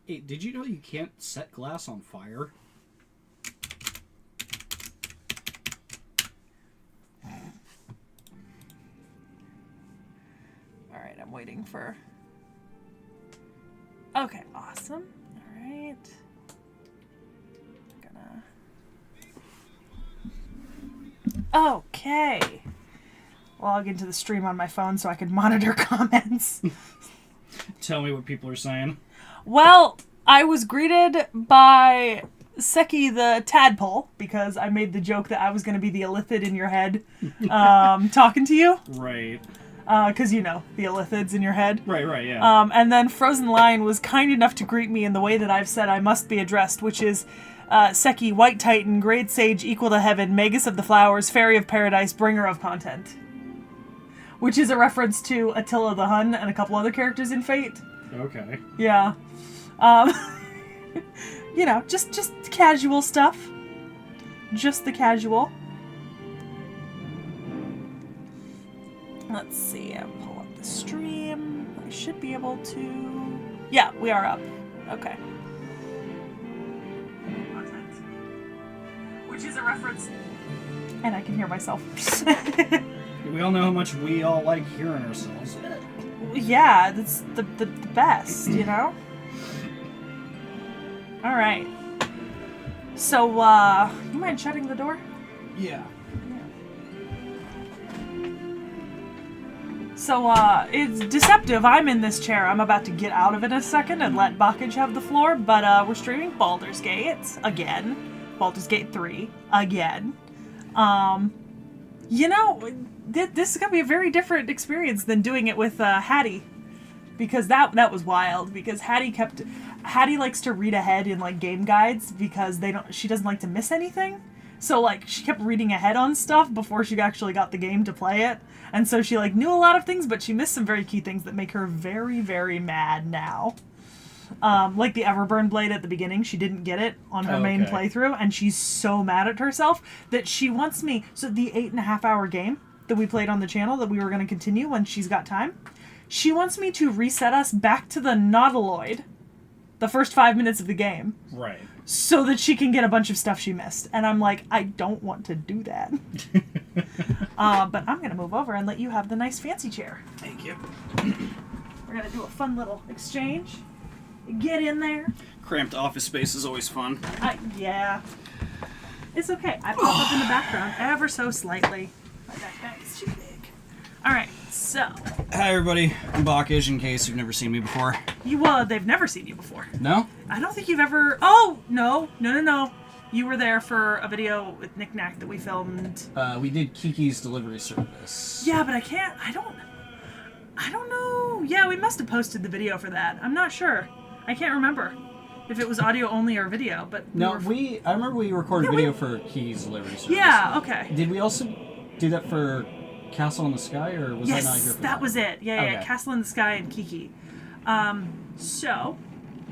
Hey, did you know you can't set glass on fire? Alright, I'm waiting for... Okay, awesome. Alright. Okay. Log into the stream on my phone so I can monitor comments. Tell me what people are saying. Well, I was greeted by Sekhie the tadpole because I made the joke that I was going to be the Illithid in your head talking to you. Right. Because, you know, the Illithids in your head. Right, yeah. And then Frozen Lion was kind enough to greet me in the way that I've said I must be addressed, which is Sekhie, White Titan, Great Sage, Equal to Heaven, Magus of the Flowers, Fairy of Paradise, Bringer of Content. Which is a reference to Attila the Hun and a couple other characters in Fate. Okay. Yeah. You know, just casual stuff. Just the casual. Let's see, I'll pull up the stream. I should be able to... Yeah, we are up. Okay. Content. Which is a reference... And I can hear myself. We all know how much we all like hearing ourselves. Yeah, that's the best, you know? Alright. So, you mind shutting the door? Yeah. So, it's deceptive. I'm in this chair. I'm about to get out of it in a second and let Bacoj have the floor, but, we're streaming Baldur's Gate again. Baldur's Gate 3 again. You know, this is gonna be a very different experience than doing it with, Hattie. Because that was wild, because Hattie likes to read ahead in, like, game guides because she doesn't like to miss anything. So, like, she kept reading ahead on stuff before she actually got the game to play it. And so she, like, knew a lot of things, but she missed some very key things that make her very, very mad now. Like the Everburn Blade at the beginning, she didn't get it on her main playthrough, and she's so mad at herself that she wants me... So the 8.5-hour game that we played on the channel that we were going to continue when she's got time, she wants me to reset us back to the Nautiloid, the first 5 minutes of the game. Right. So that she can get a bunch of stuff she missed. And I'm like, I don't want to do that. But I'm going to move over and let you have the nice fancy chair. Thank you. We're going to do a fun little exchange. Get in there. Cramped office space is always fun. Yeah. It's okay. I pop up in the background ever so slightly. My backpack is too big. Alright, so. Hi everybody, I'm Bacoj, in case you've never seen me before. They've never seen you before. No? I don't think you've ever... Oh! No. You were there for a video with Knick Knack that we filmed. We did Kiki's delivery service. Yeah, but I don't know. Yeah, we must have posted the video for that. I'm not sure. I can't remember if it was audio only or video, but... I remember we recorded video for Kiki's delivery service. Yeah, okay. Did we also do that for Castle in the Sky, or was I not here for that? That was it. Yeah, Castle in the Sky and Kiki. So,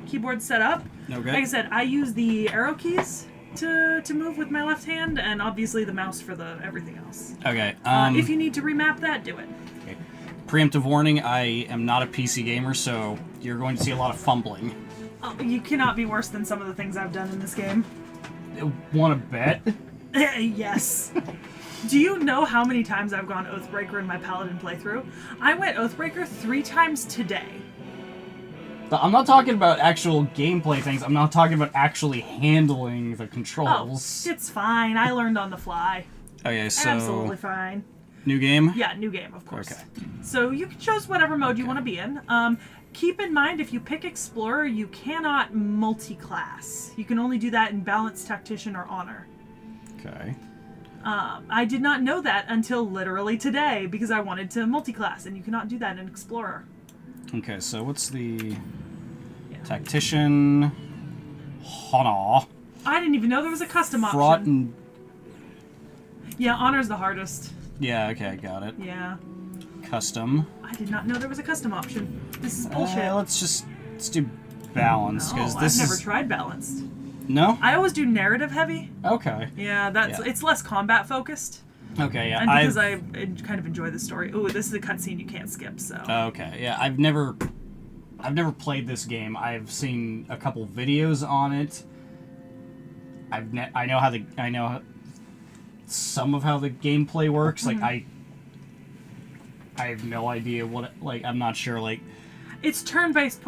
keyboard set up. Okay. Like I said, I use the arrow keys to move with my left hand, and obviously the mouse for the everything else. Okay. If you need to remap that, do it. Okay. Preemptive warning, I am not a PC gamer, so you're going to see a lot of fumbling. Oh, you cannot be worse than some of the things I've done in this game. Want to bet? Yes. Do you know how many times I've gone Oathbreaker in my Paladin playthrough? I went Oathbreaker 3 times today. But I'm not talking about actual gameplay things. I'm not talking about actually handling the controls. Oh, it's fine. I learned on the fly. Okay, so... Absolutely fine. New game? Yeah, new game, of course. Okay. So you can choose whatever mode you want to be in. Keep in mind, if you pick Explorer, you cannot multi-class. You can only do that in Balanced, Tactician, or Honor. Okay. I did not know that until literally today, because I wanted to multi-class, and you cannot do that in Explorer. Okay, so what's the... Tactician... Honor. I didn't even know there was a custom option. Fraught and... Yeah, Honor's the hardest. Yeah, okay, got it. Yeah. Custom. I did not know there was a custom option. This is bullshit. Let's do balanced, because I've never tried balanced. No? I always do narrative heavy. Okay. Yeah, it's less combat focused. Okay, yeah. And because I kind of enjoy the story. Ooh, this is a cutscene you can't skip, so. Okay, yeah, I've never I've never played this game. I've seen a couple videos on it. I know some of how the gameplay works. Like I have no idea what I'm not sure. Like it's turn-based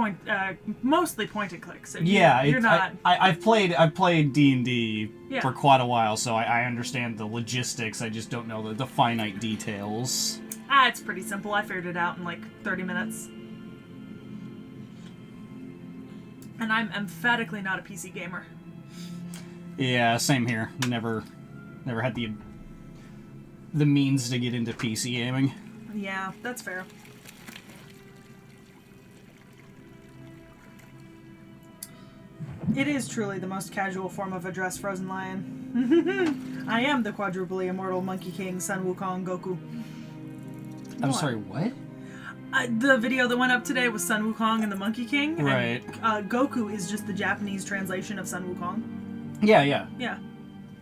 mostly point and click. So yeah, you're not. I've played D&D Yeah. for quite a while, so I understand the logistics. I just don't know the finite details. It's pretty simple. I figured it out in like 30 minutes. And I'm emphatically not a PC gamer. Yeah, same here. Never had the means to get into PC gaming. Yeah, that's fair. It is truly the most casual form of a dressed frozen lion. I am the quadruply immortal Monkey King, Sun Wukong Goku. I'm sorry, what? The video that went up today was Sun Wukong and the Monkey King. Right. And, Goku is just the Japanese translation of Sun Wukong. Yeah, yeah. Yeah.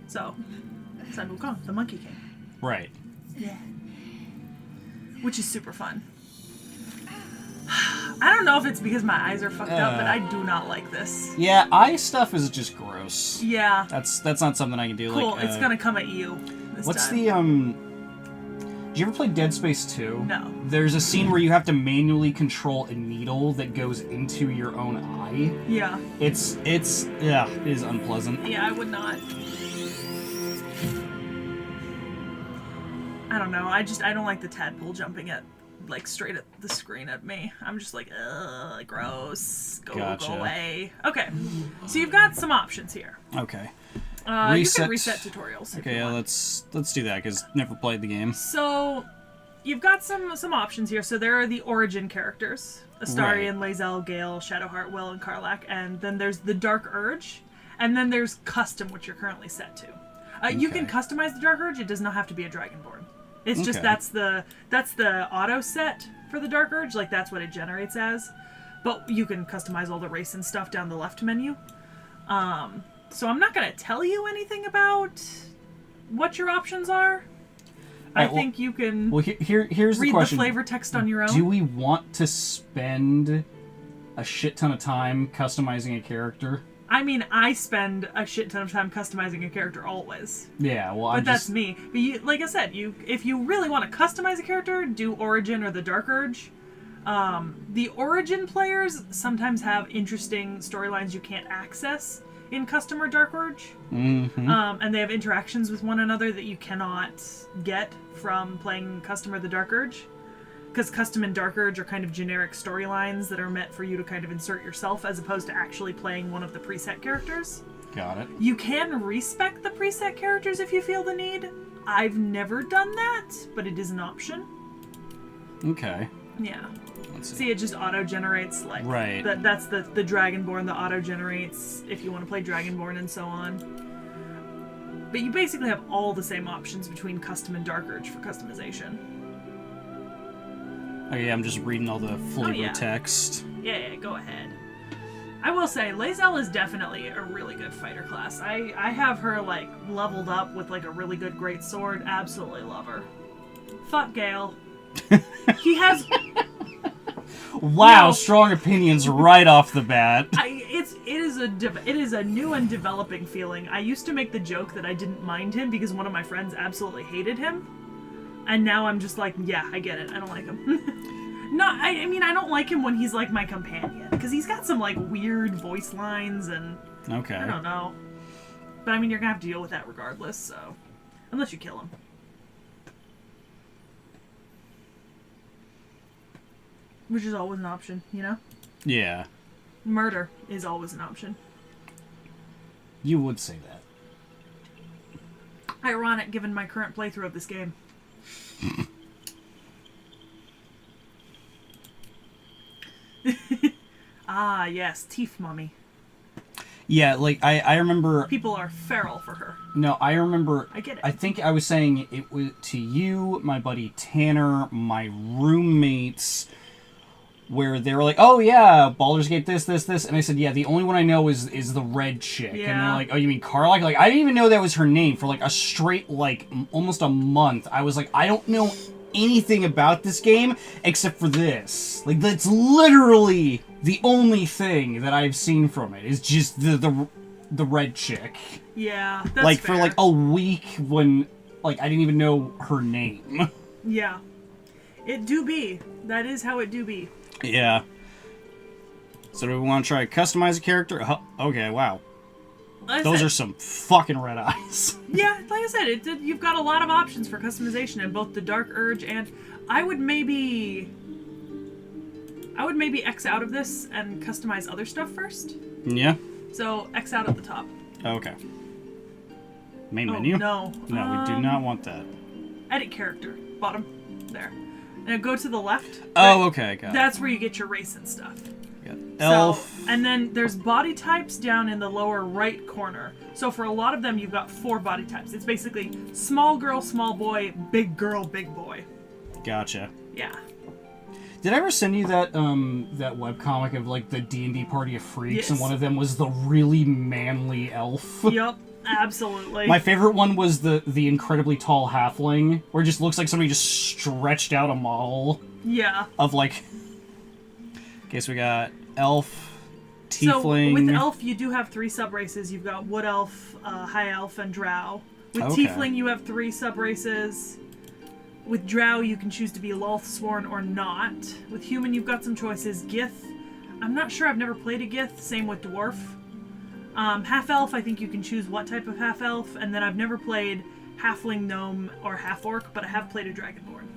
So, Sun Wukong, the Monkey King. Right. Yeah. Which is super fun. I don't know if it's because my eyes are fucked up, but I do not like this. Yeah, eye stuff is just gross. Yeah. That's not something I can do. Cool, Like, it's gonna come at you this what's time. Did you ever play Dead Space 2? No. There's a scene where you have to manually control a needle that goes into your own eye. Yeah. It is unpleasant. Yeah, I would not. I don't know. I don't like the tadpole jumping at straight at the screen at me. I'm just like, ugh, gross. Gotcha. Go away. Okay. So you've got some options here. Okay. You can reset tutorials. Okay, yeah, let's do that because never played the game. So you've got some options here. So there are the origin characters: Astarion, Lae'zel, Gale, Shadowheart, Will, and Karlach. And then there's the Dark Urge, and then there's custom, which you're currently set to. You can customize the Dark Urge. It does not have to be a Dragonborn. It's just that's the auto set for the Dark Urge. Like that's what it generates as. But you can customize all the race and stuff down the left menu. So I'm not going to tell you anything about what your options are. I think you can here's read the question. The flavor text on your own. Do we want to spend a shit ton of time customizing a character? I mean, I spend a shit ton of time customizing a character always. Yeah, well, but that's me. But like I said, if you really want to customize a character, do Origin or the Dark Urge. The Origin players sometimes have interesting storylines you can't access in Custom or Dark Urge. Mm-hmm. And they have interactions with one another that you cannot get from playing Custom or the Dark Urge. Because Custom and Dark Urge are kind of generic storylines that are meant for you to kind of insert yourself as opposed to actually playing one of the preset characters. Got it. You can respec the preset characters if you feel the need. I've never done that, but it is an option. Okay. Yeah. Let's see, it just auto-generates, like... Right. That's the Dragonborn that auto-generates if you want to play Dragonborn and so on. But you basically have all the same options between Custom and Dark Urge for customization. Oh yeah, I'm just reading all the flavor text. Yeah, go ahead. I will say, Lae'zel is definitely a really good fighter class. I have her, like, leveled up with, like, a really good great sword. Absolutely love her. Fuck Gale. He has... Wow, strong opinions right off the bat. It is a new and developing feeling. I used to make the joke that I didn't mind him because one of my friends absolutely hated him. And now I'm just like, yeah, I get it. I don't like him. No, I mean, I don't like him when he's like my companion. Because he's got some like weird voice lines and... Okay. I don't know. But I mean, you're going to have to deal with that regardless, so... Unless you kill him. Which is always an option, you know? Yeah. Murder is always an option. You would say that. Ironic given my current playthrough of this game. Ah, yes, Teeth Mummy. Yeah, like, I remember... People are feral for her. No, I remember... I get it. I think I was saying it was to you, my buddy Tanner, my roommates, where they were like, oh yeah, Baldur's Gate this, and I said, yeah, the only one I know is the red chick. Yeah. And they're like, oh, you mean Karlach? Like, I didn't even know that was her name for like a straight, like, almost a month. I was like, I don't know anything about this game except for this. Like, that's literally the only thing that I've seen from it, is just the red chick. Yeah, that's like, fair. for, like, a week when, like, I didn't even know her name. Yeah. It do be. That is how it do be. Yeah. So do we want to try to customize a character? Okay, wow. Those are some fucking red eyes. Yeah, like I said, you've got a lot of options for customization in both the Dark Urge and... I would maybe X out of this and customize other stuff first. Yeah? So, X out at the top. Okay. Main menu? No. No, we do not want that. Edit character. Bottom. There. Now go to the left. Oh, okay, got it. That's where you get your race and stuff. Elf. So, and then there's body types down in the lower right corner. So for a lot of them, you've got 4 body types. It's basically small girl, small boy, big girl, big boy. Gotcha. Yeah. Did I ever send you that that webcomic of like the D&D party of freaks, Yes. and one of them was the really manly elf? Yup, absolutely. My favorite one was the incredibly tall halfling, where it just looks like somebody just stretched out a model Yeah. of like. Okay, so we got elf, tiefling. So with elf, you do have 3 subraces. You've got wood elf, high elf, and drow. With Okay. tiefling, you have 3 subraces. With drow, you can choose to be Lothsworn or not. With human, you've got some choices. Gith, I'm not sure. I've never played a Gith. Same with dwarf. Half elf, I think you can choose what type of half elf. And then I've never played halfling, gnome, or half orc, but I have played a dragonborn.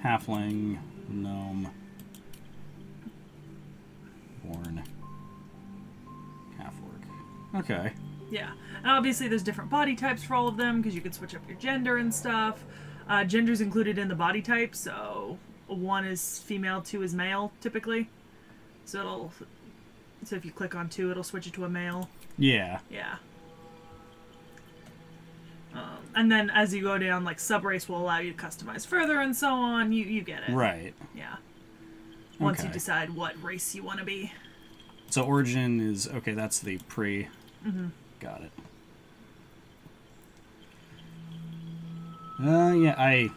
Halfling, gnome, born, half orc. Okay. Yeah. And obviously there's different body types for all of them, because you can switch up your gender and stuff. Gender's included in the body type, so 1 is female, 2 is male, typically. So if you click on 2, it'll switch it to a male. Yeah. Yeah. And then as you go down, like, subrace will allow you to customize further and so on. You get it. Right. Yeah. Once you Okay. decide what race you want to be. So origin is okay. That's the pre. Mm-hmm. Got it. Yeah, I.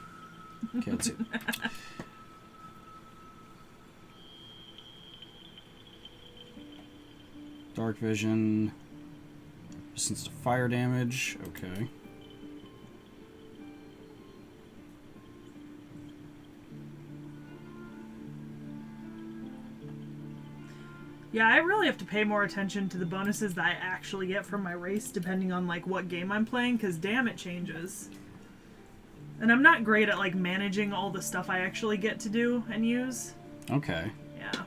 Okay, let's see. Dark vision. Resistance to fire damage. Okay. Yeah, I really have to pay more attention to the bonuses that I actually get from my race, depending on, like, what game I'm playing, because damn, it changes. And I'm not great at, like, managing all the stuff I actually get to do and use. Okay. Yeah.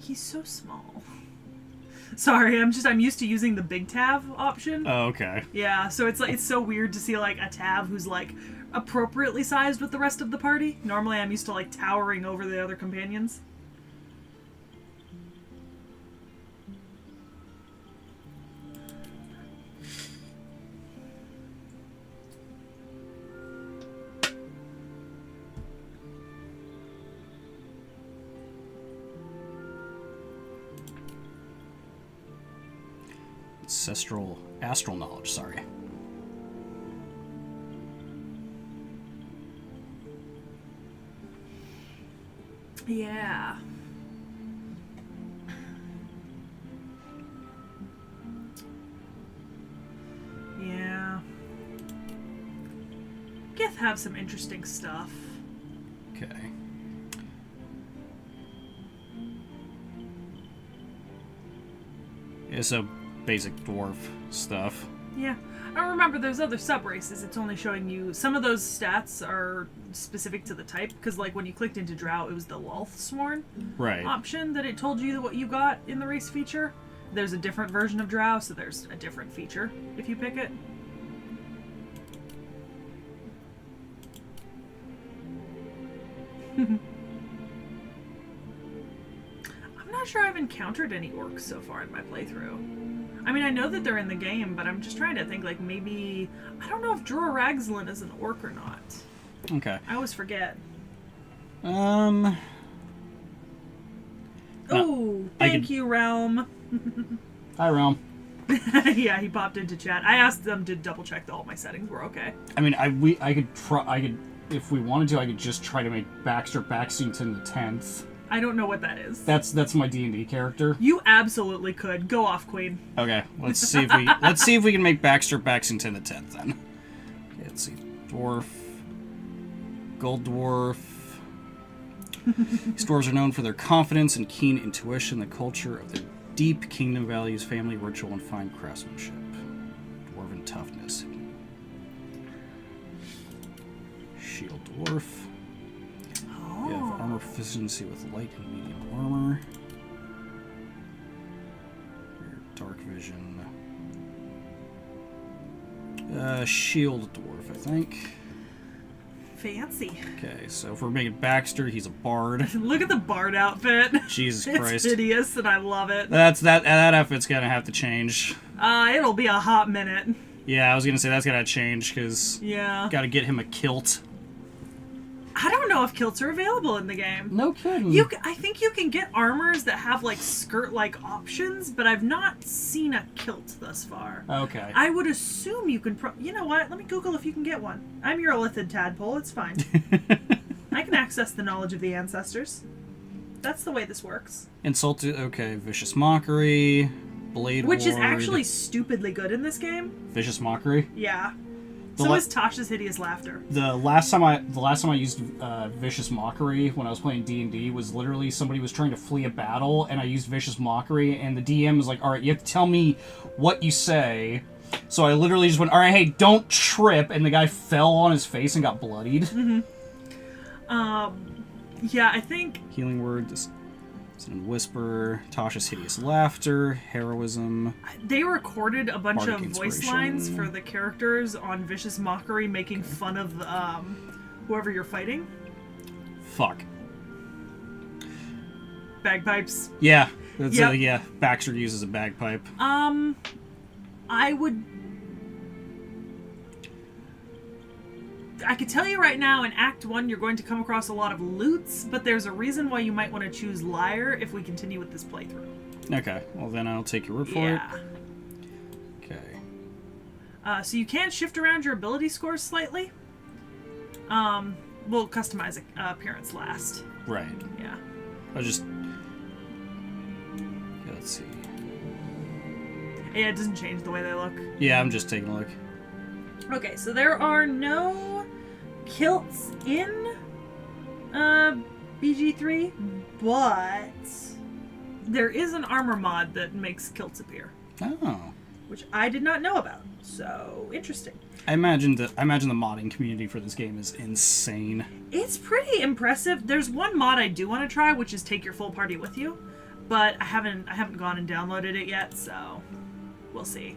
He's so small. Sorry, I'm used to using the big tab option. Oh, okay. Yeah, so it's so weird to see, like, a tab who's, like, appropriately sized with the rest of the party. Normally I'm used to, like, towering over the other companions. Astral knowledge, sorry. Yeah. Yeah. Gith have some interesting stuff. Okay. Yeah, so basic dwarf stuff. Yeah. I remember there's other sub-races. It's only showing you... Some of those stats are specific to the type, because, like, when you clicked into Drow, it was the Lothsworn Right. option that it told you what you got in the race feature. There's a different version of Drow, so there's a different feature if you pick it. I'm not sure I've encountered any orcs so far in my playthrough. I mean, I know that they're in the game, but I'm just trying to think, like, maybe... I don't know if Dror Ragzlin is an orc or not. Okay. I always forget. No, Oh, thank you, Realm. Hi, Realm. Yeah, he popped into chat. I asked them to double check that all my settings were okay. I mean, I could if we wanted to, I could just try to make Baxter Baxington the 10th. I don't know what that is. That's my D&D character. You absolutely could. Go off, Queen. Okay, let's see if we can make Baxter Baxington the 10th then. Okay, let's see. Dwarf. Gold Dwarf. These dwarves are known for their confidence and keen intuition, the culture of their deep kingdom values, family, ritual, and fine craftsmanship. Dwarven toughness. Shield Dwarf. Oh. We have armor proficiency with light and medium armor. Dark vision. Shield Dwarf, I think. Fancy. Okay, so if we're making Baxter, he's a bard. Look at the bard outfit. Jesus It's Christ. hideous, and I love it. That outfit's gonna have to change. It'll be a hot minute. Yeah, I was gonna say that's gotta change, because Yeah. gotta get him a kilt. I don't know if kilts are available in the game. No kidding. I think you can get armors that have like skirt-like options, but I've not seen a kilt thus far. Okay. I would assume you can. You know what? Let me Google if you can get one. I'm your Illithid tadpole. It's fine. I can access the knowledge of the ancestors. That's the way this works. Insulted. Okay, vicious mockery, blade Which is ward. actually stupidly good in this game. Vicious mockery. Yeah. The So la- is Tasha's hideous laughter. The last time I used vicious mockery when I was playing D&D was literally somebody was trying to flee a battle, and I used vicious mockery, and the DM was like, "All right, you have to tell me what you say." So I literally just went, "All right, hey, don't trip," and the guy fell on his face and got bloodied. Yeah, I think Healing word, whisper, Tasha's hideous laughter, heroism. they recorded a bunch Bardic of voice inspiration. lines for the characters on Vicious Mockery making fun of whoever you're fighting. Fuck. Bagpipes. Yeah, that's Yep. yeah. Baxter uses a bagpipe. I could tell you right now, in Act 1, you're going to come across a lot of loots, but there's a reason why you might want to choose Liar if we continue with this playthrough. Okay, well then I'll take your word for Yeah. it. Okay. So you can shift around your ability scores slightly. We'll customize appearance last. Right. Yeah. I'll just... Let's see. Yeah, it doesn't change the way they look. Yeah, I'm just taking a look. Okay, so there are no kilts in BG3, but there is an armor mod that makes kilts appear, Oh. which I did not know about. So interesting. I imagine the modding community for this game is insane. It's pretty impressive. There's one mod I do want to try, which is take your full party with you, but I haven't gone and downloaded it yet, so we'll see.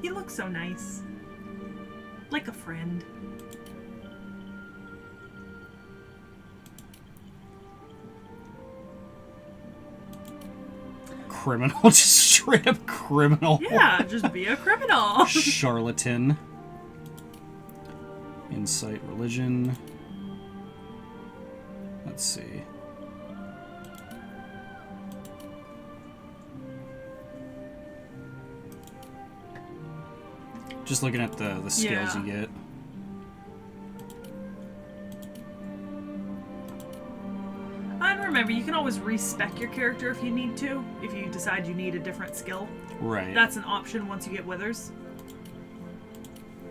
He looks so nice. Like a friend. Criminal, just straight up criminal. Yeah, just be a criminal. Charlatan. Insight, religion. Let's see. Just looking at the skills Yeah. you get. And remember, you can always respec your character if you need to, if you decide you need a different skill. Right. That's an option once you get Withers.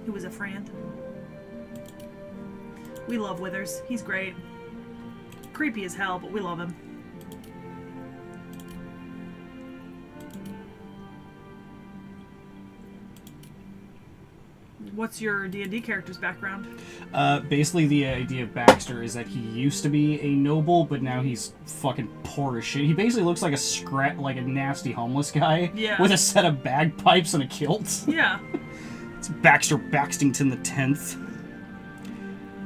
Who is a friend. We love Withers. He's great. Creepy as hell, but we love him. What's your D&D character's background? Basically, the idea of Baxter is that he used to be a noble, but now he's fucking poor as shit. He basically looks like a nasty homeless guy with a set of bagpipes and a kilt. Yeah. It's Baxter Baxtington the 10th.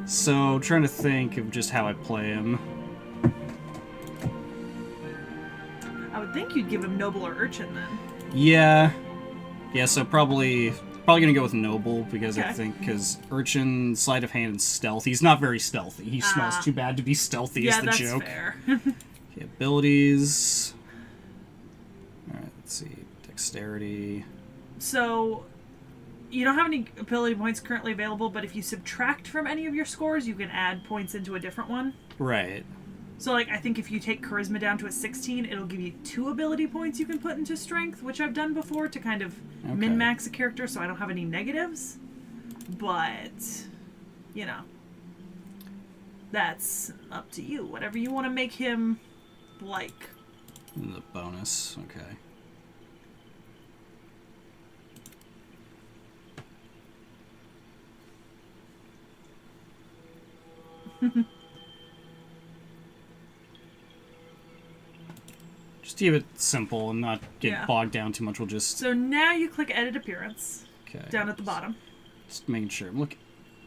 So, trying to think of just how I play him. I would think you'd give him Noble or Urchin then. Yeah. Yeah, so probably gonna go with Noble, because I Okay. think, because Urchin, Sleight of Hand, and Stealth. He's not very stealthy. He smells too bad to be stealthy, is the that's joke. fair. Okay, abilities. Alright, let's see. Dexterity. So, you don't have any ability points currently available, but if you subtract from any of your scores, you can add points into a different one. Right. So, like, I think if you take Charisma down to a 16, it'll give you 2 ability points you can put into Strength, which I've done before to kind of min-max a character so I don't have any negatives. But, you know, that's up to you. Whatever you want to make him like. The bonus, okay. Just keep it simple and not get bogged down too much. We'll just... So now you click Edit Appearance. Okay. Down at the bottom. Just making sure I'm looking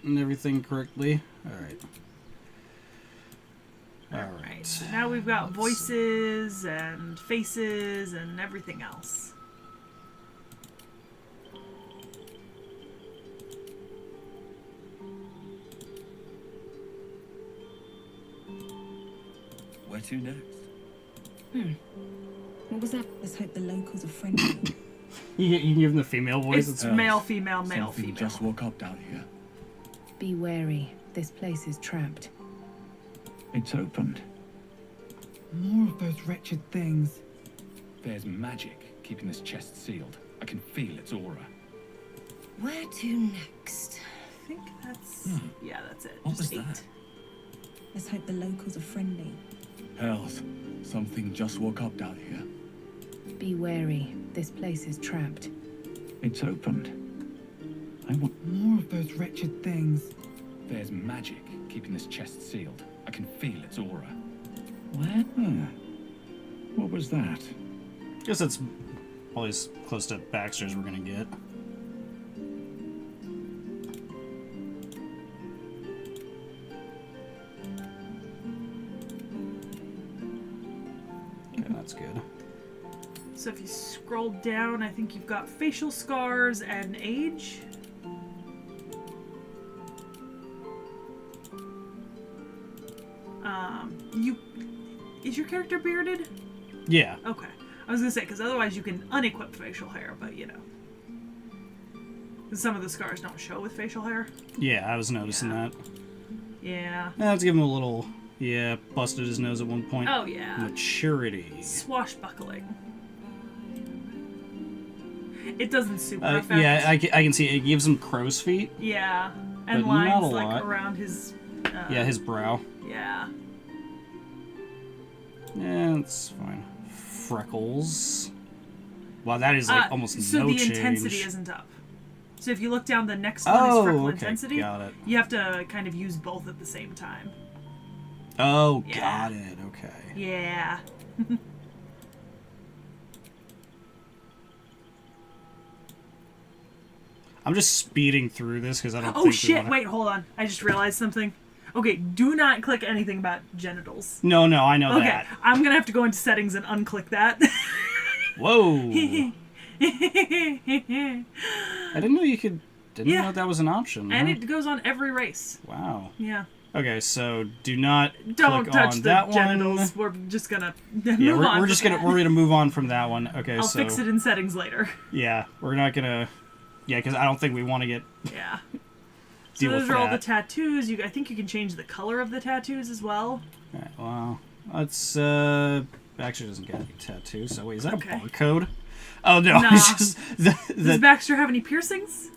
at everything correctly. Alright. Alright. So now we've got voices and faces and everything else. Where to next? What was that? Let's hope the locals are friendly. You can give them the female voice. It's male, female, male, Something female. just woke up down here. Be wary. This place is trapped. It's opened. More of those wretched things. There's magic keeping this chest sealed. I can feel its aura. Where to next? I think that's... Yeah, that's it. What Just was 8. that? Let's hope the locals are friendly. Hells, something just woke up down here. Be wary. This place is trapped. It's opened. I want... More of those wretched things. There's magic keeping this chest sealed. I can feel its aura. What? What was that? Guess that's probably as close to Baxter as we're gonna get. Okay, that's good. So if you scroll down, I think you've got facial scars and age. Is your character bearded? Yeah. Okay. I was gonna say, because otherwise you can unequip facial hair, but you know. 'Cause some of the scars don't show with facial hair. Yeah, I was noticing Yeah. that. Yeah. Let's give him a little... Yeah, busted his nose at one point. Oh, yeah. Maturity. Swashbuckling. It doesn't super affect. Yeah, I can see it gives him crow's feet. Yeah. And But not lines a like lot. around his... Yeah, his brow. Yeah. Yeah, that's fine. Freckles. Wow, that is like almost so no the change. intensity isn't up. So if you look down, the next one is Oh, freckle okay, intensity. got it. You have to kind of use both at the same time. Oh, Yeah. got it. Okay. Yeah. I'm just speeding through this because I don't Oh think we shit, wanna... wait, hold on. I just realized something. Okay, do not click anything about genitals. No, I know Okay, that. I'm gonna have to go into settings and unclick that. Whoa. I didn't know you could... Didn't Yeah. know that was an option. And huh? it goes on every race. Wow. Yeah. Okay, so do not Don't click touch on the that genitals. one. We're just gonna Yeah, move on. we're just from gonna that. we're gonna move on from that one. Okay, I'll so fix it in settings later. yeah, we're not gonna. Yeah, because I don't think we want to get Yeah. So deal those with are all the that. tattoos. I think you can change the color of the tattoos as well. Alright, well, let's Baxter doesn't get any tattoos. So wait, is that Okay. a barcode? Oh no, Nah. it's just Does Baxter have any piercings?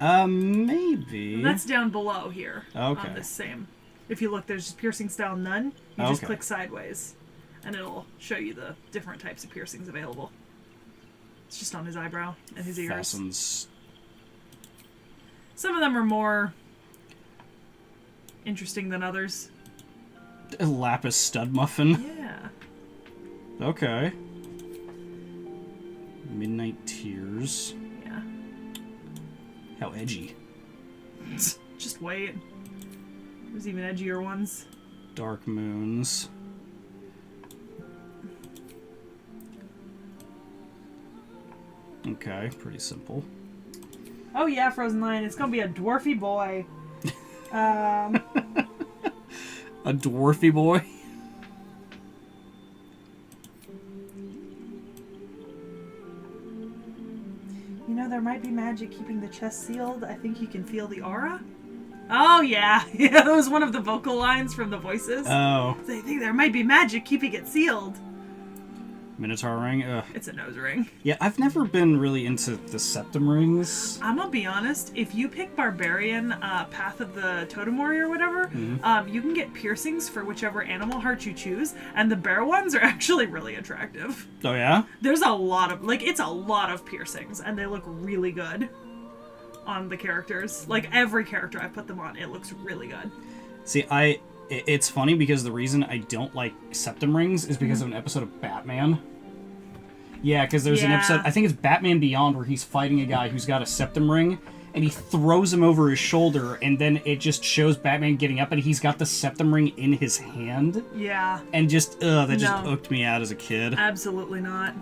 maybe. That's down below here. Okay. On this same. If you look, there's piercing style none. You just Okay. click sideways, and it'll show you the different types of piercings available. It's just on his eyebrow and his ears. Fastens. Some of them are more interesting than others. A lapis stud muffin. Yeah. Okay. Midnight Tears. Yeah. How edgy. Just wait. There's even edgier ones. Dark Moons. Okay, pretty simple. Oh yeah, Frozen Lion. It's gonna be a dwarfy boy. A dwarfy boy. there might be magic keeping the chest sealed. I think you can feel the aura. Oh, yeah. Yeah, that was one of the vocal lines from the voices. Oh. They think there might be magic keeping it sealed. Minotaur ring? Ugh. It's a nose ring. Yeah, I've never been really into the septum rings. I'm gonna be honest, if you pick Barbarian, Path of the Totem Warrior or whatever, you can get piercings for whichever animal heart you choose, and the bear ones are actually really attractive. Oh, yeah? There's a lot of, it's a lot of piercings, and they look really good on the characters. Like, every character I put them on, it looks really good. See, it's funny because the reason I don't like septum rings is because of an episode of Batman. Yeah, because there's an episode, I think it's Batman Beyond, where he's fighting a guy who's got a septum ring, and he throws him over his shoulder, and then it just shows Batman getting up, and he's got the septum ring in his hand. Yeah. And just, that just hooked me out as a kid. Absolutely not.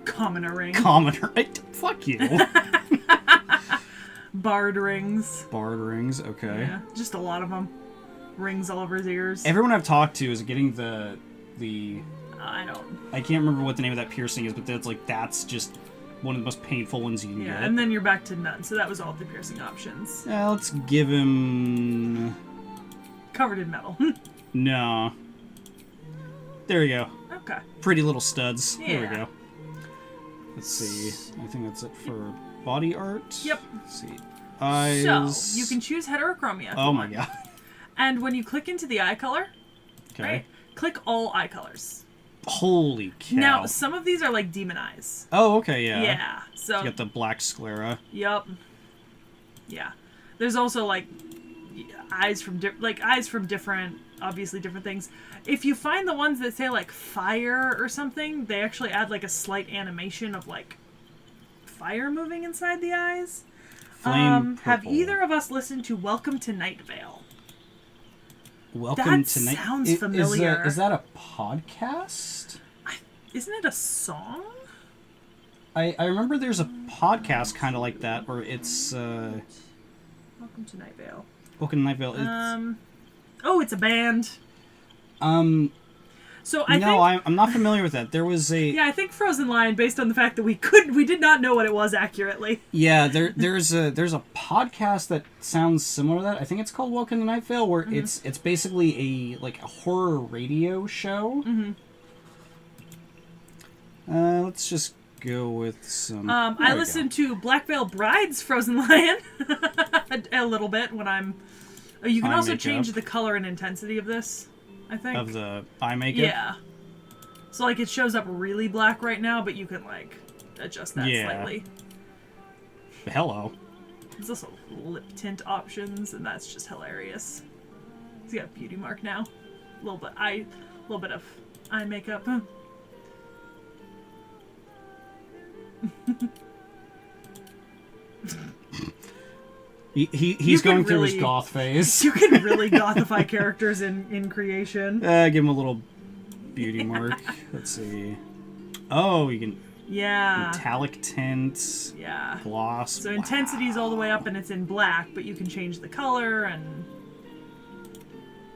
Commoner ring. Commoner. Fuck you. Bard rings. Bard rings, okay. Yeah, just a lot of them. Rings all over his ears. Everyone I've talked to is getting the I can't remember what the name of that piercing is, but that's just one of the most painful ones you can get. And then you're back to none, so that was all the piercing options. Let's give him... Covered in metal. No. There we go. Okay. Pretty little studs. Yeah. There we go. Let's see. I think that's it for body art. Yep. Let's see. Eyes. So, you can choose heterochromia. Oh my god. And when you click into the eye color, right, click all eye colors. Holy cow. Now, some of these are like demon eyes. Oh, okay, yeah. Yeah. So you got the black sclera. Yep. Yeah. There's also like eyes from different, obviously different things. If you find the ones that say like fire or something, they actually add like a slight animation of like fire moving inside the eyes. Flame purple. Have either of us listened to Welcome to Night Vale? Welcome to Night. Sounds familiar. Is that a podcast? Isn't it a song? I remember there's a podcast kind of like that where it's Welcome to Night Vale. Welcome to Night Vale. It's a band. So I think I'm not familiar with that. There was a I think Frozen Lion, based on the fact that we did not know what it was accurately. Yeah, there's a podcast that sounds similar to that. I think it's called Welcome to Night Vale, where it's basically a horror radio show. Let's just go with some. I listened to Black Veil Bride's Frozen Lion a little bit when I'm. You can also change the color and intensity of this. I think. Of the eye makeup? Yeah. So, like, it shows up really black right now, but you can, like, adjust that slightly. Hello. There's also lip tint options, and that's just hilarious. He's got a beauty mark now. A little bit of eye makeup. He's going through his goth phase. You can really gothify characters in creation. Give him a little beauty mark. Let's see. Oh, you can... Yeah. Metallic tints. Yeah. Gloss. So intensity's all the way up and it's in black, but you can change the color and...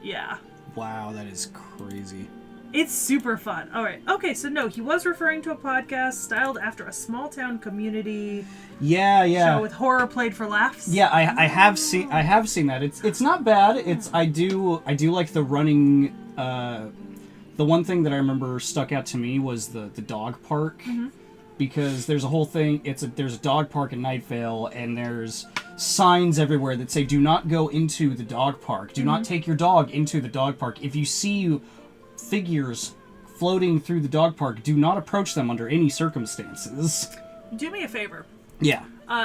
Yeah. Wow, that is crazy. It's super fun. All right. Okay, so no, he was referring to a podcast styled after a small town community show with horror played for laughs. Yeah, I have seen that. It's not bad. I do like the running. The one thing that I remember stuck out to me was the dog park, because there's a whole thing. There's a dog park in Night Vale, and there's signs everywhere that say, "Do not go into the dog park. Do not take your dog into the dog park. If you see figures floating through the dog park, do not approach them under any circumstances." Do me a favor. Yeah.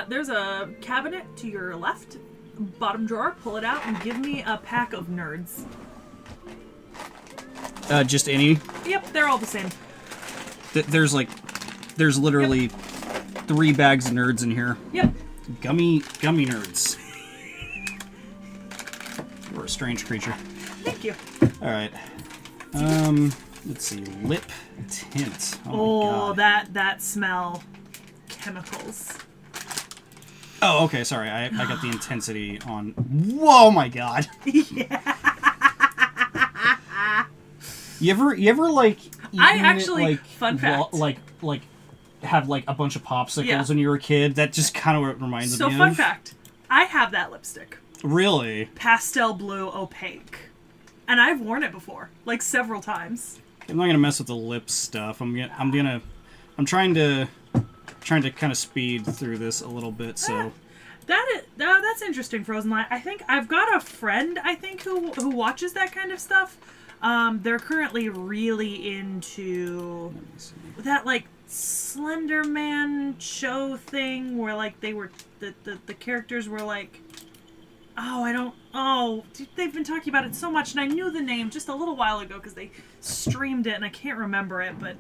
There's a cabinet to your left, bottom drawer. Pull it out and give me a pack of nerds. Just any? Yep, they're all the same. There's literally 3 bags of nerds in here. Yep. Gummy nerds. You're a strange creature. Thank you. All right. Let's see. Lip tint. Oh, that smell. Chemicals. Oh, okay. Sorry, I got the intensity on. Whoa, my god. Yeah. You ever like? I actually, fun fact. Like have like a bunch of popsicles Yeah. when you were a kid. That just kind of what reminds So me fun of. fact, I have that lipstick. Really? Pastel blue opaque. And I've worn it before, like several times. I'm not gonna mess with the lip stuff. I'm trying to kind of speed through this a little bit. So That's interesting, Frozen Light. I think I've got a friend, who watches that kind of stuff. They're currently really into that, like, Slender Man show thing where, like, they were the characters were like, they've been talking about it so much, and I knew the name just a little while ago because they streamed it, and I can't remember it, but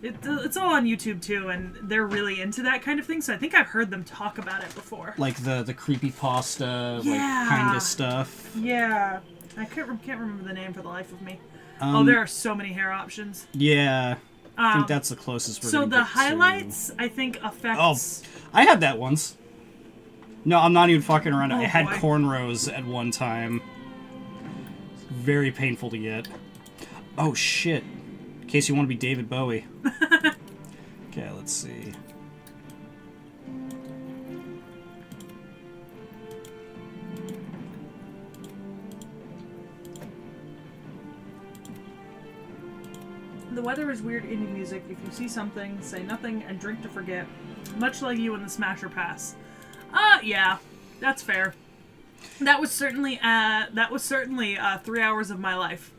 it's all on YouTube too, and they're really into that kind of thing, so I think I've heard them talk about it before. like the creepypasta, Yeah. like kind of stuff. Yeah. I can't remember the name for the life of me. Um, there are so many hair options. Yeah, I think that's the closest we're So gonna the get to. highlights, I think, affects... I had that once. No, I'm not even fucking around. Oh, I had boy. cornrows at one time. Very painful to get. Oh, shit. In case you want to be David Bowie. Okay, let's see. The weather is weird indie music. If you see something, say nothing and drink to forget. Much like you in the Smasher Pass. Yeah. That's fair. That was certainly 3 hours of my life.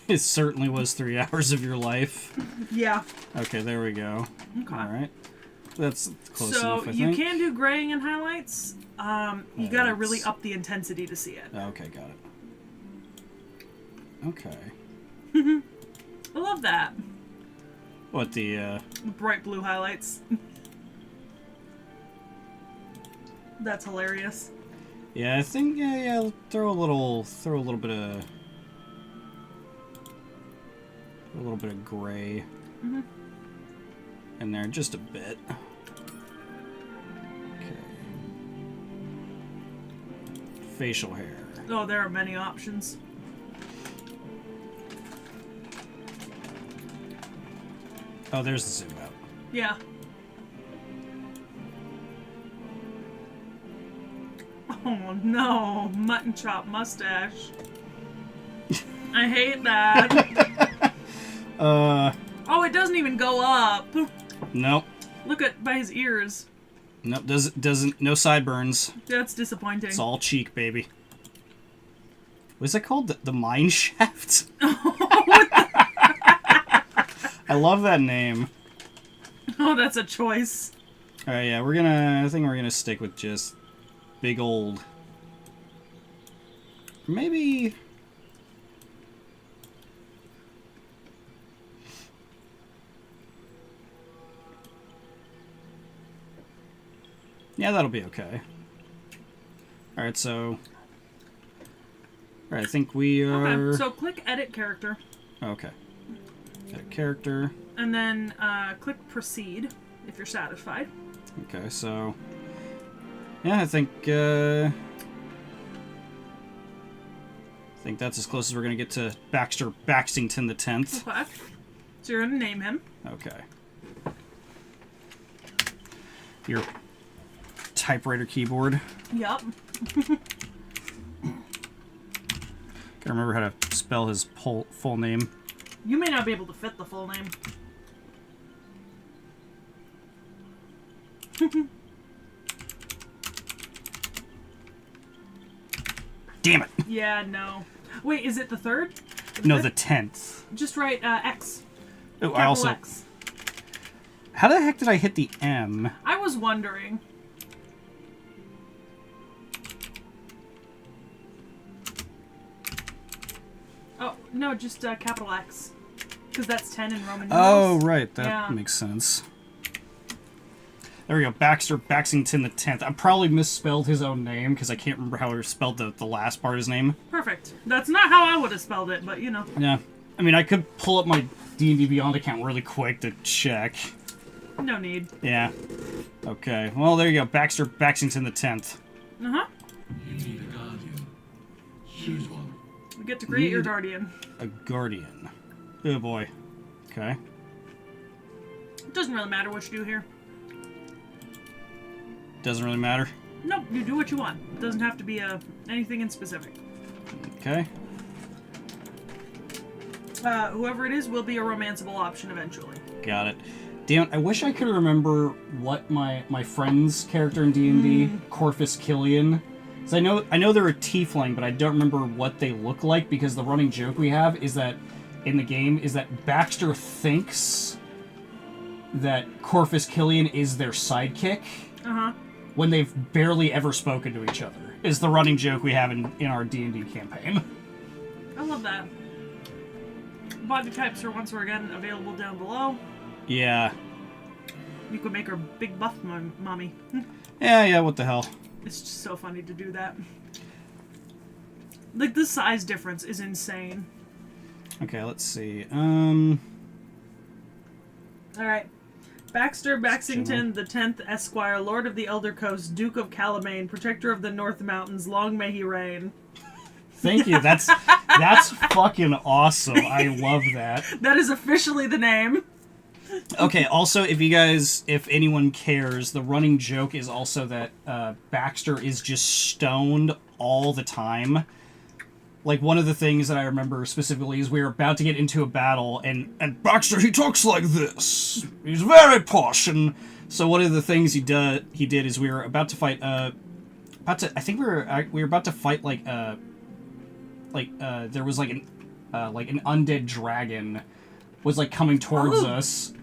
It certainly was 3 hours of your life. Yeah. Okay, there we go. Okay. Alright. That's close So enough, I you think. can do graying and highlights. You gotta Highlights. really up the intensity to see it. Okay, got it. Okay. I love that. What, the, Bright blue highlights. That's hilarious. Yeah, I think, yeah, throw a little bit of gray in there, just a bit. Okay. Facial hair. Oh, there are many options. Oh, there's the zoom out. Yeah. Oh no, mutton chop mustache. I hate that. Oh, it doesn't even go up. Nope. Look at by his ears. Nope, doesn't, no sideburns. That's disappointing. It's all cheek, baby. What's that called? The mine shaft? I love that name. Oh, that's a choice. Alright, yeah, I think we're gonna stick with just big old... Maybe... Yeah, that'll be okay. Alright, so... Alright, I think we are... Okay, so click edit character. Okay. Edit character. And then click proceed if you're satisfied. Okay, so... Yeah, I think that's as close as we're gonna get to Baxter Baxington the 10th. Okay. So you're gonna name him. Okay. Your typewriter keyboard. Yup. Gotta remember how to spell his full name. You may not be able to fit the full name. Damn it! Yeah, no. Wait, is it the 3rd? No, the 10th. Just write X. Oh, Capital I also... X. How the heck did I hit the M? I was wondering. Oh, no, just capital X. Because that's 10 in Roman numerals. Oh, right. That Yeah. makes sense. There we go. Baxter Baxington the 10th. I probably misspelled his own name because I can't remember how he spelled the last part of his name. Perfect. That's not how I would have spelled it, but you know. Yeah. I mean, I could pull up my D&D Beyond account really quick to check. No need. Yeah. Okay. Well, there you go. Baxter Baxington the 10th. Uh-huh. You need a guardian. Choose one. We get to create your guardian. A guardian. Oh, boy. Okay. It doesn't really matter what you do here. Doesn't really matter. Nope, you do what you want. It doesn't have to be anything in specific. Okay. Whoever it is will be a romanceable option eventually. Got it. Damn, I wish I could remember what my friend's character in D&D, Corvus Killian. So I know they're a tiefling, but I don't remember what they look like because the running joke we have is that in the game is that Baxter thinks that Corvus Killian is their sidekick. Uh-huh. When they've barely ever spoken to each other, is the running joke we have in our D&D campaign. I love that. Body types are once again available down below. Yeah. You could make her big buff mommy. Yeah, what the hell. It's just so funny to do that. Like, the size difference is insane. Okay, let's see. Alright. Baxter Baxington, the 10th Esquire, Lord of the Elder Coast, Duke of Calamaine, Protector of the North Mountains, long may he reign. Thank you. That's fucking awesome. I love that. That is officially the name. Okay, also, if anyone cares, the running joke is also that Baxter is just stoned all the time. Like, one of the things that I remember specifically is we were about to get into a battle, and Baxter, he talks like this. He's very posh, and so one of the things he did is we were about to fight, I think we were about to fight, there was, an undead dragon was, coming towards us.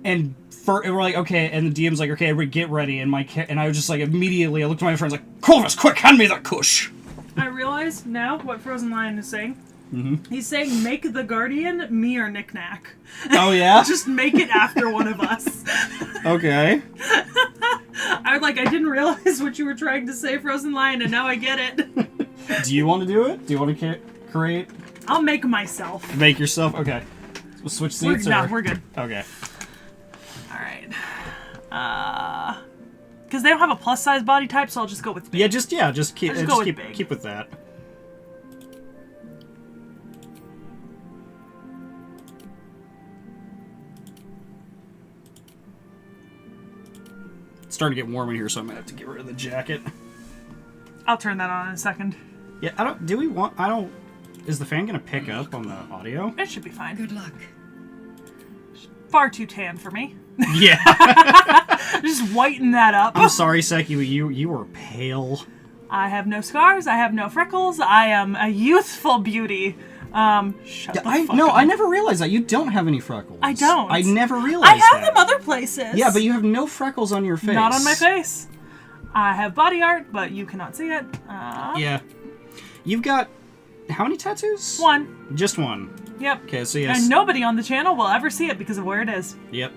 And we're like, okay, and the DM's like, okay, everybody get ready, and I was just like, immediately, I looked at my friends like, Corvus, quick, hand me that kush! I realize now what Frozen Lion is saying. Mm-hmm. He's saying, make the Guardian me or Knick-Knack. Oh, yeah? Just make it after one of us. Okay. I didn't realize what you were trying to say, Frozen Lion, and now I get it. Do you want to do it? Do you want to create? I'll make myself. Make yourself? Okay. We'll switch seats? We're good. Okay. Alright. Because they don't have a plus-size body type, so I'll just go with big. Just keep big. Keep with that. It's starting to get warm in here, so I'm gonna have to get rid of the jacket. I'll turn that on in a second. Yeah, is the fan gonna pick up on the audio? It should be fine. Good luck. Far too tan for me. Yeah. Just whiten that up. I'm sorry, Sekhie, but you were pale. I have no scars. I have no freckles. I am a youthful beauty. Shut the fuck up. I never realized that. You don't have any freckles. I don't. I never realized I have that. them other places. Yeah, but you have no freckles on your face. Not on my face. I have body art, but you cannot see it. Yeah. You've got how many tattoos? One. Just one. Yep. Okay, so yes. And nobody on the channel will ever see it because of where it is. Yep.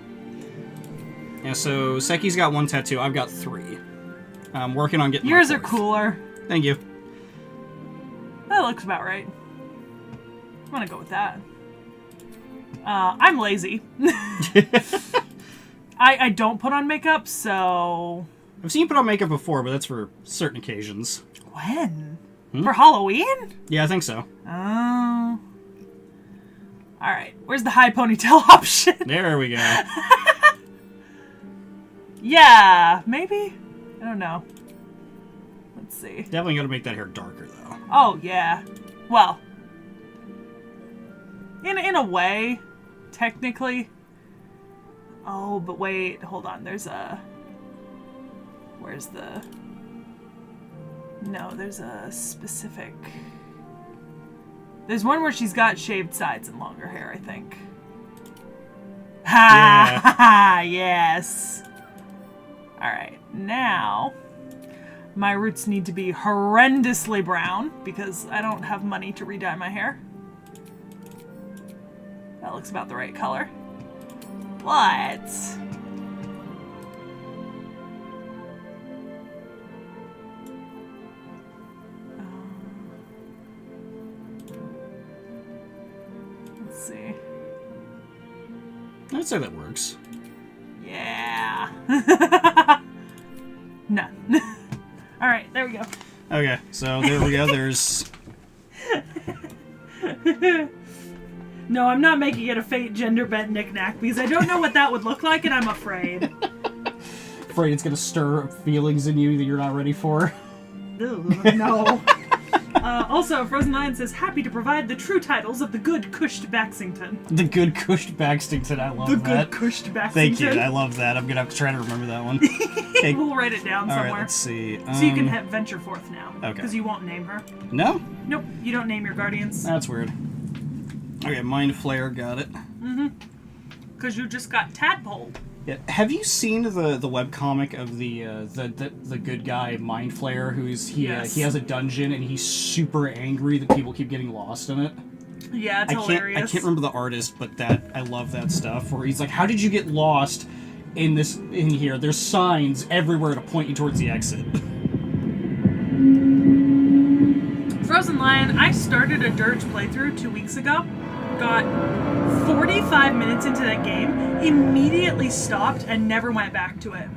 Yeah, so Sekhie's got one tattoo. I've got 3. I'm working on getting Yours my are 4th. cooler. Thank you. That looks about right. I'm gonna go with that. I'm lazy. I don't put on makeup, so... I've seen you put on makeup before, but that's for certain occasions. When? For Halloween? Yeah, I think so. Oh. Alright, where's the high ponytail option? There we go. Yeah, maybe? I don't know. Let's see. Definitely gotta make that hair darker, though. Oh, yeah. Well, in a way, technically. Oh, but wait, hold on. There's a... Where's the... No, there's a specific... There's one where she's got shaved sides and longer hair, I think. Ha! Yeah. Ha! Yes! Alright, now... My roots need to be horrendously brown, because I don't have money to re-dye my hair. That looks about the right color. But... let's see. I'd say that works. Yeah. No. Alright, there we go. Okay, so there we go. There's... No, I'm not making it a fate gender bent knickknack because I don't know what that would look like, and I'm afraid. Afraid it's gonna stir feelings in you that you're not ready for. Ugh, no. Also, Frozen Lion says, happy to provide the true titles of the good Cushed Baxington. The good Cushed Baxtington, I love The that. good Cushed Baxington. Thank you, I love that. I'm gonna have to try to remember that one. Okay. We'll write it down somewhere. Alright, let's see. So you can venture forth now. Okay. Because you won't name her. No? Nope, you don't name your guardians. That's weird. Okay, Mind Flare, got it. Because you just got tadpole. Yeah. Have you seen the webcomic of the good guy Mind Flayer, Yes. he has a dungeon and he's super angry that people keep getting lost in it? Yeah, it's hilarious. I can't remember the artist, but I love that stuff where he's like, how did you get lost in here? There's signs everywhere to point you towards the exit. Frozen Lion, I started a Dirge playthrough 2 weeks ago. Got 45 minutes into that game, immediately stopped, and never went back to it.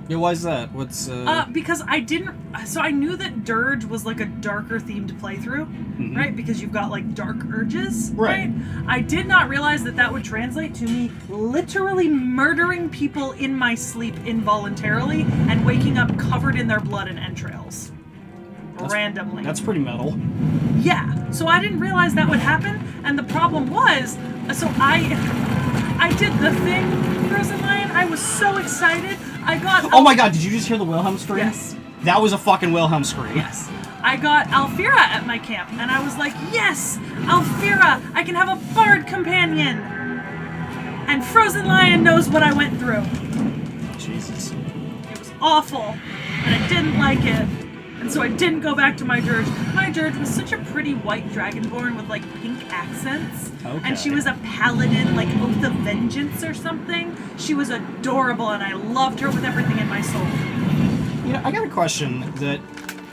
Yeah, why is that? What's Because I didn't. So I knew that Dirge was like a darker themed playthrough, right? Because you've got like dark urges, Right. I did not realize that would translate to me literally murdering people in my sleep involuntarily and waking up covered in their blood and entrails. Randomly. That's pretty metal. Yeah, so I didn't realize that would happen, and the problem was, so I did the thing, Frozen Lion, I was so excited, I got... Oh my god, did you just hear the Wilhelm scream? Yes. That was a fucking Wilhelm scream. Yes. I got Alfira at my camp, and I was like, yes, Alfira, I can have a bard companion! And Frozen Lion knows what I went through. Jesus. It was awful, and I didn't like it. And so I didn't go back to my Dirge. My Dirge was such a pretty white dragonborn with like pink accents. Okay. And she was a paladin, like Oath of Vengeance or something. She was adorable and I loved her with everything in my soul. You know, I got a question that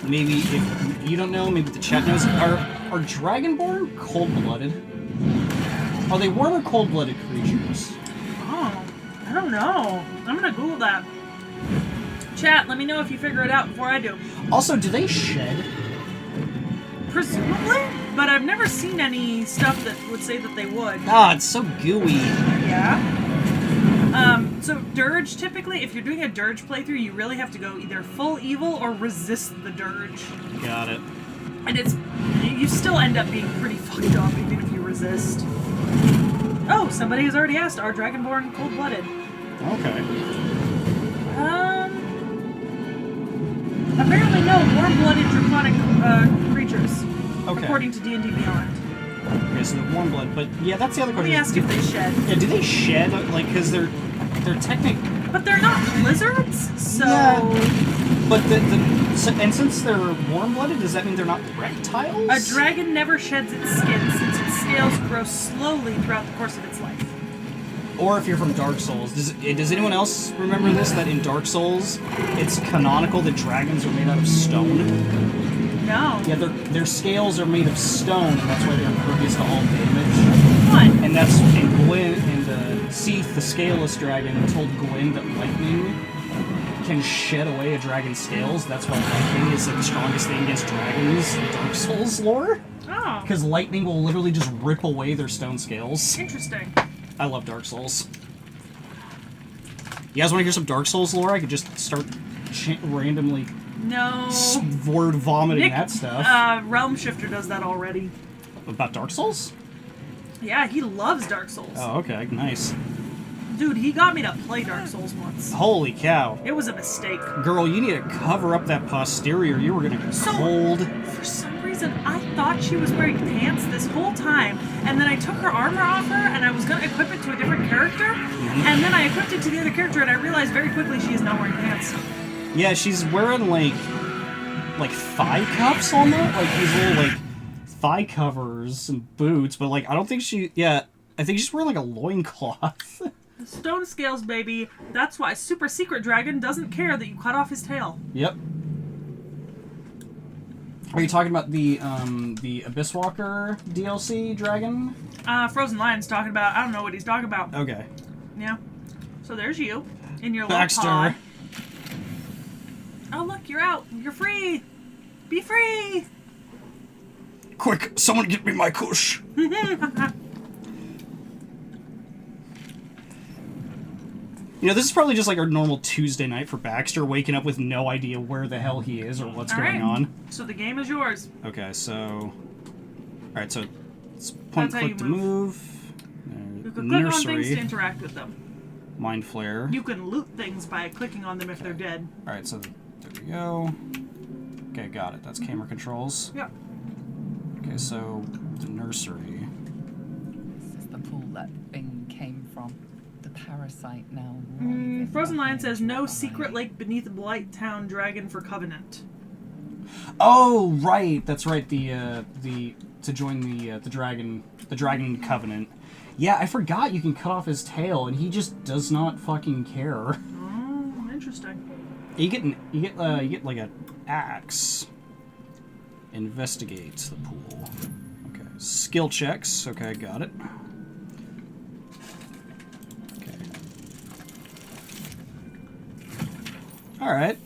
maybe if you don't know, maybe the chat knows. Are dragonborn cold-blooded? Are they warm or cold-blooded creatures? Oh, I don't know. I'm gonna Google that. Chat, let me know if you figure it out before I do. Also, do they shed? Presumably, but I've never seen any stuff that would say that they would. Ah, it's so gooey. Yeah. So Dirge, typically, if you're doing a Dirge playthrough, you really have to go either full evil or resist the Dirge. Got it. And you still end up being pretty fucked up even if you resist. Oh, somebody has already asked, are Dragonborn cold-blooded? Okay. Apparently no, warm-blooded draconic creatures. Okay. According to D&D Beyond. Okay, so the warm blood, but yeah, that's the other Let question. me ask if they shed. Yeah, do they shed? Like, because they're technic. But they're not lizards, so... Yeah. But since they're warm-blooded, does that mean they're not reptiles? A dragon never sheds its skin since its scales grow slowly throughout the course of its life. Or if you're from Dark Souls, does anyone else remember this? That in Dark Souls, it's canonical that dragons are made out of stone. No. Yeah, their scales are made of stone, and that's why they're impervious to all damage. What? And that's and Gwyn and Seath, the scaleless dragon, told Gwyn that lightning can shed away a dragon's scales. That's why lightning is like the strongest thing against dragons in Dark Souls lore. Oh. Because lightning will literally just rip away their stone scales. Interesting. I love Dark Souls. You guys want to hear some Dark Souls lore? I could just start randomly No. word vomiting Nick, that stuff. Realm Shifter does that already. About Dark Souls? Yeah, he loves Dark Souls. Oh, okay, nice. Dude, he got me to play Dark Souls once. Holy cow. It was a mistake. Girl, you need to cover up that posterior. You were gonna get cold. For some reason, I thought she was wearing pants this whole time, and then I took her armor off her, and I was gonna equip it to a different character, and then I equipped it to the other character, and I realized very quickly she is not wearing pants. Yeah, she's wearing like thigh cuffs almost, like these little like thigh covers and boots, but like I don't think I think she's wearing like a loincloth. Stone scales, baby. That's why Super Secret Dragon doesn't care that you cut off his tail. Yep. Are you talking about the Abyss Walker DLC dragon? Frozen Lion's talking about. I don't know what he's talking about. Okay. Yeah. So there's you in your little Baxter. pod. Oh look, you're out. You're free. Be free. Quick, someone get me my kush. You know, this is probably just like our normal Tuesday night for Baxter, waking up with no idea where the hell he is or what's going on. So the game is yours. Okay, so... Alright, so it's point click to move. You can click on things to interact with them. Mind Flare. You can loot things by clicking on them if they're dead. Alright, so there we go. Okay, got it. That's camera controls. Yep. Okay, so the nursery. This is the pool that thing came from. The parasite now. Frozen Lion says no secret lake beneath Blight Town dragon for Covenant. Oh, right. That's right. The to join the dragon covenant. Yeah, I forgot you can cut off his tail, and he just does not fucking care. Oh, interesting. You get like an axe. Investigate the pool. Okay. Skill checks. Okay, got it. Okay. All right.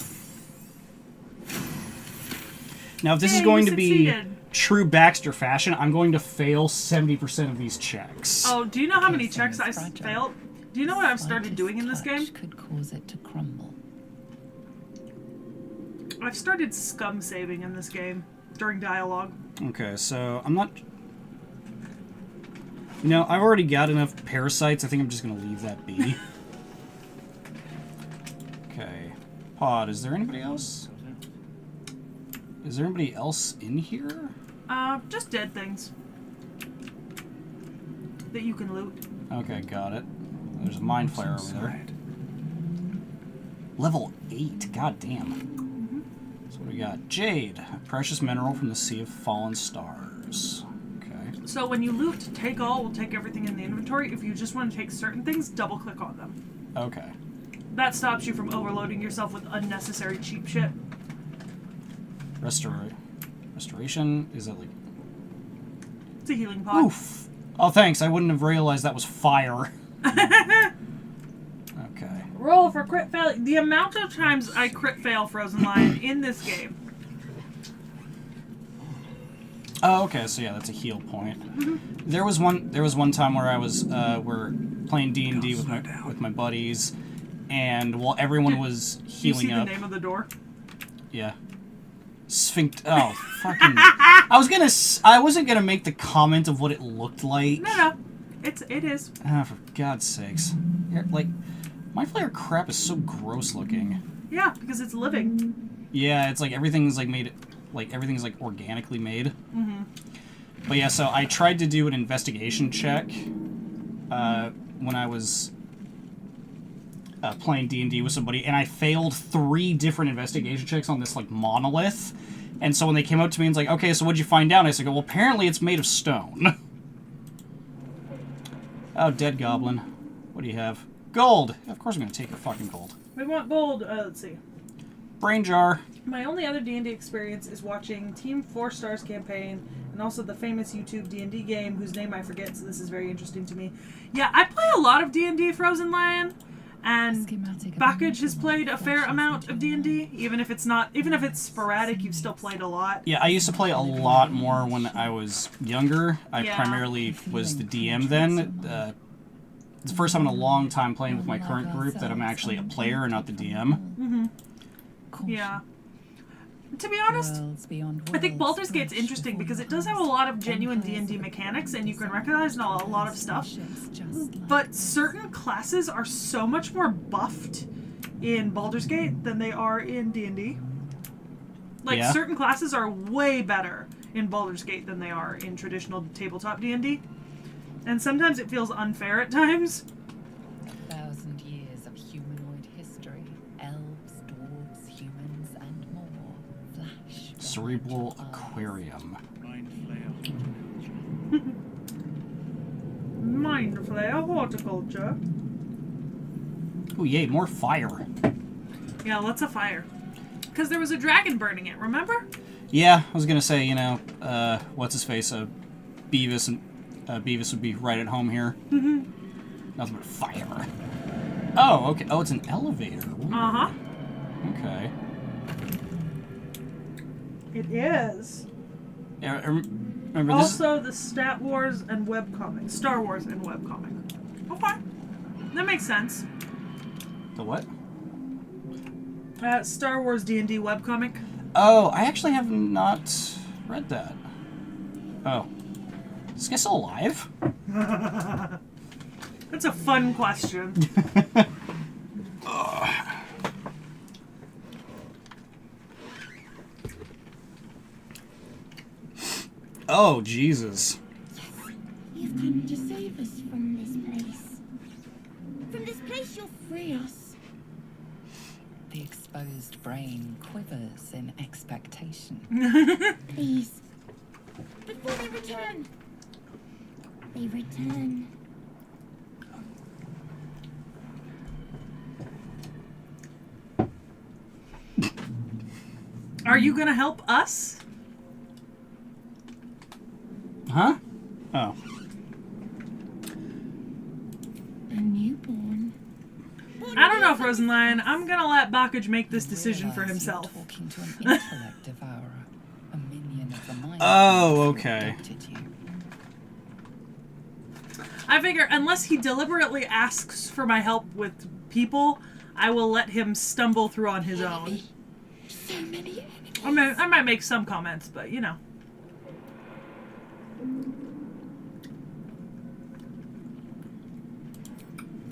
Now, if this is going to be true Baxter fashion, I'm going to fail 70% of these checks. Oh, do you know how many checks I failed? Do you know what I've started doing in this game? Could cause it to crumble. I've started scum saving in this game during dialogue. Okay, so I'm not... You know, I've already got enough parasites. I think I'm just going to leave that be. Okay. Pod, is there anybody else? Is there anybody else in here? Just dead things. That you can loot. Okay, got it. There's a mind flare over there. Level 8, god damn. So what do we got? Jade, a precious mineral from the Sea of Fallen Stars. Okay. So when you loot, take all will take everything in the inventory. If you just want to take certain things, double click on them. Okay. That stops you from overloading yourself with unnecessary cheap shit. Restoration? Is that like... It's a healing pod. Oof! Oh, thanks. I wouldn't have realized that was fire. Okay. Roll for crit fail. The amount of times I crit fail Frozen Lion in this game. Oh, okay. So yeah, that's a heal point. There was one time where I was we're playing D&D with my buddies, and while everyone was healing you see up. the name of the door? Yeah. Oh, fucking... I wasn't gonna make the comment of what it looked like. No. It is. Ah, for God's sakes. Like, my flare crap is so gross looking. Yeah, because it's living. Yeah, it's like everything's like made... Like, everything's like organically made. Mm-hmm. But yeah, so I tried to do an investigation check when I was playing D&D with somebody, and I failed 3 different investigation checks on this like monolith. And so when they came up to me and was like, okay, so what'd you find out? I said, well, apparently it's made of stone. Oh, dead goblin. What do you have? Gold! Of course I'm going to take your fucking gold. We want gold. Let's see. Brain jar. My only other D&D experience is watching Team 4 Stars campaign and also the famous YouTube D&D game whose name I forget, so this is very interesting to me. Yeah, I play a lot of D&D Frozen Lion, and Bacoj has played a fair amount of D&D, even if it's sporadic, you've still played a lot. Yeah, I used to play a lot more when I was younger. I primarily was the DM then. It's the first time in a long time playing with my current group that I'm actually a player and not the DM. Mm-hmm. Yeah. To be honest, I think Baldur's Gate's interesting because it does have a lot of genuine D&D mechanics and you can recognize a lot of stuff. But certain classes are so much more buffed in Baldur's Gate than they are in D&D. Like, certain classes are way better in Baldur's Gate than they are in traditional tabletop D&D. And sometimes it feels unfair at times. 1,000 years of humanoid history. Elves, dwarves, humans, and more. Flash. Cerebral aquarium. Mind flare horticulture. Oh yay, more fire. Yeah, lots of fire. Because there was a dragon burning it, remember? Yeah, I was gonna say, you know, what's his face? Beavis would be right at home here. Mm-hmm. Nothing but fire. Oh, okay. Oh, it's an elevator. Ooh. Uh-huh. Okay. It is. Yeah, Remember this? Also, the Star Wars and webcomic. Star Wars and webcomic. Okay. That makes sense. The what? Star Wars D&D webcomic. Oh, I actually have not read that. Oh. Is this guy still alive? That's a fun question. Oh, Jesus. You've come to save us from this place. From this place, you'll free us. The exposed brain quivers in expectation. Please. Before they return. They return. Are you gonna help us? Huh? Oh. A newborn. I don't know, Frozen Lion. I'm gonna let Bacoj make this decision for Realize you're himself. Talking to an intellect devourer, a minion of the mind. Oh, who okay. adopted you. I figure unless he deliberately asks for my help with people, I will let him stumble through on his own. So many enemies. I might make some comments, but you know.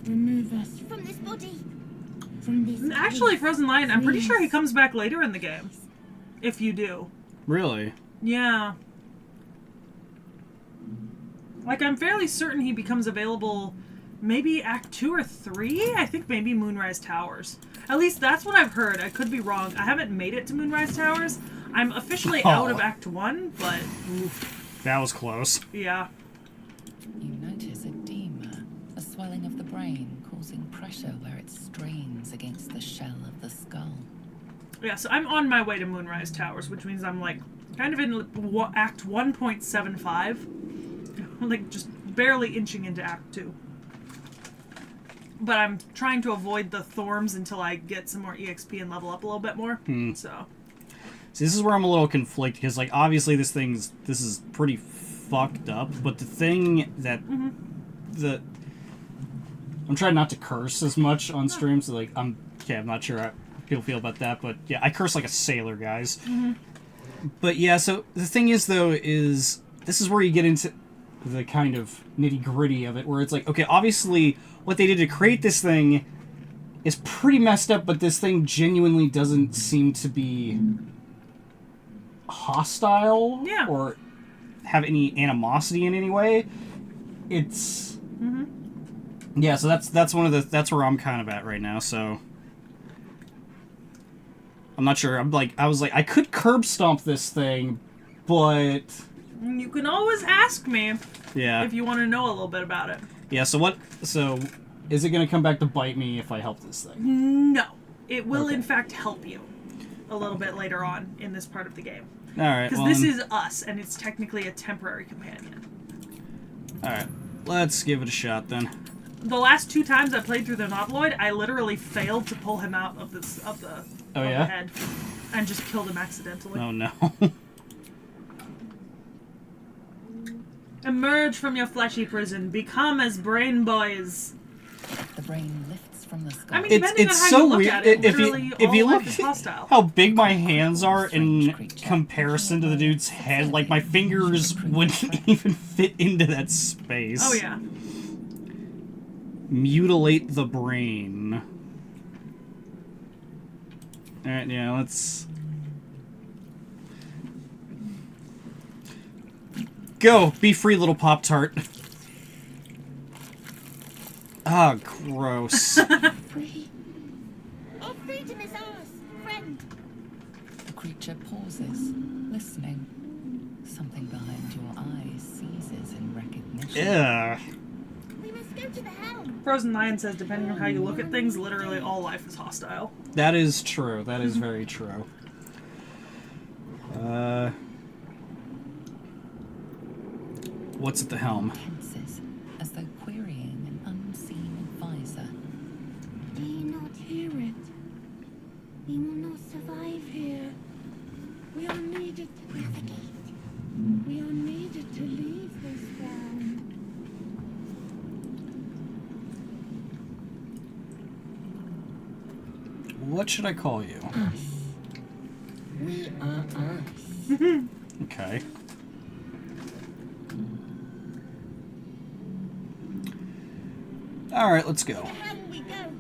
Remove us from this body. From this Actually, place. Frozen Lion, I'm pretty sure he Please. comes back later in the game. If you do. Really? Yeah. Like, I'm fairly certain he becomes available maybe Act 2 or 3? I think maybe Moonrise Towers. At least that's what I've heard. I could be wrong. I haven't made it to Moonrise Towers. I'm officially out of Act 1, but oof, That was close. yeah. You notice edema, a swelling of the brain causing pressure where it strains against the shell of the skull. Yeah, so I'm on my way to Moonrise Towers, which means I'm like kind of in Act 1.75. Like just barely inching into Act 2. But I'm trying to avoid the thorns until I get some more EXP and level up a little bit more. So See, this is where I'm a little conflicted, because, like, obviously this is pretty fucked up, but the thing that... I'm trying not to curse as much on stream, so, like, I'm not sure how people feel about that, but, yeah, I curse like a sailor, guys. But, yeah, so the thing is, though, is this is where you get into the kind of nitty-gritty of it, where it's like, okay, obviously what they did to create this thing is pretty messed up, but this thing genuinely doesn't seem to be hostile or have any animosity in any way. It's yeah, so that's where I'm kind of at right now. So I'm not sure. I was like I could curb stomp this thing, but you can always ask me yeah, if you want to know a little bit about it. yeah. So is it going to come back to bite me if I help this thing? No. It will, Okay. in fact, help you a little bit later on in this part of the game. All right. Because Well, this then- is us, and it's technically a temporary companion. all right. Let's give it a shot then. The last 2 times I played through the Nautiloid, I literally failed to pull him out of the yeah? head, and just killed him accidentally. Oh no. Emerge from your fleshy prison. Become as brain boys. The brain lifts from the skull. I mean, It's depending on how so you look weird. at it, If literally you all look life is hostile. how big my hands are in comparison to the dude's head, like my fingers wouldn't even fit into that space. Oh yeah. Mutilate the brain. Alright, yeah, let's go! Be free, little Pop-Tart. Ah, gross. Free. Our freedom is ours, friend. The creature pauses, listening. Something behind your eyes seizes in recognition. Ugh. We must go to the helm. Frozen Lion says, depending on how you look at things, literally all life is hostile. That is true. That is very true. What's at the helm? Tenses, as though querying an unseen advisor. Do you not hear it? We will not survive here. We are needed to navigate. We are needed What should I call you? We are us. Okay. All right, let's go. How we go?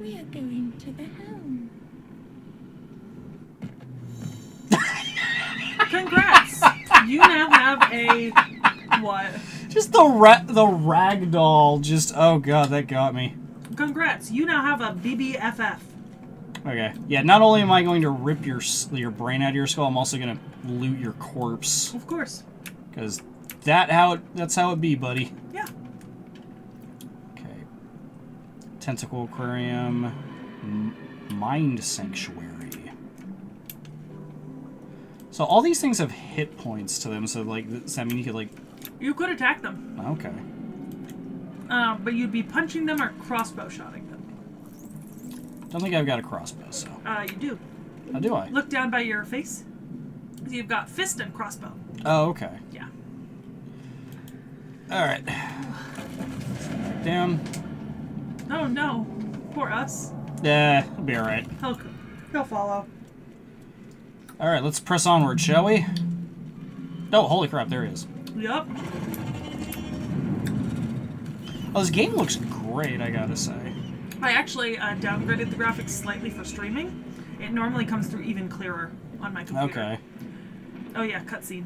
We are going to the helm. Congrats! You now have a what? Just the ragdoll. Just oh god, that got me. Congrats! You now have a BBFF. Okay. Yeah. Not only am I going to rip your brain out of your skull, I'm also gonna loot your corpse. Of course. Because that's how it be, buddy. Yeah. Okay. Tentacle Aquarium. Mind Sanctuary. So all these things have hit points to them, so like, does that mean you could like... You could attack them. Okay. But you'd be punching them or crossbow shotting them. Don't think I've got a crossbow, so... You do. How do I? Look down by your face. You've got fist and crossbow. Oh, okay. Yeah. Alright. Down. Oh no. Poor us. Yeah, it'll be alright. He'll follow. Alright, let's press onward, shall we? Oh, holy crap, there he is. Yup. Oh, this game looks great, I gotta say. I actually downgraded the graphics slightly for streaming. It normally comes through even clearer on my computer. Okay. Oh yeah, cutscene.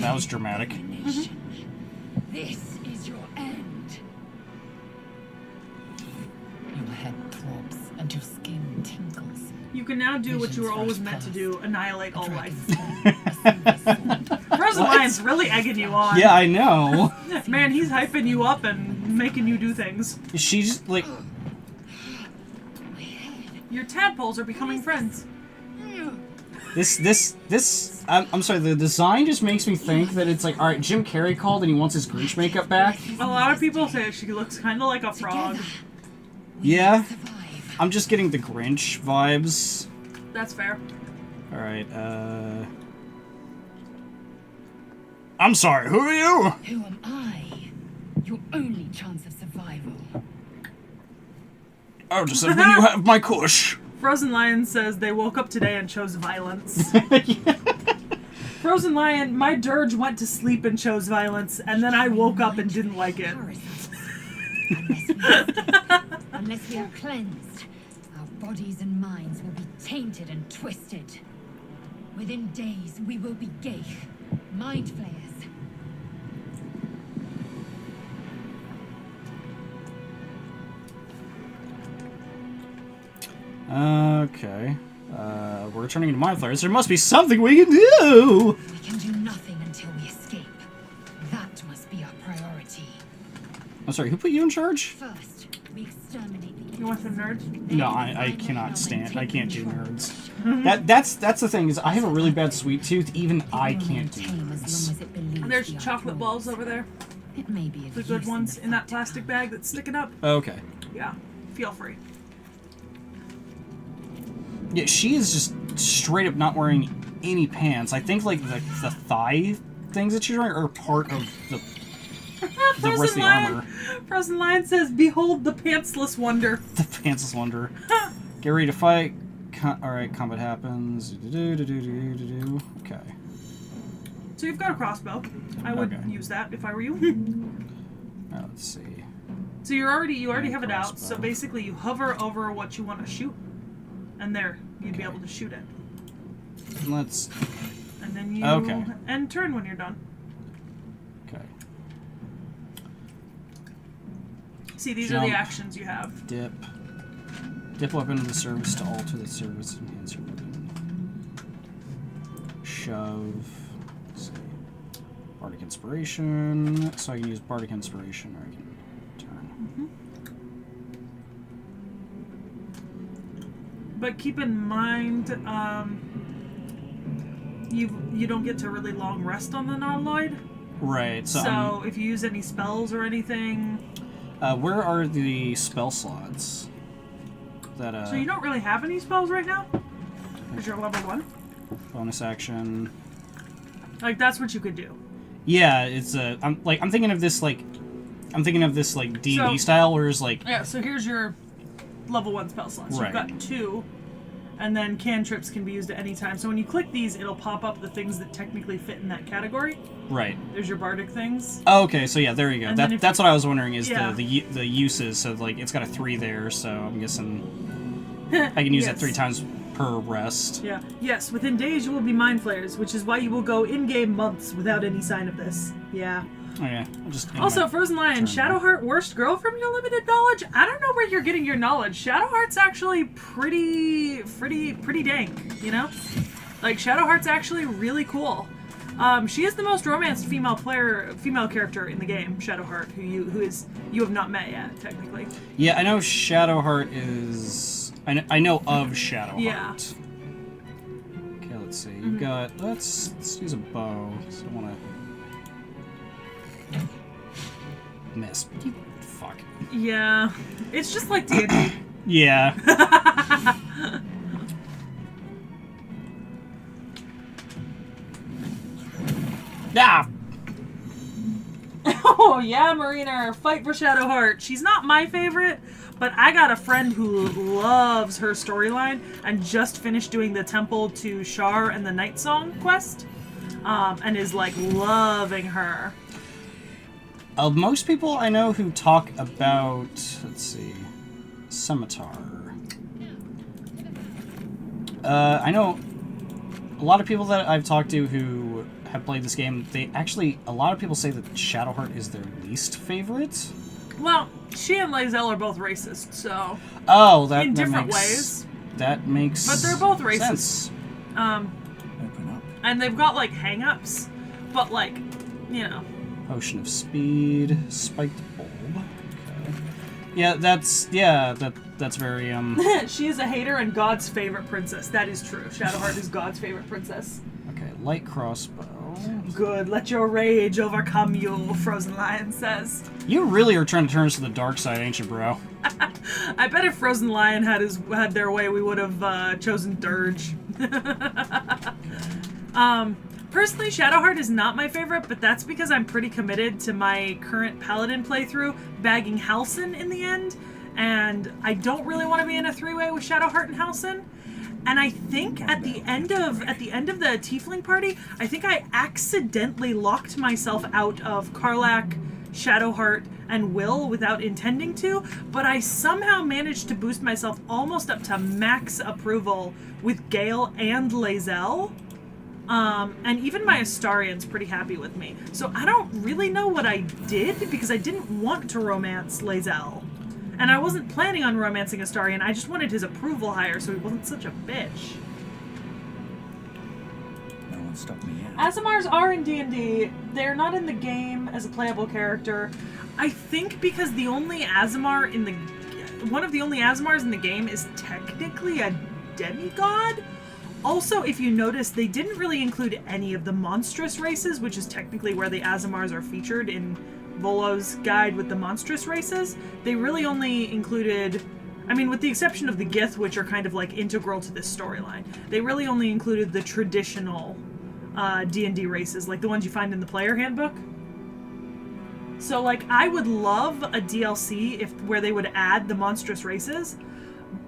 That was dramatic. This is your end. Your head throbs and your skin tingles. You can now do what you were always meant to do, annihilate all life. Dragon's Frozen Lion's really egging you on. Yeah, I know. Man, he's hyping you up and making you do things. She's like... Your tadpoles are becoming friends. I'm sorry, the design just makes me think that it's like, alright, Jim Carrey called and he wants his Grinch makeup back. A lot of people say she looks kind of like a frog. Yeah. I'm just getting the Grinch vibes. That's fair. Alright, I'm sorry, who are you? Who am I? Your only chance of survival. Oh, just when you have my kush. Frozen Lion says they woke up today and chose violence. Frozen Lion, my dirge went to sleep and chose violence, and then I woke up and didn't like it. Unless we are cleansed, our bodies and minds will be tainted and twisted. Within days, we will be Gaich, mind flayers. Okay. We're returning to Mind Flayers. There must be something we can do! We can do nothing until we escape. That must be our priority. I'm sorry, who put you in charge? First, we exterminate the You want some nerds? No, I cannot stand. I can't do nerds. That's the thing is I have a really bad sweet tooth. Even I can't do nerds. There's chocolate balls over there. It may be The good ones in that plastic bag that's sticking up. Okay. Yeah, feel free. Yeah, she is just straight up not wearing any pants. I think like the thigh things that she's wearing are part of the rest of the armor. Frozen Lion says, "Behold the pantsless wonder." The pantsless wonder. Get ready to fight. Alright, combat happens. Okay. So you've got a crossbow. I would Okay. use that if I were you. Alright, let's see. So you already have it out. crossbow. So basically, you hover over what you want to shoot, and there you'd be able to shoot it. Let's... And then you Okay. end turn when you're done. Okay. See, these are Jump. the actions you have. Dip. Dip weapon into the service to alter the service enhancer weapon. Shove. Let's see. Bardic Inspiration. So I can use Bardic Inspiration or I can turn. But keep in mind, you don't get to really long rest on the Nautiloid. Right, so... So if you use any spells or anything, where are the spell slots? That, so you don't really have any spells right now, because you're level 1. Bonus action. Like, that's what you could do. Yeah, it's a. I'm thinking of this like D&D So- style, where it's like. Yeah, so here's your level 1 spell slots. Right. You've got 2, and then cantrips can be used at any time. So when you click these, it'll pop up the things that technically fit in that category. Right. There's your bardic things. Oh, okay, so yeah, there you go. And then if That's what I was wondering is Yeah. the uses. So like it's got a 3 there, so I'm guessing I can use it Yes. 3 times per rest. Yeah. Yes, within days you will be mind flayers, which is why you will go in-game months without any sign of this. Yeah. Oh yeah. I'll just Also, Frozen Lion, Shadowheart, worst girl from your limited knowledge? I don't know where you're getting your knowledge. Shadowheart's actually pretty dank, you know? Like, Shadowheart's actually really cool. She is the most romanced female character in the game, Shadowheart, who you have not met yet, technically. Yeah, I know Shadowheart is. I know of Shadowheart. Yeah. Okay, let's see. You've got. Let's use a bow. So I want to miss. You fuck. Yeah. It's just like D&D. Yeah. Ah. Oh, yeah, Marina, fight for Shadowheart. She's not my favorite, but I got a friend who loves her storyline and just finished doing the Temple to Shar and the Night Song quest, and is, like, loving her. Of most people I know who talk about, let's see, Scimitar. I know a lot of people that I've talked to who have played this game. A lot of people say that Shadowheart is their least favorite. Well, she and Lae'zel are both racist, so... Oh, that in that different makes, ways. That makes. But they're both racist. sense. Open up. And they've got, like, hang-ups, but, like, you know... Potion of Speed, Spiked Bulb. Okay. Yeah, that's very She is a hater and God's favorite princess. That is true. Shadowheart is God's favorite princess. Okay, light crossbow. Good, let your rage overcome you, Frozen Lion says. You really are trying to turn us to the dark side, ain't you, bro? I bet if Frozen Lion had their way, we would have chosen Dirge. Personally, Shadowheart is not my favorite, but that's because I'm pretty committed to my current Paladin playthrough, bagging Halsin in the end, and I don't really want to be in a 3-way with Shadowheart and Halsin. And I think at the end of the Tiefling party, I think I accidentally locked myself out of Karlach, Shadowheart, and Will without intending to, but I somehow managed to boost myself almost up to max approval with Gale and Lae'zel. And even my Astarian's pretty happy with me. So I don't really know what I did, because I didn't want to romance Lae'zel. And I wasn't planning on romancing Astarian, I just wanted his approval higher so he wasn't such a bitch. No one stopped me yet. Aasimars are in D&D. They're not in the game as a playable character. I think because one of the only Aasimars in the game is technically a demigod. Also, if you notice, they didn't really include any of the monstrous races, which is technically where the Aasimars are featured in Volo's guide with the monstrous races. They really only included, I mean, with the exception of the Gith, which are kind of like integral to this storyline, they really only included the traditional D&D races, like the ones you find in the player handbook. So, like, I would love a DLC where they would add the monstrous races,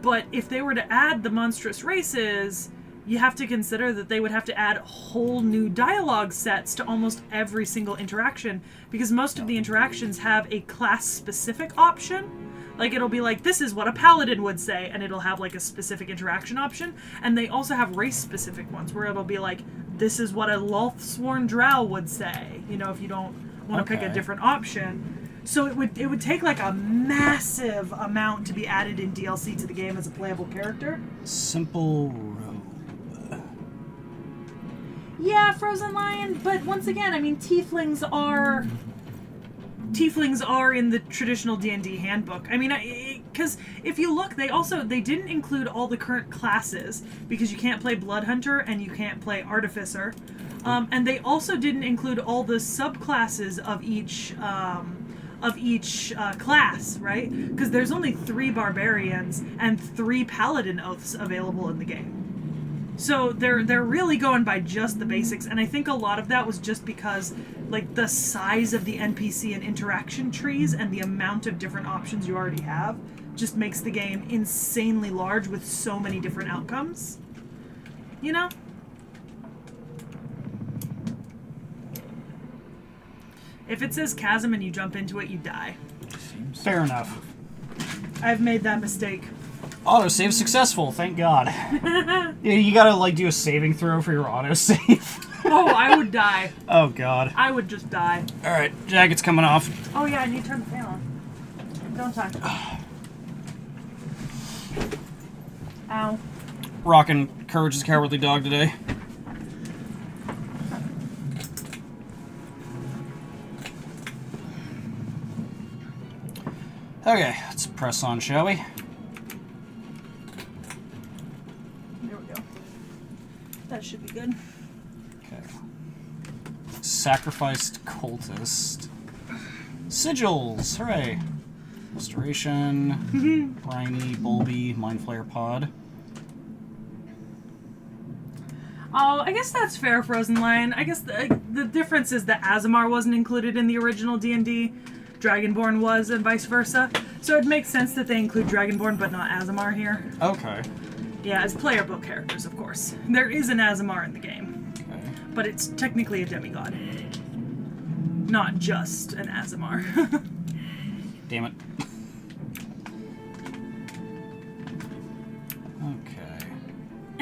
but if they were to add the monstrous races, you have to consider that they would have to add whole new dialogue sets to almost every single interaction, because most of the interactions have a class-specific option. Like, it'll be like, this is what a paladin would say, and it'll have, like, a specific interaction option. And they also have race-specific ones, where it'll be like, this is what a Lothsworn drow would say, you know, if you don't want to pick a different option. So it would take, like, a massive amount to be added in DLC to the game as a playable character. Simple robe. Yeah, Frozen Lion, but once again, I mean, tieflings are in the traditional D&D handbook. I mean, because if you look, they didn't include all the current classes, because you can't play Bloodhunter and you can't play Artificer. And they also didn't include all the subclasses of each class, right? Because there's only 3 barbarians and 3 paladin oaths available in the game. So they're really going by just the basics, and I think a lot of that was just because like the size of the NPC and interaction trees and the amount of different options you already have just makes the game insanely large with so many different outcomes. You know? If it says chasm and you jump into it, you die. Fair enough. I've made that mistake. Autosave successful, thank God. Yeah, you gotta, like, do a saving throw for your autosave. Oh, I would die. Oh, God. I would just die. Alright, jacket's coming off. Oh yeah, I need to turn the fan on. Don't I? Ow. Rocking Courage is a Cowardly Dog today. Okay, let's press on, shall we? There we go. That should be good. Okay. Sacrificed Cultist. Sigils! Hooray! Restoration. Briny, Bulby, Mind Flayer Pod. Oh, I guess that's fair, Frozen Lion. I guess the difference is that Azamar wasn't included in the original D&D. Dragonborn was, and vice versa. So it makes sense that they include Dragonborn, but not Azamar here. Okay. Yeah, as player book characters, of course. There is an Azamar in the game. Okay. But it's technically a demigod. Not just an Azamar. Damn it.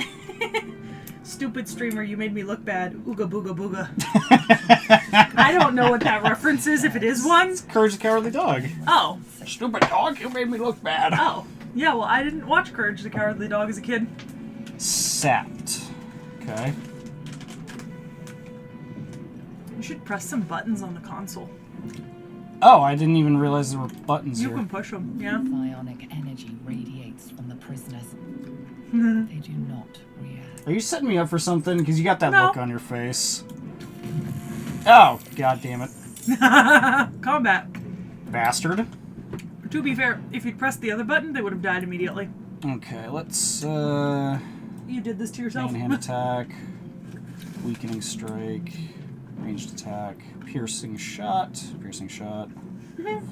Okay. Stupid streamer, you made me look bad. Ooga booga booga. I don't know what that reference is, if it is one. Courage the Cowardly Dog. Oh. Stupid dog, you made me look bad. Oh. Yeah, well, I didn't watch Courage the Cowardly Dog as a kid. Sapped. Okay. You should press some buttons on the console. Oh, I didn't even realize there were buttons You here. can push them, yeah. Psionic energy radiates from the prisoners. They do not react. Are you setting me up for something? Because you got that No. look on your face. Oh, god damn it. Combat. Bastard. To be fair, if you'd pressed the other button, they would have died immediately. Okay, let's, You did this to yourself. main hand attack, weakening strike, ranged attack, piercing shot,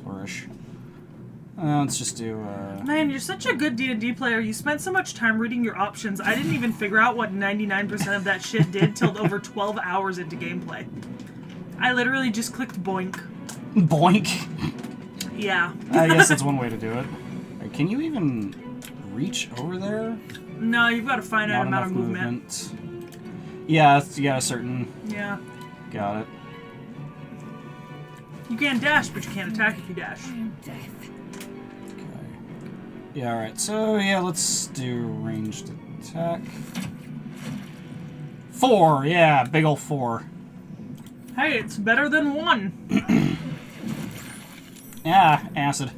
flourish. Let's just do, Man, you're such a good D&D player. You spent so much time reading your options. I didn't even figure out what 99% of that shit did till over 12 hours into gameplay. I literally just clicked boink. boink. Yeah. I guess that's one way to do it. Right, can you even reach over there? No, you've got a finite Not amount enough of movement. Yeah, you got a certain... Yeah. Got it. You can dash, but you can't attack if you dash. Okay. Yeah, alright. So, yeah, let's do ranged attack. 4! Yeah, big ol' 4. Hey, it's better than 1. Yeah, acid.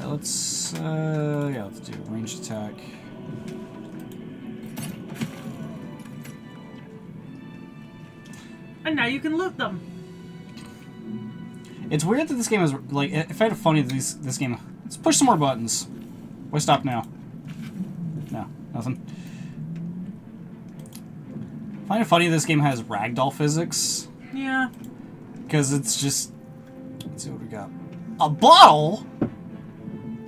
Let's do ranged attack. And now you can loot them. It's weird that this game is, like, if I had funny this game... Let's push some more buttons. Why stop now? No, nothing. I find it funny this game has ragdoll physics. Yeah. Because it's just... Let's see what we got. A bottle?!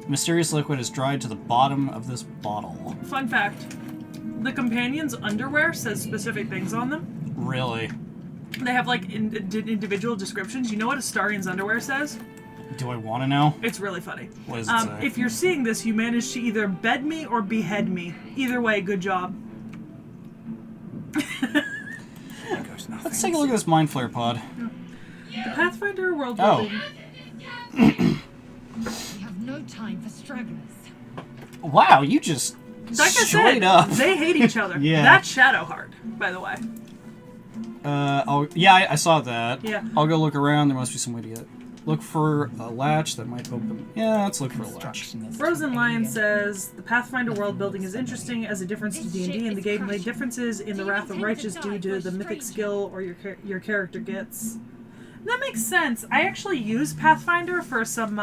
Mysterious liquid is dried to the bottom of this bottle. Fun fact. The companion's underwear says specific things on them. Really? They have, like, individual descriptions. You know what Astarion's underwear says? Do I want to know? It's really funny. What does it say? If you're seeing this, you managed to either bed me or behead me. Either way, good job. Let's take a look at this Mind Flayer pod. The Pathfinder world Oh. building. We have no time for stragglers. Wow, you just Like I straight said, up. they hate each other. Yeah. That's Shadowheart, by the way. Yeah, I saw that. Yeah. I'll go look around. There must be some way to get it. Look for a latch that might open. Yeah, let's look for a latch. Frozen Lion says, the Pathfinder world building is interesting as a difference to D&D, and the game made differences in the Wrath of Righteous due to the mythic skill or your character gets. That makes sense. I actually use Pathfinder for some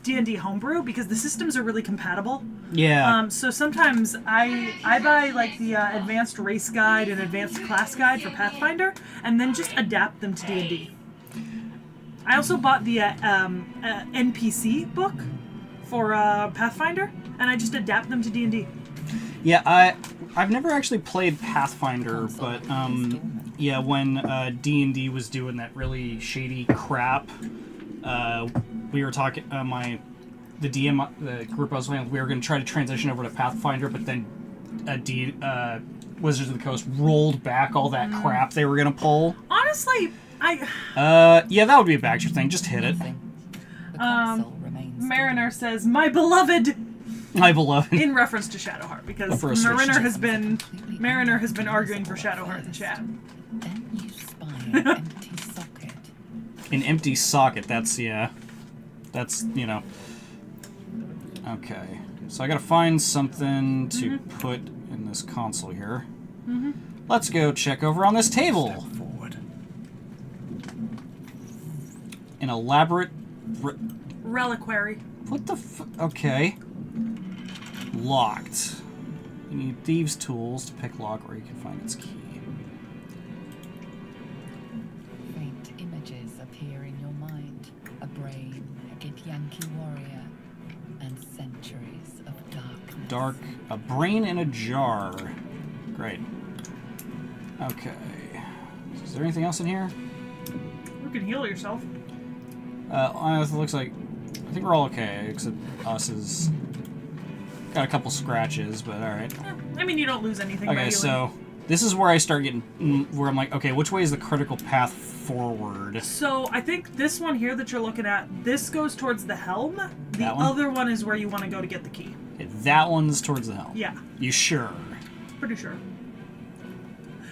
D&D homebrew because the systems are really compatible. Yeah. So sometimes I buy like the advanced race guide and advanced class guide for Pathfinder, and then just adapt them to D&D. I also bought the NPC book for Pathfinder, and I just adapt them to D&D. Yeah, I've never actually played Pathfinder, but yeah, when D&D was doing that really shady crap, we were talking the DM, the group I was playing with, we were going to try to transition over to Pathfinder, but then Wizards of the Coast rolled back all that crap they were going to pull. Honestly, yeah, that would be a Baxter thing. Just hit it. The console remains Mariner says, "My beloved," My beloved. in reference to Shadowheart, because For a Switch. Mariner has been arguing for Shadowheart in chat. Then you spy an empty socket. An empty socket. That's, yeah. That's, you know. Okay. So I gotta find something to put in this console here. Let's go check over on this table. Step forward. An elaborate... Reliquary. What the f... Okay. Locked. You need thieves' tools to pick lock where you can find its key. Faint images appear in your mind. A brain, a Githyanki warrior, and centuries of darkness. A brain in a jar. Great. Okay. Is there anything else in here? You can heal yourself. It looks like... I think we're all okay, except us is... Got a couple scratches, but alright. I mean, you don't lose anything by Okay, healing. so... This is where I start getting... Where I'm like, okay, which way is the critical path forward? So, I think this one here that you're looking at, this goes towards the helm. The That one? other one is where you want to go to get the key. Okay, that one's towards the helm. Yeah, You sure? pretty sure.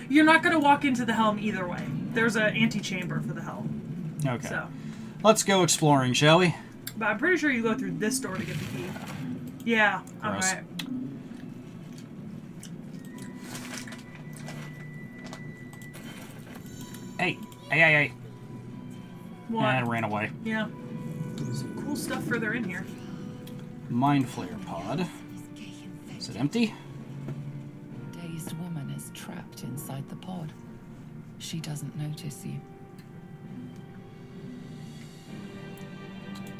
You're not going to walk into the helm either way. There's an antechamber for the helm. Okay. So, Let's go exploring, shall we? but I'm pretty sure you go through this door to get the key. Yeah, Gross. alright. Hey! Hey! What? And ran away. Yeah. Some cool stuff further in here. Mind Flayer pod. Is it empty? Dazed woman is trapped inside the pod. She doesn't notice you.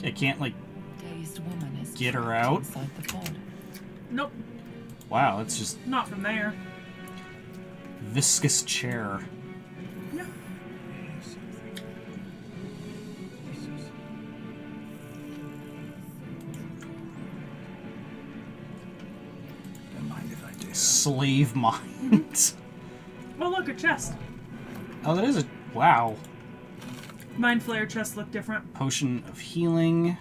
I can't, like... Dazed woman is Get her trapped out? inside the pod. Nope, Wow, it's just... not from there. Viscous chair. Yeah. Don't mind if I do. Slave mind. Oh, look, a chest. Oh, that is a... Wow. Mind Flayer chests look different. Potion of healing.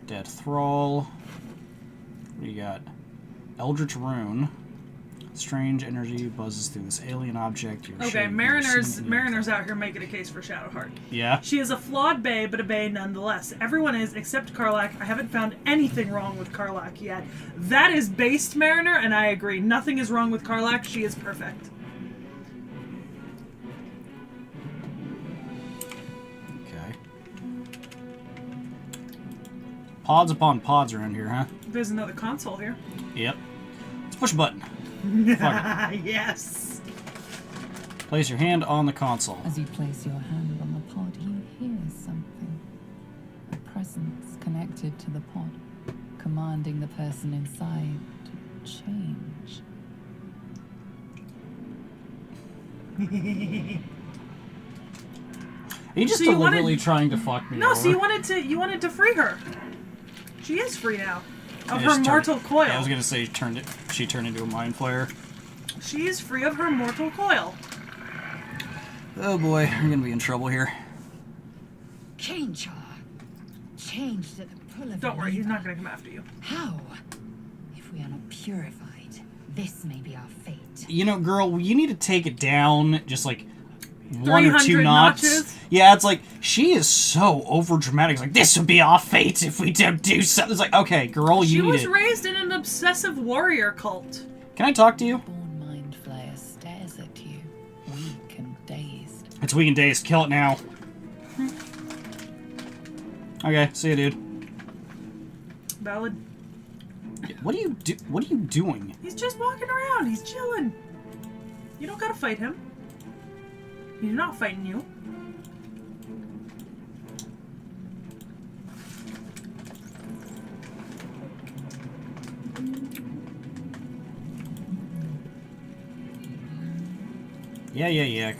Dead Thrall. What do you got? Eldritch Rune. Strange energy buzzes through this alien object. You're sure Okay, you've never seen it in your Mariner's out here making a case for Shadowheart. Yeah? She is a flawed bae, but a bae nonetheless. Everyone is, except Karlach. I haven't found anything wrong with Karlach yet. That is based, Mariner, and I agree. Nothing is wrong with Karlach. She is perfect. Okay. Pods upon pods around here, huh? There's another console here. Yep. Let's push a button. Fuck Yes. it. Place your hand on the console. As you place your hand on the pod, you hear something. A presence connected to the pod, commanding the person inside to change. Are you just So you deliberately wanted- trying to fuck me No, over? so you wanted to free her. She is free now. Of Yeah, her she mortal coil. Yeah, I was gonna say she turned into a mind flayer. She is free of her mortal coil. Oh boy, we're gonna be in trouble here. Change her. Changed at the pull of Don't a worry, he's lever. not going to come after you. How? If we are not purified, this may be our fate. You know, girl, you need to take it down just like 1 or 2 300 knots. notches? Yeah, it's like she is so over dramatic. It's like this would be our fate if we don't do something. It's like, okay, girl, She you need was it. raised in an obsessive warrior cult. Can I talk to you? Born mind flayer stares at you, weak and dazed. It's weekend days. Kill it now. Okay, see you, dude. Valid. What are you doing? He's just walking around. He's chilling. You don't gotta fight him. He's not fighting you. Yeah.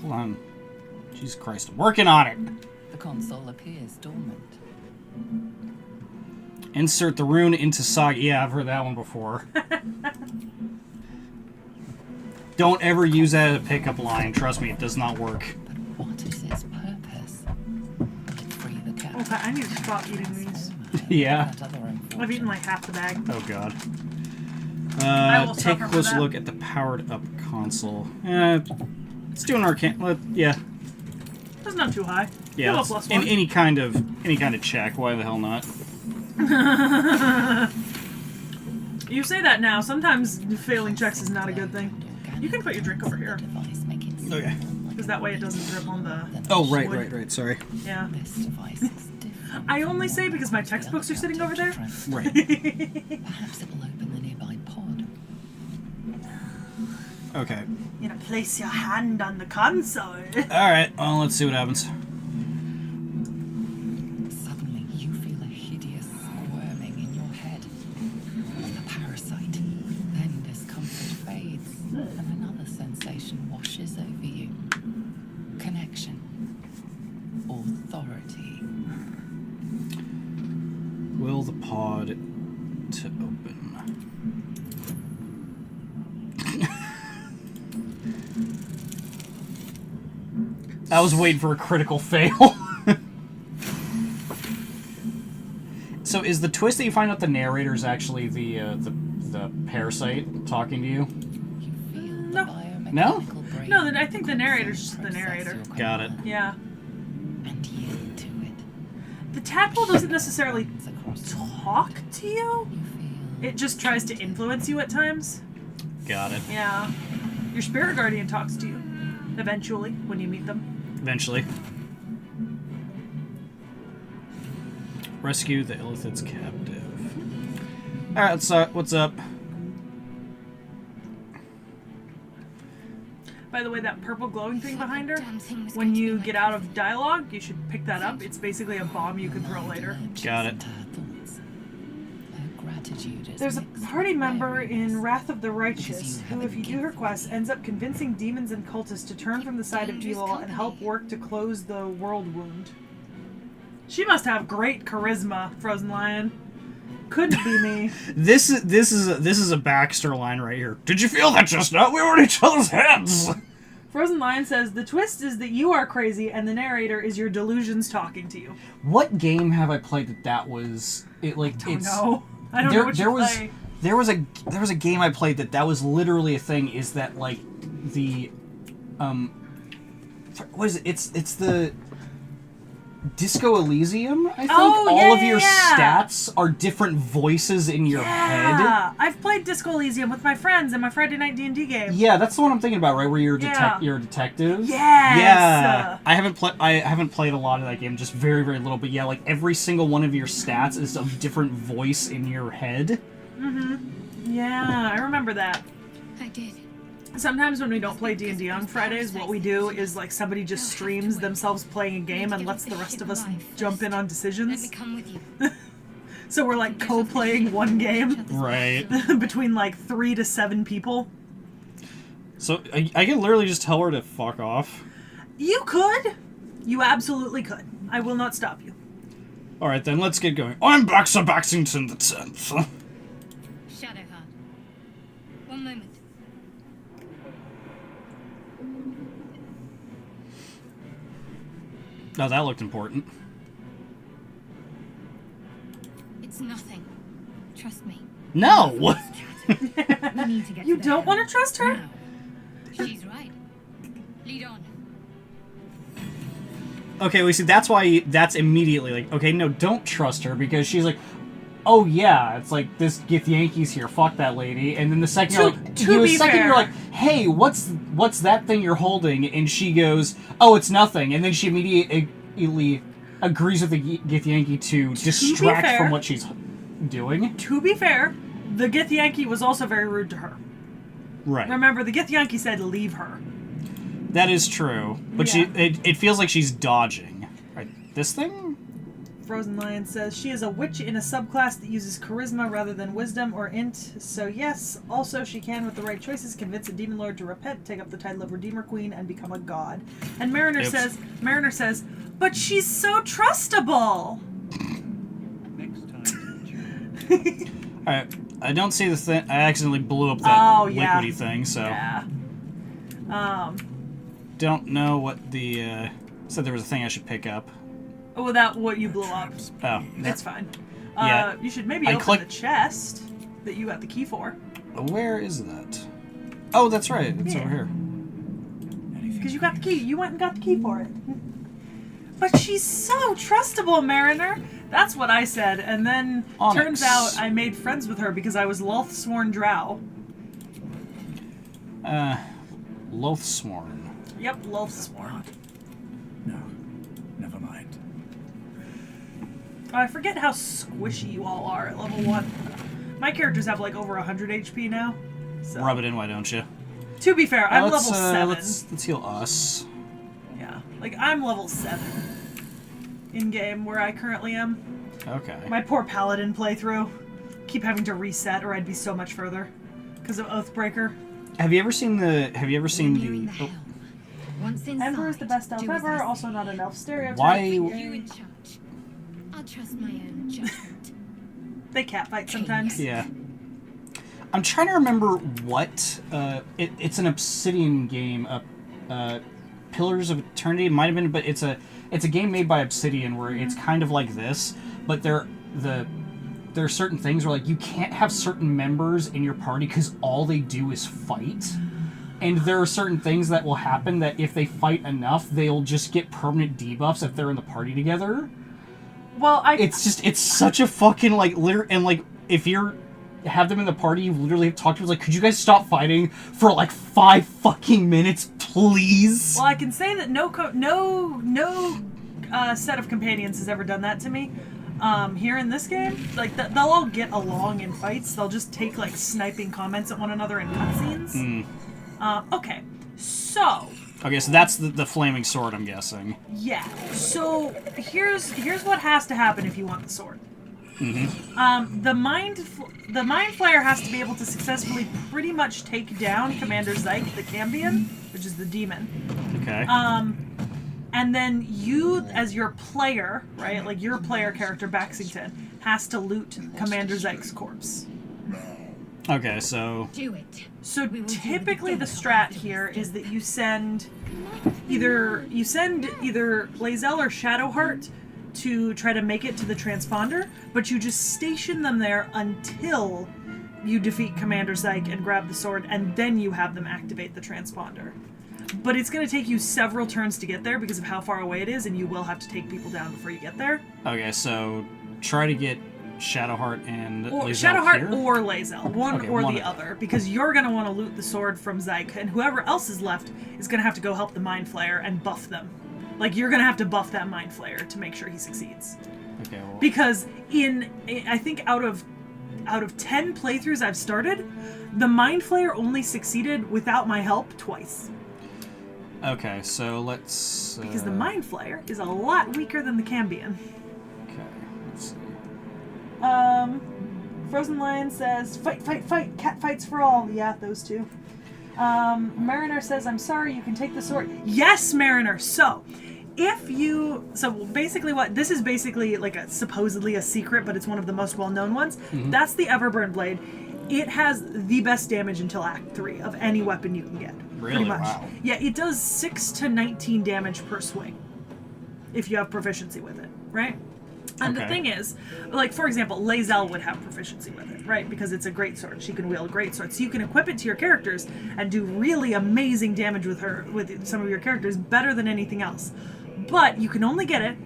Hold on. Jesus Christ, I'm working on it. The console appears dormant. Insert the rune into Sekhie. Yeah, I've heard that one before. Don't ever use that as a pickup line. Trust me, it does not work. But what is its purpose? Free the cat. Okay, I need to stop eating these. Yeah. I've eaten like half the bag. Oh god. I will Take a suffer for closer that. look at the powered up console. Let's do an arcane. Yeah. That's not too high. Yeah. Still a let's- plus in one. any kind of check. Why the hell not? You say that now. Sometimes failing checks is not a good thing. You can put your drink over here. Okay. Because that way it doesn't drip on the... Oh, right. Sorry. Yeah. This device is different. I only say because my textbooks are sitting over there. Right. Perhaps it will open the nearby pod. Okay. You know, place your hand on the console. Alright, well, let's see what happens. Suddenly, you feel a hideous squirming in your head. A parasite. Then discomfort fades, and another sensation washes over you. Connection. Authority. Will the pod to open? I was waiting for a critical fail. So is the twist that you find out the narrator is actually the parasite talking to you? You feel No. the biomechanical No? brain. No, I think the narrator's just the process narrator. your Got it. command Yeah. And yield to it. The tadpole doesn't necessarily It's across the talk to you. You feel It just tries to influence you at times. Got it. Yeah. Your spirit guardian talks to you. Eventually, when you meet them. Eventually. Rescue the Illithid's captive. Alright, what's up? By the way, that purple glowing thing behind her, Damn thing was when going to you be get my out of dialogue, you should pick that up. It's basically a bomb you can throw later. Got it. There's a party member in Wrath of the Righteous who, if you do her quest, ends up convincing demons and cultists to turn from the side of evil and help work to close the world wound. She must have great charisma, Frozen Lion. Couldn't be me. This is a Baxter line right here. Did you feel that just now? We were in each other's heads. Frozen Lion says, the twist is that you are crazy and the narrator is your delusions talking to you. What game have I played that was it like I don't know. I don't know what you play. There was a game I played that was literally a thing. Is that like the what is it? It's the Disco Elysium. I think all of your stats are different voices in your head. Yeah, I've played Disco Elysium with my friends in my Friday night D&D game. Yeah, that's the one I'm thinking about, right? Where you're Yeah. you're a detective. Yes. Yeah. I haven't played a lot of that game, just very, very little. But yeah, like every single one of your stats is a different voice in your head. Yeah, I remember that. I did. Sometimes when we don't play D&D on Fridays, what we do is like somebody just streams themselves playing a game and lets the rest of us jump in on Let me decisions. come with you. So we're like co-playing one game Right. between like 3 to 7 people. So I can literally just tell her to fuck off. You could. You absolutely could. I will not stop you. All right, then let's get going. I'm Baxter Baxington the 10th. Shadowheart. One moment. Oh, that looked important. It's nothing. Trust me. No. We need to get You to the don't head. want to trust her? Now. She's right. Lead on. Okay, we see. That's why. That's immediately like, okay, no, don't trust her because she's like, oh yeah, it's like this Githyanki's here, fuck that lady. And then the second you're like, fair. you're like, hey, what's that thing you're holding? And she goes, oh, it's nothing. And then she immediately agrees with the Githyanki to distract from what she's doing. To be fair, the Githyanki was also very rude to her. Right. Remember, the Githyanki said leave her. That is true, but Yeah. it feels like she's dodging. Right, this thing? Frozen Lion says, she is a witch in a subclass that uses charisma rather than wisdom or int, so yes, also she can, with the right choices, convince a demon lord to repent, take up the title of Redeemer Queen, and become a god. And Mariner says, but she's so trustable! I don't see the thing. I accidentally blew up that liquidy thing, so... Yeah. Don't know what the... said there was a thing I should pick up. Without what you blew up. Oh. It's fine. Yeah. You should maybe open the chest that you got the key for. Where is that? Oh, that's right. It's over here. Because you got the key. You went and got the key for it. But she's so trustable, Mariner. That's what I said. And then turns out I made friends with her because I was Lothsworn Drow. Lothsworn. Yep, Lothsworn. No, never mind. Oh, I forget how squishy you all are at level 1. My characters have like over 100 HP now. So. Rub it in, why don't you? To be fair, I'm level 7. Let's heal us. Yeah, like I'm level 7 in game where I currently am. Okay. My poor paladin playthrough. Keep having to reset, or I'd be so much further because of Oathbreaker. Have you ever seen the? Ember is the best elf ever. Also not an elf stereotype. Why? You in charge. I'll trust my own judgment. They catfight sometimes. Yeah. I'm trying to remember what. It's an Obsidian game. Pillars of Eternity. It might have been, but it's a game made by Obsidian where it's kind of like this, but there are certain things where like you can't have certain members in your party because all they do is fight. And there are certain things that will happen that if they fight enough, they'll just get permanent debuffs if they're in the party together. Well, it's such a fucking like and like if you're have them in the party, you literally have to talk to them like, could you guys stop fighting for like 5 fucking minutes, please? Well, I can say that no set of companions has ever done that to me. Here in this game, like they'll all get along in fights. They'll just take like sniping comments at one another in cutscenes. Okay, so that's the flaming sword, I'm guessing. Yeah. So here's what has to happen if you want the sword. The mind flayer has to be able to successfully pretty much take down Commander Zyke the Cambion, which is the demon. Okay. And then you, as your player, right, like your player character Baxington, has to loot Commander Zyke's corpse. Okay, so... Do it. So typically the strat here is that you send either Lae'zel or Shadowheart to try to make it to the transponder, but you just station them there until you defeat Commander Zyke and grab the sword, and then you have them activate the transponder. But it's going to take you several turns to get there because of how far away it is, and you will have to take people down before you get there. Okay, so try to get Shadowheart and Lae'zel Shadowheart here? or Lae'zel, one or the other, because you're going to want to loot the sword from Zyke, and whoever else is left is going to have to go help the Mind Flayer and buff them. Like, you're going to have to buff that Mind Flayer to make sure he succeeds. Okay, well... Because I think out of 10 playthroughs I've started, the Mind Flayer only succeeded without my help twice. Okay, so let's... Because the Mind Flayer is a lot weaker than the Cambion. Okay, let's see. Frozen Lion says, fight, fight, fight, cat fights for all. Yeah, those two. Mariner says, I'm sorry, you can take the sword. Yes, Mariner! So basically this is basically like supposedly a secret, but it's one of the most well-known ones. Mm-hmm. That's the Everburn Blade. It has the best damage until Act 3 of any weapon you can get. Really? Pretty much. Wow. Yeah, it does 6 to 19 damage per swing. If you have proficiency with it, right? And the thing is, like, for example, Lae'zel would have proficiency with it, right? Because it's a greatsword. She can wield a greatsword. So you can equip it to your characters and do really amazing damage with some of your characters, better than anything else. But you can only get it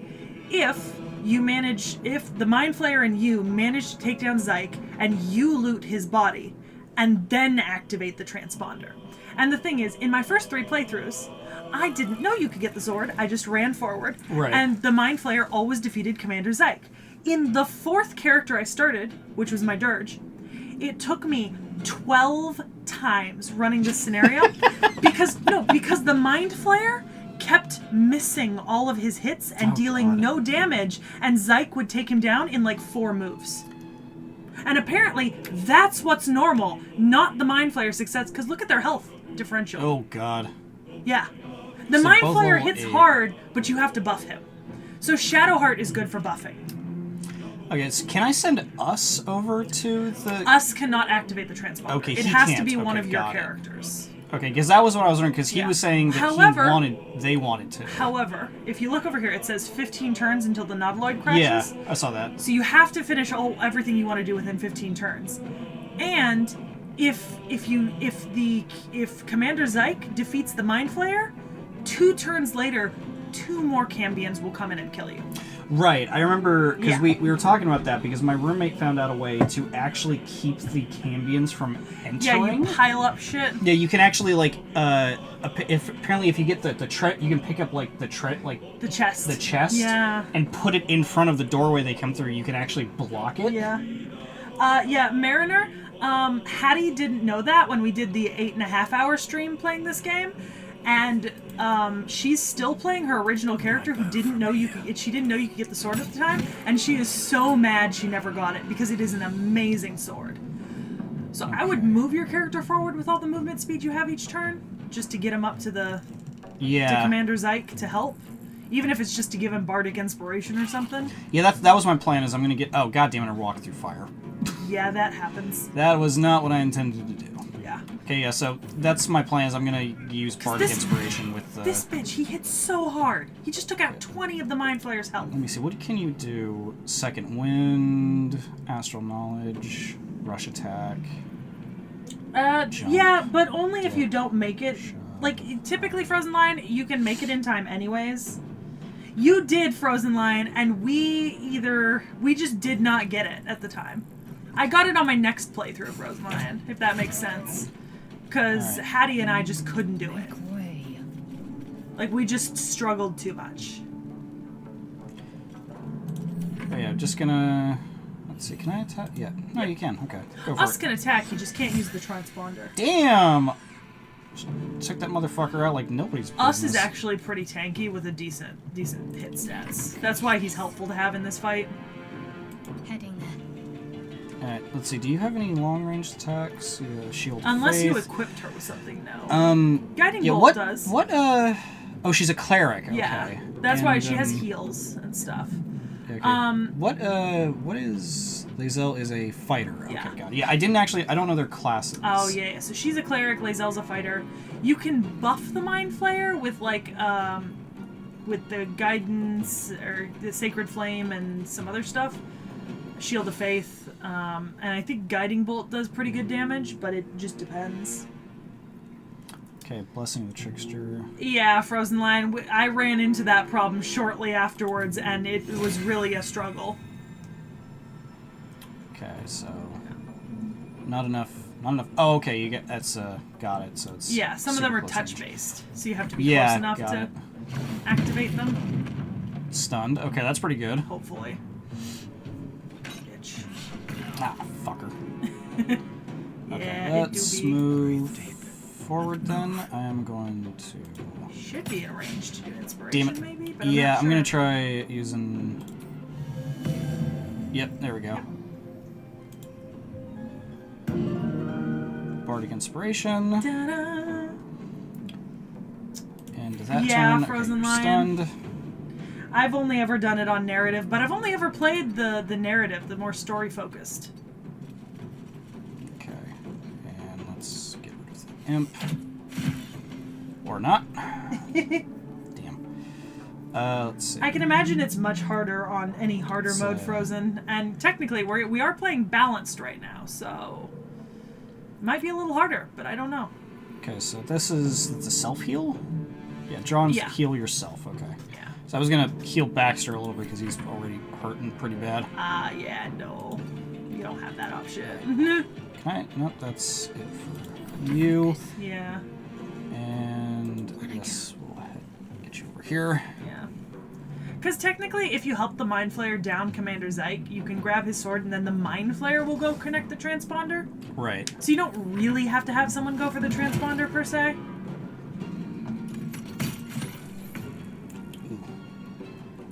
if you manage, if the Mind Flayer and you manage to take down Sekhie and you loot his body and then activate the transponder. And the thing is, in my first 3 playthroughs, I didn't know you could get the sword. I just ran forward. Right. And the Mind Flayer always defeated Commander Sekhie. In the 4th character I started, which was my dirge, it took me 12 times running this scenario because the Mind Flayer kept missing all of his hits and dealing no damage, and Sekhie would take him down in like 4 moves. And apparently that's what's normal, not the Mind Flayer success, because look at their health differential. Oh god. Yeah. The So Mind both Flayer level hits 8. hard, but you have to buff him. So Shadowheart is good for buffing. Okay, so can I send us over to the... Us cannot activate the transponder. Okay, it he has to can't. be one Okay, of your got it. characters. Okay, because that was what I was wondering, because he Yeah. was saying that However- they wanted to. However, if you look over here, it says 15 turns until the Nautiloid crashes. Yeah, I saw that. So you have to finish everything you want to do within 15 turns. And if Commander Sekhie defeats the Mind Flayer, 2 turns later, 2 more Cambions will come in and kill you. Right, I remember, because Yeah. we were talking about that, because my roommate found out a way to actually keep the Cambions from Yeah, entering. you pile up shit. Yeah, you can actually, like, apparently if you get the you can pick up, like, the chest. the chest, Yeah. and put it in front of the doorway they come through. You can actually block it. Yeah. Mariner, Hattie didn't know that when we did the 8.5-hour stream playing this game. And she's still playing her original character who didn't know she didn't know you could get the sword at the time, and she is so mad she never got it because it is an amazing sword. So I would move your character forward with all the movement speed you have each turn, just to get him up to to Commander Sekhie to help. Even if it's just to give him Bardic Inspiration or something. Yeah, that was my plan, is I'm gonna get... Oh, goddammit, I walked through fire. Yeah, that happens. That was not what I intended to do. Yeah. Okay, yeah, so that's my plan, is I'm gonna use Bardic Inspiration with... This bitch, he hits so hard. He just took out 20 of the Mind Flayer's health. Let me see, what can you do? Second Wind, Astral Knowledge, Rush Attack... Jump, Yeah, but only if you dip, don't make it. shove. Like, typically Frozen Line, you can make it in time anyways. You did Frozen Line, and we just did not get it at the time. I got it on my next playthrough of Frozen Line, if that makes sense. Because Hattie and I just couldn't do it. Like, we just struggled too much. Oh yeah, just gonna... Let's see, can I attack? Yeah. No, you can. Okay, go for Us it. can attack, you just can't use the transponder. Damn! Took that motherfucker out like nobody's business. Us is actually pretty tanky with a decent hit stats. That's why he's helpful to have in this fight. Heading there. Alright, let's see, do you have any long-range attacks? Shield of Unless you Faith. equipped her with something, no. Guiding Yeah, Bolt does. Oh, she's a cleric, okay. Yeah, that's why And, she has heals and stuff. Okay. What is... Lae'zel is a fighter. Okay, Yeah. got it. Yeah, I don't know their classes. Oh, yeah, so she's a cleric, Lae'zel's a fighter. You can buff the Mind Flayer with, like, with the Guidance, or the Sacred Flame and some other stuff. Shield of Faith, and I think Guiding Bolt does pretty good damage, but it just depends. Okay, Blessing of the Trickster. Yeah, Frozen Line, I ran into that problem shortly afterwards, and it was really a struggle. Okay, so... Not enough... Oh, okay, you get... That's, got it, so it's... Yeah, some of them super are close range. touch-based, so you have to be Yeah, close enough got to it. activate them, Stunned. Okay, that's pretty good. hopefully. Bitch. Ah, fucker. Yeah, Okay, it let's do be. move forward then. I am going to... Should be in range to do inspiration, Damn it. maybe? But Yeah, I'm I'm not gonna sure. try using... Yep, there we go. Bardic Inspiration. Ta-da. And that Yeah, turn, Frozen okay, you're Lion. stunned. I've only ever done it on narrative, but I've only ever played the narrative, the more story-focused. Okay, and let's get rid of the imp. Or not. Damn. Let's see. I can imagine it's much harder on any harder mode So- Frozen, and technically we are playing balanced right now, so it might be a little harder, but I don't know. Okay, so this is the self-heal? Yeah, draw and Yeah. heal yourself, okay. Yeah. So I was gonna heal Baxter a little bit because he's already hurting pretty bad. Yeah, no. You don't have that option. Can I? Nope, that's it for you. Yeah. And I guess we'll get you over here. Yeah. Because technically, if you help the Mind Flayer down Commander Zyke, you can grab his sword and then the Mind Flayer will go connect the transponder. Right. So you don't really have to have someone go for the transponder, per se.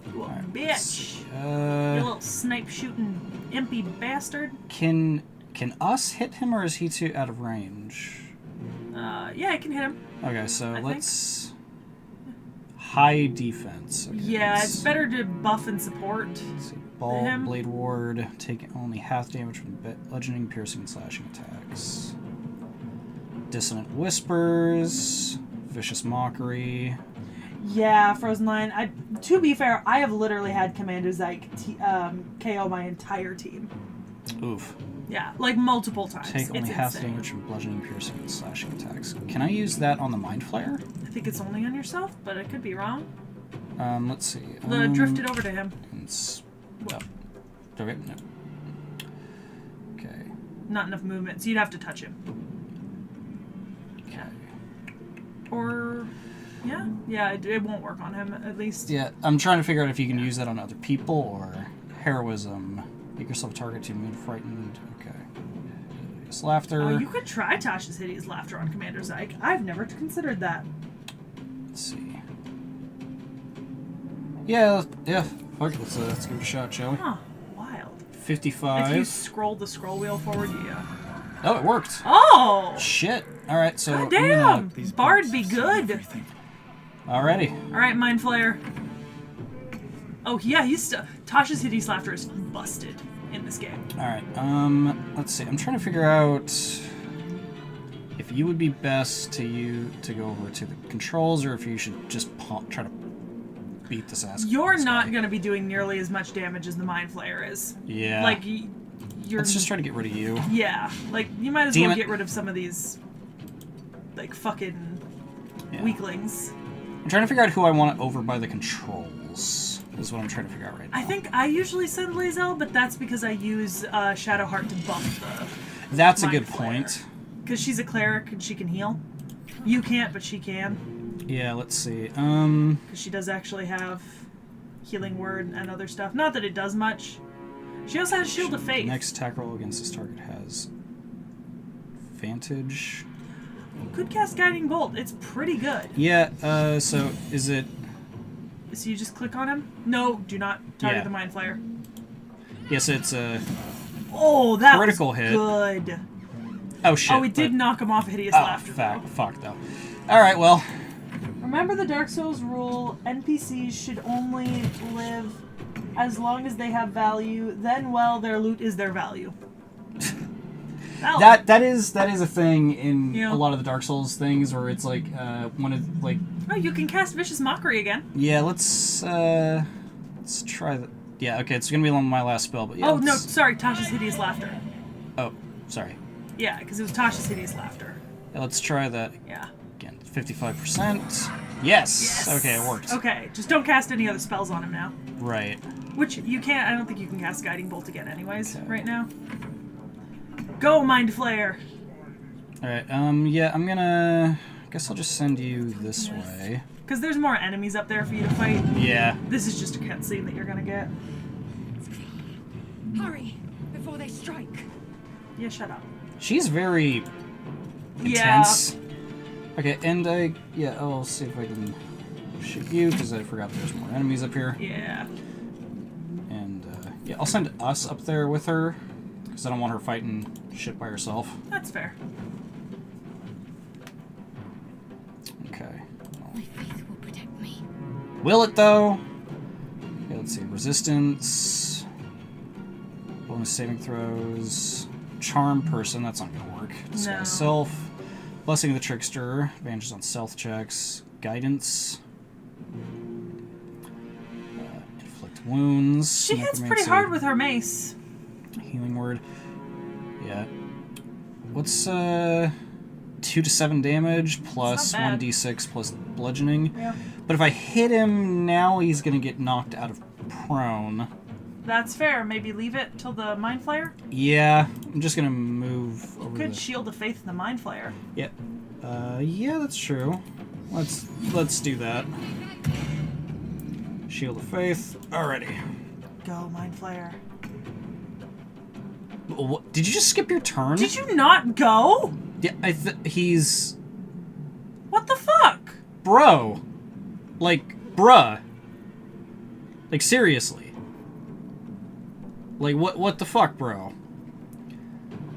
You a bitch. You little snipe-shooting impy bastard. Can us hit him, or is he too out of range? Yeah, I can hit him. Okay, so I let's... High defense. Okay, Yeah, it's better to buff and support. Let's see. Ball, him. Blade Ward, take only half damage from bludgeoning, piercing, and slashing attacks. Dissonant Whispers, Vicious Mockery. Yeah, Frozen Line. To be fair, I have literally had Commander Zyke KO my entire team. Oof. Yeah, like multiple times. Take only It's half insane. damage from bludgeoning, piercing, and slashing attacks. Can I use that on the Mind Flayer? I think it's only on yourself, but I could be wrong. Let's see. Drift it over to him. Okay, no. Okay. Not enough movement, so you'd have to touch him. Okay. Or, yeah, it won't work on him, at least. Yeah, I'm trying to figure out if you can use that on other people or heroism. Make yourself a target to immune frightened. Okay. Hideous Laughter. Oh, you could try Tasha's Hideous Laughter on Commander Zyke. I've never considered that. Let's see. Yeah. Fuck it, let's give it a shot, shall we? Huh, wild. 55. If you scroll the scroll wheel forward, yeah. Oh, it worked. Oh! Shit. Alright, so... God damn! Bard be good! Alrighty. Alright, Mind Flayer. Oh, yeah, Tasha's Hideous Laughter is busted in this game. Alright, let's see. I'm trying to figure out if you would be best to go over to the controls, or if you should just try to beat this ass. You're not going to be doing nearly as much damage as the Mind Flayer is. Yeah. Like, you're... Let's just try to get rid of you. Yeah, like, you might as well get rid of some of these, like, fucking weaklings. I'm trying to figure out who I want over by the controls, is what I'm trying to figure out right now. I think I usually send Lae'zel, but that's because I use Shadowheart to buff the That's a good point. Because she's a cleric and she can heal. You can't, but she can. Yeah, let's see. Because she does actually have Healing Word and other stuff. Not that it does much. She also has Shield of Faith. Next attack roll against this target has advantage. You could cast Guiding Bolt. It's pretty good. Yeah, so is it... So you just click on him? No, do not target the Mind Flayer. Yes, it's a critical hit. Good. Oh, shit. Oh, we did knock him off Hideous Laughter. Fuck, though. Alright, well... Remember the Dark Souls rule, NPCs should only live as long as they have value, then, well, their loot is their value. That is a thing in a lot of the Dark Souls things, where it's like, one of, like... Oh, you can cast Vicious Mockery again. Yeah, let's try that. Yeah, okay, it's gonna be my last spell, but yeah. Oh, no, sorry, Tasha's Hideous Laughter. Oh, sorry. Yeah, because it was Tasha's Hideous Laughter. Yeah, let's try that. Yeah. Again, 55%. Yes! Okay, it worked. Okay, just don't cast any other spells on him now. Right. Which you can't, I don't think you can cast Guiding Bolt again anyways, right now. Go, Mind Flayer! Alright, yeah, I'm gonna... I guess I'll just send you this way. Because there's more enemies up there for you to fight. Yeah. This is just a cutscene that you're gonna get. Hurry, before they strike. Yeah, shut up. She's very intense. Yeah. Okay, and I'll see if I can shoot you, because I forgot there's more enemies up here. Yeah. And, yeah, I'll send us up there with her, because I don't want her fighting shit by herself. That's fair. Okay. My faith will protect me. Will it, though? Okay, let's see. Resistance. Bonus saving throws. Charm person. That's not going to work. Disguise self. Blessing of the Trickster. Advantages on stealth checks. Guidance. Inflict wounds. She hits pretty hard with her mace. Healing word. Yeah. What's 2 to 7 damage plus 1d6 plus bludgeoning. Yeah. But if I hit him now, he's gonna get knocked out of prone. That's fair. Maybe leave it till the Mind Flayer? Yeah, I'm just gonna move over Good the... Shield of Faith in the Mind Flayer. Yeah. Yeah, that's true. Let's do that. Shield of Faith. Alrighty. Go, Mind Flayer. What, did you just skip your turn? Did you not go? Yeah, he's... What the fuck? Bro. Like, bruh. Like, seriously. Like, what the fuck, bro?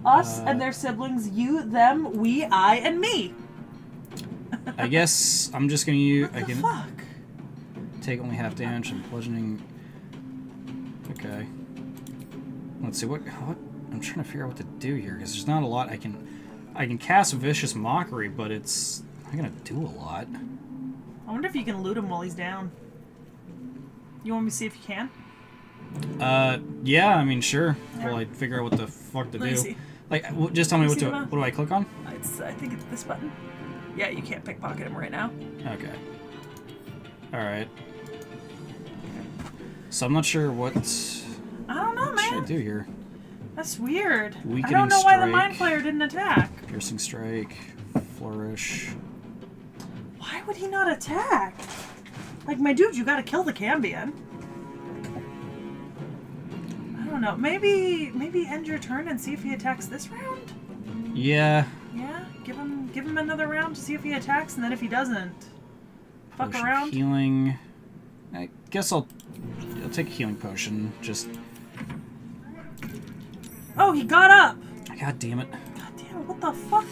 Us and their siblings, you, them, we, I, and me. I guess I'm just gonna use... What the fuck? Take only half damage and bludgeoning. Okay. Let's see, what I'm trying to figure out what to do here, because there's not a lot I can cast Vicious Mockery, but it's not gonna do a lot. I wonder if you can loot him while he's down. You want me to see if you can? Yeah, I mean, sure. While I figure out what the fuck to do. See. Like, just tell me what What do I click on? I think it's this button. Yeah, you can't pickpocket him right now. Okay. Alright. So I'm not sure what I don't know, should I man. do here. That's weird. Weakening I don't know why the strike. Mind Flayer didn't attack. Piercing Strike, Flourish. Why would he not attack? Like, my dude, you gotta kill the Cambion. I don't know. Maybe end your turn and see if he attacks this round? Yeah. Yeah? Give him another round to see if he attacks, and then if he doesn't, fuck Potion around. Healing. I guess I'll take a healing potion. Just... Oh, he got up! God damn it. God damn it, what the fuck?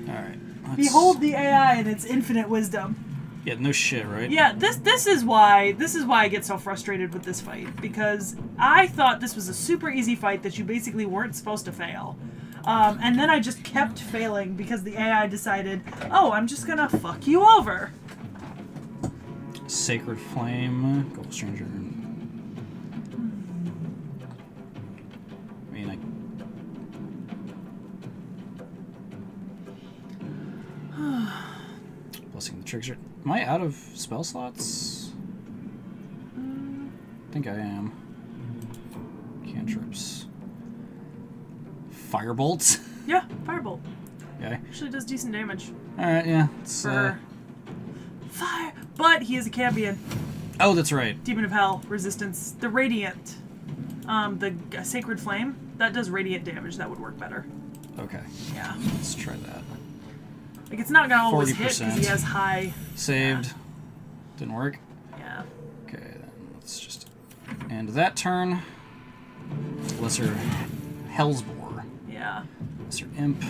Alright. Behold the AI and its infinite wisdom. Yeah, no shit, right? Yeah, this is why I get so frustrated with this fight, because I thought this was a super easy fight that you basically weren't supposed to fail. And then I just kept failing because the AI decided, oh, I'm just gonna fuck you over. Sacred Flame. Gold Stranger. I mean, Blessing the Trickster. Am I out of spell slots? I think I am. Cantrips. Firebolts? Yeah, Firebolt. Okay. Actually does decent damage. Alright, yeah. It's, For fire. But he is a Cambion. Oh, that's right. Demon of Hell, Resistance. The Radiant. The Sacred Flame. That does radiant damage. That would work better. Okay. Yeah. Let's try that. Like, it's not gonna always hit 40%. because he has high... Saved. Yeah. Didn't work. Yeah. Okay, then let's just end that turn. Lesser Hellsbore. Yeah. Lesser Imp.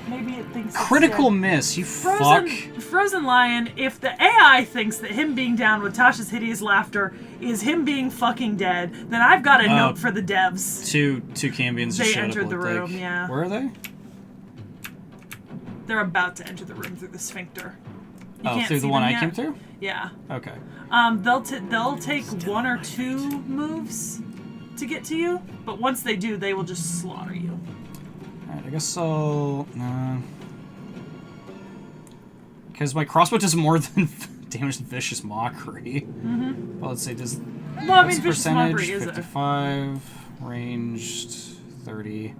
Maybe it thinks it's Critical dead. miss, you Frozen, fuck. Frozen Lion, if the AI thinks that him being down with Tasha's hideous laughter is him being fucking dead, then I've got a note for the devs. Two Cambions They just showed entered up, the looked room, like. yeah. Where are they? They're about to enter the room through the sphincter. You Oh, can't through the see one them I yet. came through? Yeah. Okay. They'll take one or two moves to get to you, but once they do, they will just slaughter you. Alright, I guess I'll... Because my crossbow does more than damage than Vicious Mockery. Mm-hmm. Well, let's see, does... Well, I mean, what's Vicious percentage? Mockery is 55, ranged, 30...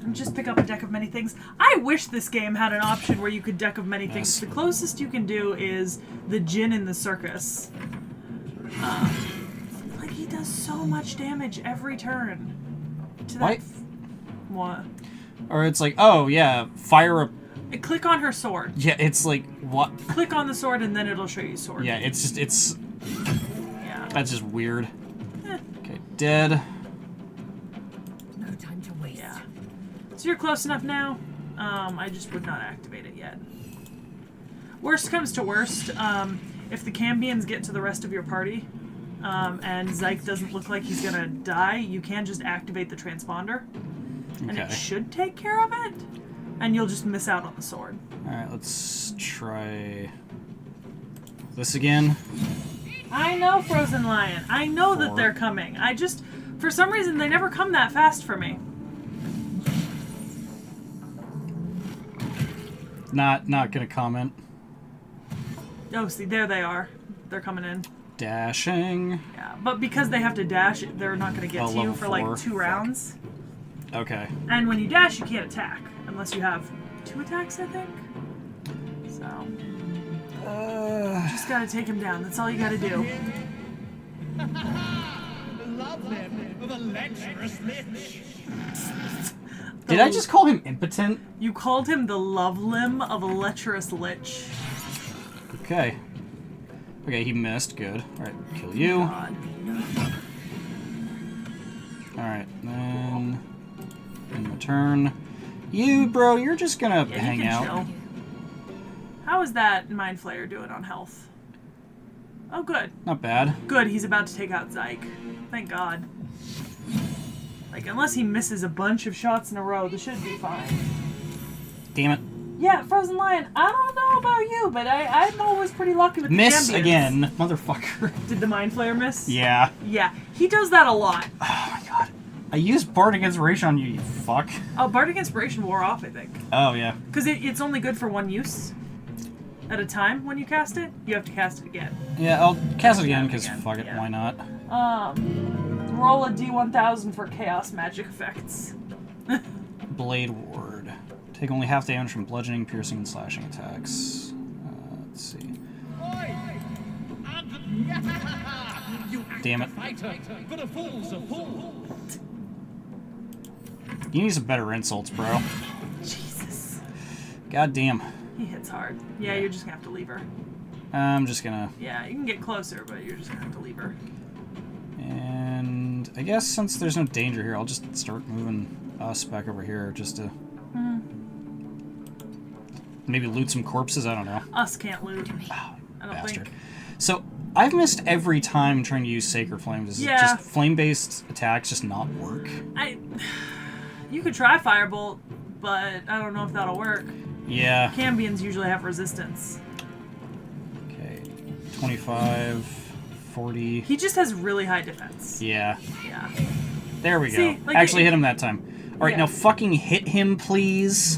And just pick up a deck of many things. I wish this game had an option where you could deck of many things. Yes. The closest you can do is the Djinn in the Circus. Like, he does so much damage every turn. To that Why? What? Or it's like, oh, yeah, fire a... Click on her sword. Yeah, it's like, what? Click on the sword and then it'll show you sword. Yeah, it's just, it's... Yeah. That's just weird. Eh. Okay, dead. No time to waste. Yeah. So you're close enough now. I just would not activate it yet. Worst comes to worst, if the Cambions get to the rest of your party, and Zyke doesn't look like he's gonna die, you can just activate the transponder. And it Okay. should take care of it. And you'll just miss out on the sword. Alright, let's try this again. I know, Frozen Lion. I know that 4. they're coming. I just, for some reason, they never come that fast for me. Not gonna comment. Oh, see, there they are. They're coming in. Dashing. Yeah, but because they have to dash, they're not going to get Oh, to you level for 4. like 2 Fuck. rounds. Okay. And when you dash, you can't attack unless you have 2 attacks, I think. So just gotta take him down. That's all you gotta do. Did I just call him impotent? You called him the love limb of a lecherous lich. Okay. Okay, he missed. Good. Alright, kill you. God. Alright, then... in return. You, bro, you're just gonna Yeah, hang you can out. chill. How is that Mind Flayer doing on health? Oh, good. Not bad. Good, he's about to take out Zyke. Thank God. Like, unless he misses a bunch of shots in a row, this should be fine. Damn it. Yeah, Frozen Lion, I don't know about you, but I'm always pretty lucky with the Miss Cambions. again, motherfucker. Did the Mind Flayer miss? Yeah. Yeah, he does that a lot. Oh my god. I used Bardic Inspiration on you, you fuck. Oh, Bardic Inspiration wore off, I think. Oh, yeah. Because it's only good for one use at a time when you cast it. You have to cast it again. Yeah, I'll cast it again, because Again, fuck it, yeah. why not? Roll a D1000 for chaos magic effects. Blade Ward. Take only half damage from bludgeoning, piercing, and slashing attacks. Let's see. Damn it. You need some better insults, bro. Jesus. God damn. He hits hard. Yeah, you're just gonna have to leave her. I'm just gonna... Yeah, you can get closer, but you're just gonna have to leave her. And I guess since there's no danger here, I'll just start moving us back over here just to... maybe loot some corpses, I don't know. Us can't loot. Oh, I don't bastard. think. So, I've missed every time trying to use Sacred Flame. Does Yeah. just flame-based attacks just not work? You could try Firebolt, but I don't know if that'll work. Yeah. Cambions usually have resistance. Okay. 25, 40... He just has really high defense. Yeah. Yeah. There we See, go. like, Actually it- hit him that time. Alright, Yeah. now fucking hit him, please.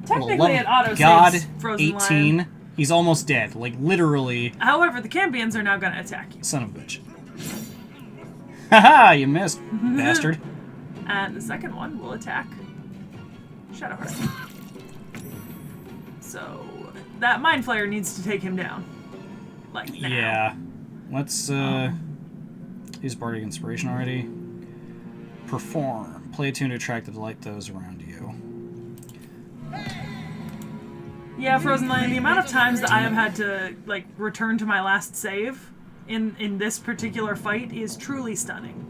For the Technically, love it of auto God, saves Frozen 18. Lion. He's almost dead. Like, literally. However, the Cambions are now gonna attack you. Son of a bitch. Haha, you missed, bastard. And the second one will attack Shadowheart. So that Mind Flayer needs to take him down. Like now. Yeah. Let's use Bardic Inspiration already. Perform. Play a tune to attract the delight those around you. Yeah, Frozen Lion, the amount of times that I have had to like return to my last save in this particular fight is truly stunning.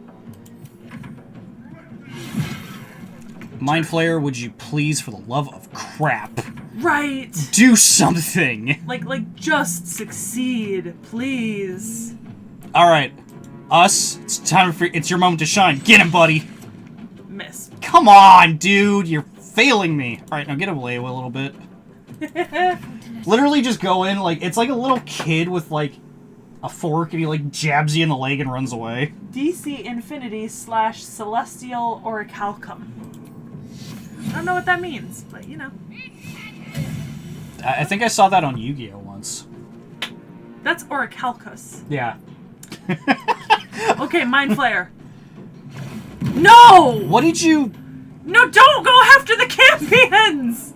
Mind Flayer, would you please, for the love of crap, Right. do something? Like just succeed, please. Alright. Us, it's your moment to shine. Get him, buddy! Miss. Come on, dude! You're failing me! Alright, now get away a little bit. Literally just go in, like, it's like a little kid with, like, a fork, and he, like, jabs you in the leg and runs away. DC Infinity / Celestial Orichalcum. I don't know what that means, but you know. I think I saw that on Yu-Gi-Oh! Once. That's Orichalcus. Yeah. Okay, Mind Flayer. No! What did you... No, don't go after the Cambions!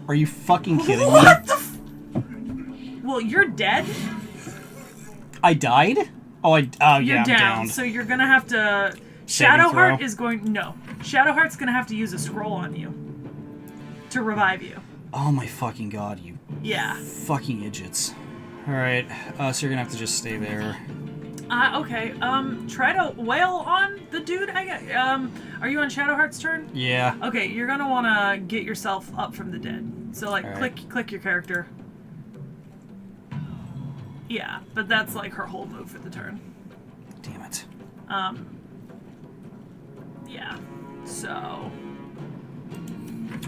Are you fucking kidding What me? the Well, you're dead. I died? Oh, You're yeah, I'm down, down. so you're gonna have to... Saving Shadowheart throw? is going... No. Shadowheart's gonna have to use a scroll on you. To revive you. Oh my fucking god, you Yeah. fucking idiots. Alright, so you're gonna have to just stay there. Okay, try to wail on the dude, I guess. Are you on Shadowheart's turn? Yeah. Okay, you're gonna wanna get yourself up from the dead. So, like, Alright. click your character. Yeah, but that's, like, her whole move for the turn. Damn it. Yeah. So...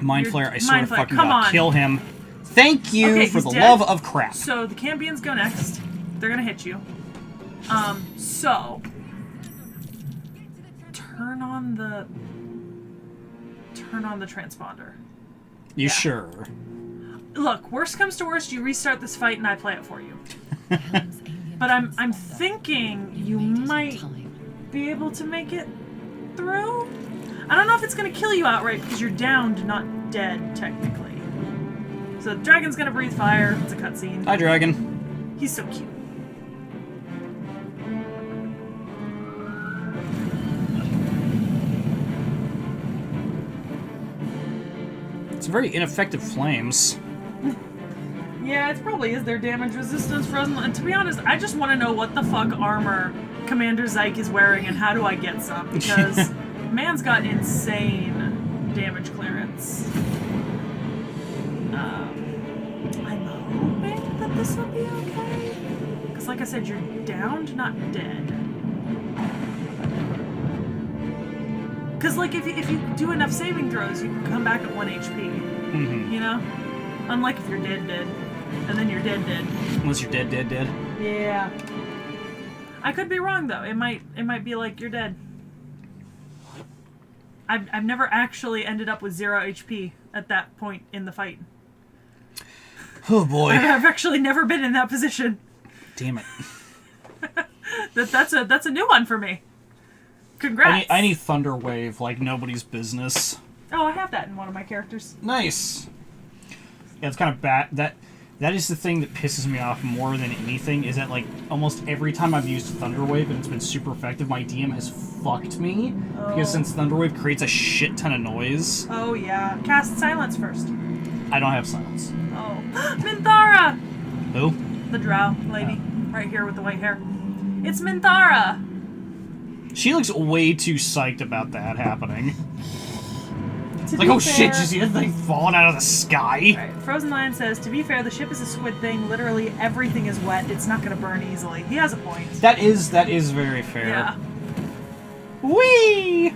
Mind You're- Flayer, I swear Mind to Flayer, fucking come god, on. kill him. Thank you Okay, for he's the dead. love of crap. So, the Cambions go next. They're gonna hit you. So... Turn on the transponder. You yeah. sure? Look, worst comes to worst, you restart this fight and I play it for you. Helm's alien But I'm transponder. thinking You you made it in might time. be able to make it through. I don't know if it's gonna kill you outright because you're downed, not dead, technically. So the dragon's gonna breathe fire. It's a cutscene. Hi, dragon. He's so cute. It's very ineffective flames. Yeah, it probably is their damage resistance frozen. And to be honest, I just want to know what the fuck armor Commander Zyke is wearing and how do I get some? Because man's got insane damage clearance. I'm hoping that this will be okay. Because like I said, you're downed, not dead. Because like if you do enough saving throws, you can come back at 1 HP. Mm-hmm. You know? Unlike if you're dead. And then you're dead. Unless you're dead. Yeah. I could be wrong though. It might be like you're dead. I've never actually ended up with 0 HP at that point in the fight. Oh boy. I've actually never been in that position. Damn it. That's a new one for me. Congrats. I need Thunder Wave like nobody's business. Oh, I have that in one of my characters. Nice. Yeah, it's kind of bad. That is the thing that pisses me off more than anything, is that, like, almost every time I've used Thunderwave and it's been super effective, my DM has fucked me. Because since Thunderwave creates a shit ton of noise. Oh, yeah. Cast Silence first. I don't have silence. Oh. Minthara! Who? The drow lady. Right here with the white hair. It's Minthara! She looks way too psyched about that happening. To Like, be oh shit, fair- you see that thing falling out of the sky? Alright, Frozen Lion says, to be fair, the ship is a squid thing. Literally everything is wet. It's not going to burn easily. He has a point. That is very fair. Yeah. Whee!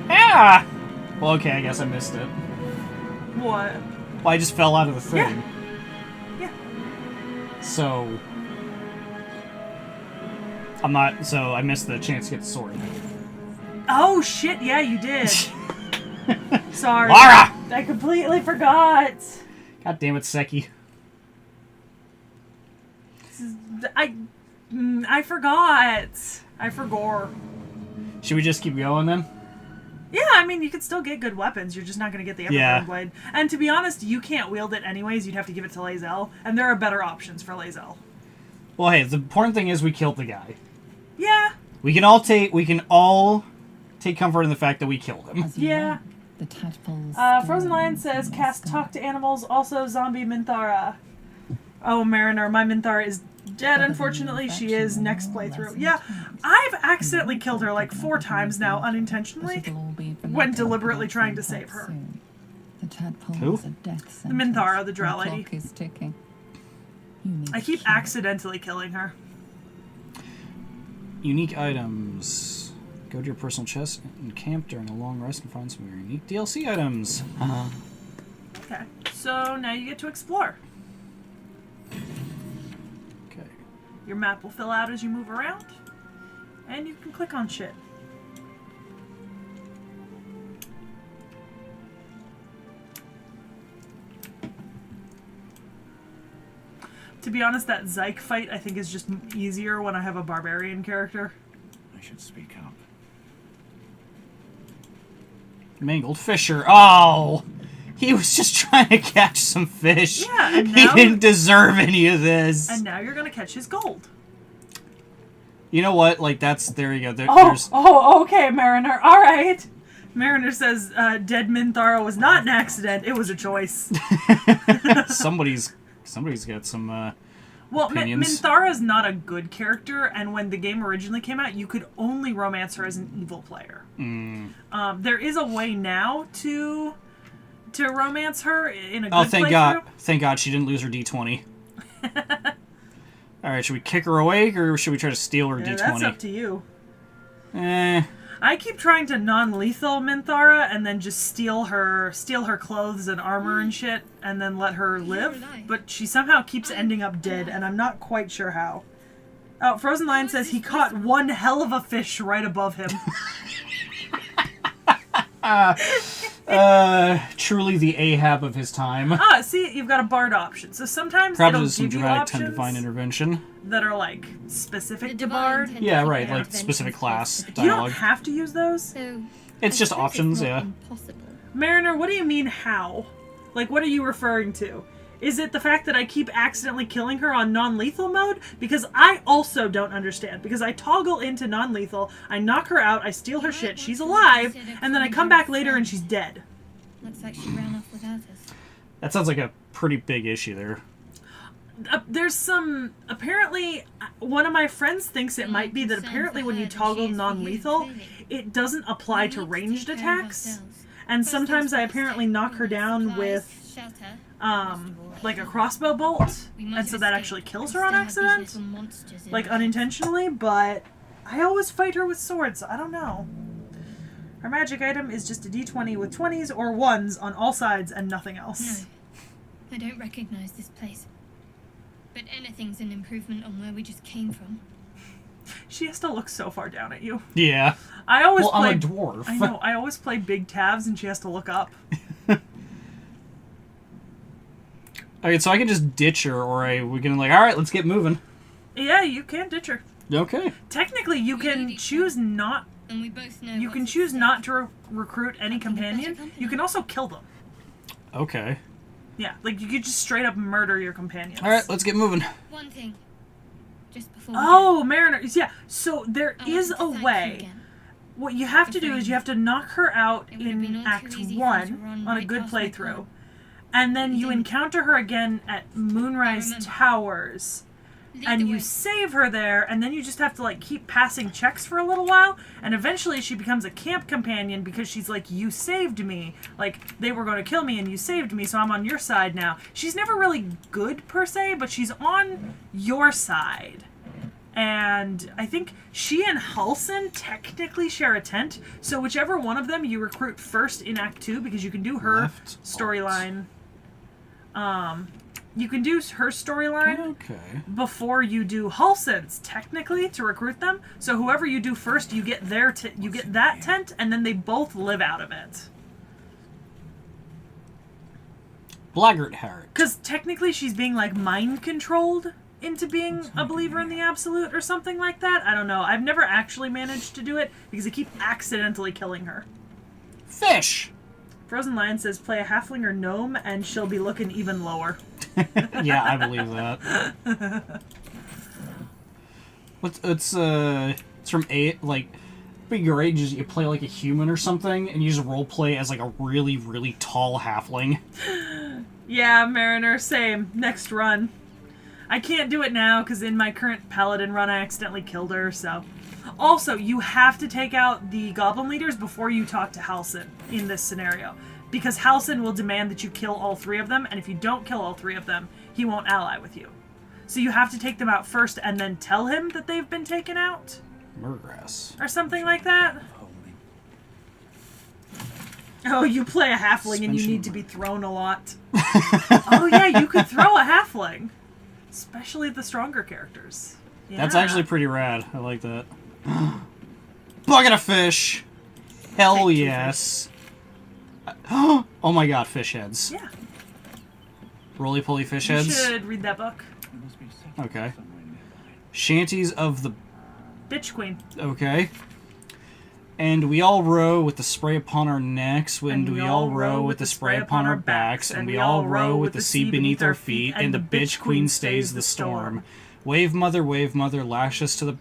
Ah! Well, okay, I guess I missed it. What? Well, I just fell out of the thing. Yeah. So... I missed the chance to get the sword. Oh, shit. Yeah, you did. Sorry. Lara! I completely forgot. God damn it, Sekhie. I forgot. I forgot. Should we just keep going then? Yeah, I mean, you could still get good weapons. You're just not going to get the Everburn Blade. And to be honest, you can't wield it anyways. You'd have to give it to Lae'zel. And there are better options for Lae'zel. Well, hey, the important thing is we killed the guy. Yeah. We can all take comfort in the fact that we killed him. As you Yeah. were, the tadpoles. Frozen Lion says, cast Talk to Animals, also Zombie Minthara. Oh, Mariner, my Minthara is dead, unfortunately. She is next playthrough. Yeah, I've accidentally killed her like 4 times now, unintentionally, when deliberately trying to save her. The tadpole Who? is a death The Minthara, sentence. the drow lady. clock is ticking. You need I to keep kill it. accidentally killing her. Unique items. Go to your personal chest and camp during a long rest and find some of your unique DLC items. Okay, so now you get to explore. Okay. Your map will fill out as you move around, and you can click on shit. To be honest, that Zyke fight I think is just easier when I have a barbarian character. I should speak up. Mangled Fisher. Oh! He was just trying to catch some fish. Yeah, and He now- didn't deserve any of this. And now you're gonna catch his gold. You know what? Like, there you go. There's... Oh, okay, Mariner. All right. Mariner says dead Minthara was not an accident. It was a choice. Somebody's got some, Well, opinions. Minthara's not a good character, and when the game originally came out, you could only romance her as an evil player. There is a way now to romance her in a good Oh, thank playthrough. God. Thank God she didn't lose her D20. Alright, should we kick her away, or should we try to steal her Yeah, D20? that's up to you. Eh... I keep trying to non-lethal Minthara and then just steal her clothes and armor and shit, and then let her live. But she somehow keeps ending up dead, and I'm not quite sure how. Oh, Frozen Lion says he caught one hell of a fish right above him. Truly the Ahab of his time. Ah, see, you've got a bard option. So sometimes Perhaps it'll there's some give you dramatic options divine intervention. that are like specific The to divine bard. tend to Yeah, think right, their like inventions specific class close to the You don't dialogue. have to use those. So It's I just suppose options, not yeah. Impossible. Mariner, what do you mean how? Like, what are you referring to? Is it the fact that I keep accidentally killing her on non-lethal mode? Because I also don't understand. Because I toggle into non-lethal, I knock her out, I steal her shit, she's alive, and then I come back later and she's dead. Looks like she ran off without us. That sounds like a pretty big issue there. There's some... Apparently, one of my friends thinks it might be that apparently when you toggle non-lethal, it doesn't apply to ranged attacks. And sometimes I apparently knock her down with, like a crossbow bolt, and so that actually kills her on accident, like unintentionally, but I always fight her with swords, so I don't know. Her magic item is just a d20 with 20s or 1s on all sides and nothing else. No, I don't recognize this place. But anything's an improvement on where we just came from. She has to look so far down at you. Yeah. I always Well, play... I'm a dwarf. I know, I always play big tabs and she has to look up. Okay, so I can just ditch her, or we can like, all right, let's get moving. Yeah, you can ditch her. Okay. Technically, you can choose not... And we both know You can choose not to recruit any companion. You can also kill them. Okay. Yeah, like you could just straight up murder your companions. All right, let's get moving. One thing. Just before we Oh, Mariner. Yeah, so there go, I is wanted a to thank you way. again. What you have to do is you have to knock her out It would have been in all too Act easy for her to 1 run on a right good past my playthrough. clan. And then you didn't. encounter her again at Moonrise remember. Towers. Lead And the you way. save her there, and then you just have to like keep passing checks for a little while, and eventually she becomes a camp companion because she's like, you saved me. Like, they were going to kill me and you saved me, so I'm on your side now. She's never really good per se, but she's on your side. And I think she and Halsin technically share a tent, so whichever one of them you recruit first in Act 2, because you can do her Left storyline. You can do her storyline Okay. before you do Halsin's, technically, to recruit them. So whoever you do first, you get their you get that tent, and then they both live out of it. Blaggart Harriet. Because technically she's being, like, mind-controlled into being a believer in the Absolute or something like that. I don't know. I've never actually managed to do it because I keep accidentally killing her. Fish. Frozen Lion says play a halfling or gnome and she'll be looking even lower. Yeah, I believe that. It's from bigger ages. You play like a human or something, and you just role play as like a really, really tall halfling. Yeah, Mariner, same. Next run. I can't do it now because in my current paladin run I accidentally killed her, so... Also, you have to take out the goblin leaders before you talk to Halsin in this scenario. Because Halsin will demand that you kill all 3 of them, and if you don't kill all 3 of them, he won't ally with you. So you have to take them out first and then tell him that they've been taken out? Murgrass. Or something like that? Oh, you play a halfling and you need to be thrown a lot. Oh yeah, you could throw a halfling. Especially the stronger characters. Yeah. That's actually pretty rad. I like that. Bucket of fish. Hell Take 2 yes. Oh my god, fish heads. Yeah. Roly-poly fish You heads. should read that book. There must be a Sekhie Okay. somewhere nearby. Shanties of the... Bitch Queen. Okay. And we all row with the spray upon our necks, and we all row with the spray upon our backs, and we all row with the sea beneath our feet, and the bitch queen stays the storm. Wave mother, lash us to the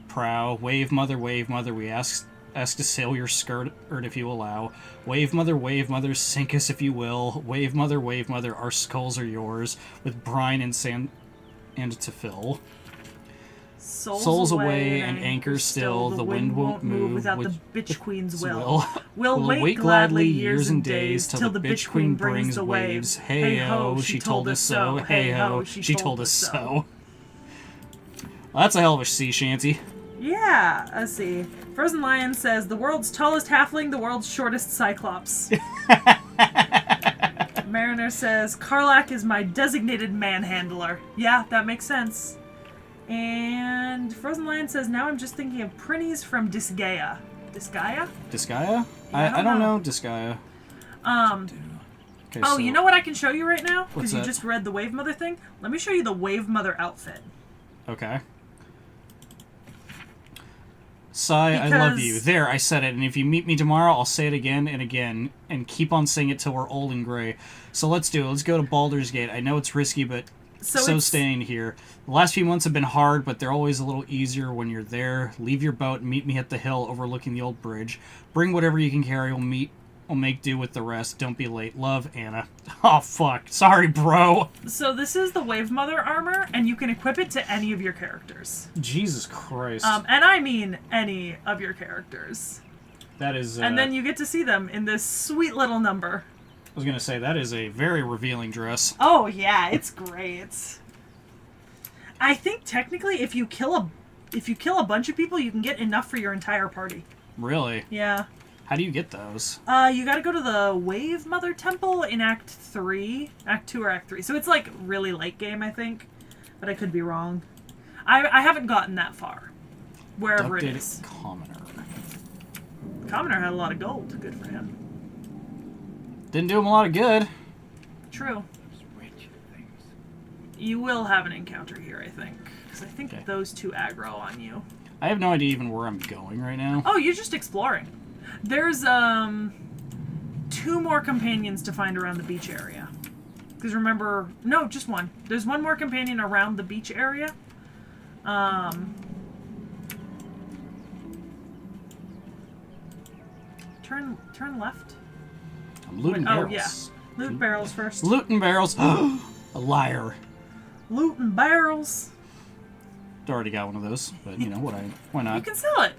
prow. Wave mother, we ask to sail your skirt if you allow. Wave mother, sink us if you will. Wave mother, our skulls are yours, with brine and sand and to fill. Souls away and anchors still, the wind won't move without with the bitch queen's will. will. We'll wait gladly years and days till the bitch queen brings the waves. Hey ho, she told us so. Hey ho, she told us so. Well, that's a hell of a sea shanty. Yeah, let's see. Frozen Lion says, the world's tallest halfling, the world's shortest cyclops. Mariner says, Karlak is my designated manhandler. Yeah, that makes sense. And Frozen Lion says, now I'm just thinking of Prinnies from Disgaea. Disgaea? Disgaea? Yeah, I don't know Disgaea. Okay, Oh, so you know what I can show you right now? What's Because you that? just read the Wave Mother thing. Let me show you the Wave Mother outfit. Okay. Sai, I love you. There, I said it, and if you meet me tomorrow, I'll say it again and again, and keep on saying it till we're old and gray. So let's do it. Let's go to Baldur's Gate. I know it's risky, but so staying here. The last few months have been hard, but they're always a little easier when you're there. Leave your boat and meet me at the hill overlooking the old bridge. Bring whatever you can carry. We'll make do with the rest. Don't be late. Love, Anna. Oh, fuck. Sorry, bro. So this is the Wave Mother armor, and you can equip it to any of your characters. Jesus Christ. And I mean any of your characters. That is... and then you get to see them in this sweet little number. I was going to say, that is a very revealing dress. Oh, yeah. It's great. I think, technically, if you kill a bunch of people, you can get enough for your entire party. Really? Yeah. How do you get those? You gotta go to the Wave Mother Temple in Act 3. Act 2 or Act 3. So it's, like, really late game, I think. But I could be wrong. I haven't gotten that far. Wherever it is. Commoner. Commoner had a lot of gold. Good for him. Didn't do him a lot of good. True. You will have an encounter here, I think. Because I think those two aggro on you. I have no idea even where I'm going right now. Oh, you're just exploring. There's, 2 more companions to find around the beach area. Because remember... No, just one. There's one more companion around the beach area. Turn left. I'm looting barrels. Oh, yeah. Loot barrels first. Looting barrels. A liar. Looting barrels. Already got one of those, but you know what? Why not? You can sell it.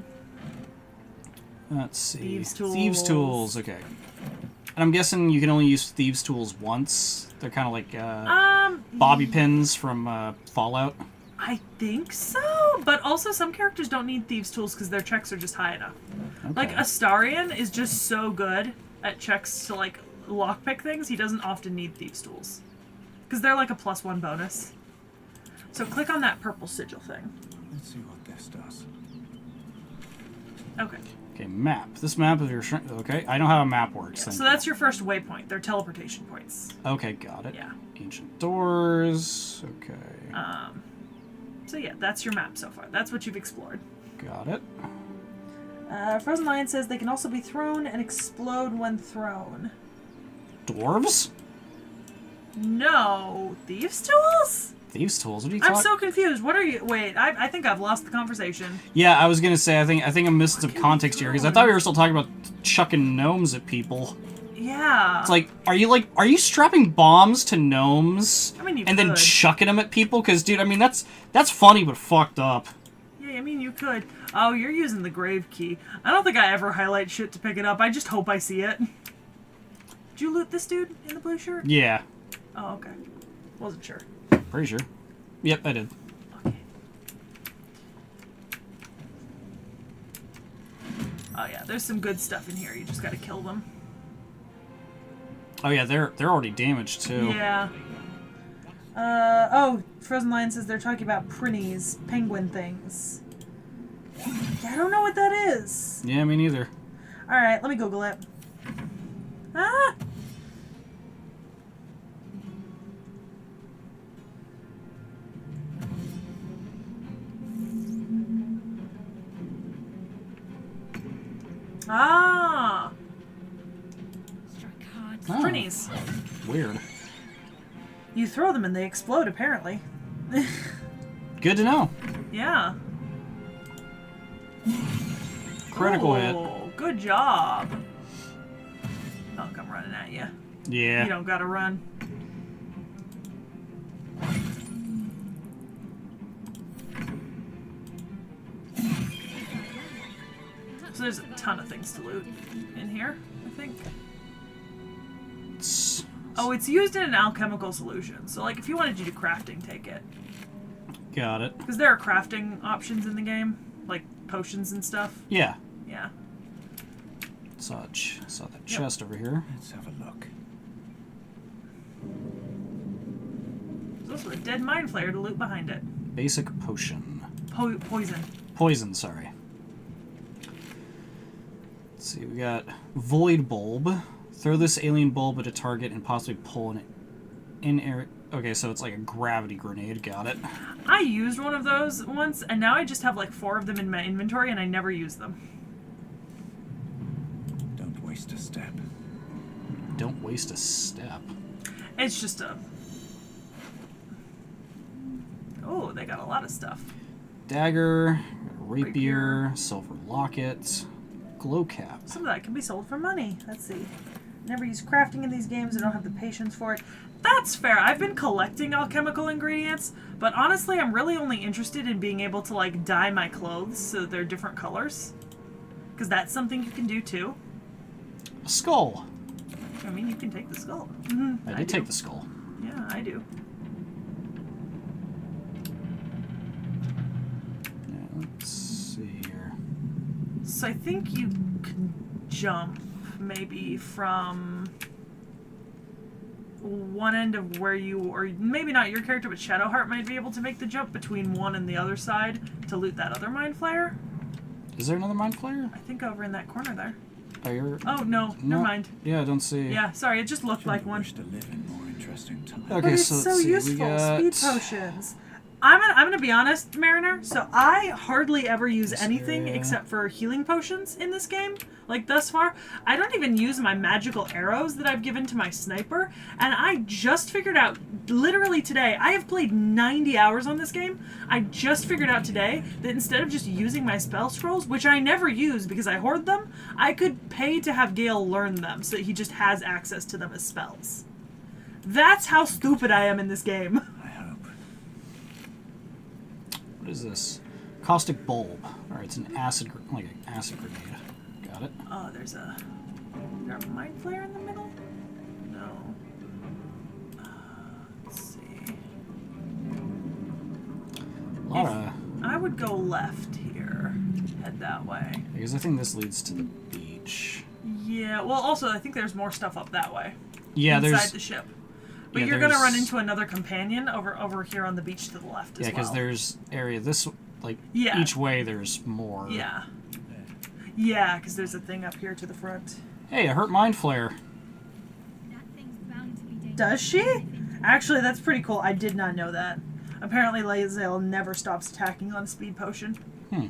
Let's see. Thieves' tools. Thieves' tools. Okay. And I'm guessing you can only use thieves' tools once. They're kind of like bobby pins from Fallout. I think so, but also some characters don't need thieves' tools because their checks are just high enough. Okay. Like Astarion is just so good at checks to like lockpick things. He doesn't often need thieves' tools because they're like a +1 bonus. So click on that purple sigil thing. Let's see what this does. Okay. Okay, map. This map is your... Okay, I know how a map works. Yeah, so that's your first waypoint. They're teleportation points. Okay, got it. Yeah. Ancient doors. Okay. So yeah, that's your map so far. That's what you've explored. Got it. Frozen Lion says they can also be thrown and explode when thrown. Dwarves? No. Thieves' tools? Thieves' tools? What are you I'm talking... so confused. What are you... Wait, I think I've lost the conversation. Yeah, I was gonna say, I think I'm missing some context here, because I thought we were still talking about chucking gnomes at people. Yeah. It's like, are you strapping bombs to gnomes? I mean, you and could. then chucking them at people? Because, dude, I mean, that's funny, but fucked up. Yeah, I mean, you could. Oh, you're using the grave key. I don't think I ever highlight shit to pick it up. I just hope I see it. Did you loot this dude in the blue shirt? Yeah. Oh, okay. Wasn't sure. Pretty sure. Yep, I did. Okay. Oh yeah, there's some good stuff in here. You just gotta kill them. Oh yeah, they're already damaged too. Yeah. Oh, Frozen Lion says they're talking about Prinnies, penguin things. Yeah, I don't know what that is. Yeah, me neither. Alright, let me Google it. Ah! Ah! Strike hard. Oh. Prinnies. Weird. You throw them and they explode, apparently. Good to know. Yeah. Critical hit. Good job. I'll come running at you. Yeah. You don't gotta run. So there's a ton of things to loot in here, I think. Oh, it's used in an alchemical solution. So, like, if you wanted to do crafting, take it. Got it. Because there are crafting options in the game, like potions and stuff. Yeah. Yeah. Saw that chest over here. Let's have a look. There's also a dead mind flayer to loot behind it. Basic potion. Poison. Poison, sorry. Let's see, we got Void Bulb. Throw this alien bulb at a target and possibly pull an in-air... Okay, so it's like a gravity grenade. Got it. I used one of those once, and now I just have like 4 of them in my inventory, and I never use them. Don't waste a step. Don't waste a step. It's just a... Oh, they got a lot of stuff. Dagger, rapier, silver locket, glow cap. Some of that can be sold for money. Let's see. Never use crafting in these games. I don't have the patience for it. That's fair. I've been collecting alchemical ingredients, but honestly, I'm really only interested in being able to, like, dye my clothes so they're different colors. Because that's something you can do, too. A skull. I mean, you can take the skull. I did take the skull. Yeah, I do. Yeah, let's see here. So I think you can jump maybe from one end of where you, or maybe not your character, but Shadowheart might be able to make the jump between one and the other side to loot that other Mind Flayer. Is there another Mind Flayer? I think over in that corner there. Oh, no, never mind. Yeah, I don't see. Yeah, sorry, it just looked like one. Wish to live in more interesting times. Okay, But it's so so let's see. useful. We got... Speed potions. I'm gonna be honest, Mariner. So I hardly ever use anything area. except for healing potions in this game. Like thus far, I don't even use my magical arrows that I've given to my sniper. And I just figured out, literally today, I have played 90 hours on this game. I just figured out today that instead of just using my spell scrolls, which I never use because I hoard them, I could pay to have Gale learn them so that he just has access to them as spells. That's how stupid I am in this game. What is this? Caustic bulb. Alright, it's an acid, like an acid grenade. Got it. Oh, there's a... Is there a Mind Flayer in the middle? No. Let's see. A lot of... I would go left here. Head that way. Because I think this leads to the beach. Yeah, well, also, I think there's more stuff up that way. Yeah, inside there's... the ship. But yeah, you're going to run there's- into another companion over here on the beach to the left as Yeah, because well. there's area this... Like, Yeah. each way there's more. Yeah. Yeah, because there's a thing up here to the front. Hey, I hurt Mind Flayer. That thing's bound to be dangerous. Does she? Actually, that's pretty cool. I did not know that. Apparently, Lae'zel never stops attacking on a speed potion. You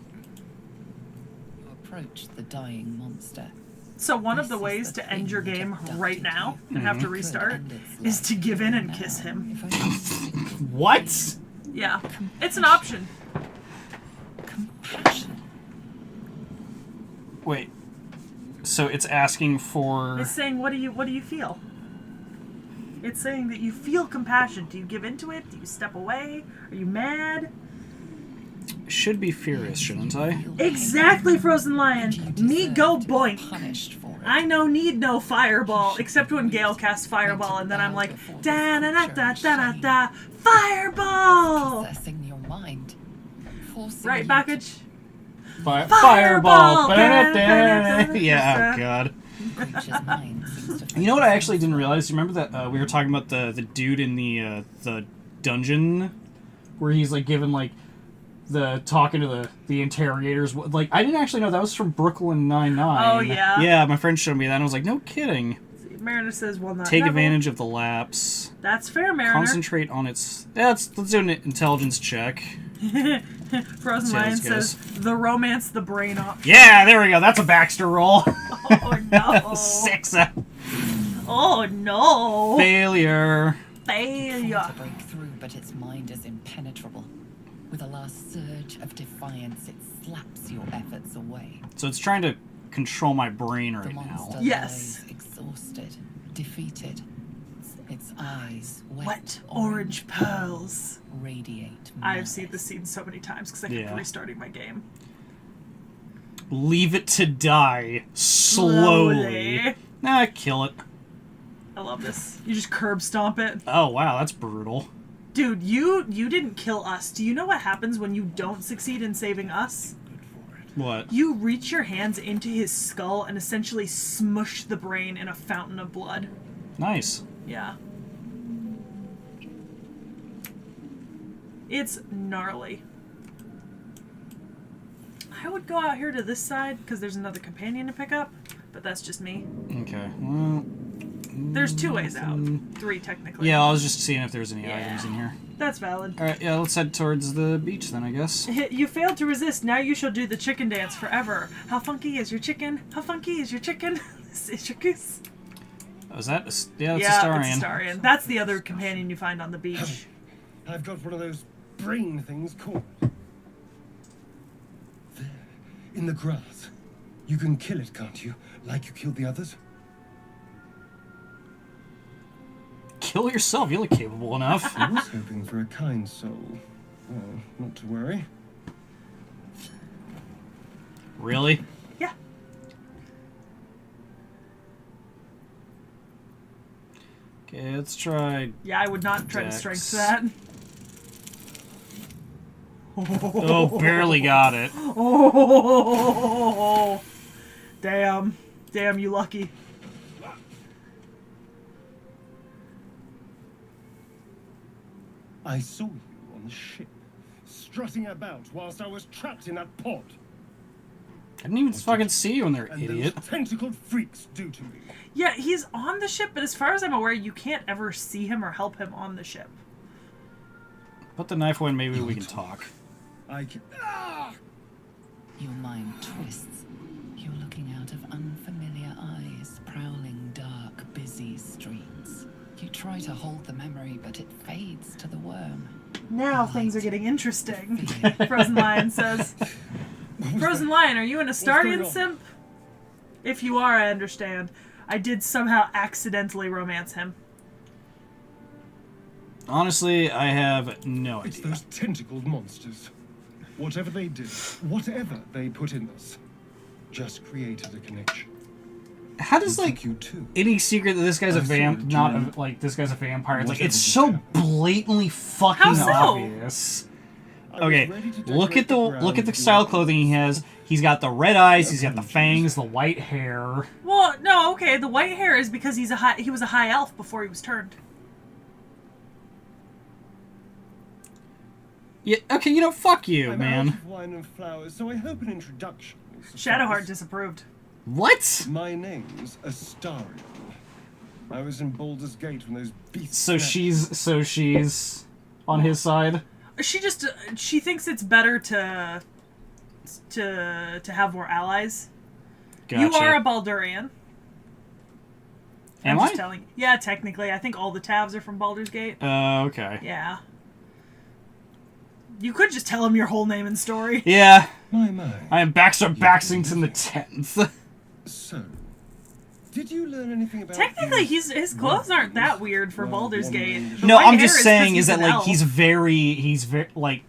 approach the dying monster. So one of the This is ways the to end thing your that game abducted right now you. and have to Could restart end its is to life give in and now, kiss him. if only What? Yeah, it's an option. compassion. Wait. So it's asking for... It's saying, what do you feel? It's saying that you feel compassion. Do you give into it? Do you step away? Are you mad? Should be furious, shouldn't I? Feel Exactly, Frozen Lion. hate. You Need go deserve to be boink. punished for it. I know need no fireball, except when Gale casts fireball, and then I'm like, da da da da da da fireball. Possessing your mind. Forcing Right, you Bacoj? Fireball! Fireball! Yeah, oh god. to creatures' minds seems to You know what I actually didn't realize? You remember that we were talking about the dude in the dungeon? Where he's like giving like the talking to the interrogators. Like, I didn't actually know that was from Brooklyn Nine-Nine. Oh, yeah? Yeah, my friend showed me that and I was like, no kidding. Mariner says, well, not Take Neville. advantage of the lapse. That's fair, Mariner. Concentrate on its... Let's do an intelligence check. Frozen See how Lion this says, the romance the brain off. Yeah, there we go. That's a Baxter roll. Oh, no. 6. Oh, no. Failure. Failure. trying to break through, but its mind is impenetrable. With a last surge of defiance, it slaps your efforts away. So it's trying to control my brain The right monster now. Yes. lies exhausted, defeated. Its eyes, Wet orange pearls. radiate. I've seen malice. this scene so many times because I kept Yeah. restarting my game. Leave it to die slowly. Nah, kill it. I love this. You just curb stomp it. Oh, wow, that's brutal. Dude, you didn't kill us. Do you know what happens when you don't succeed in saving us? What? You reach your hands into his skull and essentially smush the brain in a fountain of blood. Nice. Yeah. It's gnarly. I would go out here to this side because there's another companion to pick up, but that's just me. Okay. Well, There's 2 ways out. 3 technically. yeah, I was just seeing if there's any items in here. That's valid. All right, yeah, let's head towards the beach then, I guess. You failed to resist. Now you shall do the chicken dance forever. How funky is your chicken? How funky is your chicken? This is your goose. Oh, is that? Yeah, that's Astarion. It's Astarion. That's the other companion you find on the beach. I've got one of those brain things called. There, in the grass. You can kill it, can't you? Like you killed the others? Kill yourself. You look capable enough. I was hoping for a kind soul. Well, not to worry. Really? Yeah. Okay, let's try. Yeah, I would not try to Dex. strength that. Oh, barely got it. Oh, damn. Damn, you lucky. I saw you on the ship, strutting about whilst I was trapped in that pod. I didn't even fucking see you in there, And idiot. those tentacled freaks do to me. Yeah, he's on the ship, but as far as I'm aware, you can't ever see him or help him on the ship. Put the knife away and maybe we can talk. I can. Ah! Your mind twists. You're looking out of unfamiliar eyes, prowling dark, busy streets. You try to hold the memory, but it fades to the worm. Now things are getting interesting, Frozen Lion says. Frozen Lion, are you an Astarion simp? If you are, I understand. I did somehow accidentally romance him. Honestly, I have no It's idea. those tentacled monsters. Whatever they did, whatever they put in us, just created a connection. How does, It like, took you too. any secret that this guy's a I saw it, not Jim. like this guy's a vampire? It's like Whatever it's was so happening. blatantly fucking How so? obvious. I was Okay, ready to look at decorate the ground style of with clothing he has. He's got the red eyes. He's got the Apologies. fangs, the white hair. Well, no, okay, the white hair is because he was a high elf before he was turned. Yeah. Okay. You know, fuck you, I'm man. out of wine and flowers, so I hope an introduction will suffice. Shadowheart disapproved. What? My name's Astarion. I was in Baldur's Gate when those beasts. So she's on his side. She thinks it's better to have more allies. Gotcha. You are a Baldurian. Am I'm just I? telling. Yeah, technically, I think all the Tavs are from Baldur's Gate. Okay. Yeah. You could just tell him your whole name and story. Yeah. My. I am Baxter Baxington the 10th. So, did you learn anything about? Technically, these his clothes aren't that weird for Well, Baldur's wandering- Gate. The No, white I'm hair just 'cause saying is that an like elf. he's very like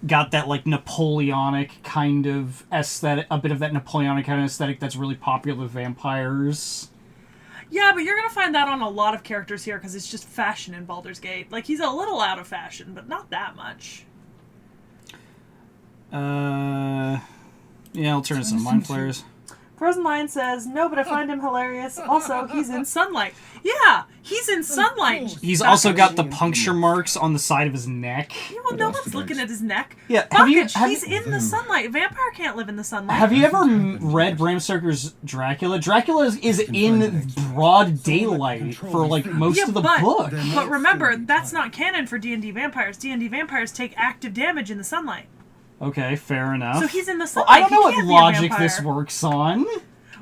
got that like Napoleonic kind of aesthetic, a bit of that Napoleonic kind of aesthetic that's really popular with vampires. Yeah, but you're gonna find that on a lot of characters here because it's just fashion in Baldur's Gate. Like he's a little out of fashion, but not that much. Yeah, I'll turn to some mind flares. Frozen Lion says, no, but I find him hilarious. Also, he's in sunlight. Yeah, he's in sunlight. He's also got the puncture marks on the side of his neck. Yeah, well, no one's looking at his neck. Yeah, Bacoj, he's in the sunlight. A vampire can't live in the sunlight. Have you ever read Bram Stoker's Dracula? Dracula is in broad daylight for like most of the book. But remember, that's not canon for D&D vampires. D&D vampires take active damage in the sunlight. Okay, fair enough. So he's in the Well, sunlight. I don't know He what can't be a logic vampire. this works on.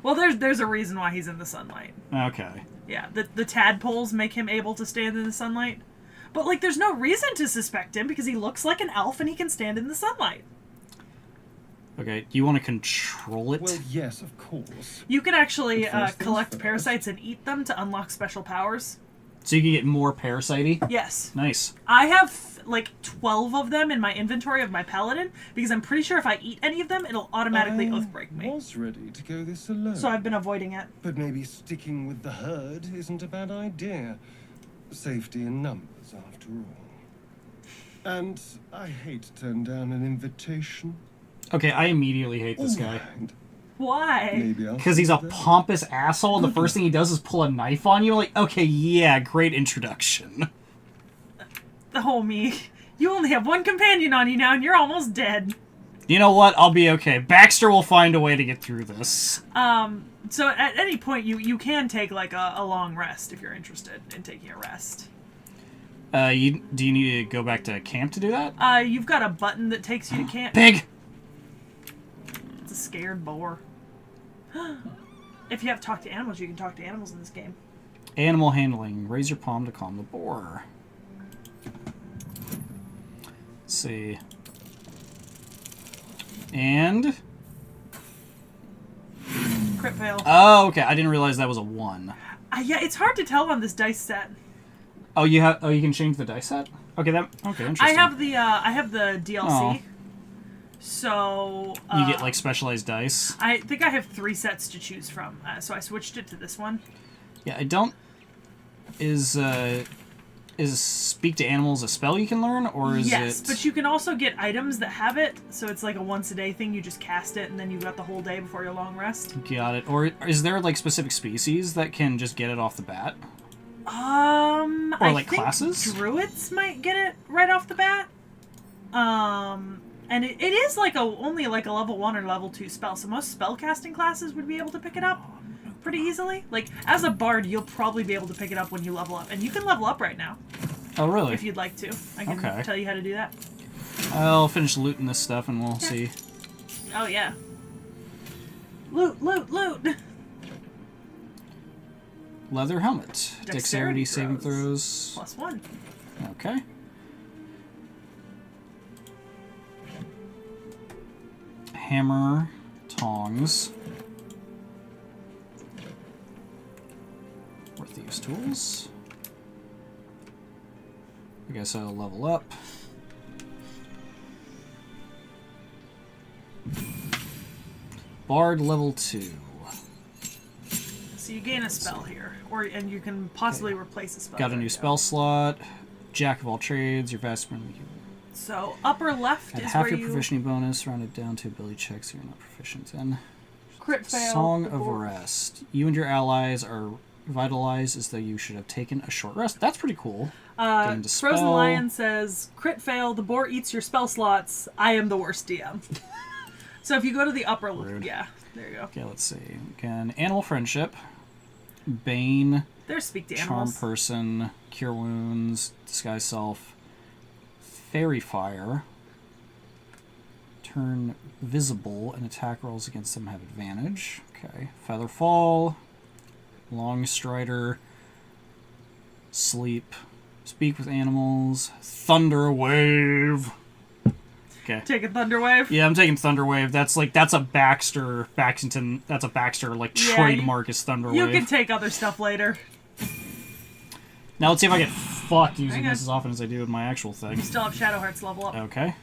Well, there's a reason why he's in the sunlight. Okay. Yeah, the tadpoles make him able to stand in the sunlight. But, like, there's no reason to suspect him because he looks like an elf and he can stand in the sunlight. Okay, do you want to control it? Well, yes, of course. You can actually But first things collect first. parasites and eat them to unlock special powers. So you can get more parasite-y? Yes. Nice. I have, like, 12 of them in my inventory of my paladin because I'm pretty sure if I eat any of them, it'll automatically oathbreak I me. was ready to go this alone. So I've been avoiding it. But maybe sticking with the herd isn't a bad idea. Safety in numbers, after all. And I hate to turn down an invitation. Okay, I immediately hate this guy. Alright, Why? maybe I'll Because he's a sit there. pompous asshole, and the first thing he does is pull a knife on you. Like, okay, yeah, great introduction. Oh, me. You only have one companion on you now, and you're almost dead. You know what? I'll be okay. Baxter will find a way to get through this. So at any point, you can take, like, a long rest if you're interested in taking a rest. Do you need to go back to camp to do that? You've got a button that takes you to camp. Pig! It's a scared boar. If you have to talk to animals, you can talk to animals in this game. Animal handling. Raise your palm to calm the boar. Let's see. And... Crit fail. Oh, okay. I didn't realize that was a 1. Yeah, it's hard to tell on this dice set. Oh, you have. Oh, you can change the dice set. Okay, interesting. I have the DLC. Oh. So You get like specialized dice. I think I have 3 sets to choose from, so I switched it to this one. Yeah, I don't. Is speak to animals a spell you can learn, or is yes, it? but you can also get items that have it, so it's like a once a day thing. You just cast it, and then you've got the whole day before your long rest. Got it. Or is there like specific species that can just get it off the bat? Or I like think classes? Druids might get it right off the bat. And it is like only like a level 1 or level 2 spell, so most spellcasting classes would be able to pick it up pretty easily. Like, as a bard, you'll probably be able to pick it up when you level up. And you can level up right now. Oh, really? If you'd like to. I can tell you how to do that. I'll finish looting this stuff and we'll see. Oh, yeah. Loot, loot, loot! Leather helmet. Dexterity saving throws. +1. Okay. Hammer. Tongs. Worth use tools. I guess I'll level up. Bard level 2. So you gain a spell here, and you can possibly replace a spell. Got a new spell slot. Jack of all trades. Your vast. So upper left Add is half where your proficiency bonus, rounded down to ability checks you're not proficient in. Crit fail. Song of Rest. You and your allies are vitalized as though you should have taken a short rest. That's pretty cool. Frozen Lion says, crit fail, the boar eats your spell slots. I am the worst DM. So if you go to the upper left, yeah, there you go. Okay, let's see. Again, Animal Friendship. Bane. There's Speak to Charm Animals. Person. Cure Wounds. Disguise Self. Fairy Fire. Turn visible and attack rolls against them have advantage. Okay. Feather Fall. Long Strider. Sleep. Speak with Animals. Thunder Wave. Okay. Taking Thunder Wave? Yeah, I'm taking Thunder Wave. That's a Baxter like trademark is Thunder Wave. You can take other stuff later. Now let's see if I get fucked using this as often as I do with my actual thing. You still have Shadowheart's level up. Okay.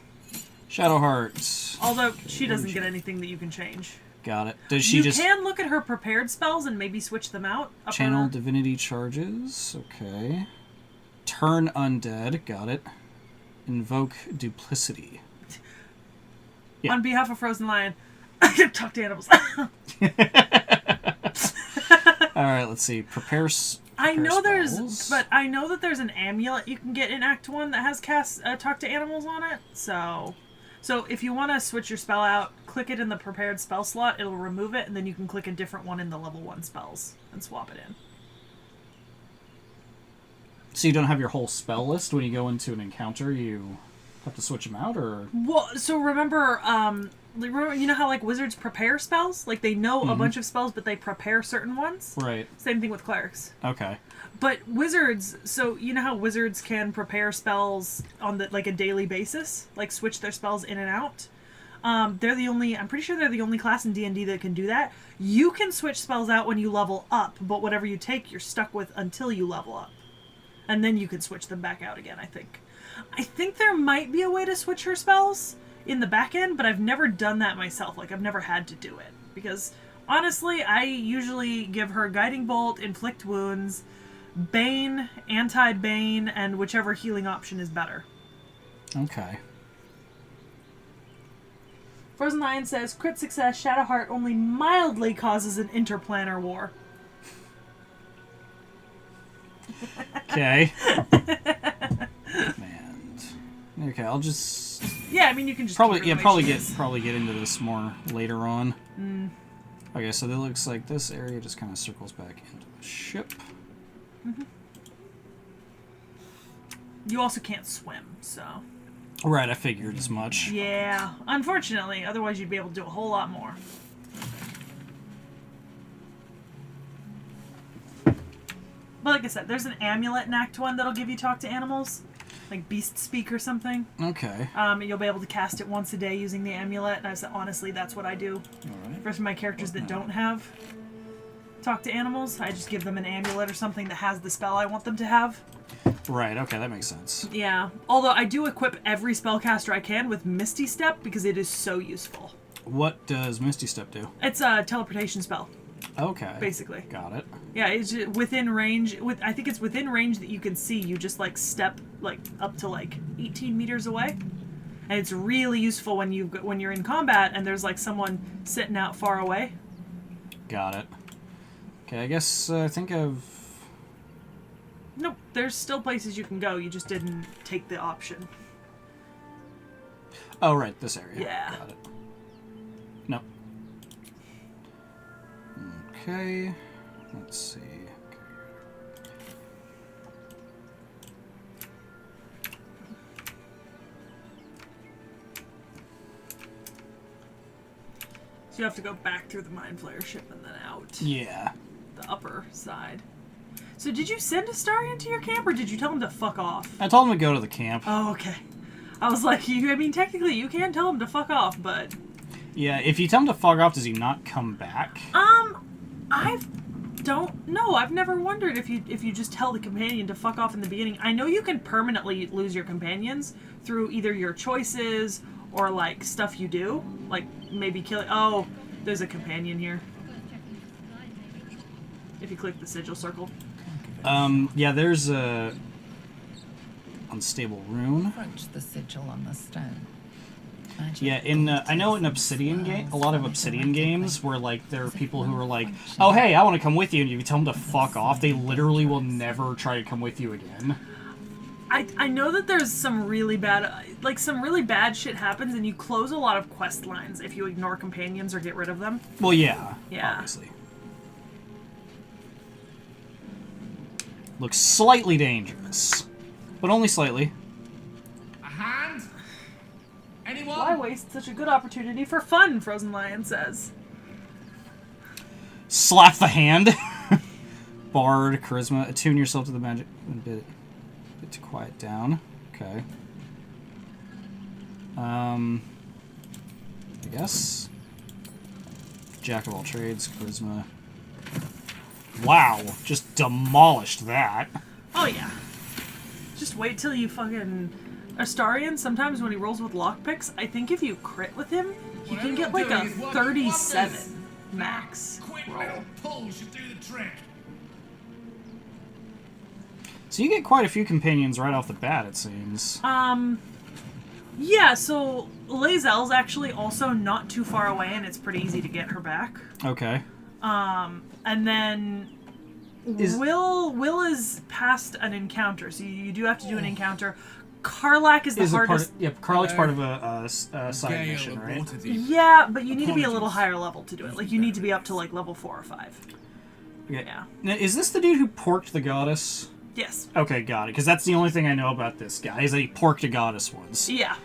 Shadowheart. Although she doesn't get anything that you can change. Got it. Does she you just can look at her prepared spells and maybe switch them out. Channel Divinity Charges? Okay. Turn Undead. Got it. Invoke Duplicity. Yeah. On behalf of Frozen Lion, talk to animals. Alright, let's see. Prepare I know spells. but I know that there's an amulet you can get in Act 1 that has talk to animals on it. So if you want to switch your spell out, click it in the prepared spell slot, it'll remove it, and then you can click a different one in the level 1 spells and swap it in. So you don't have your whole spell list when you go into an encounter, you have to switch them out, or? Well, so remember, you know how like wizards prepare spells? Like they know a bunch of spells, but they prepare certain ones? Right. Same thing with clerics. Okay. But wizards, so you know how wizards can prepare spells on like a daily basis? Like switch their spells in and out? I'm pretty sure they're the only class in D&D that can do that. You can switch spells out when you level up, but whatever you take, you're stuck with until you level up. And then you can switch them back out again, I think. I think there might be a way to switch her spells in the back end, but I've never done that myself. Like, I've never had to do it. Because, honestly, I usually give her Guiding Bolt, Inflict Wounds, Bane, Anti-Bane, and whichever healing option is better. Okay. Frozen Lion says, crit success, Shadowheart only mildly causes an interplanar war. Okay. Command. Okay, I'll just Yeah, I mean you can just probably keep her the way she is. probably get into this more later on. Okay, so it looks like this area just kind of circles back into the ship. You also can't swim, so. Right, I figured as much. Yeah, unfortunately, otherwise you'd be able to do a whole lot more. But like I said, there's an amulet in Act 1 that'll give you talk to animals. Like Beast Speak or something. Okay. You'll be able to cast it once a day using the amulet. And I said, honestly, that's what I do. For my characters that don't have talk to animals, I just give them an amulet or something that has the spell I want them to have. Right, okay, that makes sense. Yeah. Although I do equip every spellcaster I can with Misty Step because it is so useful. What does Misty Step do? It's a teleportation spell. Okay. Basically. Got it. Yeah, it's just within range. I think it's within range that you can see. You just like step like up to like 18 meters away, and it's really useful when you're in combat and there's like someone sitting out far away. Got it. Okay, I guess I think of. Nope, there's still places you can go. You just didn't take the option. Oh right, this area. Yeah. Got it. Nope. Okay. Let's see. So you have to go back through the Mind Flayer ship and then out. Yeah. The upper side. So did you send Astarion to your camp, or did you tell him to fuck off? I told him to go to the camp. Oh, okay. I was like, I mean, technically you can tell him to fuck off, but... Yeah, if you tell him to fuck off, does he not come back? I don't know. I've never wondered if you just tell the companion to fuck off in the beginning. I know you can permanently lose your companions through either your choices or, like, stuff you do. Like, maybe killing... Oh, there's a companion here. If you click the sigil circle. Yeah, there's a... Unstable rune. Crunch the sigil on the stone. Magic Yeah, in I know in Obsidian a lot of Obsidian games where like there are people who are like, oh hey, I want to come with you, and if you tell them to fuck off, they literally will never try to come with you again. I know that there's some really bad, like some really bad shit happens, and you close a lot of quest lines if you ignore companions or get rid of them. Well, yeah, Yeah. obviously. Looks slightly dangerous, but only slightly. A hand? Anyone? Why waste such a good opportunity for fun, Frozen Lion says. Slap the hand. Bard, charisma, attune yourself to the magic a bit to quiet down. Okay. I guess. Jack of all trades, charisma. Wow, just demolished that. Oh yeah. Just wait till you fucking... Astarion, sometimes when he rolls with lockpicks, I think if you crit with him, he can get like a 37 max roll. Pull should do the trick. So you get quite a few companions right off the bat, it seems. Yeah, so Lae'zel's actually also not too far away, and it's pretty easy to get her back. Okay. And then Will is past an encounter, so you do have to do an encounter. Karlak is the hardest. Karlak's part of a side mission, right? Yeah, but you need to be a little higher level to do it. Like, you need to be up to, like, level 4 or 5. Okay. Yeah. Now, is this the dude who porked the goddess? Yes. Okay, got it. Because that's the only thing I know about this guy, is that he porked a goddess once. Yeah.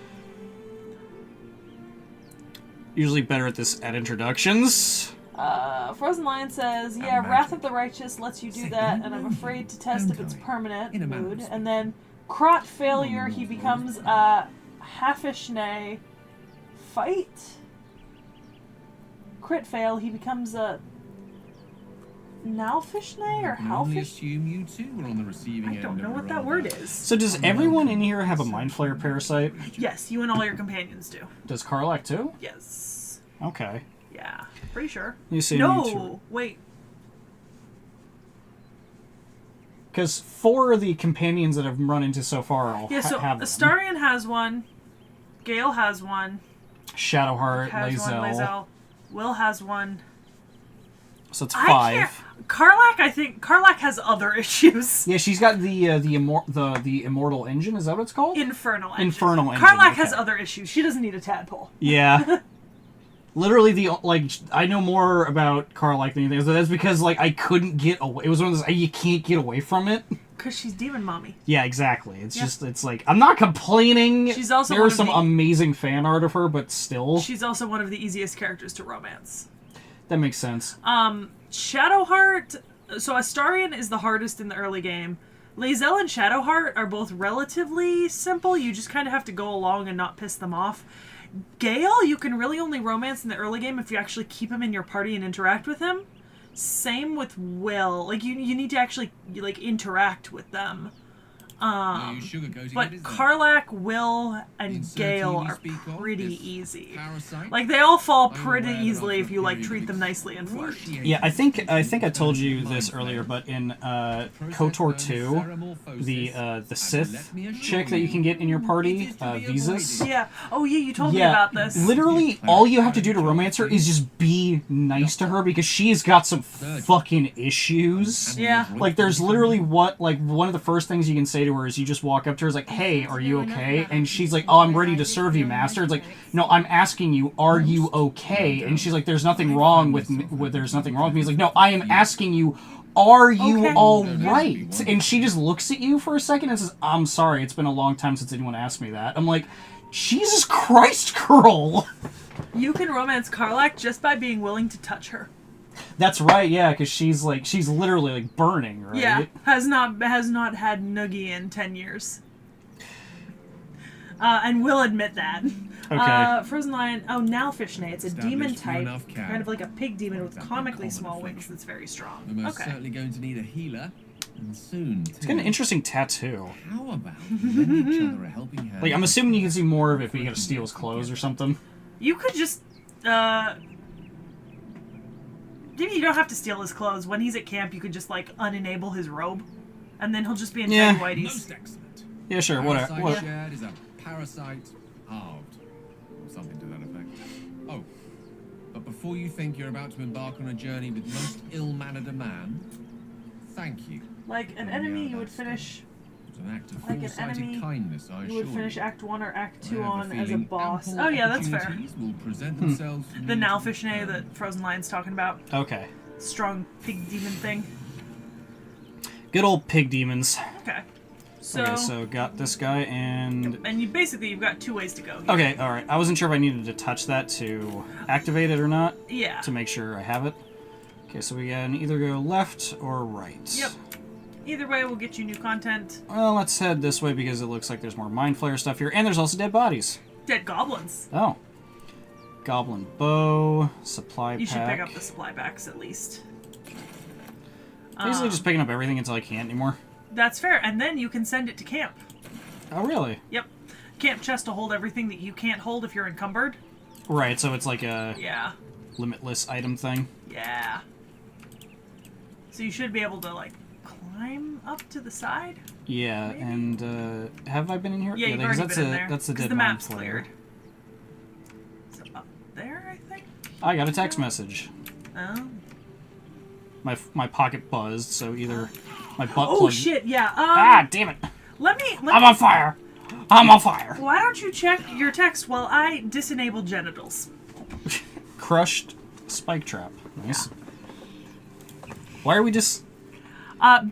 Usually better at this at introductions. Frozen Lion says, yeah, Wrath of the Righteous lets you do that, and I'm afraid to test if it's permanent mood. And then Crot Failure, he becomes a Hafishne Fight. Crit Fail, he becomes a Nalfishne or I can only Halfish? assume you two were on the receiving end. I don't know of what a that rather word is. So does everyone in here have a Mind Flayer parasite? Yes, you and all your companions do. Does Karlak too? Yes. Okay. Yeah, pretty sure. You say No, wait. Because 4 of the companions that I've run into so far all Yeah, so have them. Astarion has one. Gale has one. Shadowheart, Has one. Lae'zel. Lae'zel. Will has one. So it's I 5. can't. Karlach, I think Karlach has other issues. Yeah, she's got the immortal engine. Is that what it's called? Infernal engine. Infernal engine. Karlach okay. has other issues. She doesn't need a tadpole. Yeah. Literally, I know more about Karlach than anything else. That's because, I couldn't get away. It was one of those, you can't get away from it. Because she's demon mommy. Yeah, exactly. It's just, I'm not complaining. She's also There is some amazing fan art of her, but still. She's also one of the easiest characters to romance. That makes sense. Shadowheart, so Astarion is the hardest in the early game. Lae'zel and Shadowheart are both relatively simple. You just kind of have to go along and not piss them off. Gale, you can really only romance in the early game if you actually keep him in your party and interact with him. Same with Will. You need to actually, interact with them. But Karlach, Will, and Gale are pretty easy. They all fall pretty easily if you treat them nicely and flirt. Yeah, I think I told you this earlier, but in KOTOR 2, the Sith chick that you can get in your party, Visas. Yeah. Oh yeah, you told me about this. Literally, all you have to do to romance her is just be nice to her because she's got some fucking issues. Yeah. There's literally one of the first things you can say to her is you just walk up to her, it's hey, are you okay? And she's like, oh, I'm ready to serve you, master. It's no, I'm asking you, are you okay? And she's like, there's nothing wrong with me. There's nothing wrong with me. He's like, no, I am asking you, are you all right? And she just looks at you for a second and says, I'm sorry, it's been a long time since anyone asked me that. I'm like, Jesus Christ, girl! You can romance Karlach just by being willing to touch her. That's right, yeah, because she's literally burning, right? Yeah, has not had Noogie in 10 years. And will admit that. Okay. Frozen Lion, Nalfishne. It's a demon type, kind of like a pig demon with comically small wings that's very strong. We're most certainly going to need a healer, and soon. It's got an interesting tattoo. How about lending each other a helping hand? I'm assuming you can see more of it if you gotta steal his clothes or something. You could just, maybe you don't have to steal his clothes. When he's at camp, you could just, unenable his robe. And then he'll just be in tidy whities. Most excellent. Yeah, sure, whatever. Parasite shared is a parasite halved. Or something to that effect. Oh, but before you think you're about to embark on a journey with most ill-mannered a man, thank you. Like an enemy you would finish... It's an act of like an foresighted enemy kindness, I you would assure finish you. Act 1 or Act 2 I have a on as a feeling boss. ample Oh yeah, that's fair. opportunities will present themselves for The me to Nalfishne that Frozen Lion's talking about. Okay. Strong pig demon thing. Good old pig demons. Okay. So got this guy and... And you've got 2 ways to go here. Okay, alright. I wasn't sure if I needed to touch that to activate it or not. Yeah. To make sure I have it. Okay, so we can either go left or right. Yep. Either way, we'll get you new content. Well, let's head this way because it looks like there's more Mind Flayer stuff here. And there's also dead bodies. Dead goblins. Oh. Goblin bow, supply pack. You should pick up the supply packs at least. Basically just picking up everything until I can't anymore. That's fair. And then you can send it to camp. Oh, really? Yep. Camp chest will hold everything that you can't hold if you're encumbered. Right, so it's like a limitless item thing. Yeah. So you should be able to, climb up to the side? Yeah, maybe? And have I been in here? Yeah, you've already been in there. That's the dead the map's Mind Flayer. cleared. So up there, I think? I got a text message. Oh. My pocket buzzed, so either my butt Oh, plug... shit, yeah. Damn it. I'm on fire. I'm on fire. Why don't you check your text while I disenable genitals? Crushed spike trap. Nice. Why are we just...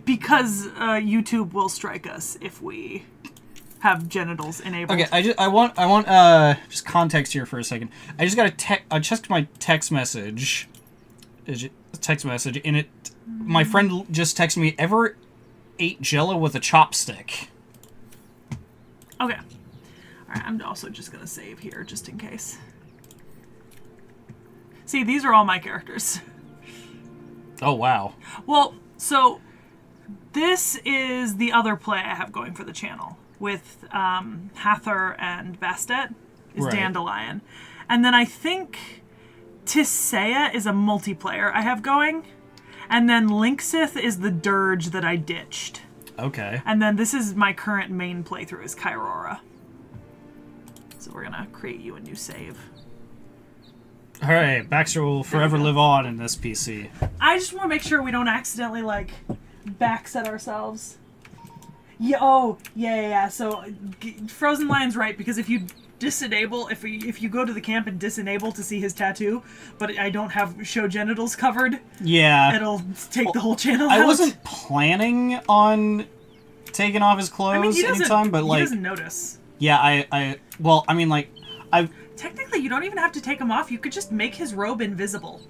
Because YouTube will strike us if we have genitals enabled. Okay, I want just context here for a second. I just got I checked my text message. And it my friend just texted me, ever ate Jello with a chopstick? Okay. Alright, I'm also just gonna save here just in case. See, these are all my characters. Oh wow. Well, so this is the other play I have going for the channel with Hathor and Bastet is Dandelion. And then I think T.H.E is a multiplayer I have going. And then Linksith is the dirge that I ditched. Okay. And then this is my current main playthrough is Kyrora. So we're gonna create you a new save. All right, Baxter will forever live on in this PC. I just want to make sure we don't accidentally, like, backset ourselves. Yeah, oh, yeah. So, Frozen Lion's right, because if you disenable, if you go to the camp and disenable to see his tattoo, but I don't have show genitals covered, yeah, it'll take the whole channel I out. wasn't planning on taking off his clothes anytime, but like... He doesn't notice. Yeah, well, I mean, like, Technically, you don't even have to take him off. You could just make his robe invisible.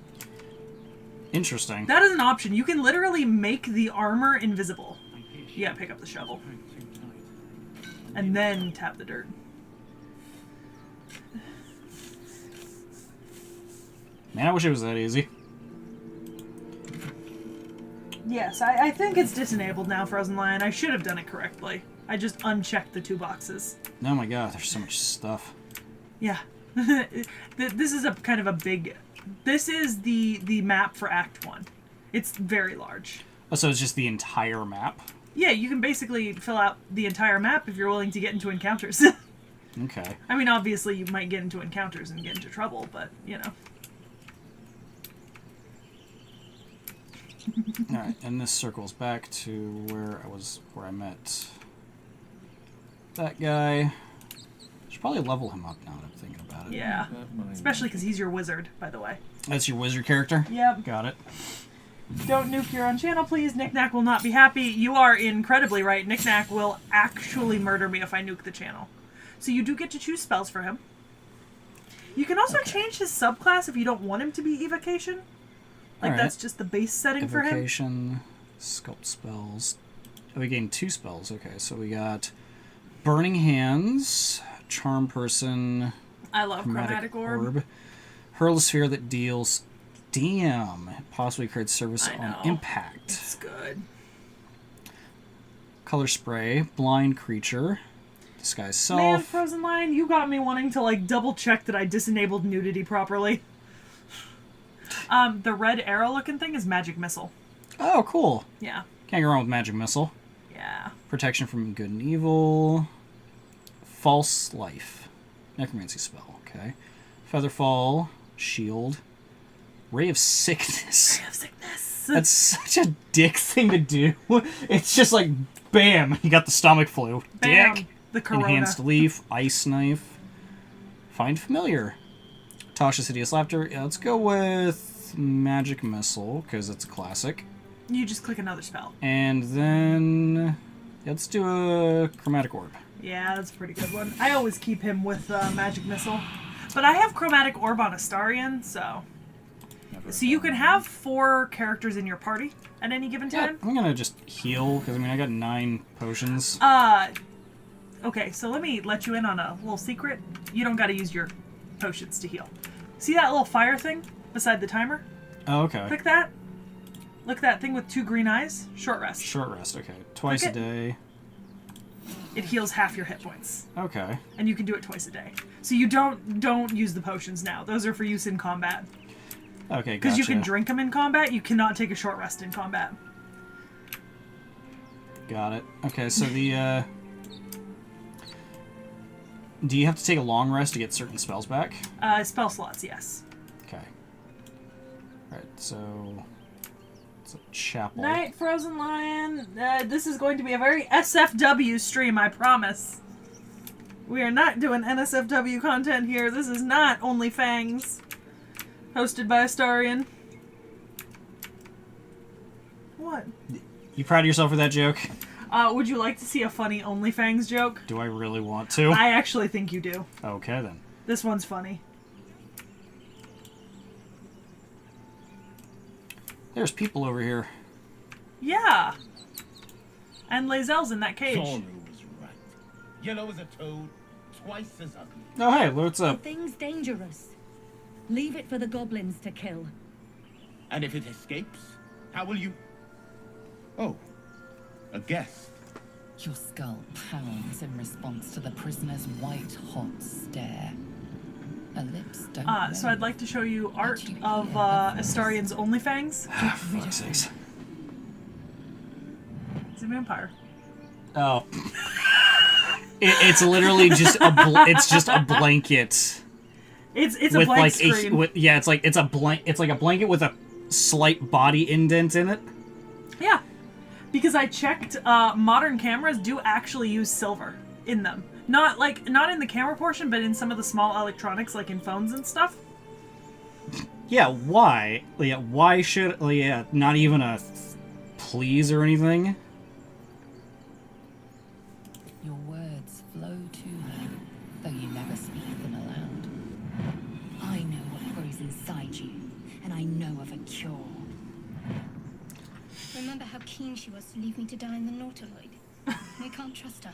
Interesting. That is an option. You can literally make the armor invisible. Yeah, pick up the shovel. And then tap the dirt. Man, I wish it was that easy. Yes, I think it's disenabled now, Frozen Lion. I should have done it correctly. I just unchecked the 2 boxes. Oh my god, there's so much stuff. Yeah. This is a kind of a big... This is the map for Act 1. It's very large. Oh, so it's just the entire map? Yeah, you can basically fill out the entire map if you're willing to get into encounters. Okay. I mean, obviously you might get into encounters and get into trouble, but, you know. Alright, and this circles back to where I met that guy. Should probably level him up now that I'm thinking about it. Yeah. Especially because he's your wizard, by the way. That's your wizard character? Yep. Got it. Don't nuke your own channel, please. Knick-Knack will not be happy. You are incredibly right. Knick-Knack will actually murder me if I nuke the channel. So you do get to choose spells for him. You can also change his subclass if you don't want him to be evocation. Like, that's just the base setting for him. Evocation, sculpt spells. Oh, we gained 2 spells. Okay, so we got Burning Hands, Charm Person. I love Chromatic Orb. Hurl a sphere that deals... Damn. Possibly creates service I on know. impact. It's good. Color Spray, Blind Creature, Disguise Self. Man, Frozen Lion, you got me wanting to, like, double check that I disenabled nudity properly. The red arrow-looking thing is Magic Missile. Oh, cool. Yeah. Can't go wrong with Magic Missile. Yeah. Protection from good and evil. False Life. Necromancy spell, okay. Featherfall, Shield. Ray of Sickness. Ray of Sickness. That's such a dick thing to do. It's just like, bam, you got the stomach flu. Bam. Dick. The corona. Enhanced Leaf, Ice Knife. Find Familiar. Tasha's Hideous Laughter. Yeah, let's go with Magic Missile, because it's a classic. You just click another spell. And then... let's do a Chromatic Orb. Yeah, that's a pretty good one. I always keep him with Magic Missile. But I have Chromatic Orb on Astarion, so... So you can have 4 characters in your party at any given time? Yeah, I'm gonna just heal, because I mean, I got 9 potions. Okay, so let me let you in on a little secret. You don't gotta use your potions to heal. See that little fire thing beside the timer? Oh, okay. Click that. Look at that thing with 2 green eyes. Short rest. Short rest, okay. Twice a day. It heals half your hit points. Okay. And you can do it twice a day. So you don't use the potions now. Those are for use in combat. Okay, because you can drink them in combat, you cannot take a short rest in combat. Got it. Okay, so the, do you have to take a long rest to get certain spells back? Spell slots, yes. Okay. Alright, so... it's a chapel. Night, Frozen Lion. This is going to be a very SFW stream, I promise. We are not doing NSFW content here. This is not OnlyFangs. Hosted by Astarion. What? You proud of yourself for that joke? Would you like to see a funny OnlyFangs joke? Do I really want to? I actually think you do. Okay, then. This one's funny. There's people over here. Yeah. And Lae'zel's in that cage. Zoro was right. Yellow as a toad, twice as ugly. Oh, hey, what's up? The thing's dangerous. Leave it for the goblins to kill. And if it escapes, how will you... Oh, a guest. Your skull pounds in response to the prisoner's white-hot stare. Her lips don't so I'd like to show you art of Astarion's OnlyFangs. For fuck's sakes. It's a vampire. Oh. It's literally just it's just a blanket. It's a blank screen. It's like a blanket with a slight body indent in it. Yeah, because I checked, modern cameras do actually use silver in them. Not in the camera portion, but in some of the small electronics, like in phones and stuff. Yeah, why? Yeah, why should... Yeah, not even a please or anything? Your words flow to me, though you never speak them aloud. I know what grows inside you, and I know of a cure. Remember how keen she was to leave me to die in the Nautiloid? We can't trust her.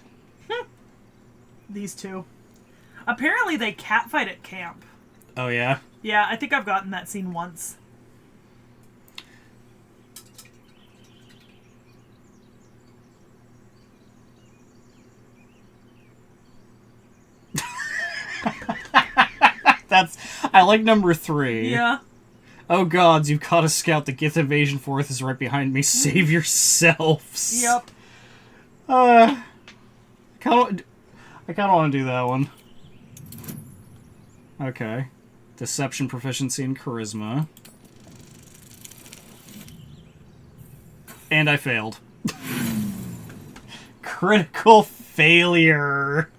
These two. Apparently they catfight at camp. Oh, yeah? Yeah, I think I've gotten that scene once. I like number 3. Yeah. Oh gods, you've caught a scout. The Gith invasion force is right behind me. Save yourselves. Yep. I kind of want to do that one. Okay. Deception, proficiency, and charisma. And I failed. Critical failure.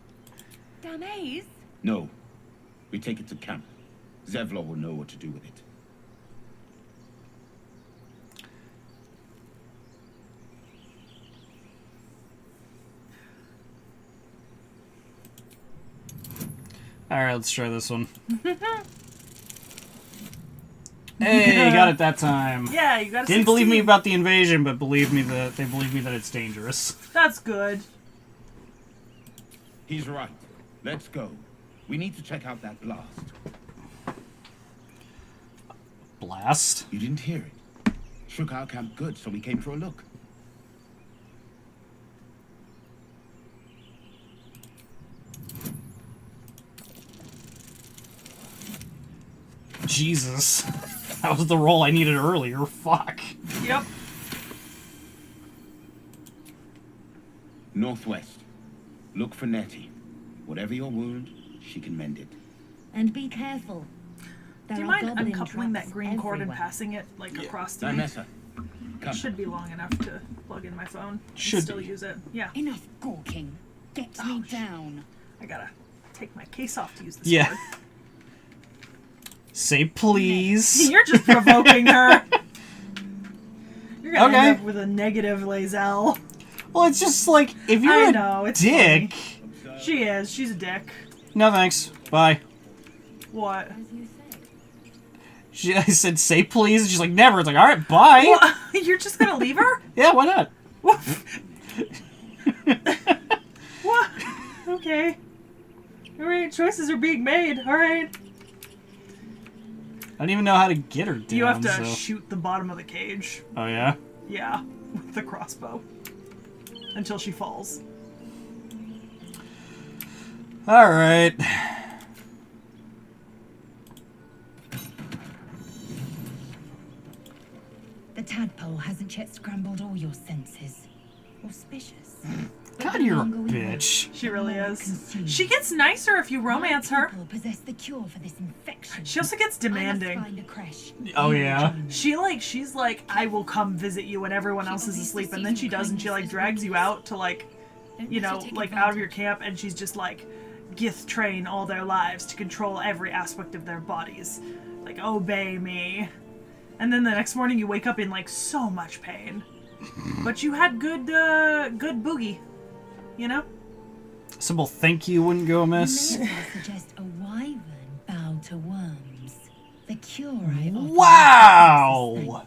Damaze? No. We take it to camp. Zevlor will know what to do with it. Alright, let's try this one. Hey, you got it that time. Yeah, you got it. Didn't believe me about the invasion, but they believe me that it's dangerous. That's good. He's right. Let's go. We need to check out that blast. Blast? You didn't hear it. Shook our camp good, so we came for a look. Jesus. That was the roll I needed earlier. Fuck. Yep. Northwest. Look for Nettie. Whatever your wound, she can mend it. And be careful. Do you mind uncoupling that green cord and passing it, across to me? Nymessa, come. It should be long enough to plug in my phone. Should and still be. use it. Yeah. Enough gawking. Get me down. I gotta take my case off to use this Yeah. cord. Say please. You're just provoking her. You're gonna Okay. end up with a negative Lae'zel. Well, it's just like, if you're I know, a it's dick... funny. She is. She's a dick. No thanks. Bye. What? I said, say please, and she's like, never. It's like, alright, bye. What? You're just gonna leave her? Yeah, why not? What? What? Okay. Alright, choices are being made. Alright. I don't even know how to get her down. You have to so. shoot the bottom of the cage. Oh, yeah? Yeah, with the crossbow. Until she falls. Alright. The tadpole hasn't yet scrambled all your senses. Auspicious. God, you're a bitch. She really is. She gets nicer if you romance her. People possess the cure for this infection. She also gets demanding. I must find a creche. Oh, yeah? She's like, I will come visit you when everyone else is asleep, and then she does, and she drags you out to out of your camp, and she's just like, Gith train all their lives to control every aspect of their bodies. Like, obey me. And then the next morning you wake up in so much pain. But you had good boogie. You know? Simple thank you wouldn't go amiss. Maybe I suggest a wyvern bow to worms. The cure I offer. Wow!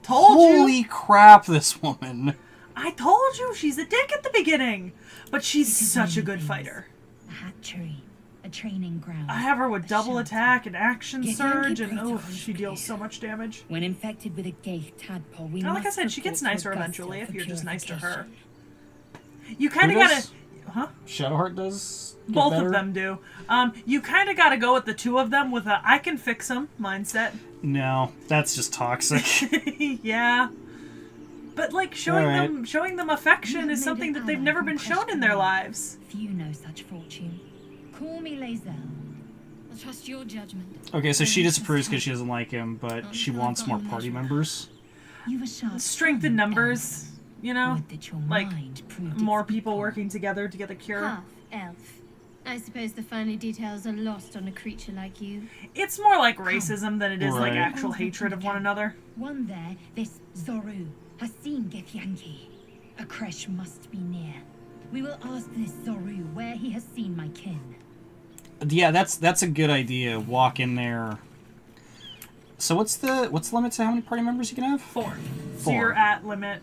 Told you. Holy crap, this woman. I told you she's a dick at the beginning. But she's such a good fighter. A hatchery. A training ground. I have her with double attack and action Get surge, your and praetors she deals so much damage. When infected with a Gaith tadpole, we Like I must said, she gets report nicer to eventually Augusta if you're for just nice to her. purification. You kind of Who gotta... does? Huh? Shadowheart does? Get Both better? of them do. You kind of gotta go with the two of them with a I can fix them mindset. No, that's just toxic. Yeah. But showing them affection is made something an that they've ally never from been shown in their questionable. lives. Few know such fortune. Call me Lae'zel. A I'll trust your judgment. Okay, so she disapproves because she doesn't like him, but she wants more party members. You've a sharp Strength in numbers, you know? Would that your Like, mind proved more its people equal. working together to get the cure. Half-elf. I suppose the finer details are lost on a creature like you. It's more like racism than it is like Right. actual hatred of one another. One there, this Zoru, has seen Githyanki. A creche must be near. We will ask this Zoru where he has seen my kin. Yeah, that's a good idea. Walk in there. So what's the limit to how many party members you can have? 4. So 4. you're at limit.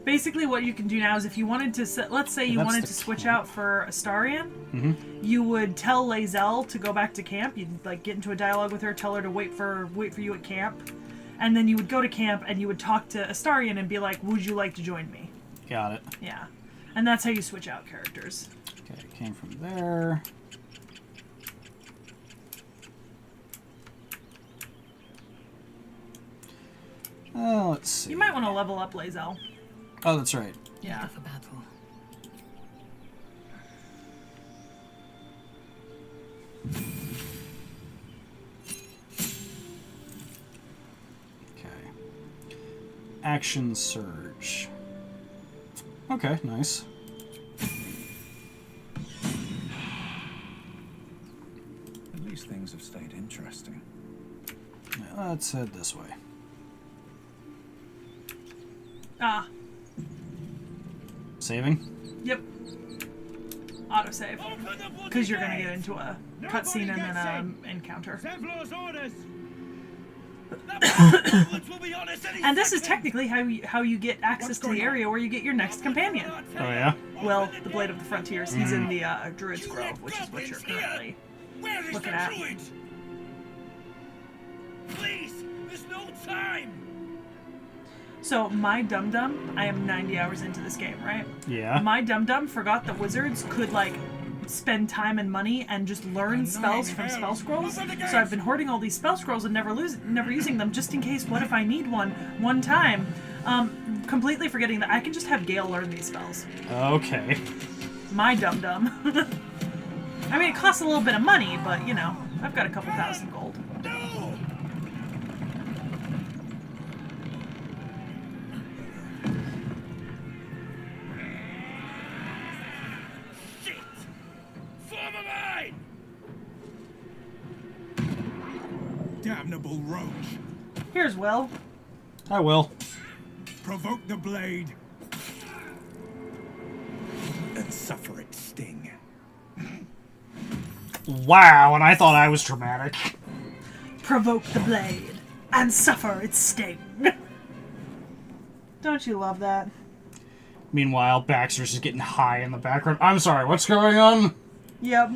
Basically, what you can do now is if you wanted to, let's say you That's wanted the to switch camp. out for Astarion, Mm-hmm. you would tell Lae'zel to go back to camp. You'd like get into a dialogue with her, tell her to wait for you at camp, and then you would go to camp and you would talk to Astarion and be like, "Would you like to join me?" Got it. Yeah, and that's how you switch out characters. Okay, came from there. Let's see. You might want to level up Lae'zel. Oh, that's right. Yeah. For battle. Okay. Action surge. Okay, nice. At least things have stayed interesting. Yeah, let's head this way. Ah. Saving? Yep. Autosave. Because you're gonna get into a cutscene and then an encounter. And this is technically how you get access to the area where you get your next companion. Oh yeah? Well, the Blade of the Frontiers. He's in the Druid's Grove, which is what you're currently looking at. Please, there's no time. So my dum-dum, I am 90 hours into this game, right? Yeah. My dum-dum forgot that wizards could, like, spend time and money and just learn spells from spell scrolls. So I've been hoarding all these spell scrolls and never using them just in case, what if I need one time? Completely forgetting that I can just have Gale learn these spells. Okay. My dum-dum. I mean, it costs a little bit of money, but, you know, I've got a couple thousand gold. Damnable roach. Here's Will. I will. Provoke the blade and suffer its sting. Wow, and I thought I was dramatic. Provoke the blade and suffer its sting. Don't you love that? Meanwhile, Baxter's just getting high in the background. I'm sorry, what's going on? Yep.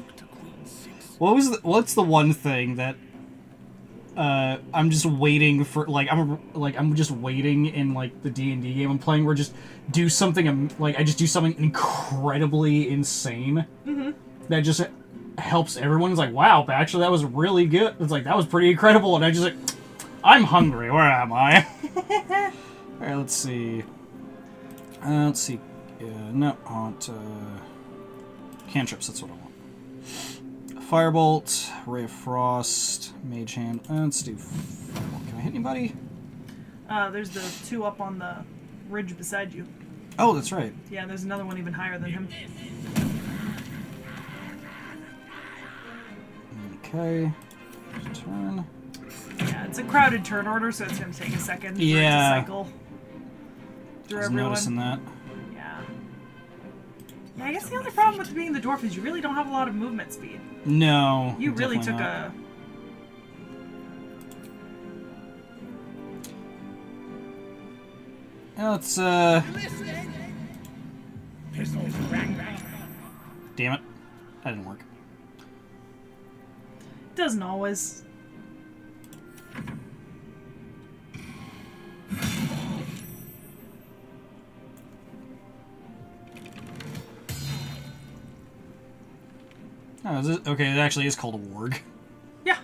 What's the one thing that I'm just waiting for, I'm just waiting in, like, the D&D game I'm playing where I just do something incredibly insane that just helps everyone. It's like, wow, actually, that was really good. It's like, that was pretty incredible, and I just, like, I'm hungry. Where am I? Alright, let's see. No, I want, cantrips, that's what I want. Firebolt, Ray of Frost, Mage Hand. Let's do Firebolt. Can I hit anybody? There's the 2 up on the ridge beside you. Oh, that's right. Yeah, there's another one even higher than him. Okay. Turn. Yeah, it's a crowded turn order, so it's going to take a second for it to cycle through I was everyone. noticing that. Yeah. Yeah, I guess the only problem with being the dwarf is you really don't have a lot of movement speed. No. You really took not. Let's, Damn it. That didn't work. Doesn't always. Oh, is it? Okay, it actually is called a warg. Yeah.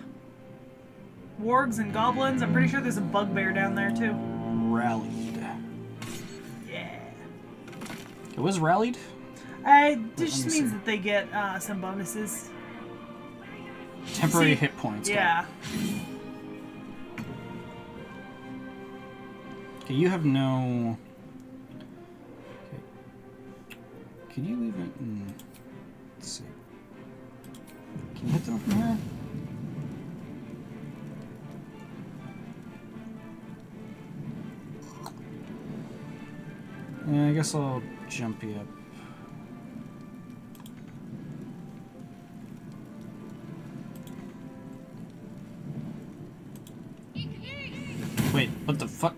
Wargs and goblins. I'm pretty sure there's a bugbear down there, too. Rallied. Yeah. It was rallied? It just means that they get some bonuses. Temporary hit points. Yeah. Okay, you have no... Okay. Can you even... Let's see. Can you hit them from here? Yeah, I guess I'll jump you up. Wait, what the fuck?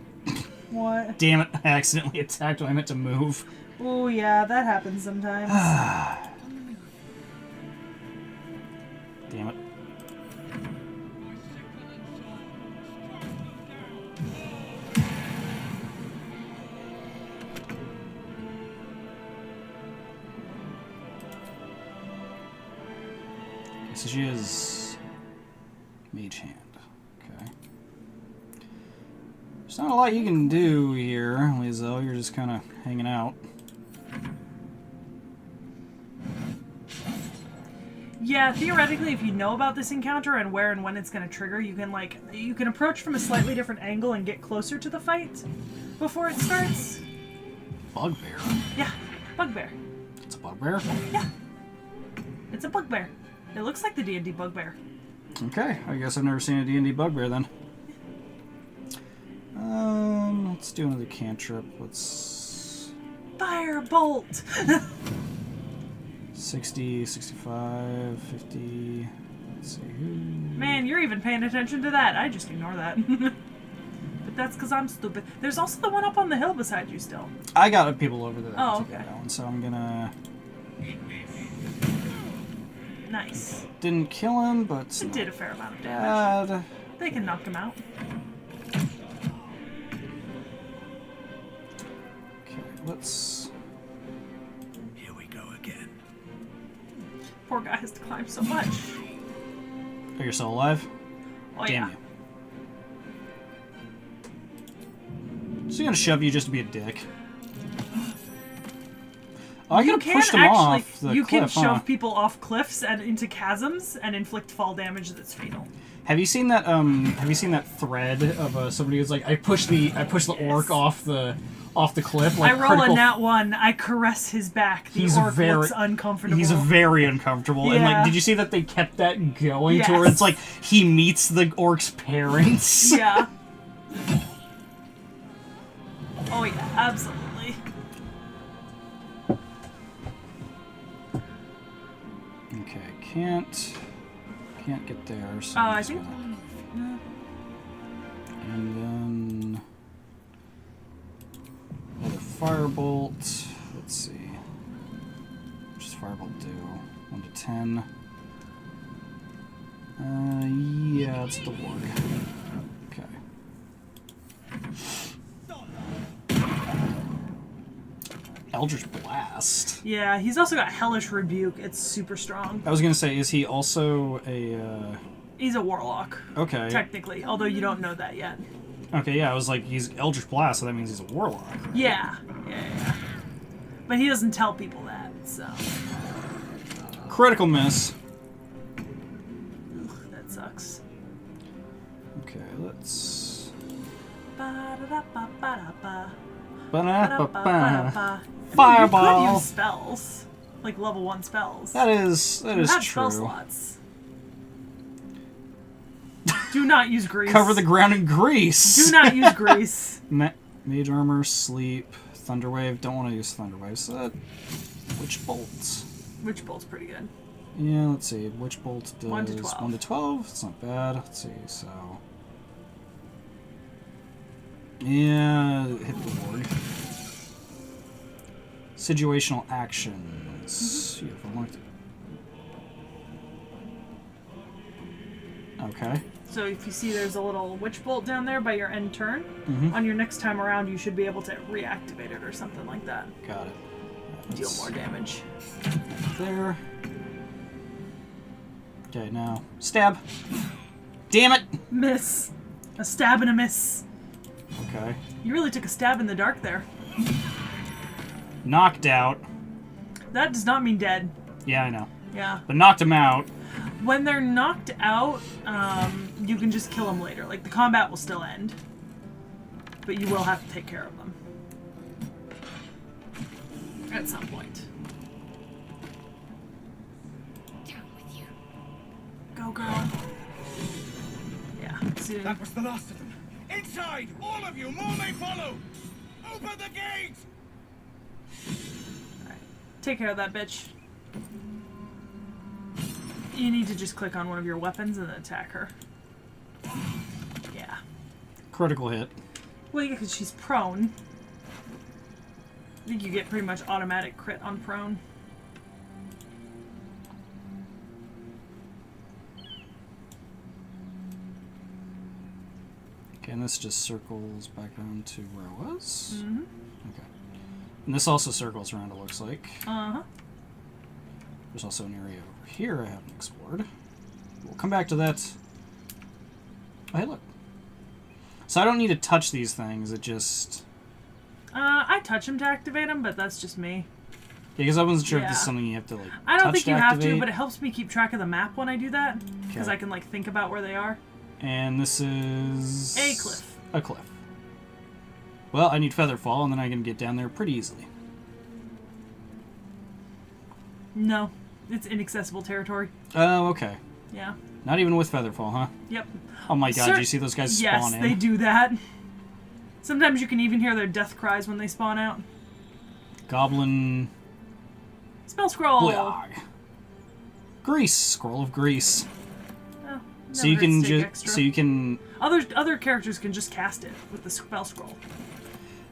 What? Damn it, I accidentally attacked when I meant to move. Oh, yeah, that happens sometimes. Damn it. Okay, so she is Mage Hand. Okay. There's not a lot you can do here, Lizzo. You're just kind of hanging out. Yeah, theoretically, if you know about this encounter and where and when it's going to trigger, you can approach from a slightly different angle and get closer to the fight before it starts. Bugbear? Yeah, bugbear. It's a bugbear? Yeah. It's a bugbear. It looks like the D&D bugbear. Okay, I guess I've never seen a D&D bugbear then. Let's do another cantrip. Let's... Firebolt! 60, 65, 50... Let's see who... Man, you're even paying attention to that. I just ignore that. But that's because I'm stupid. There's also the one up on the hill beside you still. I got people over there. Oh, to okay. get that one, so I'm gonna... Nice. Didn't kill him, but... It did a fair amount of damage. Bad. They can knock him out. Okay, let's... Here we go again. Poor guy has to climb so much. Oh, you're still alive? Oh, Damn yeah. you. Just gonna shove you just to be a dick. Oh, I could have pushed him off the You can cliff, shove people off cliffs and into chasms and inflict fall damage that's fatal. Have you seen that? Have you seen that thread of somebody who's like, I push the orc off the cliff? Like I roll a nat 1. I caress his back. The orc looks uncomfortable. He's very uncomfortable. Yeah. And like, did you see that they kept that going Yes. to where it's like he meets the orc's parents? Yeah. Oh yeah, absolutely. Okay, can't get there. So I think. And then another firebolt. Let's see. What does firebolt do? 1 to 10. Yeah, it's the warg. Okay. Eldritch Blast. Yeah, he's also got Hellish Rebuke. It's super strong. I was gonna say, is he also a? He's a warlock. Okay. Technically, although you don't know that yet. Okay, yeah, I was like, he's Eldritch Blast, so that means he's a warlock. Right? Yeah. But he doesn't tell people that, so. Critical miss. Ugh, that sucks. Okay, let's. Ba-da-da-ba-ba-da-ba. Ba-da-ba-ba. You Fireball. could use spells, like level 1 spells. That is you have true. spell slots. Do not use grease. Cover the ground in grease. Do not use grease. Mage armor, sleep, thunderwave. Don't want to use thunderwave. So Witch bolts. Witch bolt's pretty good. Yeah, let's see. Witch bolt does 1 to 12. 1 to 12. It's not bad. Let's see. So yeah, hit the warg. Situational actions. You have unlocked. Okay. So if you see there's a little witch bolt down there by your end turn, Mhm. on your next time around you should be able to reactivate it or something like that. Got it. Deal more damage. There. Okay, now stab. Damn it! Miss. A stab and a miss. Okay. You really took a stab in the dark there. Knocked out. That does not mean dead. Yeah, I know. Yeah. But knocked them out. When they're knocked out, you can just kill them later. Like, the combat will still end. But you will have to take care of them. At some point. Down with you. Go, girl. Yeah. Soon. That was the last of them. Inside! All of you! More may follow! Open the gate! Alright. Take care of that bitch. You need to just click on one of your weapons and then attack her. Yeah. Critical hit. Well, yeah, because she's prone. I think you get pretty much automatic crit on prone. Okay, and this just circles back down to where I was? Mm-hmm. Okay. And this also circles around, it looks like. Uh-huh. There's also an area over here I haven't explored. We'll come back to that. Oh, hey, look. So I don't need to touch these things, it just... I touch them to activate them, but that's just me. Yeah, because I wasn't sure if this Yeah. is something you have to, like, I don't touch think you to have activate. to, but it helps me keep track of the map when I do that. Because Okay. I can, like, think about where they are. And this is... A cliff. A cliff. Well, I need Featherfall, and then I can get down there pretty easily. No. It's inaccessible territory. Oh, okay. Yeah. Not even with Featherfall, huh? Yep. Oh my god, do you see those guys spawn in? Yes, they do that. Sometimes you can even hear their death cries when they spawn out. Goblin... Spell scroll! Blag. Grease. Scroll of Grease. Oh, So you never can hurts to take just... extra. So you can... Other characters can just cast it with the spell scroll.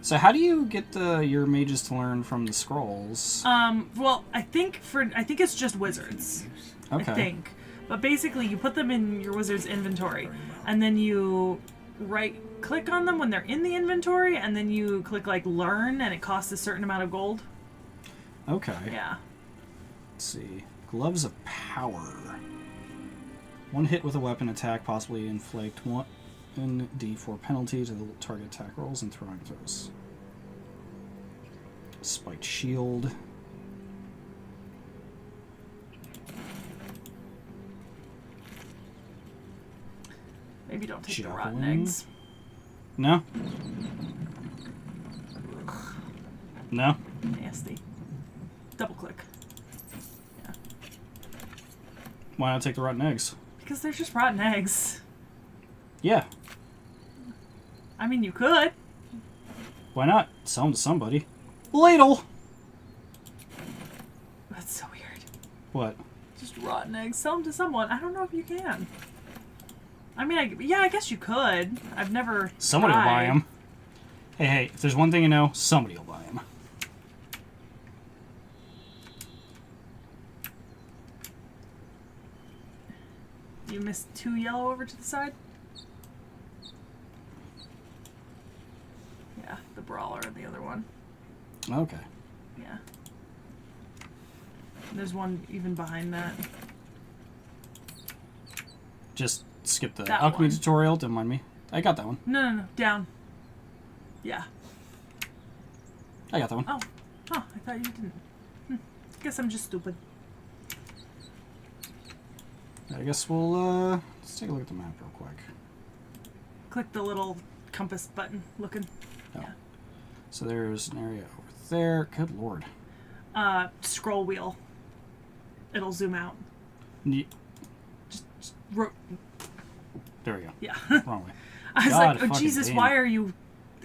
So how do you get your mages to learn from the scrolls? Well, I think it's just wizards. Okay. I think. But basically, you put them in your wizard's inventory, and then you right-click on them when they're in the inventory, and then you click, like, Learn, and it costs a certain amount of gold. Okay. Yeah. Let's see. Gloves of Power. One hit with a weapon attack possibly inflict 1d4 penalty to the target attack rolls and throwing throws. Spiked Shield. Maybe don't take the Javelin. rotten eggs. No? No? Nasty. Double click. Yeah. Why not take the rotten eggs? Because they're just rotten eggs. Yeah. I mean, you could. Why not? Sell them to somebody. Ladle! That's so weird. What? Just rotten eggs. Sell them to someone. I don't know if you can. I mean, yeah, I guess you could. I've never Somebody will buy tried. them. Hey, if there's one thing you know, somebody will buy them. You missed 2 yellow over to the side? Yeah, the brawler and the other one. Okay. Yeah. There's one even behind that. Just skip the That alchemy one. tutorial, don't mind me. I got that one. No. Down. Yeah. I got that one. Oh. Huh, I thought you didn't. Guess I'm just stupid. I guess we'll, let's take a look at the map real quick. Click the little compass button looking. Oh. Yeah. So there's an area over there. Good lord. Scroll wheel. It'll zoom out. Just there we go. Yeah. Wrong way. I was God like, oh fucking Jesus, damn. why are you...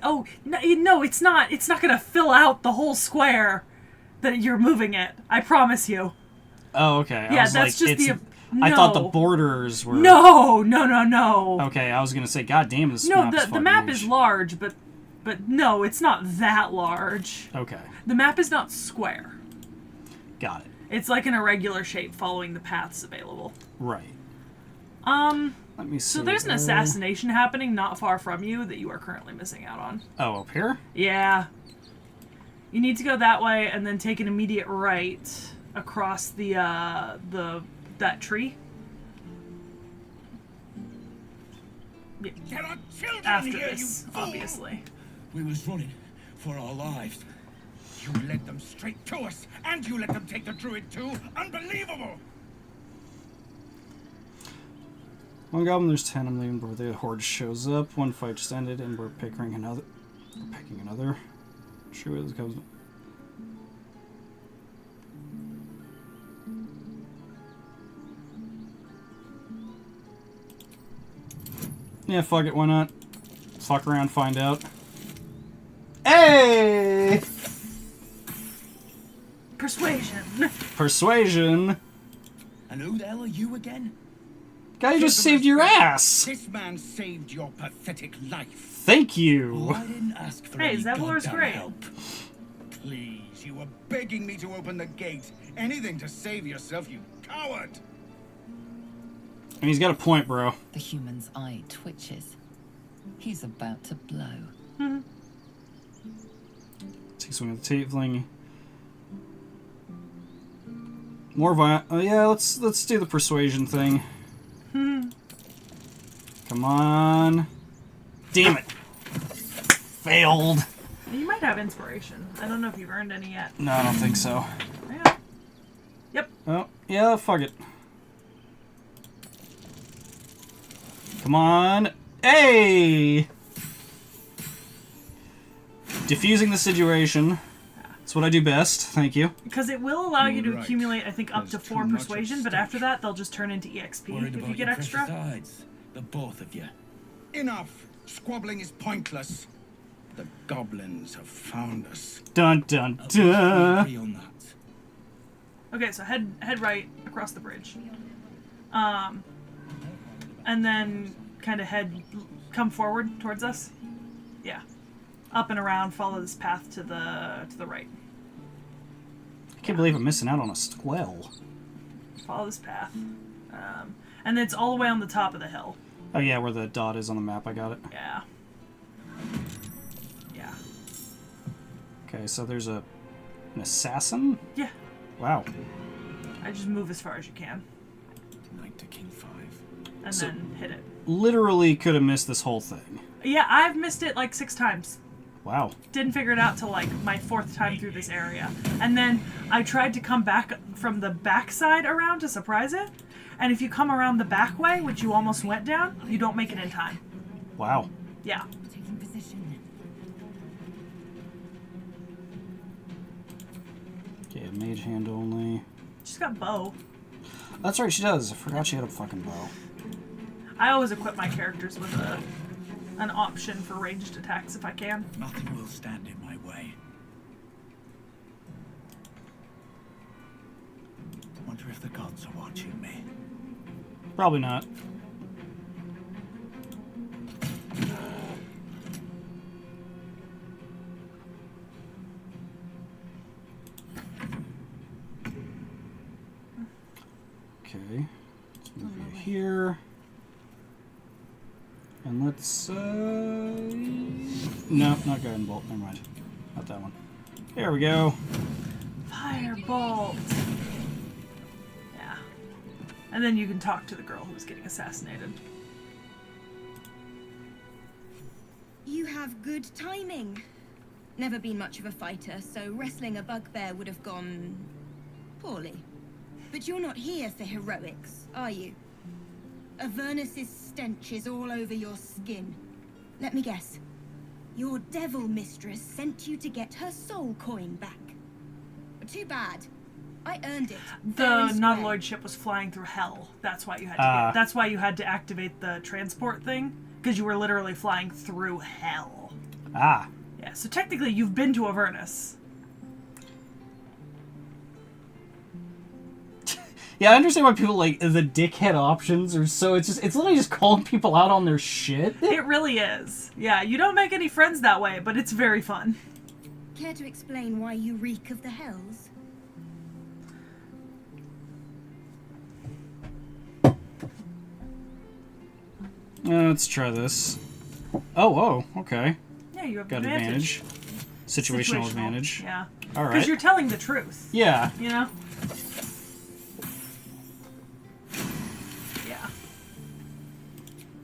Oh, no, it's not. It's not going to fill out the whole square that you're moving it. I promise you. Oh, okay. Yeah, I was that's like, just it's, the... I thought the No. borders were... No. Okay, I was going to say, god damn, this No, map is the map huge. is large, but no, it's not that large. Okay, The map is not square. got it. It's like an irregular shape following the paths available. Right. Let me see. So there's an assassination happening not far from you that you are currently missing out on. Oh, up here? Yeah. You need to go that way and then take an immediate right across that tree. Yeah. There are children After here, this, you fool! obviously. We was running for our lives. You led them straight to us, and you let them take the druid too? Unbelievable! One goblin, there's 10. I'm leaving before the horde shows up. One fight just ended, and we're picking another. Sure, this comes. Yeah, fuck it, why not? Fuck around, find out. Hey! Persuasion. Persuasion. And who the hell are you again? Guy just saved your ass. This man saved your pathetic life. Thank you. I didn't ask for Hey, any Zevlor's goddamn great. help. Please, you were begging me to open the gate. Anything to save yourself, you coward. And he's got a point, bro. The human's eye twitches. He's about to blow. Take a swing at the tiefling. More violent. Oh yeah, let's do the persuasion thing. Come on. Damn it. Failed. You might have inspiration. I don't know if you've earned any yet. No, I don't think so. Yeah. Yep. Oh, yeah, fuck it. Come on. Hey! Diffusing the situation. That's what I do best. Thank you. Because it will allow you to Right. accumulate, I think, up to There's 4 too much at persuasion, but stake. after that, they'll just turn into EXP Worried if about you get your extra. precious hides, the both of you. Enough. Squabbling is pointless. The goblins have found us. Dun dun We dun. agree on that. Okay, so head right across the bridge. And then kind of come forward towards us. Yeah. Up and around, follow this path to the right. I can't believe I'm missing out on a squell. Follow this path. And it's all the way on the top of the hill. Oh yeah, where the dot is on the map, I got it. Yeah. Yeah. Okay, so there's an assassin? Yeah. Wow. I just move as far as you can. Knight to King 5. And So- then hit it. Literally could have missed this whole thing. Yeah, I've missed it like 6 times. Wow. Didn't figure it out till like my 4th time through this area. And then I tried to come back from the backside around to surprise it. And if you come around the back way, which you almost went down, you don't make it in time. Wow. Yeah. Taking position. Okay, mage hand only. She's got bow. That's right, she does. I forgot she had a fucking bow. I always equip my characters with an option for ranged attacks if I can. Nothing will stand in my way. Wonder if the gods are watching me. Probably not. Okay. Let's move you here. And let's, no, not Guiding Bolt. Never mind. Not that one. There we go. Firebolt. Yeah. And then you can talk to the girl who was getting assassinated. You have good timing. Never been much of a fighter, so wrestling a bugbear would have gone poorly. But you're not here for heroics, are you? Avernus's stench is all over your skin. Let me guess. Your devil mistress sent you to get her soul coin back. Too bad. I earned it. The Nautiloid ship was flying through hell. That's why you had to that's why you had to activate the transport thing, because you were literally flying through hell. Ah. Yeah, so technically you've been to Avernus. Yeah, I understand why people like the dickhead options are so. It's literally just calling people out on their shit. It really is. Yeah, you don't make any friends that way, but it's very fun. Care to explain why you reek of the hells? Let's try this. Oh, okay. Yeah, you have Got advantage. Situational advantage. Yeah. All right. Because you're telling the truth. Yeah. You know? Yeah.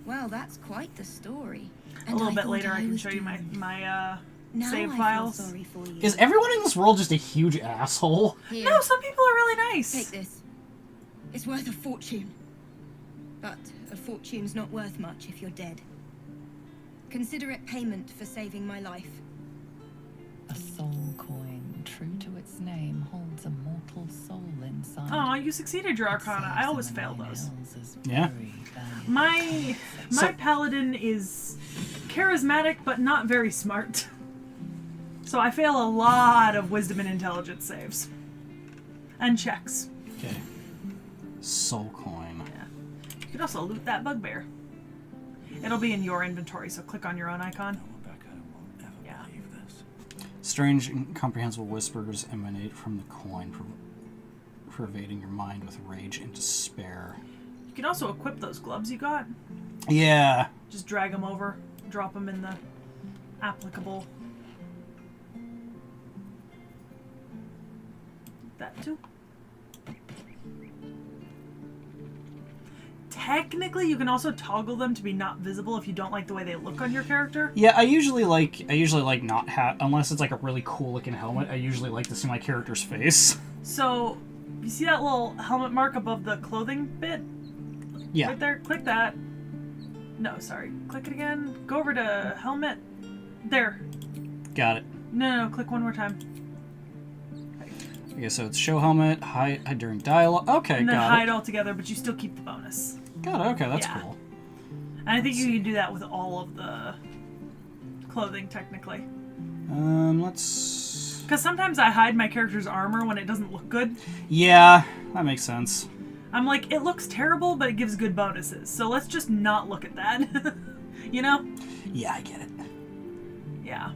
Well, that's quite the story. A little bit later I can show you my Now save I files. feel sorry for you. Is everyone in this world just a huge asshole? Here, No, some people are really nice. take this. It's worth a fortune. But a fortune's not worth much if you're dead. Consider it payment for saving my life. A soul coin, true to its name, holds a mortal soul inside. Aw, you succeeded your Arcana. I always fail those. Yeah. My paladin is charismatic, but not very smart. So I fail a lot of wisdom and intelligence saves. And checks. Okay. Soul coin. Yeah. You could also loot that bugbear. It'll be in your inventory, so click on your own icon. Yeah. Strange, incomprehensible whispers emanate from the coin, pervading your mind with rage and despair. You can also equip those gloves you got. Yeah. Just drag them over, drop them in the applicable. That too. Technically, you can also toggle them to be not visible if you don't like the way they look on your character. Yeah, I usually like not unless it's like a really cool looking helmet. I usually like to see my character's face. So, you see that little helmet mark above the clothing bit? Yeah. Right there. Click that. No, sorry. Click it again. Go over to helmet. There. Got it. No, click one more time. Okay, so it's show helmet, hide during dialogue. Okay, And then got hide it. altogether, but you still keep the bonus. Got it. Okay, that's Yeah. cool. And I think you can do that with all of the clothing, technically. Let's... Because sometimes I hide my character's armor when it doesn't look good. Yeah, that makes sense. I'm like, it looks terrible, but it gives good bonuses. So let's just not look at that. You know? Yeah, I get it. Yeah.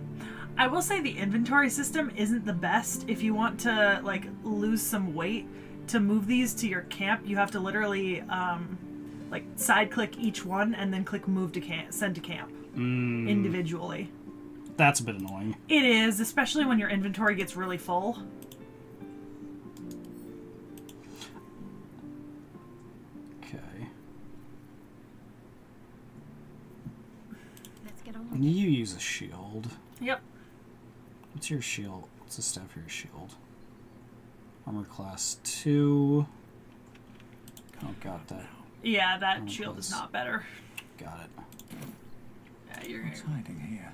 I will say the inventory system isn't the best. If you want to, like, lose some weight to move these to your camp, you have to literally, like, side-click each one and then click move to camp, send to camp individually. That's a bit annoying. It is, especially when your inventory gets really full. Okay. Let's get on. You use a shield. Yep. What's your shield? What's the stat for your shield? Armor class 2. Oh, got that. Yeah, that Armor shield class. is not better. Got it. Yeah, you're What's hiding here?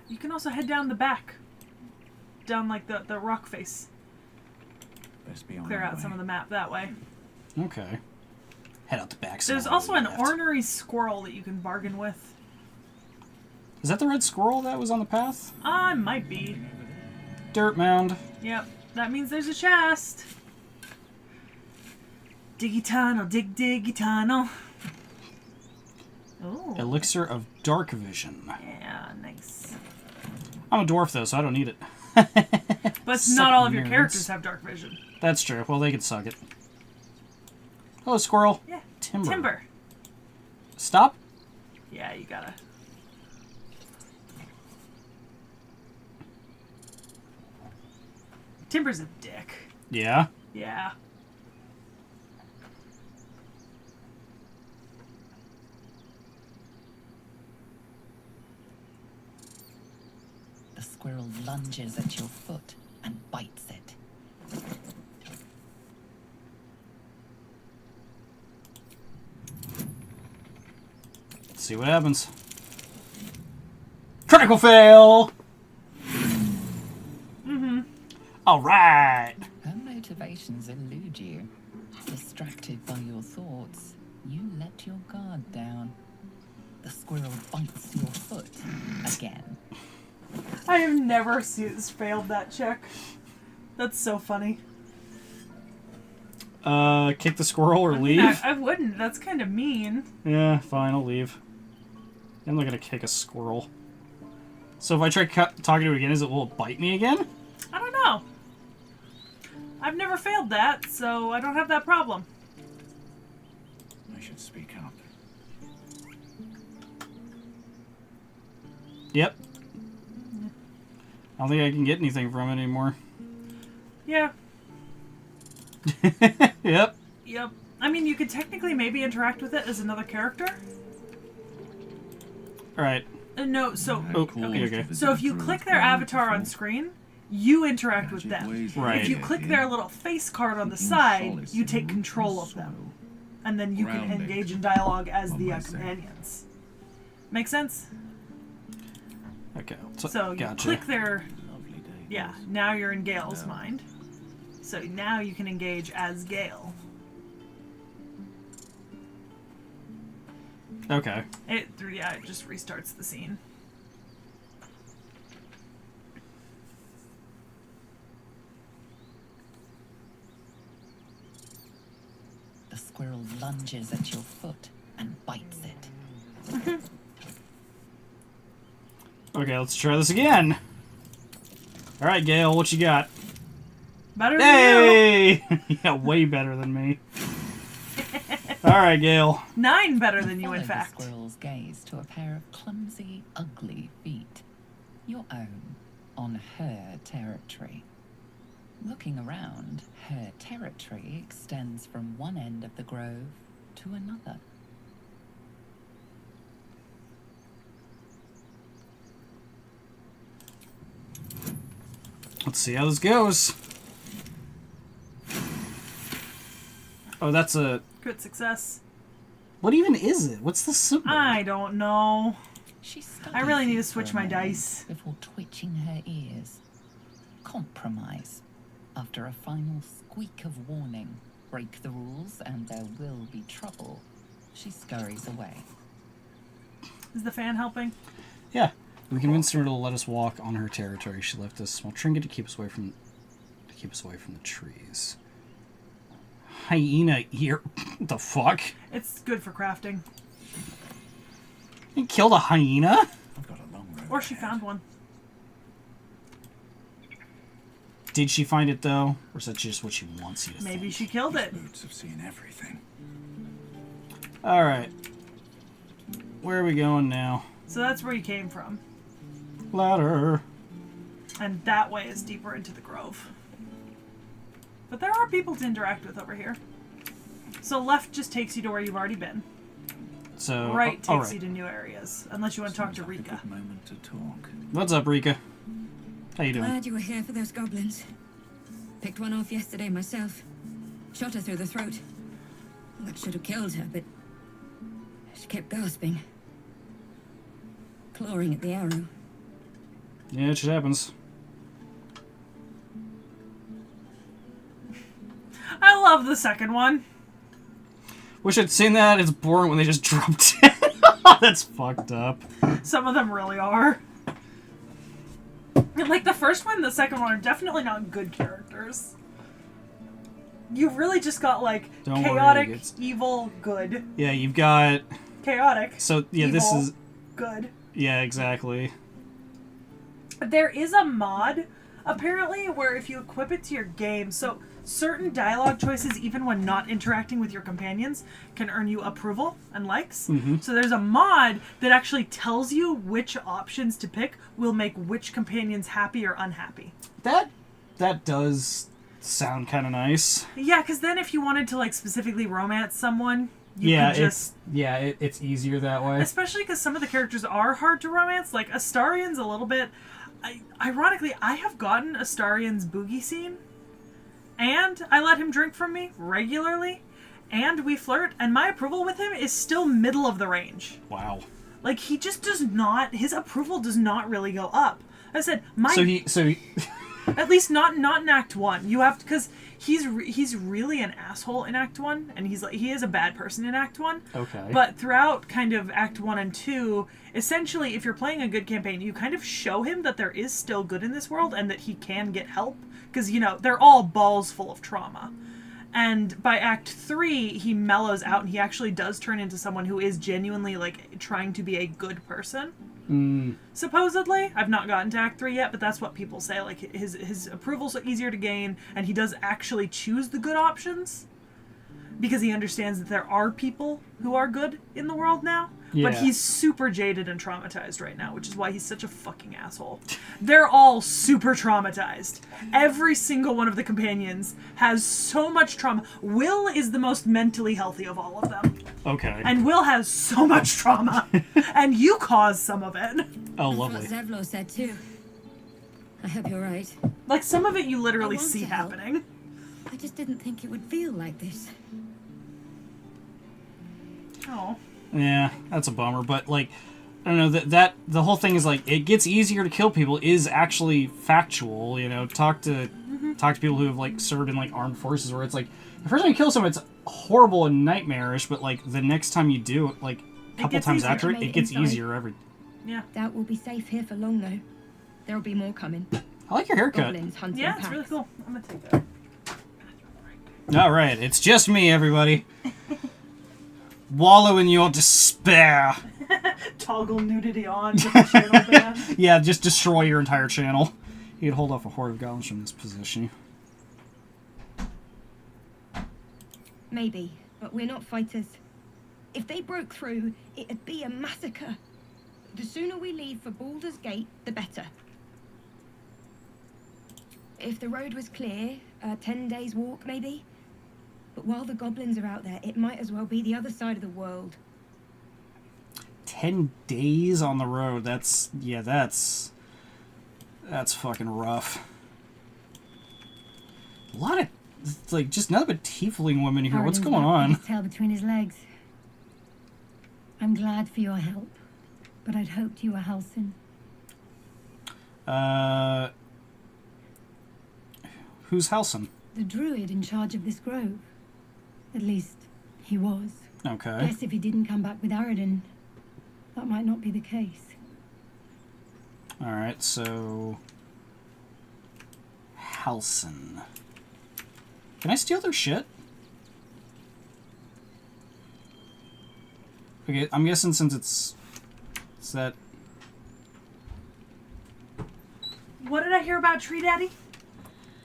You can also head down the back. Down, like, the rock face. Best be on Clear our out way. some of the map that way. Okay. Head out the back. There's side also an left. ornery squirrel that you can bargain with. Is that the red squirrel that was on the path? Might be. Dirt mound. Yep, that means there's a chest. Diggy tunnel, diggy tunnel. Oh. Elixir of Dark Vision. Yeah, nice. I'm a dwarf though, so I don't need it. But Suck not all of your nerds. characters have dark vision. That's true. Well, they can suck it. Hello, squirrel. Yeah. Timber. Timber. Stop. Yeah, you gotta. Timber's a dick. Yeah. Yeah. The squirrel lunges at your foot and bites it. Let's see what happens. Critical fail. Mm-hmm. All right. Her motivations elude you. Distracted by your thoughts, you let your guard down. The squirrel bites your foot again. I have never failed that check. That's so funny. Kick the squirrel or I mean, leave? I wouldn't. That's kind of mean. Yeah, fine, I'll leave. I'm not gonna kick a squirrel. So if I try talking to it again, will it bite me again? I don't know. I've never failed that, so I don't have that problem. I should speak up. Yep. I don't think I can get anything from it anymore. Yeah. Yep. Yep. I mean, you could technically maybe interact with it as another character. Alright. No, so... Okay. So if you click their avatar on screen, you interact with them. Right. If you click their little face card on the side, you take control of them. And then you can engage in dialogue as the companions. Make sense? Okay. So you gotcha. click their... Yeah, now you're in Gale's mind. So now you can engage as Gale. Okay. It just restarts the scene. The squirrel lunges at your foot and bites it. Okay, let's try this again. Alright, Gale, what you got? Better than you! Yeah, way better than me. Alright, Gale. 9 better than you, in fact. The squirrel's gaze to a pair of clumsy, ugly feet. Your own, on her territory. Looking around, her territory extends from one end of the grove to another. Let's see how this goes. Oh, that's a... Crit success. What even is it? What's the symbol? I don't know. I really need to switch my moment dice. Before twitching her ears. Compromise. After a final squeak of warning, break the rules and there will be trouble, she scurries away. Is the fan helping? Yeah. We convinced her to let us walk on her territory. She left us a small trinket to keep us away from the trees. Hyena ear. What the fuck? It's good for crafting. You killed a hyena? Or she found one. Did she find it though? Or is that just what she wants you to Maybe think? she killed it. Boots have seen everything. Alright. Where are we going now? So that's where you came from. Ladder. And that way is deeper into the grove. But there are people to interact with over here. So left just takes you to where you've already been. So Right takes you to new areas. Unless you want to talk to Rika. Moment to talk. What's up, Rika? How you doing? Glad you were here for those goblins. Picked one off yesterday myself. Shot her through the throat. That should have killed her, but she kept gasping. Clawing at the arrow. Yeah, it shit happens. I love the second one. Wish I'd seen that. It's boring when they just drop dead. That's fucked up. Some of them really are. Like the first one and the second one are definitely not good characters. You've really just got like Don't chaotic, worry, evil, good. Yeah, you've got... Chaotic. So, yeah, evil, this is... good. Yeah, exactly. There is a mod, apparently, where if you equip it to your game, so certain dialogue choices, even when not interacting with your companions, can earn you approval and likes. Mm-hmm. So there's a mod that actually tells you which options to pick will make which companions happy or unhappy. That does sound kind of nice. Yeah, because then if you wanted to like specifically romance someone, you could just... It's easier that way. Especially because some of the characters are hard to romance. Like, Astarion's a little bit... Ironically, I have gotten Astarion's boogie scene, and I let him drink from me regularly, and we flirt, and my approval with him is still middle of the range. Wow. Like, he just does not... His approval does not really go up. I said, So he... At least not in Act 1. You have to... Because he's really an asshole in Act 1, and he is a bad person in Act 1. Okay. But throughout kind of Act 1 and 2, essentially, if you're playing a good campaign, you kind of show him that there is still good in this world and that he can get help. Because, you know, they're all balls full of trauma. And by Act 3, he mellows out and he actually does turn into someone who is genuinely, like, trying to be a good person. Supposedly. I've not gotten to Act 3 yet, but that's what people say. Like, his approval's easier to gain, and he does actually choose the good options. Because he understands that there are people who are good in the world now. But Yeah. he's super jaded and traumatized right now, which is why he's such a fucking asshole. They're all super traumatized. Every single one of the companions has so much trauma. Will is the most mentally healthy of all of them. Okay. And Will has so much trauma. And you caused some of it. Oh, That's lovely. what Zevlo said too. I hope you're right. Like, some of it you literally I want see to help. happening. I just didn't think it would feel like this. Oh. Yeah, that's a bummer. But like, I don't know that the whole thing is like it gets easier to kill people is actually factual. You know, talk to people who have like served in like armed forces where it's like the first time you kill someone it's horrible and nightmarish, but like the next time you do it, like a couple gets times easier. after it, Made it gets inside. easier every. Yeah. Doubt we'll be safe here for long, though. There'll be more coming. I like your haircut. Goblins hunting Yeah, it's packs. really cool. I'm gonna take that. All right, it's just me, everybody. Wallow in your despair. Toggle nudity on. Get the channel ban. Yeah, just destroy your entire channel. You could hold off a horde of goblins from this position. Maybe, but we're not fighters. If they broke through, it'd be a massacre. The sooner we leave for Baldur's Gate, the better. If the road was clear, 10 days walk maybe. But while the goblins are out there, it might as well be the other side of the world. 10 days on the road. That's fucking rough. A lot of it's like just nothing but tiefling women here. What's going on? His tail between his legs. I'm glad for your help, but I'd hoped you were Halsin. Who's Halsin? The druid in charge of this grove. At least, he was. Okay. Guess if he didn't come back with Aradin, that might not be the case. All right, so Halsin. Can I steal their shit? Okay, I'm guessing since it's that. What did I hear about Tree Daddy?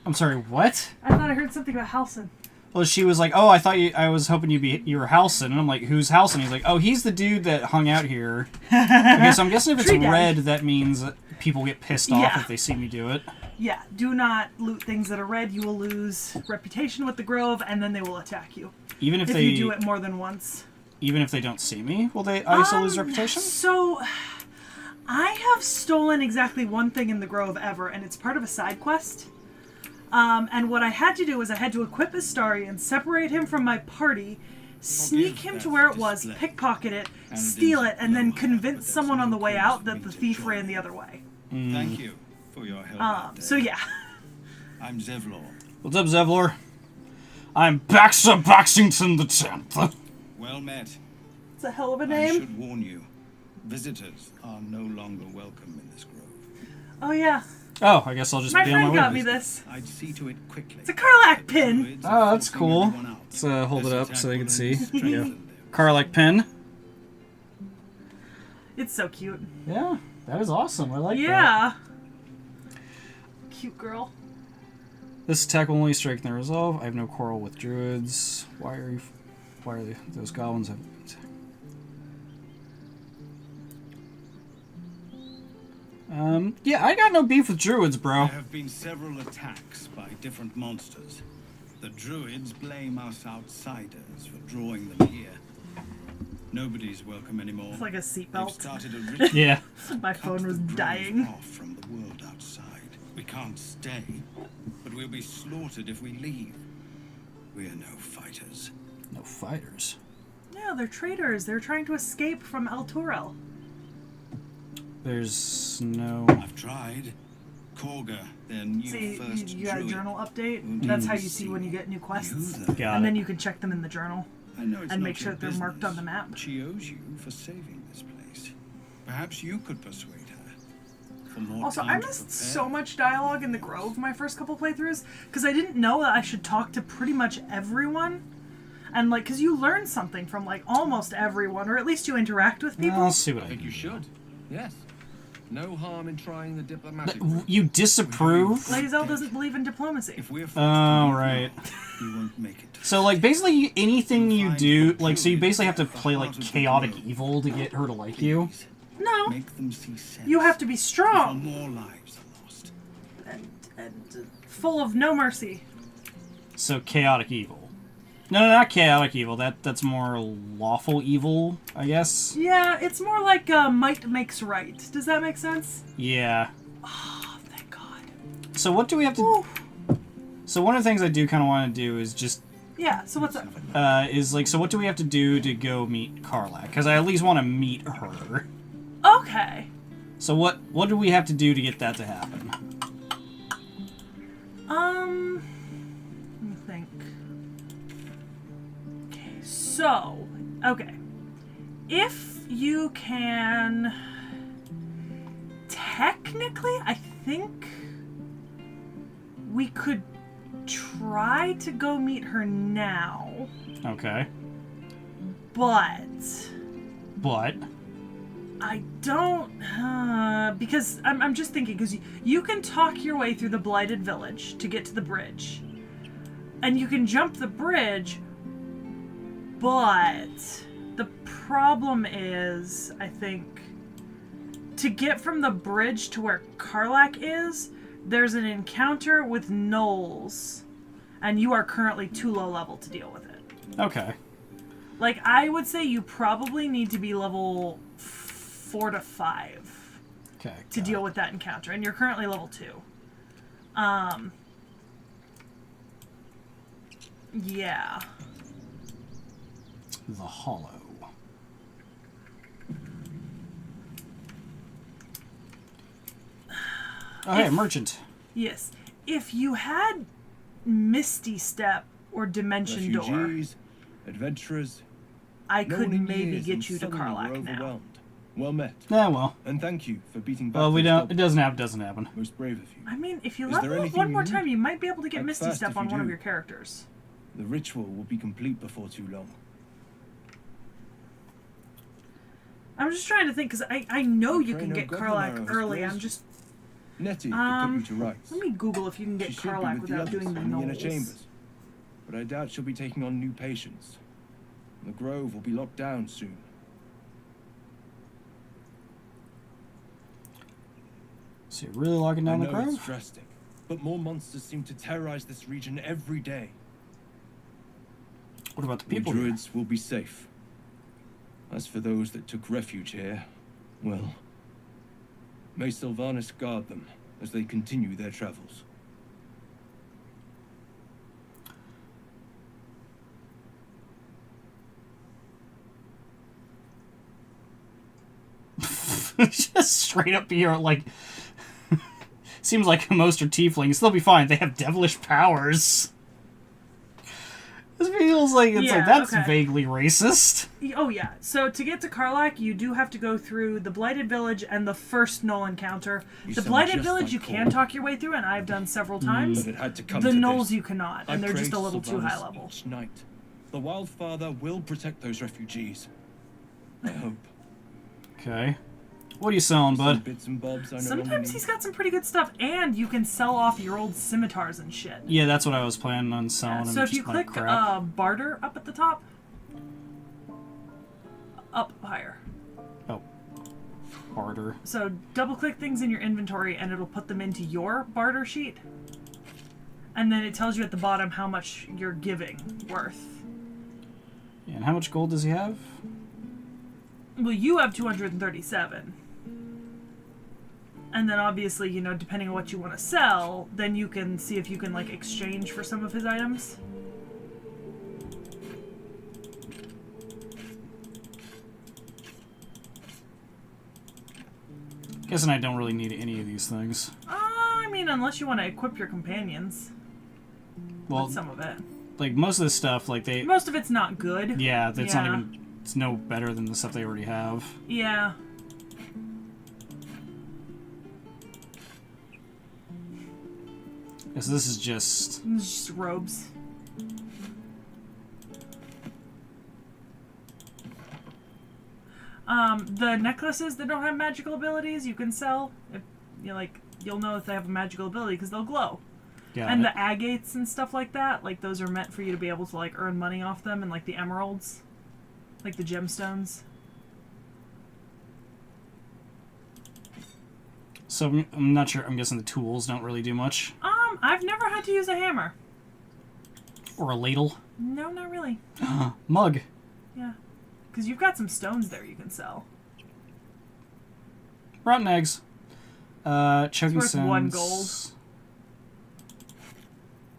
I'm sorry, what? I thought I heard something about Halsin. Well, she was like, "Oh, I was hoping you were Halsin," and I'm like, "Who's Halsin?" He's like, "Oh, he's the dude that hung out here." Okay, so I'm guessing if it's Tree Daddy. red, that means that people get pissed off Yeah. if they see me do it. Yeah, do not loot things that are red. You will lose reputation with the Grove, and then they will attack you. Even if you do it more than once. Even if they don't see me, will I still lose reputation? So, I have stolen exactly one thing in the Grove ever, and it's part of a side quest. And what I had to do was I had to equip Astarion, separate him from my party, sneak him to where it was, pickpocket it, steal it, and then convince someone on the way out that the thief ran the other way. Thank you for your help. So yeah. I'm Zevlor. What's up, Zevlor? I'm Baxter Baxington the 10th. Well met. It's a hell of a I name. should warn you, visitors are no longer welcome in this grove. Oh yeah. Oh, I guess I'll just My be on my friend way. got me this. I'd see to it quickly. It's a Karlach pin. Oh, that's cool. Let's hold it up so they can see. Yeah. Karlach pin. It's so cute. Yeah, that is awesome. I like that. Yeah. Cute girl. This attack will only strengthen their resolve. I have no quarrel with druids. Why are those goblins? Yeah, I got no beef with druids, bro. There have been several attacks by different monsters. The druids blame us outsiders for drawing them here. Nobody's welcome anymore. It's like a They've seatbelt. started a ritual. Yeah. My to phone cut was the druids dying. off from the world outside. We can't stay, but we'll be slaughtered if we leave. We are no fighters. No fighters. Yeah, they're traitors. They're trying to escape from El Turel. There's no. I've tried. Korga, their new See, first you got a druid. journal update. That's how you see when you get new quests. Got And it. then you can check them in the journal. I know it's and not make sure your that they're marked on the map. but she owes you for saving this place. Perhaps you could persuade her. For more Also, time I to missed prepare. so much dialogue in the Grove my first couple playthroughs because I didn't know that I should talk to pretty much everyone. And like, because you learn something from like almost everyone, or at least you interact with people. I'll see what I think you should. Yes. No harm in trying the diplomatic. You disapprove? Lae'zel doesn't believe in diplomacy. If we're Oh, right. we won't make it. So, like, basically anything you do, like, so you basically have to play, like, chaotic evil to get her to like you? No. Make them see sense. You have to be strong. More lives are lost. And full of no mercy. So, chaotic evil. No, not chaotic evil. That's more lawful evil, I guess. Yeah, it's more like might makes right. Does that make sense? Yeah. Oh, thank God. So what do we have to... Ooh. So one of the things I do kind of want to do is just... Yeah, so what's up? So what do we have to do to go meet Karlach? Because I at least want to meet her. Okay. So what do we have to do to get that to happen? Let me think. Okay, so, okay. If you can... Technically, I think we could try to go meet her now. Okay. But I don't, because I'm just thinking, because you can talk your way through the Blighted Village to get to the bridge. And you can jump the bridge, but the problem is, I think, to get from the bridge to where Karlach is, there's an encounter with gnolls, and you are currently too low level to deal with it. Okay. Like, I would say you probably need to be level 4 to 5 to deal with that encounter, and you're currently level 2. Yeah. The Hollow. Oh, hey, merchant. Yes. If you had Misty Step or Dimension Refugees, Door, adventurers, I no could one in maybe years get and you to suddenly we're Karlach now. overwhelmed. Well met. Yeah, well. And thank you for beating back. Well, we those don't. goblins. It doesn't happen. Most brave of you. I mean, if you Is there level up anything one you more need? time, you might be able to get Act Misty fast Step if on you one of do. your characters. The ritual will be complete before too long. I'm just trying to think, because I know you Trainer can get Goblin Karlach Arrow has early. closed. I'm just... Nettie could put you to rights. Let me Google if you can get She should be Karlach with the without others doing the in the inner gnolls. chambers. But I doubt she'll be taking on new patients. The grove will be locked down soon. So you're really locking down I the know grove? it's drastic, but more monsters seem to terrorize this region every day. What about the We people? druids will be safe. As for those that took refuge here, well, may Sylvanas guard them as they continue their travels. Just straight up here, like... Seems like most are tieflings. They'll be fine. They have devilish powers. This feels like it's like, that's vaguely racist. Oh, yeah. So to get to Karlach, you do have to go through the Blighted Village and the first Gnoll encounter. You The sound Blighted just Village like you can Cor. talk your way through, and I've done several times. But it had to come The to Gnolls this. you cannot, I and they're just pray a little too high Sylvanas level. Each night. The Wildfather will protect those refugees. I hope. Okay. What are you selling, Some bud? bits and bobs I no longer Sometimes need. he's got some pretty good stuff, and you can sell off your old scimitars and shit. Yeah, that's what I was planning on selling. So if you just my click crap. barter up at the top, up higher. Oh. Barter. So double click things in your inventory and it'll put them into your barter sheet. And then it tells you at the bottom how much you're giving worth. Yeah, and how much gold does he have? Well, you have 237. And then obviously, you know, depending on what you want to sell, then you can see if you can, like, exchange for some of his items. Guessing I don't really need any of these things. I mean, unless you want to equip your companions. Well, with some of it. Like, most of this stuff, like, they... Most of it's not good. Yeah, it's not even... It's no better than the stuff they already have. Yeah. Yes, this is just... It's just robes. The necklaces that don't have magical abilities you can sell. If you'll know if they have a magical ability because they'll glow. And the agates and stuff like that, like those are meant for you to be able to like earn money off them, and like the emeralds, like the gemstones. So I'm not sure. I'm guessing the tools don't really do much. I've never had to use a hammer. Or a ladle. No, not really. Mug. Yeah, because you've got some stones there you can sell. Rotten eggs. Choking It's worth 1 gold.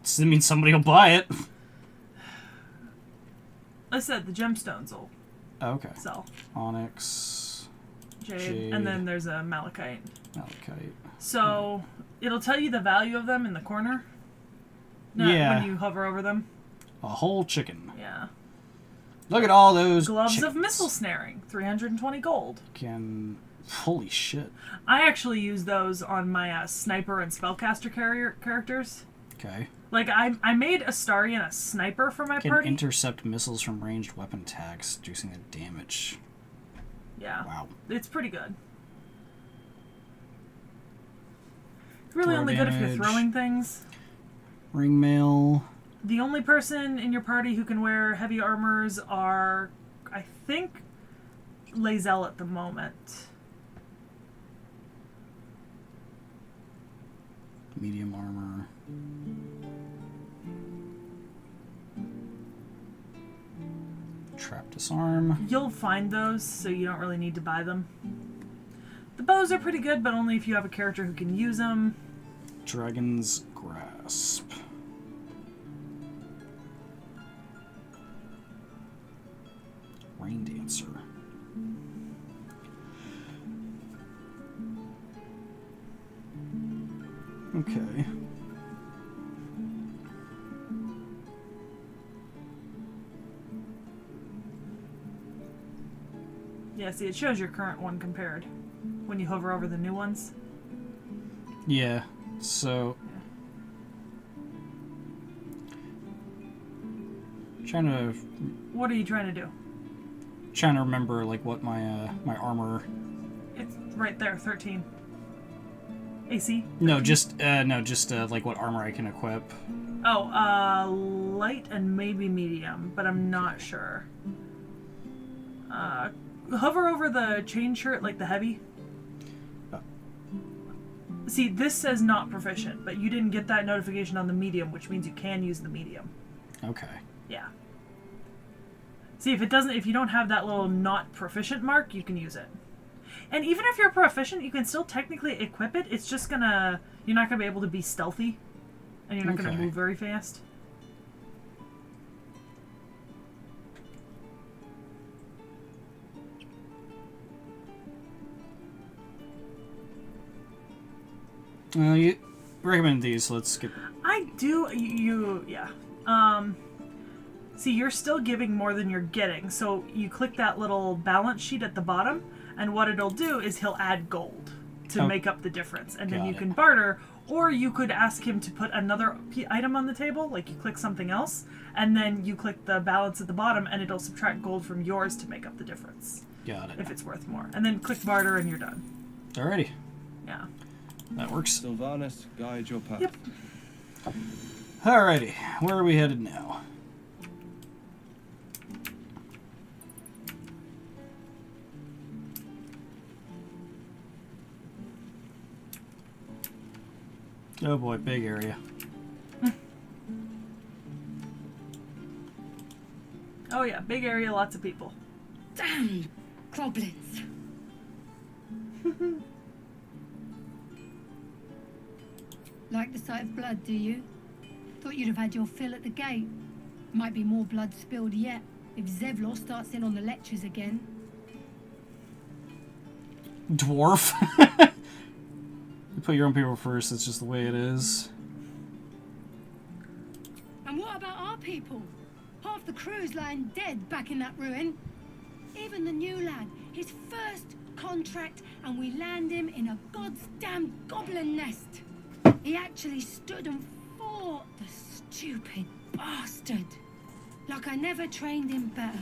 Does that mean somebody will buy it? I said the gemstones will Okay. sell. Onyx. Jade. And then there's a malachite. Malachite. So it'll tell you the value of them in the corner. Yeah. When you hover over them. A whole chicken. Yeah. Look at all those Gloves chickens. of missile snaring, 320 gold. Holy shit. I actually use those on my sniper and spellcaster characters. Okay. Like, I made Astarion a sniper for my party. Intercept missiles from ranged weapon attacks, reducing the damage. Yeah. Wow. It's pretty good. It's really only good if you're throwing things. Ring mail. The only person in your party who can wear heavy armors are, I think, Lae'zel at the moment. Medium armor. Trap disarm. You'll find those, so you don't really need to buy them. The bows are pretty good, but only if you have a character who can use them. Dragon's Grasp. Rain Dancer. Okay. Yeah, see, it shows your current one compared when you hover over the new ones. Yeah, so... Trying to... What are you trying to do? Trying to remember, like, what my, my armor... It's right there, 13. AC? 13? No, just, like, what armor I can equip. Oh, light and maybe medium, but I'm not sure. Hover over the chain shirt, like the heavy. Oh. See, this says not proficient, but you didn't get that notification on the medium, which means you can use the medium. Okay. Yeah. See, if you don't have that little not proficient mark, you can use it. And even if you're proficient, you can still technically equip it. It's just you're not gonna be able to be stealthy, and you're not gonna move very fast. You recommend these, so let's skip. I do, yeah. See, you're still giving more than you're getting, so you click that little balance sheet at the bottom, and what it'll do is he'll add gold to make up the difference, and then you can barter, or you could ask him to put another item on the table, like you click something else, and then you click the balance at the bottom, and it'll subtract gold from yours to make up the difference. Got it. If it's worth more. And then click barter, and you're done. Alrighty. Yeah. That works. Sylvanas, guide your path. Yep. Alrighty, where are we headed now? Oh boy, big area. Oh yeah, big area, lots of people. Damn! Goblins! Like the sight of blood, do you? Thought you'd have had your fill at the gate. Might be more blood spilled yet, if Zevlor starts in on the lectures again. Dwarf? You put your own people first, that's just the way it is. And what about our people? Half the crew's lying dead back in that ruin. Even the new lad, his first contract, and we land him in a goddamn goblin nest. He actually stood and fought, the stupid bastard. Like I never trained him better.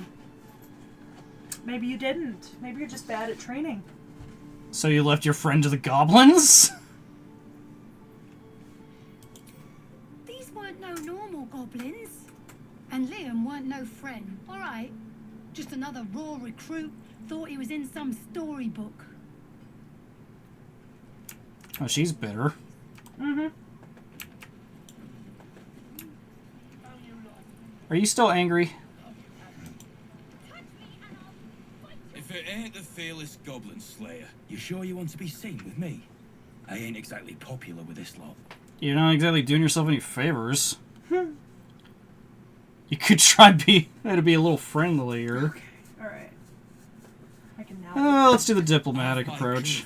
Maybe you didn't. Maybe you're just bad at training. So you left your friend to the goblins? These weren't no normal goblins. And Liam weren't no friend, alright? Just another raw recruit, thought he was in some storybook. Oh, she's bitter. Mm-hmm. Are you still angry? If it ain't the fearless goblin slayer, you sure you want to be seen with me? I ain't exactly popular with this lot. You're not exactly doing yourself any favors. You could try to be a little friendlier. Okay, alright. I can now... Let's do the diplomatic approach.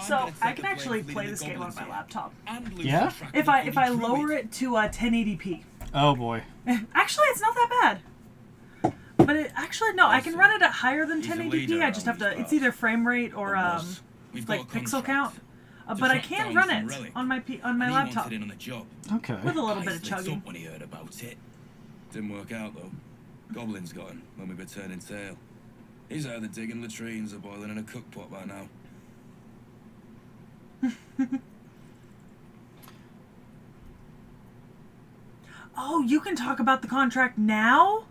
So, I can actually play this game on my laptop. Yeah? If I lower it to 1080p. Oh boy. Actually, it's not that bad. But actually, no, I can run it at higher than 1080p. I just have to... It's either frame rate or, like, pixel count. But I can run it on my laptop. Okay. With a little bit of chugging. When he heard about it. Didn't work out, though. Goblins got him when we were turning tail. He's either digging latrines or boiling in a cookpot by now. Oh, you can talk about the contract now?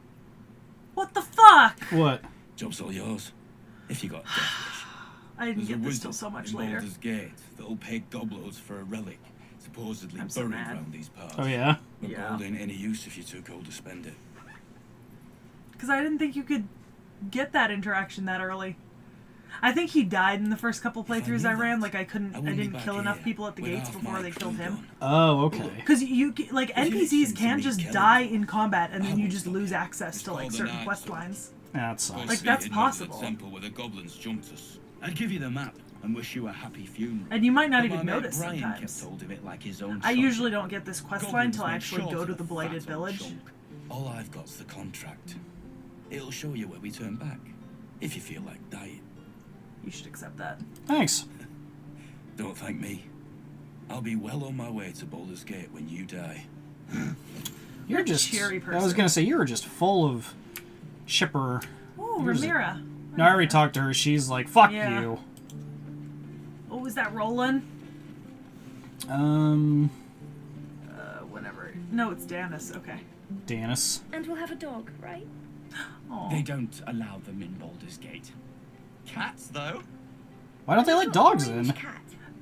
What the fuck? What? Job's all yours. If you got death wish. I didn't There's a get this wizard till so much in later. Baldur's Gate that'll pay gobloads for a relic, supposedly I'm so buried mad. around these parts. Oh, yeah? But Yeah. gold ain't any use if you're too cold to spend it. Because I didn't think you could get that interaction that early. I think he died in the first couple playthroughs I ran. Like I didn't kill enough people at the gates before they killed him. Oh, okay. Because like NPCs can just die in combat and then you just lose access to like certain quest lines. That sucks. Like that's possible. Temple where the goblins jumped us. I'd give you the map and wish you a happy funeral. And you might not But even my mate notice Brian sometimes. kept hold of it like his own I son. usually don't get this quest line Goblins until I make actually short go of to a the Blighted fat old Village. chunk. All I've got's the contract. It'll show you where we turn back, if you feel like dying. You should accept that. Thanks. Don't thank me. I'll be well on my way to Baldur's Gate when you die. You're just... cheery I was person. gonna say, you were just full of chipper... Ooh, Here's Ramira. No, I already talked to her. She's like, fuck Yeah. you. What was that Roland? Whatever. No, it's Danis. Okay. Danis. And we'll have a dog, right? They don't allow them in Baldur's Gate. Cats, though? Why don't they let dogs in?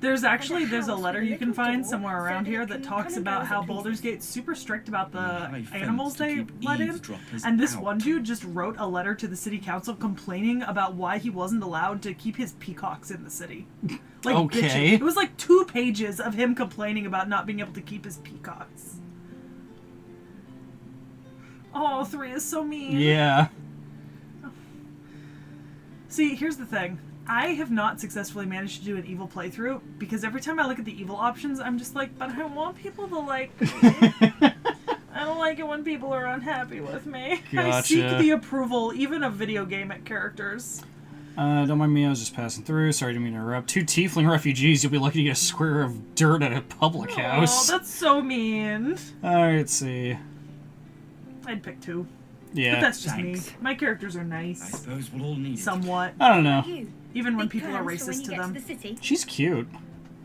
There's a letter you can find somewhere around here that talks about how Baldur's Gate's super strict about the animals they let in. And this one dude just wrote a letter to the city council complaining about why he wasn't allowed to keep his peacocks in the city. Like, Okay. bitching. It was like 2 pages of him complaining about not being able to keep his peacocks. Oh, 3 is so mean. Yeah. See, here's the thing. I have not successfully managed to do an evil playthrough because every time I look at the evil options, I'm just like, but I want people to like me. I don't like it when people are unhappy with me. I seek Gotcha. the approval, even of video game characters. Don't mind me, I was just passing through. Sorry to interrupt. 2 tiefling refugees, you'll be lucky to get a square of dirt at a public Oh, house. that's so mean. Alright, let's see. I'd pick 2. Yeah. But that's just me. My characters are nice. I suppose we'll all need it. Somewhat. I don't know. Even when Big people are plans for when racist you to get them. the city. She's cute.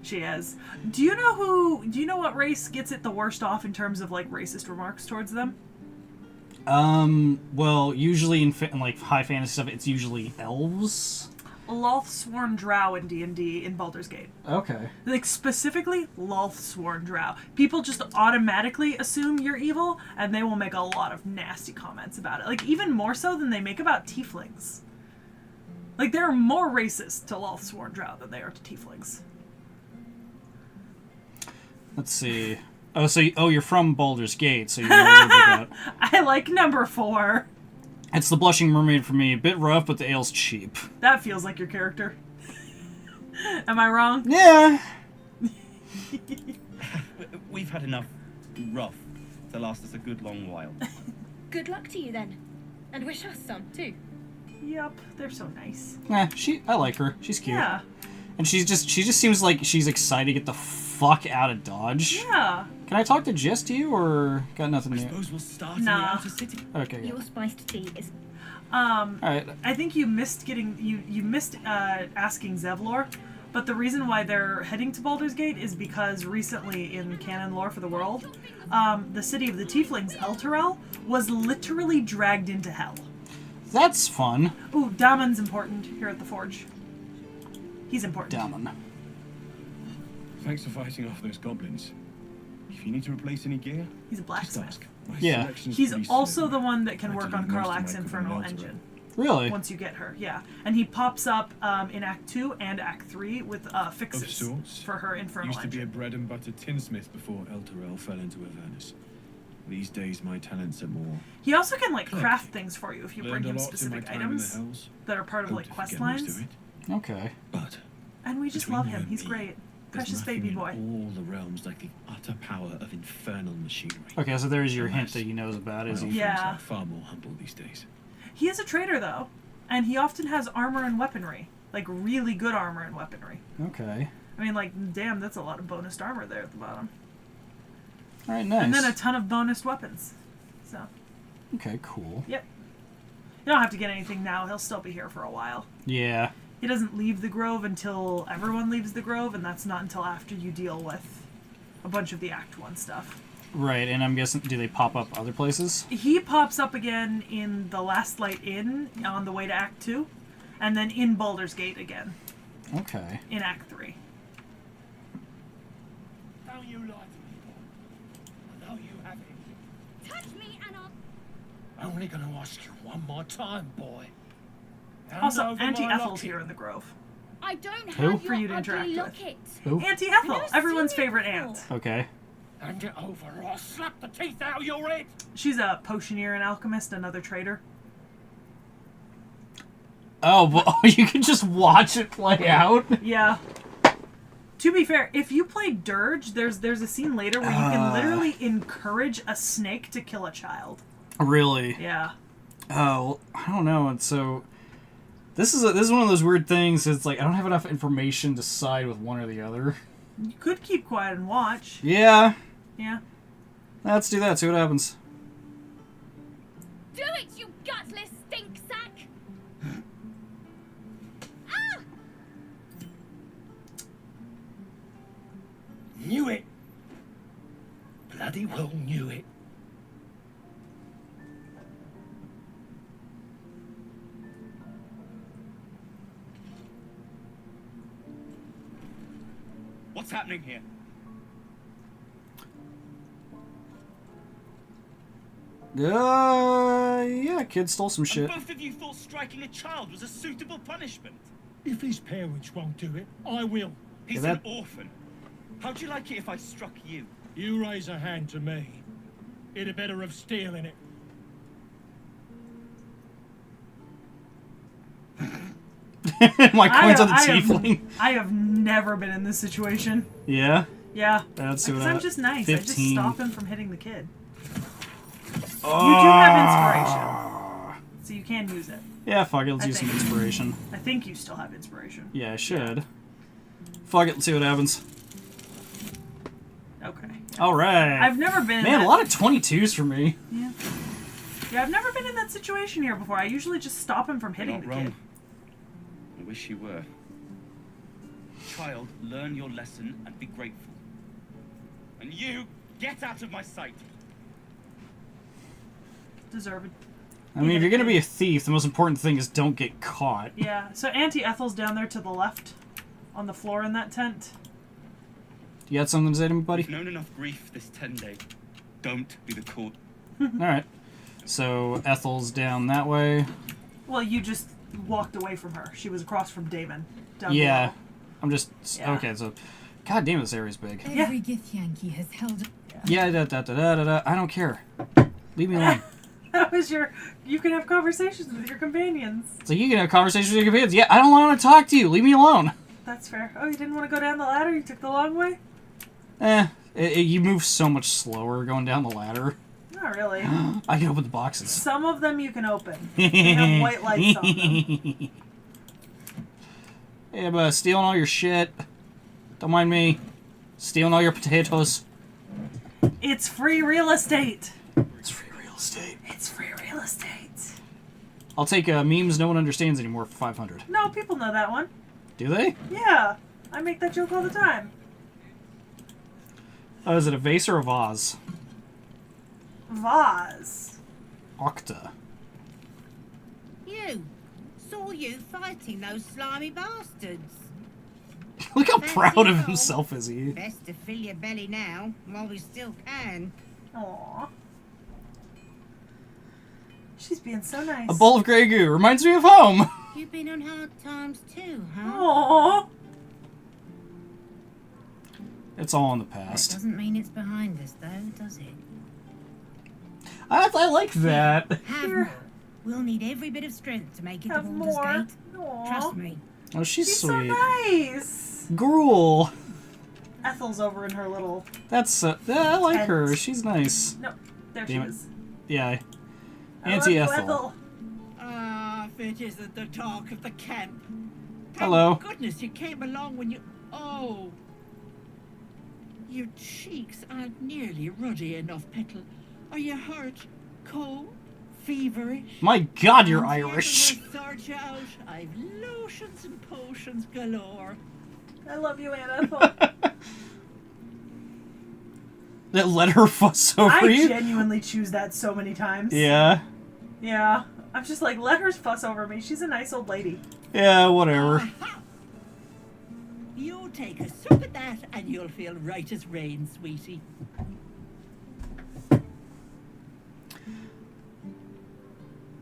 She is. Do you know what race gets it the worst off in terms of like racist remarks towards them? Well, usually in like high fantasy stuff, it's usually elves. Lothsworn Drow in D&D in Baldur's Gate. Okay. Like, specifically, Lothsworn Drow. People just automatically assume you're evil, and they will make a lot of nasty comments about it. Like, even more so than they make about tieflings. Like, they're more racist to Lothsworn Drow than they are to tieflings. Let's see. Oh, so you're from Baldur's Gate, so you know a little bit about... I like number 4. It's the Blushing Mermaid for me. A bit rough, but the ale's cheap. That feels like your character. Am I wrong? Yeah. We've had enough rough to last us a good long while. Good luck to you then. And wish us some, too. Yep, they're so nice. I like her. She's cute. Yeah. And she just seems like she's excited to get the fuck out of Dodge. Yeah. Can I talk to Jess to you, or got nothing new? We'll start Nah. in the outer city. Okay. Your spiced tea is Alright. I think you missed asking Zevlor, but the reason why they're heading to Baldur's Gate is because recently in canon lore for the world, the city of the Tieflings, Elturel, was literally dragged into hell. That's fun. Ooh, Damon's important here at the Forge. He's important. Damon. Thanks for fighting off those goblins. If you need to replace any gear, he's a just blacksmith. ask. My Yeah. selection's He's pretty also slim. the one that can I work do on most of Karlach's my infernal cooking engine. Really? Once you get her, yeah. And he pops up in Act 2 and Act 3 with Of fixes sorts. for her infernal Used to be a engine. bread and butter tinsmith before Elturel fell into Avernus. These days, my talents are more. He also can like Click. craft things for you if you bring Learned a him lot in my specific time in the items Hells. that are part of Hope like to quest forget most lines. of it. Okay. But And we just between love you him. and He's me, great. there's Precious nothing baby in boy. all the realms like the utter power of infernal machinery. Okay, so there's your hint Alas, that he knows about, my is he? offerings Yeah. are far more humble these days. He is a trader though, and he often has armor and weaponry, like really good armor and weaponry. Okay. I mean, like, damn, that's a lot of bonus armor there at the bottom. Alright, nice. And then a ton of bonus weapons. So, Okay, cool. yep. You don't have to get anything now. He'll still be here for a while. Yeah. He doesn't leave the Grove until everyone leaves the Grove, and that's not until after you deal with a bunch of the Act 1 stuff. Right, and I'm guessing, do they pop up other places? He pops up again in the Last Light Inn on the way to Act 2, and then in Baldur's Gate again Okay. in Act 3. Don't you lie to me, boy. I know you have it. Touch me and I'll... Only gonna ask you one more time, boy. Hand Also, over Auntie my Ethel's locket. here in the Grove. I don't Who? have For your you to interact ugly with. locket. Who? Auntie Ethel, I've never everyone's seen it favorite before. aunt. Okay. Hand it over or I'll slap the teeth out of your head. She's a potioneer and alchemist, another trader. Oh, but you can just watch it play out? Yeah. To be fair, if you play Dirge, there's a scene later where you can literally encourage a snake to kill a child. Really? Yeah. Oh, I don't know. And so this is one of those weird things. It's like I don't have enough information to side with one or the other. You could keep quiet and watch. Yeah. Yeah. Let's do that. See what happens. Do it, you gutless stink sack! Ah! Knew it. Bloody well knew it. What's happening here? Yeah, kid stole some shit. And both of you thought striking a child was a suitable punishment. If his parents won't do it, I will. He's Yeah, an orphan. How'd you like it if I struck you? You raise a hand to me. It'd have better have steel in it. My coins on the tiefling. I have never been in this situation. Yeah? Yeah. That's what Because I'm just nice. 15. I just stop him from hitting the kid. You do have inspiration. So you can use it. Yeah, fuck it. Let's I use some think. inspiration. I think you still have inspiration. Yeah, I should. Fuck it. Let's see what happens. Okay. Alright. I've never been in Man, that... a lot of 22s for me. Yeah. Yeah, I've never been in that situation here before. I usually just stop him from hitting You're the not kid. wrong. I wish you were. Child, learn your lesson and be grateful. And you, get out of my sight. Deserved. I mean, if you're gonna be a thief, the most important thing is don't get caught. Yeah, so Auntie Ethel's down there to the left on the floor in that tent. You got something to say to me, buddy? We've known enough grief this 10-day. Don't be the cause. Alright. So, Ethel's down that way. Well, you just walked away from her. She was across from Damon. Down Yeah. below. I'm just... Yeah. Okay, so... God damn, this area's big. Every Githyanki has held... Yeah, da-da-da-da-da. I don't care. Leave me alone. That was your... You can have conversations with your companions. So you can have conversations with your kids. Yeah, I don't want to talk to you. Leave me alone. That's fair. Oh, you didn't want to go down the ladder? You took the long way? You move so much slower going down the ladder. Not really. I can open the boxes. Some of them you can open. They have white lights on them. Yeah, but stealing all your shit. Don't mind me. Stealing all your potatoes. It's free real estate. It's free real estate. It's free real estate. I'll take memes no one understands anymore for 500. No, people know that one. Do they? Yeah. I make that joke all the time. Oh, is it a vase or a vase? Vase. Octa. You. Saw you fighting those slimy bastards. Look how Fancy proud of all. himself is he. Best to fill your belly now, while we still can. Aww. She's being so nice. A bowl of Grey Goo reminds me of home. You've been on hard times too, huh? Aww. It's all in the That past. doesn't mean it's behind us, though, does it? I like that. Have more. We'll need every bit of strength to make it to Have Baldur's more. Gate. Aww. Trust me. Oh, she's so sweet. nice. Gruel. Ethel's over in her little... That's I like tent. her. She's nice. No, there Damn she it. is. Yeah. I Auntie love you, Ethel. Ah, if it isn't the talk of the camp. Hello. Thank goodness you came along when you... Oh. Your cheeks aren't nearly ruddy enough, Petal. Are you hurt? Cold? Feverish? My God, you're I'm here to Irish. sort you out. I've lotions and potions galore. I love you, Aunt Ethel. That let her fuss over I you? genuinely choose that so many times. Yeah. Yeah. I'm just like, let her fuss over me. She's a nice old lady. Yeah, whatever. Aha! You take a sup at that and you'll feel right as rain, sweetie.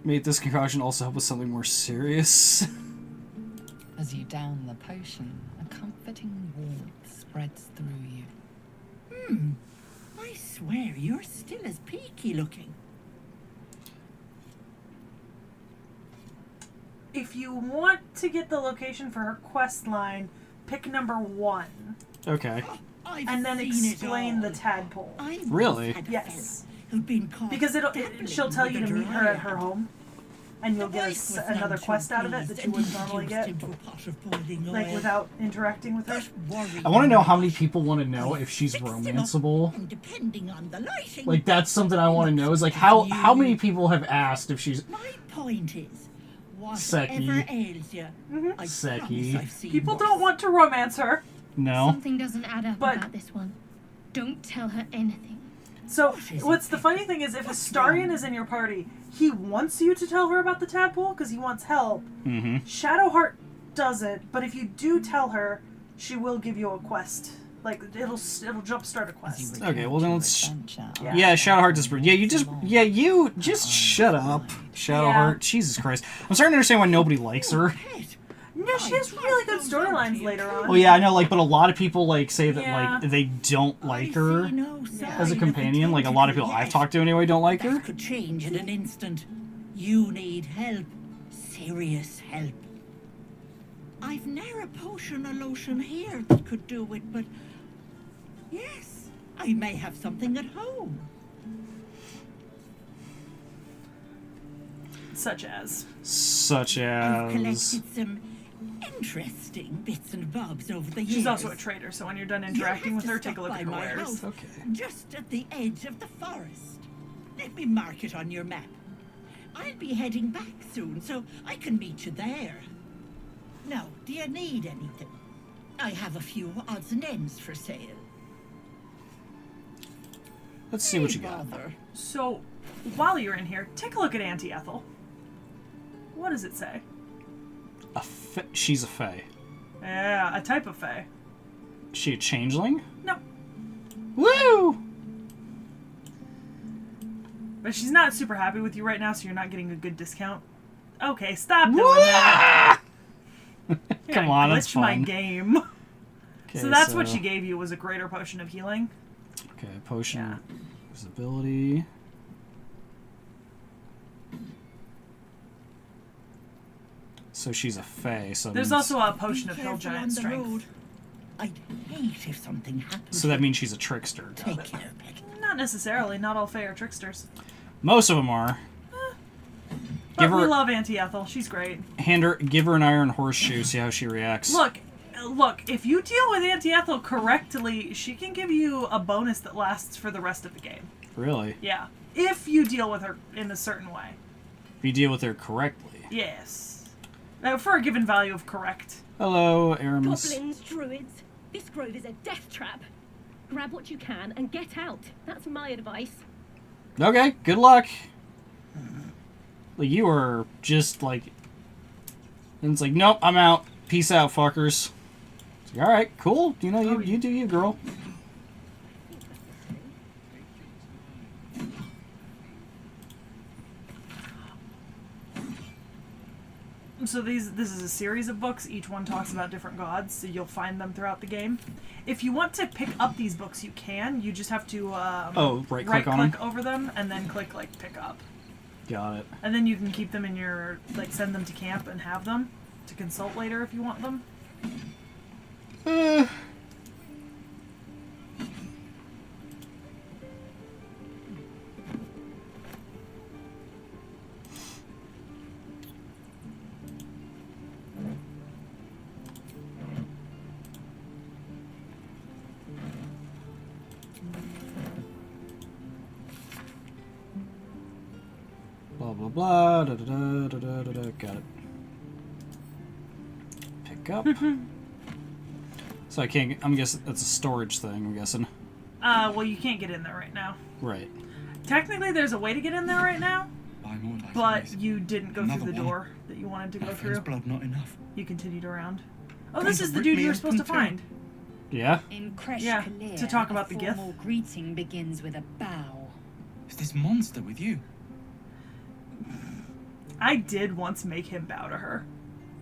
Mate, this concoction also help with something more serious. As you down the potion, a comforting warmth spreads through you. I swear you're still as peaky looking. If you want to get the location for her quest line, pick number 1. Okay. And then explain the tadpole. Really? Yes. Who'd been caught Because she'll tell you to meet her at her Dryad. home. And you'll get Was another none too quest out of it pleased that you wouldn't and normally get. introduced him to a pot of boiling Like oil. without interacting with her. I want to know how many people want to know if she's romanceable. And depending on the lighting. Like, that's something I want to know. Is like, how many people have asked if she's... My point is, whatever Sekhie. ails you, I Sekhie. promise I've seen People worse. don't want to romance her. No. Something doesn't add up about this one. Don't tell her anything. So, what's the funny thing is, if Astarion is in your party, he wants you to tell her about the tadpole because he wants help. Mm-hmm. Shadowheart doesn't, but if you do tell her, she will give you a quest. Like, it'll jumpstart a quest. Okay, well then let's... Yeah. Yeah, Shadowheart is... Yeah, you just... Yeah, you just shut up, Shadowheart. Jesus Christ. I'm starting to understand why nobody likes her. No, she has really good storylines later on. Well, yeah, I know, like, but a lot of people, like, say that, Yeah. like, they don't like her as a companion. Like, a lot of people I've talked to anyway don't like her. Could change in an instant. You need help. Serious help. I've ne'er a potion or lotion here that could do it, but yes, I may have something at home. Such as? Such I've as... collected some interesting bits and bobs over the years. She's also a trader, so when you're done interacting with her, take a look By at her my wares. house, just at the edge of the forest. Let me mark it on your map. I'll be heading back soon, so I can meet you there. Now, do you need anything? I have a few odds and ends for sale. Let's see what you got. So, while you're in here, take a look at Auntie Ethel. What does it say? She's a fae. Yeah, a type of fae. Is she a changeling? No. Woo! But she's not super happy with you right now, so you're not getting a good discount. Okay, stop doing that. Come on, glitch that's my fun. game. Okay, So that's what she gave you, was a greater potion of healing. Okay, potion visibility. So she's a fae. So There's means, also a potion of hill Careful on giant the strength. road. I'd hate if something happened. So that means she's a trickster. Got Take it. care. Not necessarily. Not all fae are tricksters. Most of them are. But we love Auntie Ethel. She's great. Give her an iron horseshoe. See how she reacts. Look, if you deal with Auntie Ethel correctly, she can give you a bonus that lasts for the rest of the game. Really? Yeah. If you deal with her in a certain way. If you deal with her correctly. Yes. For a given value of correct. Hello, Aramis. Goblins, druids. This grove is a death trap. Grab what you can and get out. That's my advice. Okay, good luck. Like, you are just like... And it's like, nope, I'm out. Peace out, fuckers. It's like, alright, cool. You know, you do you, girl. So this is a series of books. Each one talks about different gods, so you'll find them throughout the game. If you want to pick up these books, you can. You just have to right-click on them? over them and then click like pick up. Got it. And then you can keep them in your send them to camp and have them to consult later if you want them. Blah, blah, blah. Da, da, da, da, da, da, da. Got it. Pick up. So I can't... I'm guessing that's a storage thing, I'm guessing. Well, you can't get in there right now. Right. Technically, there's a way to get in there right now, but you didn't go through the door that you wanted to go through. Blood not enough. You continued around. Oh, this is the dude you were supposed to find. Yeah? In Kresh Yeah, Kalir, to talk about the gift. formal greeting begins with a bow. Is this monster with you? I did once make him bow to her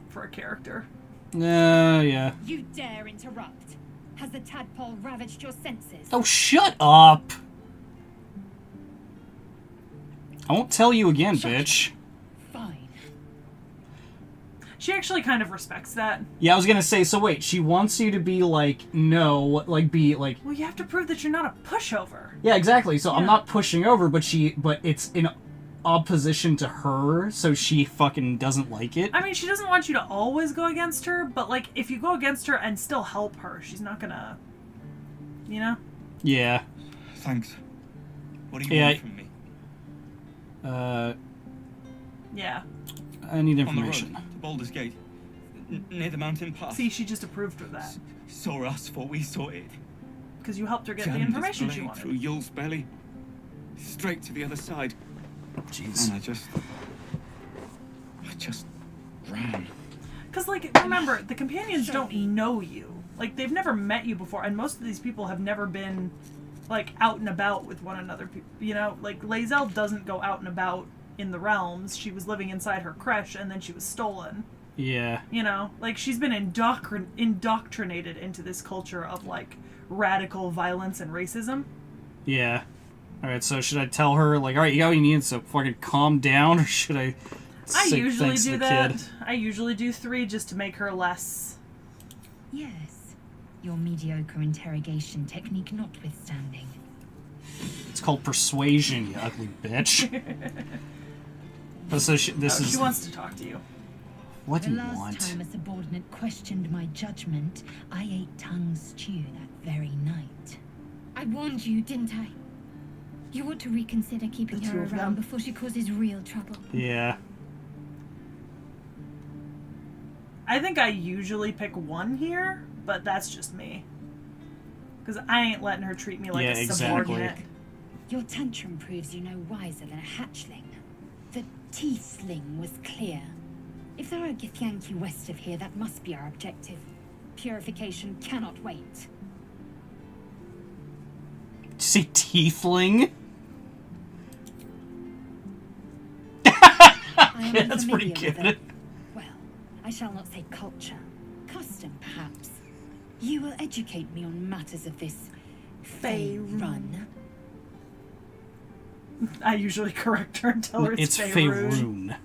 for a character. Yeah. You dare interrupt? Has the tadpole ravaged your senses? Oh, shut up! I won't tell you again, bitch. Fine. She actually kind of respects that. Yeah, I was gonna say, so wait, she wants you to be like, no, like, be like... Well, you have to prove that you're not a pushover. Yeah, exactly, so I'm not pushing over, but it's in opposition to her, so she fucking doesn't like it. I mean, she doesn't want you to always go against her, but, like, if you go against her and still help her, she's not gonna... You know? Yeah. Thanks. What do you want from me? Yeah. I need On information. the road to Baldur's Gate. Near the mountain pass. See, she just approved of that. Saw us before we saw it. Because you helped her get the Jammed information this she blade wanted. through Yul's belly. Straight to the other side. Jeez. And I just ran. Because, like, remember, the companions don't know you. Like, they've never met you before, and most of these people have never been, like, out and about with one another. You know, like, Lae'zel doesn't go out and about in the realms. She was living inside her creche, and then she was stolen. Yeah. You know? Like, she's been indoctrinated into this culture of, like, radical violence and racism. Yeah. Alright, so should I tell her, like, alright, you got what you need, so fucking calm down, or should I say usually thanks to do the that. kid? I usually do 3 just to make her less... Yes. Your mediocre interrogation technique notwithstanding. It's called persuasion, you ugly bitch. So she wants to talk to you. What do you The last want? time a subordinate questioned my judgment, I ate tongue stew that very night. I warned you, didn't I? You ought to reconsider keeping The two her of around them. before she causes real trouble. Yeah. I think I usually pick 1 here, but that's just me. Because I ain't letting her treat me like a subordinate. Your tantrum proves you no wiser than a hatchling. The T.H.E was clear. If there are Githyanki west of here, that must be our objective. Purification cannot wait. Did you say tiefling? I am That's pretty familiar with good. it. Well, I shall not say culture. Custom, perhaps. You will educate me on matters of this Faerun. I usually correct her and tell her it's Faerun. Faerun.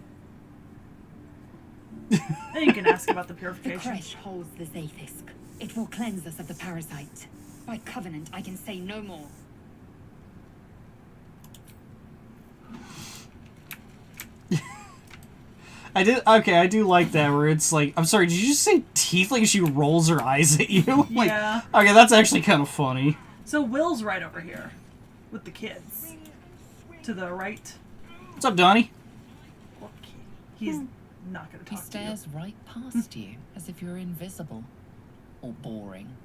Then you can ask about the The purification. Kresh holds the Zaithisk. It will cleanse us of the parasite. By covenant, I can say no more. I do like that where it's like, I'm sorry, did you just say tiefling? She rolls her eyes at you? Like, Yeah. Okay, that's actually kind of funny. So Will's right over here with the kids. To the right. What's up, Donnie? He's not going to He talk to you. stares right past you, as if you're invisible. Or boring.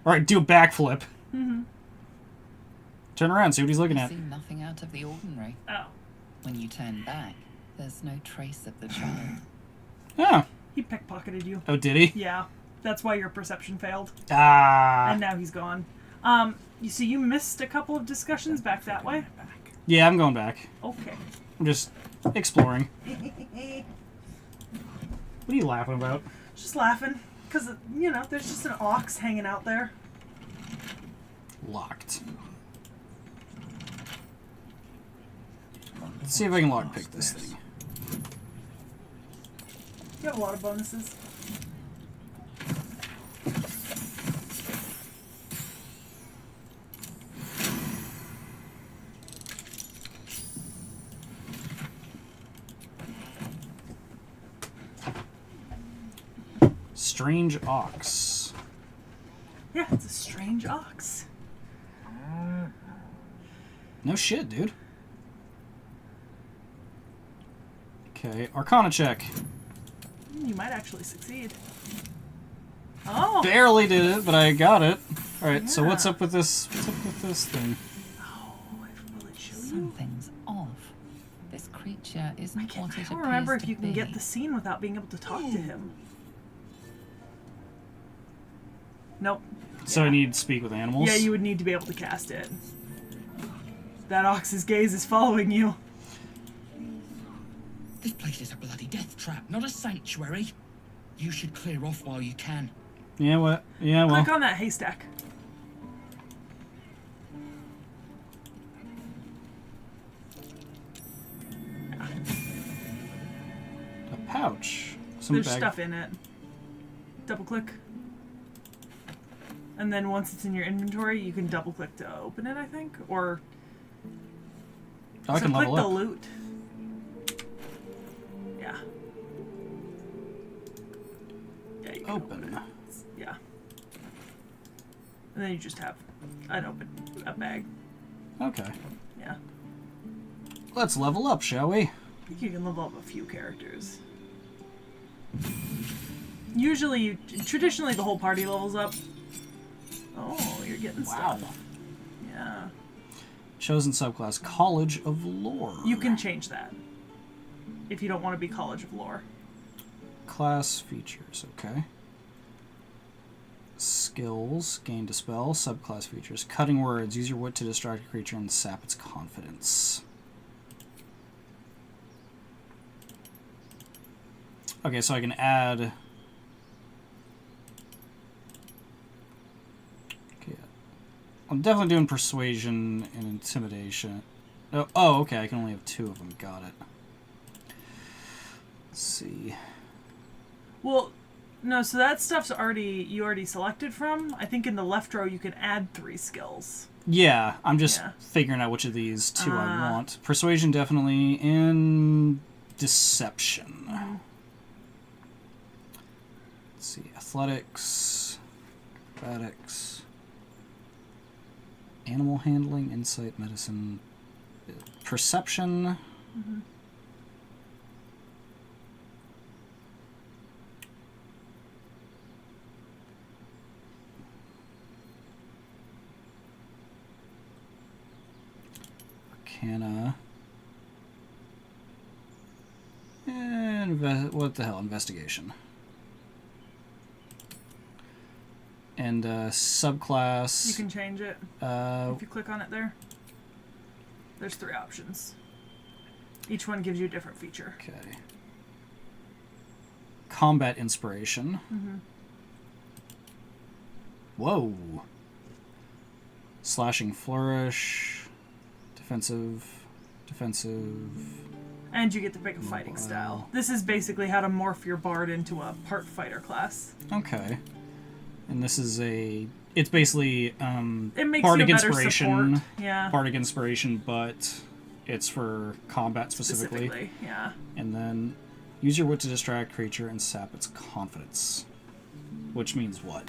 Alright, do a backflip. Mm-hmm. Turn around, see what he's looking You at. see nothing out of the ordinary. Oh. When you turn back, there's no trace of the child. Oh. He pickpocketed you. Oh, did he? Yeah. That's why your perception failed. Ah. And now he's gone. You see, you missed a couple of discussions back that way. Yeah, I'm going back. Okay. I'm just exploring. What are you laughing about? Just laughing. Because, you know, there's just an ox hanging out there. Locked. Let's see if I can lockpick this thing. You have a lot of bonuses. Strange ox. Yeah, it's a strange ox. No shit, dude. Okay, Arcana check. You might actually succeed. Oh! Barely did it, but I got it. Alright, Yeah. so what's up with this thing? Something's off. This creature isn't what it I appears don't remember if to you can get be. the scene without being able to talk to him. Nope. So I need to speak with animals? Yeah, you would need to be able to cast it. That ox's gaze is following you. This place is a bloody death trap, not a sanctuary. You should clear off while you can. Yeah, what? Yeah, well. Click on that haystack. A pouch. Some There's bag. stuff in it. Double click. And then once it's in your inventory, you can double click to open it, I think. Or Oh, I so can click level the up. loot. Yeah. Yeah, you can open it. Yeah. And then you just have a bag. Okay. Yeah. Let's level up, shall we? I think you can level up a few characters. Usually, traditionally, the whole party levels up. Oh, you're getting stuff. Yeah. Chosen subclass, College of Lore. You can change that. If you don't want to be College of Lore. Class features, okay. Skills, gain dispel, subclass features. Cutting words, use your wit to distract a creature and sap its confidence. Okay, so I can add... Okay, I'm definitely doing persuasion and intimidation. Oh, okay, I can only have 2 of them. Got it. Let's see. Well, no, so that stuff's you already selected from. I think in the left row you can add 3 skills. Yeah, I'm just figuring out which of these 2 I want. Persuasion, definitely, and deception. Let's see, athletics, acrobatics, animal handling, insight, medicine, perception. Arcana. And what the hell? Investigation. And subclass. You can change it. If you click on it there. There's 3 options. Each one gives you a different feature. Okay. Combat inspiration. Whoa. Slashing flourish. Defensive. And you get to pick a fighting style. This is basically how to morph your bard into a part fighter class. Okay. And this is it's basically It makes bardic you a better inspiration. support. Yeah. Bardic inspiration, but it's for combat specifically. Yeah. And then use your wit to distract creature and sap its confidence. Which means what?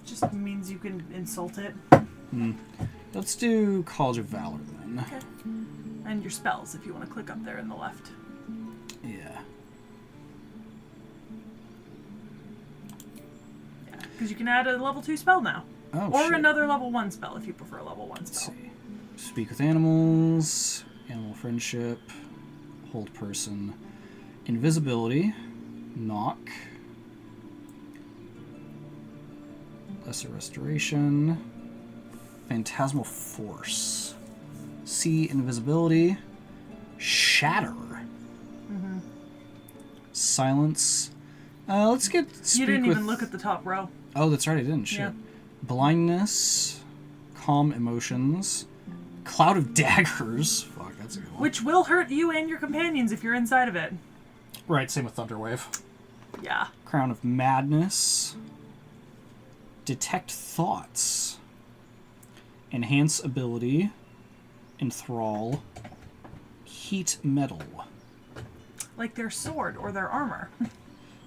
Just means you can insult it. Let's do College of Valor then. Okay. And your spells, if you want to click up there in the left. Yeah. Because you can add a level 2 spell now. Oh, or shit. another level 1 spell if you prefer a level 1 spell. Let's see. Speak with animals, animal friendship, hold person, invisibility, knock, lesser restoration, phantasmal force, see invisibility, shatter, silence. Let's get speak You didn't with... even look at the top row. Oh, that's right, I didn't. Shit. Yeah. Blindness, calm emotions, cloud of daggers. Fuck, that's a good one. Which will hurt you and your companions if you're inside of it. Right, same with Thunderwave. Yeah. Crown of madness, detect thoughts, enhance ability, enthrall, heat metal. Like their sword or their armor.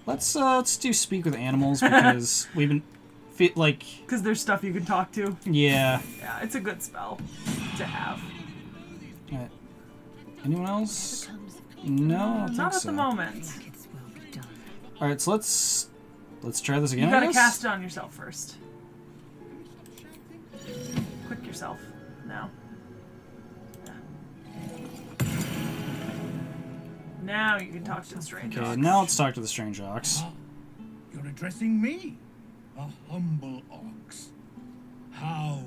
Let's do speak with animals because we've been because there's stuff you can talk to. Yeah. Yeah, it's a good spell to have. Anyone else? No, I don't think Not at so. the moment. All right, so let's try this again. You gotta I guess? cast it on yourself first. Quick yourself. Now. Now you can talk to the strange Okay, ox. now let's talk to the strange ox. You're addressing me, a humble ox. How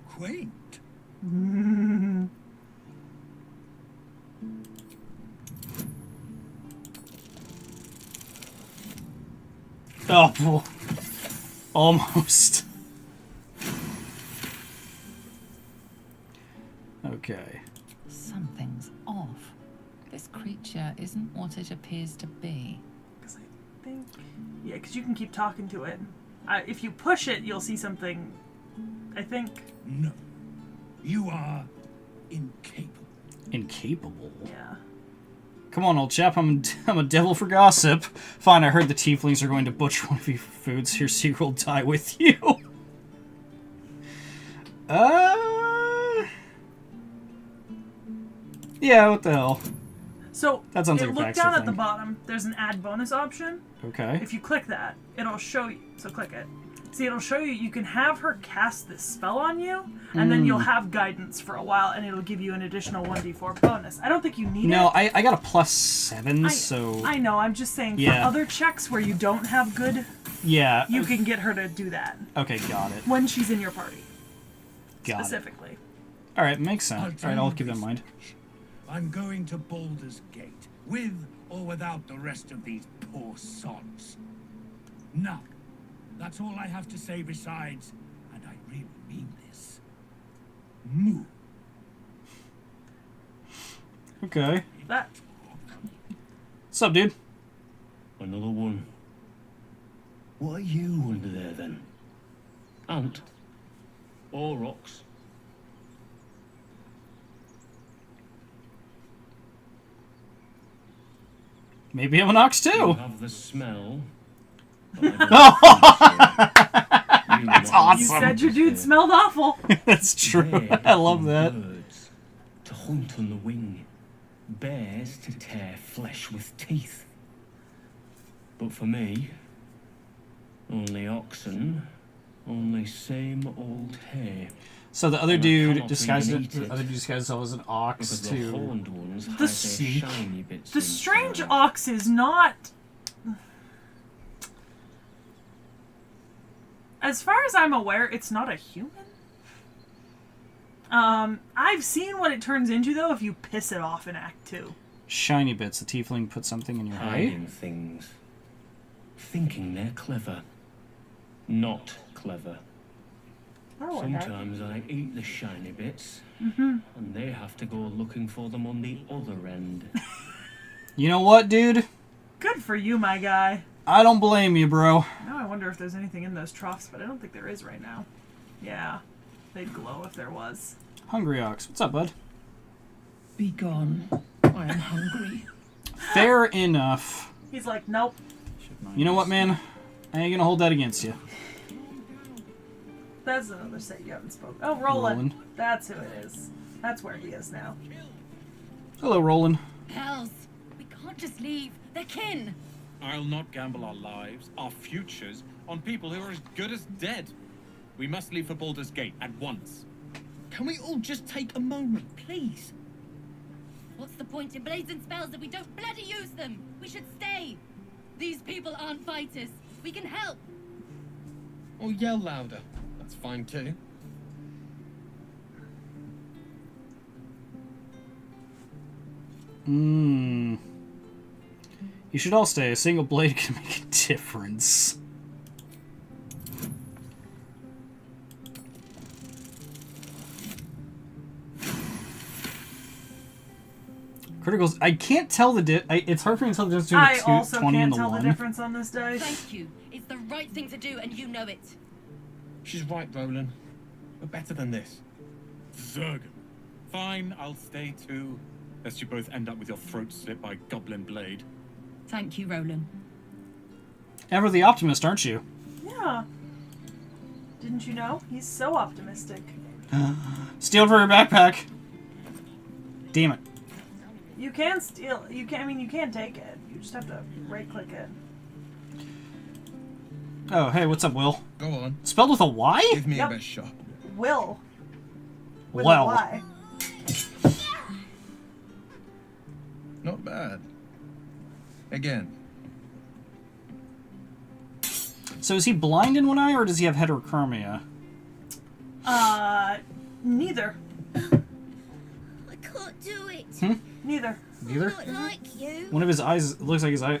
quaint. Oh, almost. Okay. Something's off. This creature isn't what it appears to be. Because I think... Yeah, because you can keep talking to it. If you push it, you'll see something, I think. No. You are incapable. Incapable? Yeah. Come on, old chap, I'm a devil for gossip. Fine, I heard the tieflings are going to butcher one of your foods. Your secret will die with you. Yeah, what the hell? So, That sounds like a look Baxter down at the thing. bottom. There's an add bonus option. Okay. If you click that, it'll show you. So click it. See, it'll show you. You can have her cast this spell on you, and then you'll have guidance for a while, and it'll give you an additional 1d4 bonus. I don't think you need No, it. I got a +7, so... I know. I'm just saying Yeah. for other checks where you don't have good, Yeah. you can get her to do that Okay, got it. when she's in your party. Got it. Specifically. Alright, makes sense. Alright, I'll keep that in mind. I'm going to Baldur's Gate, with or without the rest of these poor sods. Now, that's all I have to say besides, and I really mean this, moo. Okay. That. What's up, dude? Another one. What are you under there, then? Ant? Or rocks? Maybe I'm an ox, too. You have the smell. That's You awesome. said your dude smelled awful. That's true. I love that. Birds to hunt on the wing. Bears to tear flesh with teeth. But for me, only oxen, only same old hay. So the other And I dude cannot disguised even it. eat The other dude disguised himself as an ox because the too. horned ones The hide their snake. shiny bits The inside. strange ox is not. As far as I'm aware, it's not a human. I've seen what it turns into though if you piss it off in Act 2. Shiny bits. The tiefling put something in your eye. Hiding things. Thinking they're clever. Not clever. Oh, Sometimes I eat the shiny bits, Mm-hmm. and they have to go looking for them on the other end. You know what, dude? Good for you, my guy. I don't blame you, bro. Now I wonder if there's anything in those troughs, but I don't think there is right now. Yeah, they'd glow if there was. Hungry ox. What's up, bud? Be gone. I am hungry. Fair enough. He's like, nope. You know what, man? I ain't gonna hold that against you. That's another set you haven't spoken. Oh, Roland. Roland. That's who it is. That's where he is now. Hello, Roland. Pals, we can't just leave. They're kin. I'll not gamble our lives, our futures, on people who are as good as dead. We must leave for Baldur's Gate at once. Can we all just take a moment, please? What's the point in blades and spells if we don't bloody use them? We should stay. These people aren't fighters. We can help. Or yell louder. That's fine too. You should all stay. A single blade can make a difference. Criticals. I can't tell the it's hard for me to tell the difference between I also 20 and can't the tell 1. the difference on this dice. Thank you. It's the right thing to do, and you know it. She's right, Roland. We're better than this. Zerg. Fine, I'll stay too. Lest you both end up with your throats slit by Goblin Blade. Thank you, Roland. Ever the optimist, aren't you? Yeah. Didn't you know? He's so optimistic. Steal for your backpack. Damn it. You can steal. You can. I mean, you can take it. You just have to right-click it. Oh, hey, what's up, Will? Go on. Spelled with a Y? Give me a best shot. Will. With Well. a Y. Not bad. Again. So is he blind in one eye, or does he have heterochromia? Neither. I can't do it. Neither. Neither? Not like you. One of his eyes looks like his eye.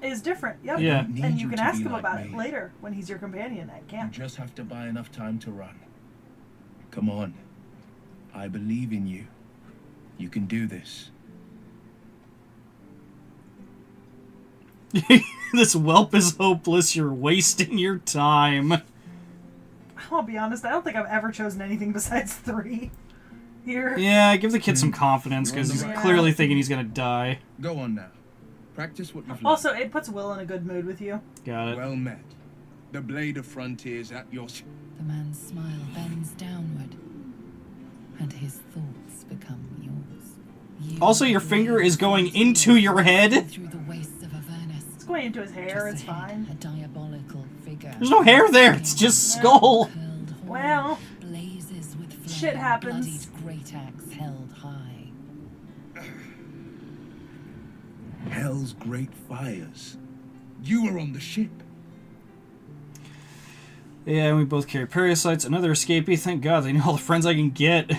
Is different. Yep. Yeah. And you can ask him about it later when he's your companion at camp. You just have to buy enough time to run. Come on. I believe in you. You can do this. This whelp is hopeless. You're wasting your time. I'll be honest, I don't think I've ever chosen anything besides 3 here. Yeah, give the kid some confidence, because he's clearly thinking he's gonna die. Go on now. Practice what you've learned. Also, it puts Will in a good mood with you. Got it. Well met. The blade of frontiers at your... The man's smile bends downward, and his thoughts become yours. Also, your finger is going into your head. Through the wastes of Avernus. It's going into his hair, it's fine. A diabolical figure. There's no hair there. It's just skull. Well, blazes with flame, shit happens. bloodied great axe held high. Hell's great fires. You were on the ship. Yeah, and we both carry parasites. Another escapee. Thank God, they know all the friends I can get.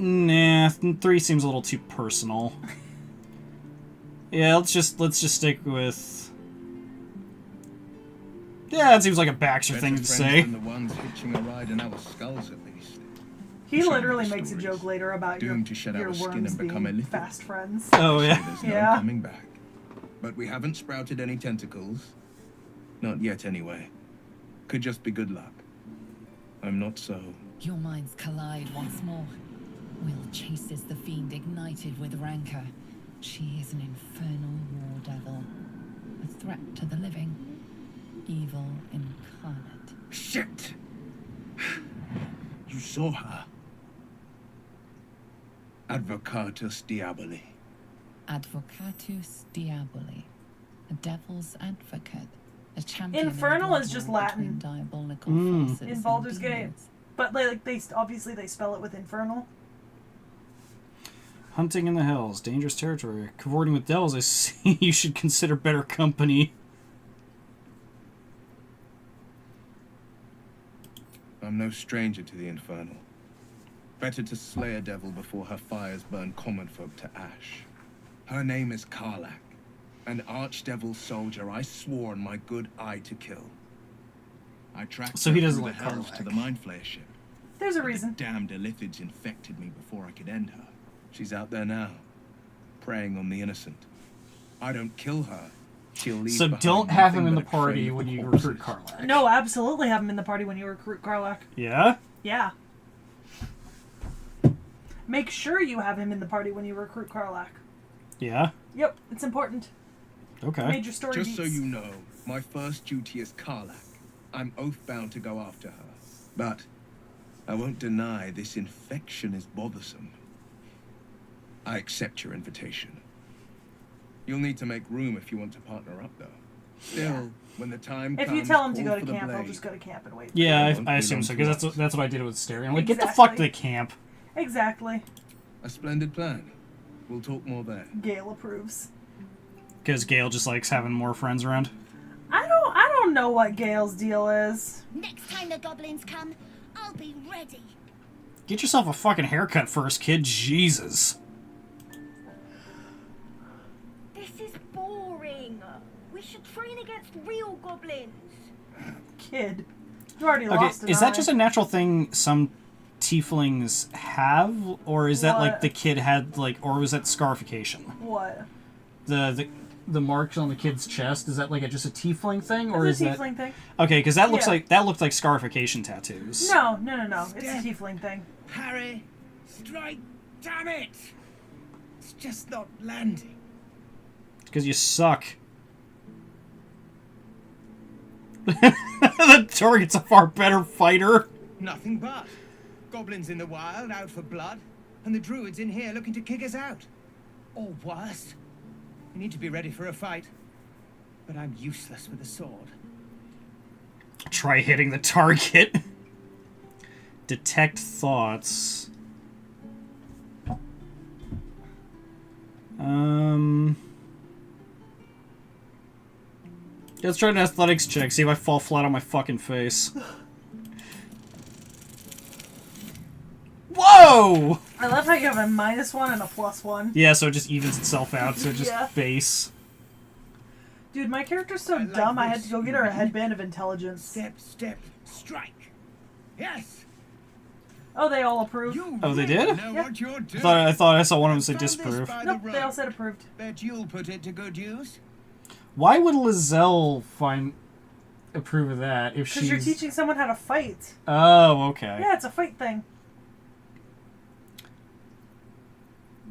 Nah, 3 seems a little too personal. Yeah, let's just stick with. Yeah, that seems like a Baxter thing to say. Than the ones hitching a ride in our skulls, at least. He literally makes a joke later about Doomed to shed your our skin worms and become being Illithid. fast friends. Oh, yeah. There's no Yeah. coming back. But we haven't sprouted any tentacles. Not yet, anyway. Could just be good luck. I'm not so. Your minds collide once more. Will chases the fiend ignited with rancor. She is an infernal war devil, a threat to the living, evil incarnate. Shit! You saw her. Advocatus Diaboli. Advocatus Diaboli, a devil's advocate, a champion. Infernal in a is just blood war between Latin. diabolical forces In and Baldur's Gate. demons. But like they obviously they spell it with infernal. Hunting in the Hells, dangerous territory. Cavorting with devils, I see you should consider better company. I'm no stranger to the infernal. Better to slay a devil before her fires burn common folk to ash. Her name is Karlach, an archdevil soldier I swore on my good eye to kill. I tracked So her he doesn't through like the hells Karlach. to the Mind Flayer ship. There's a But reason. The damned Illithids infected me before I could end her. She's out there now, preying on the innocent. I don't kill her. She'll leave So behind don't have him nothing in the but a trail party of when you corpses. recruit Karlach. No, absolutely have him in the party when you recruit Karlach. Yeah? Yeah. Make sure you have him in the party when you recruit Karlach. Yeah? Yep, it's important. Okay. Major story Just so beats. you know, my first duty is Karlach. I'm oath-bound to go after her. But I won't deny this infection is bothersome. I accept your invitation. You'll need to make room if you want to partner up, though. Still, when the time If comes, you tell him to call go to for the camp, I'll blade. just go to camp and wait. Yeah, I assume so, because that's what I did with Stereo. I'm like, get the fuck to the camp. Exactly. A splendid plan. We'll talk more then. Gale approves. Because Gale just likes having more friends around. I don't know what Gale's deal is. Next time the goblins come, I'll be ready. Get yourself a fucking haircut first, kid. Jesus. This is boring. We should train against real goblins. Kid. You already Okay, lost an is that eye. just a natural thing some tieflings have? Or is that like What? the kid had, like, or was that scarification? What? The marks on the kid's chest, is that like just a tiefling thing, or It's is a that tiefling thing. Okay, because that looks Yeah. like that looked like scarification tattoos. No. It's a tiefling thing. Parry! Strike! Damn it! It's just not landing. Because you suck. The target's a far better fighter. Nothing but. Goblins in the wild out for blood, and the druids in here looking to kick us out. Or worse. We need to be ready for a fight. But I'm useless with a sword. Try hitting the target. Detect thoughts. Let's try an athletics check, see if I fall flat on my fucking face. Whoa! I love how you have a -1 and a +1. Yeah, so it just evens itself out, so just Yeah. base. Dude, my character's so dumb, I had to go get her a headband of intelligence. Step, strike. Yes. Oh, they all approve. Oh, they did? Know what you're doing. I thought I saw one of them say disapprove. Nope, they all said approved. Bet you'll put it to good use. Why would Lizelle approve of that if Because she's... you're teaching someone how to fight. Oh, okay. Yeah, it's a fight thing.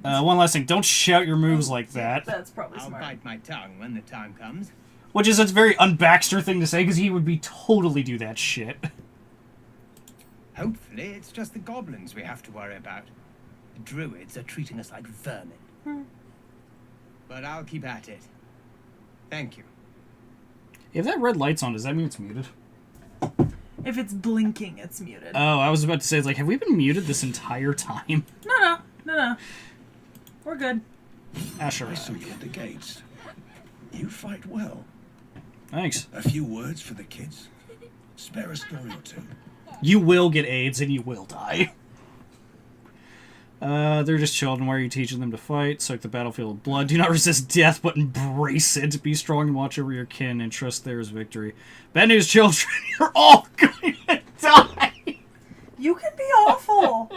One last thing, don't shout your moves like that. That's probably I'll smart. bite my tongue when the time comes. Which is a very un-Baxter thing to say, because he would be totally do that shit. Hopefully, it's just the goblins we have to worry about. The druids are treating us like vermin. But I'll keep at it. Thank you. If that red light's on, does that mean it's muted? If it's blinking, it's muted. Oh, I was about to say, it's like, have we been muted this entire time? No. We're good. Asher. I saw you at the gates. You fight well. Thanks. A few words for the kids. Spare a story or two. You will get AIDS and you will die. They're just children. Why are you teaching them to fight? Soak the battlefield with blood. Do not resist death, but embrace it. Be strong and watch over your kin and trust there is victory. Bad news, children. You're all going to die. You can be awful.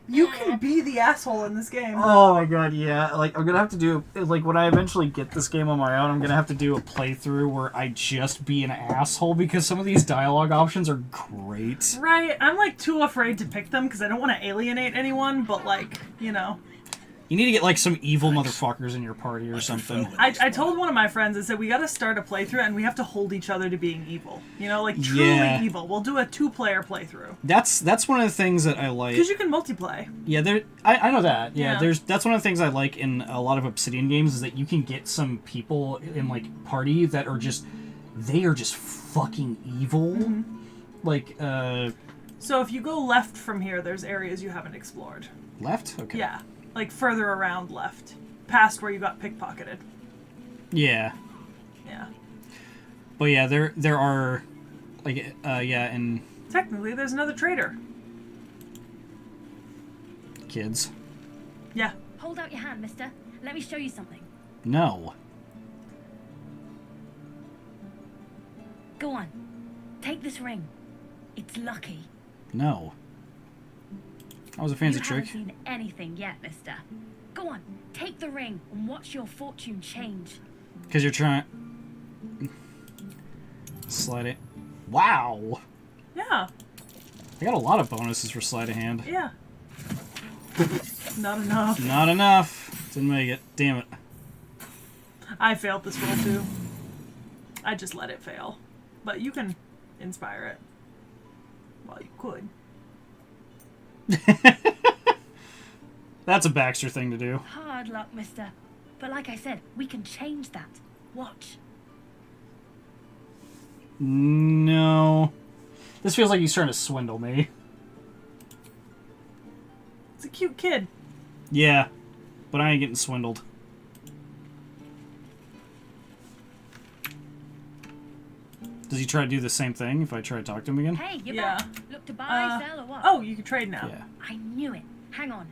You can be the asshole in this game. Oh my god, yeah. Like, I'm gonna have to do... Like, when I eventually get this game on my own, I'm gonna have to do a playthrough where I just be an asshole, because some of these dialogue options are great. Right, I'm like too afraid to pick them because I don't want to alienate anyone, but like, you know. You need to get, like, some evil motherfuckers in your party or something. I told one of my friends, I said, we gotta start a playthrough and we have to hold each other to being evil. You know, like truly Yeah. evil. We'll do a 2-player playthrough. That's one of the things that I like. Because you can multiplay. Yeah, I know that. Yeah, Yeah. that's one of the things I like in a lot of Obsidian games, is that you can get some people in, like, party that are just... They are just fucking evil. Mm-hmm. Like, So if you go left from here, there's areas you haven't explored. Left? Okay. Yeah. Like further around left. Past where you got pickpocketed. Yeah. Yeah. But yeah, there are, like, yeah, and... Technically, there's another traitor. Kids. Yeah. Hold out your hand, mister. Let me show you something. No. Go on. Take this ring. It's lucky. No. That was a fancy you trick. haven't seen anything yet, mister. Go on. Take the ring and watch your fortune change. Because you're trying... Slide it. Wow! Yeah. I got a lot of bonuses for sleight of hand. Yeah. Not enough. Not enough. Didn't make it. Damn it. I failed this roll too. I just let it fail. But you can inspire it. Well, you could. That's a Baxter thing to do. Hard luck, mister. But like I said, we can change that. Watch. No. This feels like he's trying to swindle me. It's a cute kid. Yeah, but I ain't getting swindled. Does he try to do the same thing if I try to talk to him again? Hey, you're Yeah. back. Look to buy, sell, or what? Oh, you can trade now. Yeah. I knew it. Hang on.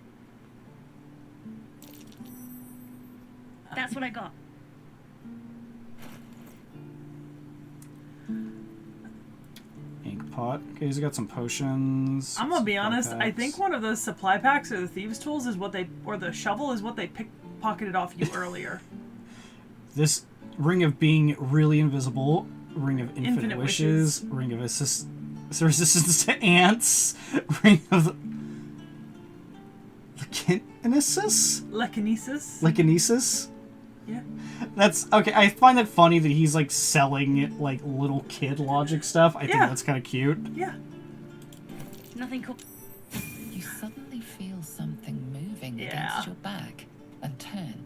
That's what I got. Ink pot. Okay, he's got some potions. I'm gonna be some honest. I packs. think one of those supply packs or the thieves' tools is what they, or the shovel is what they pickpocketed off you earlier. This ring of being really invisible, ring of infinite wishes, wishes. ring of resistance to ants, ring of Lekinesis. Lekinesis. Yeah. That's okay. I find it funny that he's like selling it like little kid logic stuff. I think that's kind of cute. Yeah. Nothing cool. You suddenly feel something moving against your back and turn.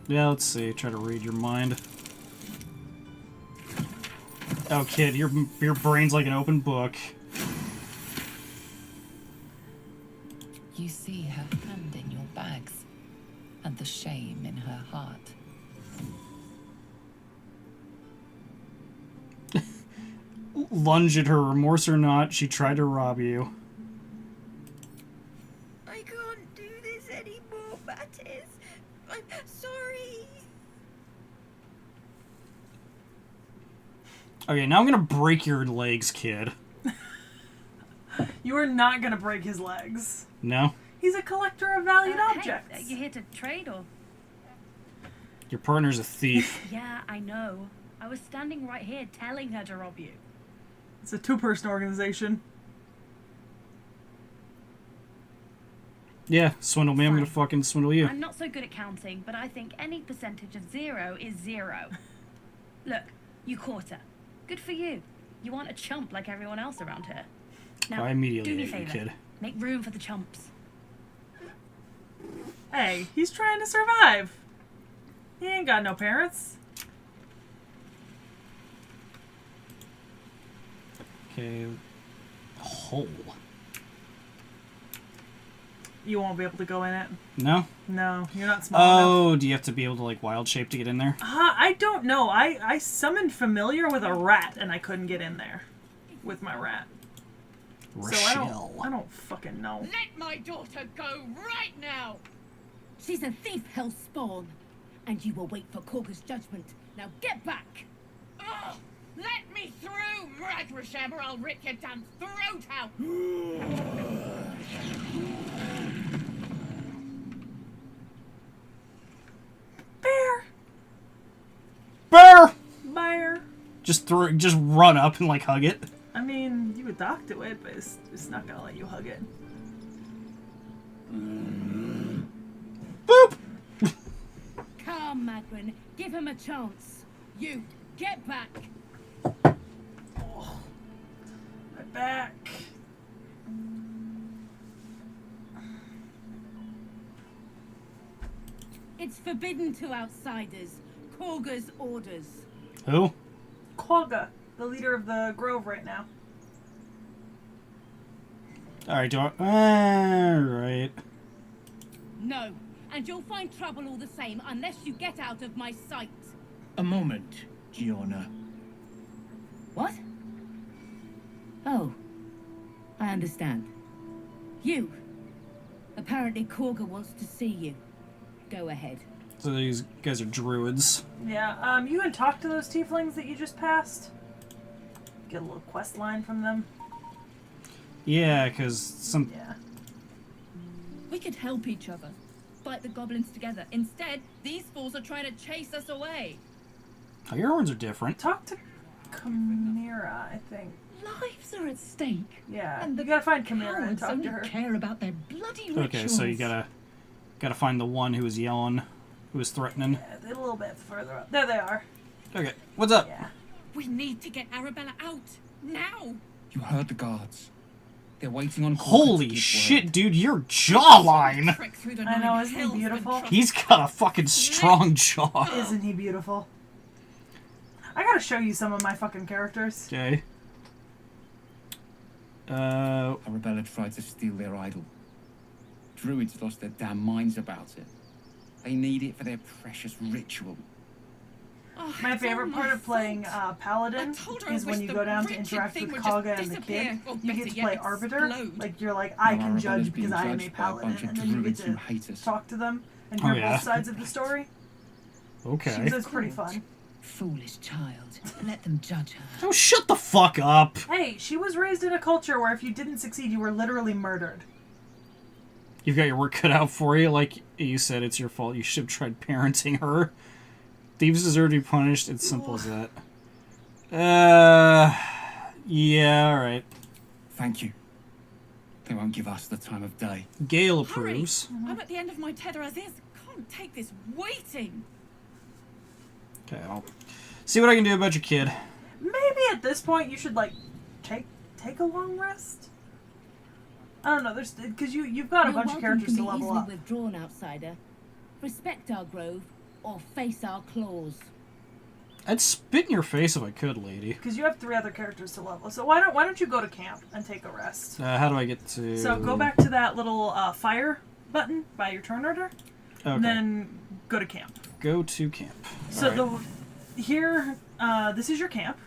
Yeah, let's see. Try to read your mind. Oh, kid, your brain's like an open book. You see her hand in your bags and the shame in her heart. Lunge at her, remorse or not, she tried to rob you. I can't do this anymore, Mattis. I'm sorry. Okay, now I'm gonna break your legs, kid. You are not gonna break his legs. No? He's a collector of valued Hey, objects. you here to trade or? Your partner's a thief. Yeah, I know. I was standing right here telling her to rob you. It's a two-person organization. Yeah, swindle me, I'm gonna fucking swindle you. I'm not so good at counting, but I think any percentage of 0 is 0. Look, you caught her. Good for you. You aren't a chump like everyone else around here. Now, I immediately do me a hate you, favor. kid. Make room for the chumps. Hey, he's trying to survive. He ain't got no parents. Okay. Hole. You won't be able to go in it. No? No, you're not small enough. Oh, do you have to be able to like wild shape to get in there? I don't know. I summoned familiar with a rat and I couldn't get in there with my rat. Rochelle. So I don't fucking know. Let my daughter go right now! She's a thief, hellspawn. And you will wait for Korga's judgment. Now get back! Ugh! Let me through, Mradrasham, or I'll rip your damn throat out! Bear! Bear! Bear! Just run up and like hug it. I mean, you would talk to it, but it's not gonna let you hug it. Boop! Calm, Magrin. Give him a chance. You, get back! Oh, my back. It's forbidden to outsiders. Korga's orders. Who? Korga, the leader of the Grove right now. Alright, do I... Alright. No, and you'll find trouble all the same unless you get out of my sight. A moment, Giona. What? Oh, I understand. You. Apparently Korga wants to see you. Go ahead. So these guys are druids. Yeah, you can talk to those tieflings that you just passed. Get a little quest line from them. Yeah, because some... Yeah. We could help each other. Fight the goblins together. Instead, these fools are trying to chase us away. Oh, your horns are different. Talk to Chimera, I think. Lives are at stake. Yeah, And you the gotta find Camilla and cowards talk to only her. care about their bloody rituals. Okay, so you gotta find the one who was yelling, who was threatening. Yeah, they're a little bit further up. There they are. Okay, what's up? Yeah. We need to get Arabella out now. You heard the guards. They're waiting on. Holy shit, dude, your jawline! I know, isn't he beautiful? He's got a fucking strong jaw. Isn't he beautiful? I gotta show you some of my fucking characters. Okay. Arabella tried to steal their idol. Druids lost their damn minds about it. They need it for their precious ritual. My favorite part of playing Paladin is when you go down to interact with Kaga and the kid. You get to play Arbiter. Like, you're like, I can judge because I am a Paladin. And then you get to talk to them and hear both sides of the story. Okay. It's pretty fun. Foolish child. Let them judge her. Oh, shut the fuck up. Hey, she was raised in a culture where if you didn't succeed, you were literally murdered. You've got your work cut out for you. Like you said, it's your fault. You should have tried parenting her. Thieves deserve to be punished. It's simple as that. Yeah, alright. Thank you. They won't give us the time of day. Gale approves. I'm at the end of my tether as is. Can't take this waiting. Okay, I'll see what I can do about your kid. Maybe at this point you should, like, take a long rest? I don't know, there's because you've got a bunch of characters to level up. Withdrawn, outsider. Respect our grove, or face our claws. I'd spit in your face if I could, lady. Because you have 3 other characters to level. So why don't you go to camp and take a rest? How do I get to... So go back to that little fire button by your turn order. Okay. And then go to camp. Go to camp. So this is your camp.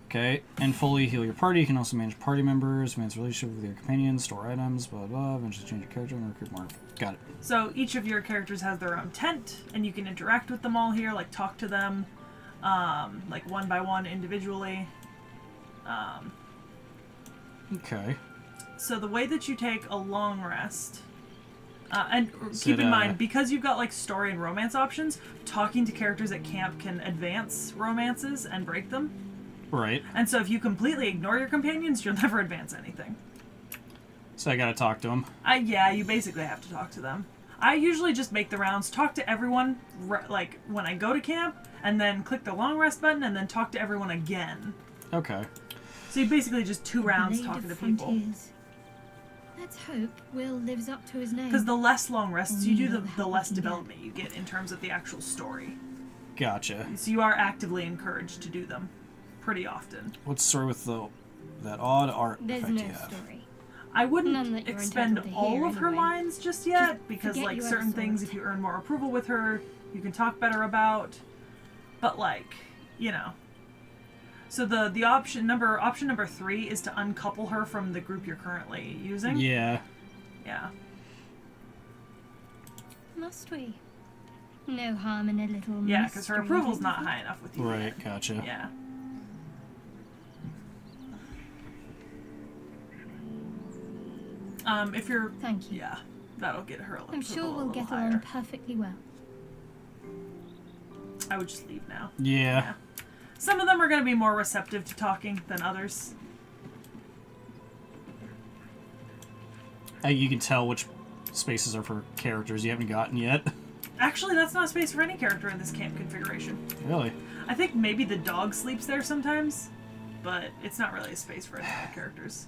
Okay, and fully heal your party. You can also manage party members, manage relationship with your companions, store items, blah, blah, eventually change your character and recruit more. Got it. So each of your characters has their own tent, and you can interact with them all here, like talk to them, like one by one individually. Okay. So the way that you take a long rest, and keep in mind, because you've got like story and romance options, talking to characters at camp can advance romances and break them. Right. And so if you completely ignore your companions, you'll never advance anything. So I gotta talk to them. Yeah, you basically have to talk to them. I usually just make the rounds, talk to everyone, like, when I go to camp, and then click the long rest button, and then talk to everyone again. Okay. So you basically just 2 rounds talking to people. Let's hope Will lives up to his name. Because the less long rests you do, the less development you get in terms of the actual story. Gotcha. So you are actively encouraged to do them pretty often. What's the story with that odd art There's effect no you have? story. I wouldn't None that you're expend entitled to all hear of her anyway. lines just yet, Just because forget like you certain ever saw things, it. if you earn more approval with her, you can talk better about. But like, you know. So the option number 3 is to uncouple her from the group you're currently using. Yeah. Yeah. Must we? No harm in a little Yeah, because her mystery, approval's not isn't high enough with you. Right, yet. gotcha. Yeah. If you're... Thank you. Yeah, that'll get her a little I'm sure a we'll little get higher. along perfectly well. I would just leave now. Yeah. Some of them are going to be more receptive to talking than others. You can tell which spaces are for characters you haven't gotten yet. Actually, that's not a space for any character in this camp configuration. Really? I think maybe the dog sleeps there sometimes, but it's not really a space for any other characters.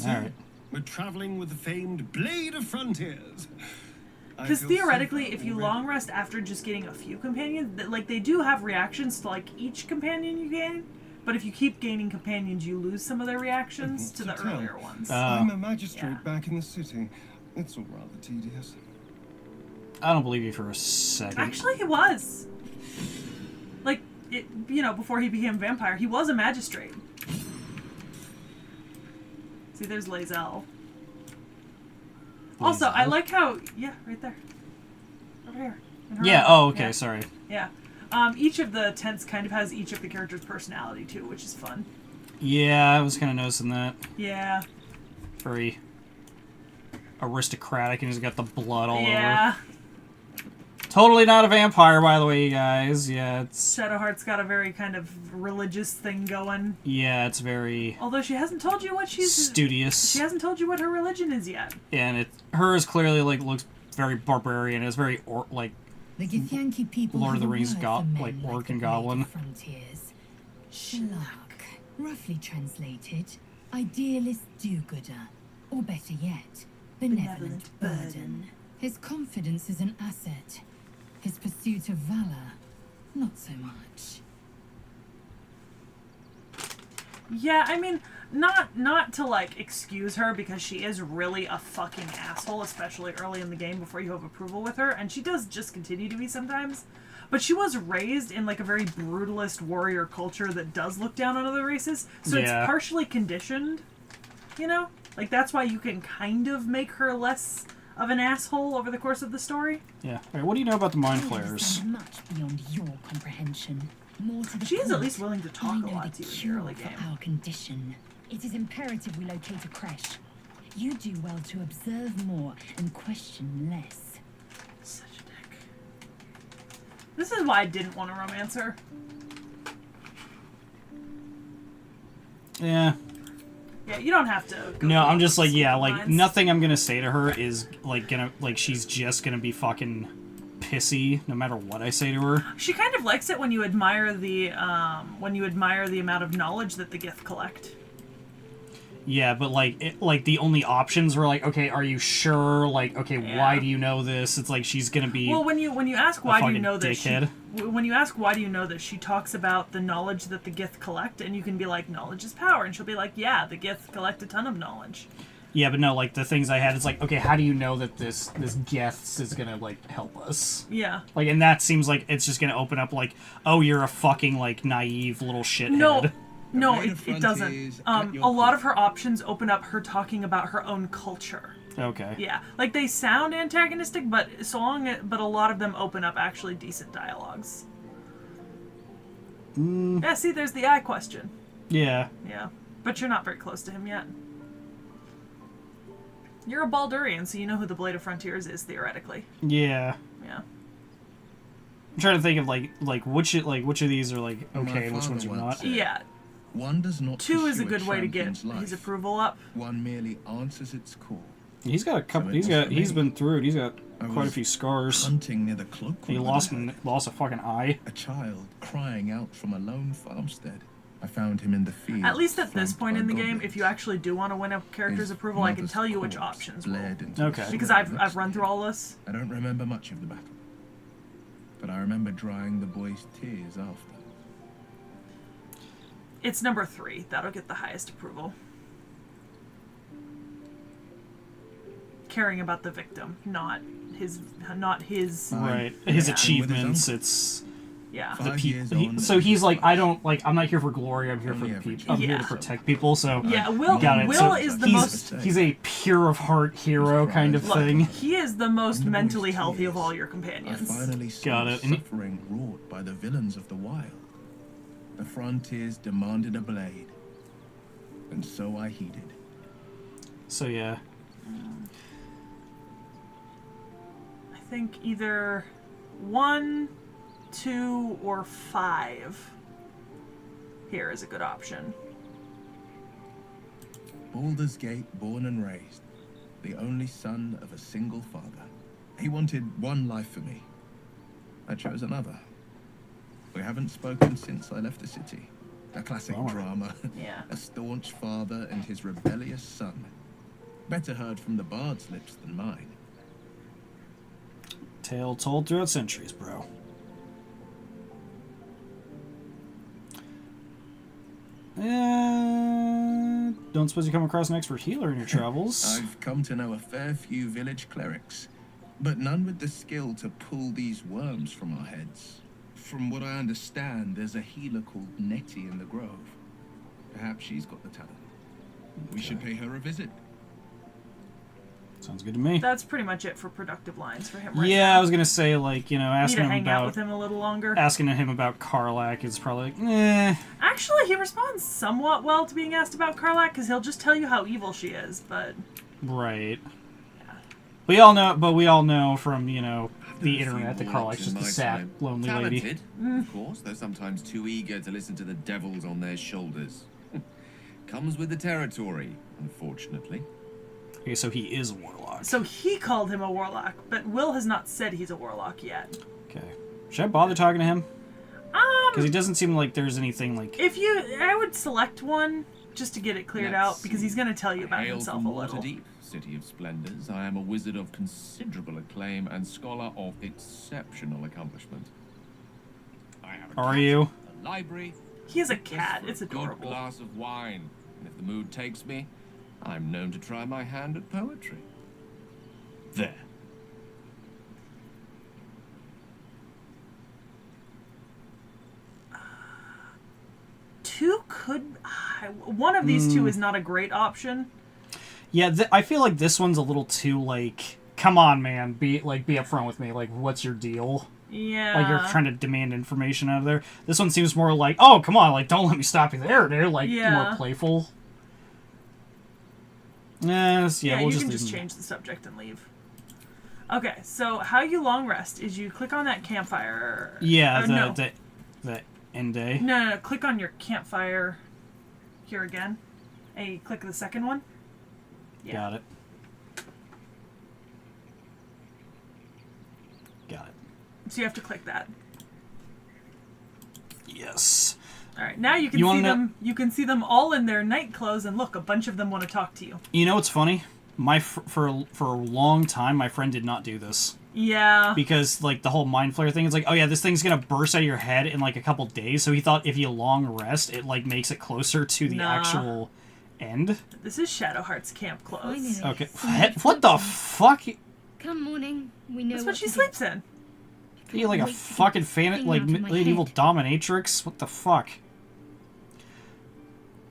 Alright. We're traveling with the famed Blade of Frontiers. Because theoretically, if you long rest after just getting a few companions, like they do have reactions to like each companion you gain, but if you keep gaining companions, you lose some of their reactions to the earlier ones. I'm a magistrate back in the city. It's all rather tedious. I don't believe you for a second. Actually, he was. Like, before he became a vampire, he was a magistrate. See, there's Lae'zel. Also, I like how... Yeah, right there. Over here. In her Yeah, room. oh, okay, Yeah. sorry. Yeah. Each of the tents kind of has each of the characters' personality, too, which is fun. Yeah, I was kind of noticing that. Yeah. Very aristocratic, and he's got the blood all Yeah. over. Totally not a vampire, by the way, you guys. Yeah, it's... Shadowheart's got a very kind of religious thing going. Yeah, it's very... Although she hasn't told you what she's... Studious. She hasn't told you what her religion is yet. And hers clearly, like, looks very barbarian. It's very, like... The Githyanki people Lord of the have a Rings, word for men like, orc the and Blade of goblin. Frontiers. Schlock. Roughly translated, idealist do-gooder. Or better yet, benevolent burden. His confidence is an asset. His pursuit of valor, not so much. Yeah, I mean, not to, like, excuse her, because she is really a fucking asshole, especially early in the game before you have approval with her, and she does just continue to be sometimes. But she was raised in, like, a very brutalist warrior culture that does look down on other races, so it's partially conditioned, you know? Like, that's why you can kind of make her less of an asshole over the course of the story. Yeah. Alright, what do you know about the mind flayers? Much beyond your comprehension. More to the She is point, at least willing to talk a I know lot the to you in cure the early for game. our condition. It is imperative we locate a creche. You do well to observe more and question less. Such a dick. This is why I didn't want to romance her. Yeah. Yeah, you don't have to go No, I'm just like, yeah, lines. like, nothing I'm gonna say to her is, like, gonna, like, she's just gonna be fucking pissy no matter what I say to her. She kind of likes it when you admire the amount of knowledge that the Gith collect. Yeah, but, like, like, the only options were, like, okay, are you sure? Like, okay, why do you know this? It's like, she's gonna be... Well, when you ask why do you know this, dickhead. when you ask why do you know this, she talks about the knowledge that the Gith collect, and you can be like, knowledge is power, and she'll be like, yeah, the Gith collect a ton of knowledge. Yeah, but no, like, the things I had, it's like, okay, how do you know that this Geths is gonna, like, help us? Yeah. Like, and that seems like it's just gonna open up, like, oh, you're a fucking, like, naive little shithead. No, it doesn't. A lot of her options open up her talking about her own culture. Okay. Yeah, like they sound antagonistic, but but a lot of them open up actually decent dialogues. Yeah, see, there's the eye question. Yeah. Yeah, but you're not very close to him yet. You're a Baldurian, so you know who the Blade of Frontiers is theoretically. Yeah. Yeah. I'm trying to think of like which of these are like okay and which ones are not. Yeah. One does not 2 is a pursue good way to get champion's life. his approval up. One merely answers its call. He's got a couple. So He's been through it. He's got quite a few scars. Hunting near the cloak. He lost a fucking eye. A child crying out from a lone farmstead. I found him in the field. At least at this flanked point by in the game, goblins. if you actually do want to win a character's His approval, I can mother's tell you which corpse options bled will. into Okay. the Because soil I've next run to through all this. I don't remember much of the battle, but I remember drying the boy's tears after. It's number 3. That'll get the highest approval. Caring about the victim, not his. Right. His achievements. It's. Yeah. The people. So he's like, I don't like. I'm not here for glory. I'm here for the people. I'm here to protect people. So Yeah, Will is the most. He's a pure of heart hero kind of Look, thing. he is the most mentally healthy of all your I companions. finally saw suffering wrought by the villains of the wild. The frontiers demanded a blade, and so I heeded. So yeah. I think either 1, 2, or 5 here is a good option. Baldur's Gate, born and raised, the only son of a single father. He wanted one life for me. I chose another. We haven't spoken since I left the city. A classic drama. Yeah. A staunch father and his rebellious son. Better heard from the bard's lips than mine. Tale told throughout centuries, bro. Don't suppose you come across an expert healer in your travels? I've come to know a fair few village clerics, but none with the skill to pull these worms from our heads. From what I understand, there's a healer called Nettie in the Grove. Perhaps she's got the talent. We should pay her a visit. Sounds good to me. That's pretty much it for productive lines for him right Yeah, now. I was gonna say, like, you know, Need asking to him hang out about with him a little longer. asking him about Karlach is probably like, eh. Actually, he responds somewhat well to being asked about Karlach, because he'll just tell you how evil she is, but... Right. We all know, but we all know from, you know, the internet that Carl likes, just a sad, lonely lady. Talented, of course. They're sometimes too eager to listen to the devils on their shoulders. Comes with the territory, unfortunately. Okay, so he is a warlock. So he called him a warlock, but Will has not said he's a warlock yet. Okay. Should I bother talking to him? Because he doesn't seem like there's anything like... I would select one just to get it cleared out, because he's going to tell you about Hail himself from a little. Waterdeep, City of Splendors. I am a wizard of considerable acclaim and scholar of exceptional accomplishment. I have a Are cat, you? a library. He has a cat. It's a good adorable. glass of wine. And if the mood takes me, I'm known to try my hand at poetry. There. Two could... one of these two is not a great option. Yeah, I feel like this one's a little too, like... Come on, man. Be upfront with me. Like, what's your deal? Yeah. Like, you're trying to demand information out of there. This one seems more like, oh, come on, like, don't let me stop you there, dude. Like, more playful. Yes, yeah, we'll you just can leave just them. change the subject and leave. Okay, so how you long rest is you click on that campfire. Yeah, no. the end day. No, click on your campfire here again. And you click the second one. Yeah. Got it. Got it. So you have to click that. Yes. All right, now you can see them. You can see them all in their night clothes, and look, a bunch of them want to talk to you. You know what's funny? For a long time, my friend did not do this. Yeah. Because, like, the whole mind flare thing, it's like, oh yeah, this thing's gonna burst out of your head in, like, a couple days, so he thought if you long rest, it, like, makes it closer to the actual end. This is Shadowheart's camp clothes. Okay. What the fuck? Come morning, we know That's what she sleeps in. Are you like a fucking fan, like, medieval dominatrix? What the fuck?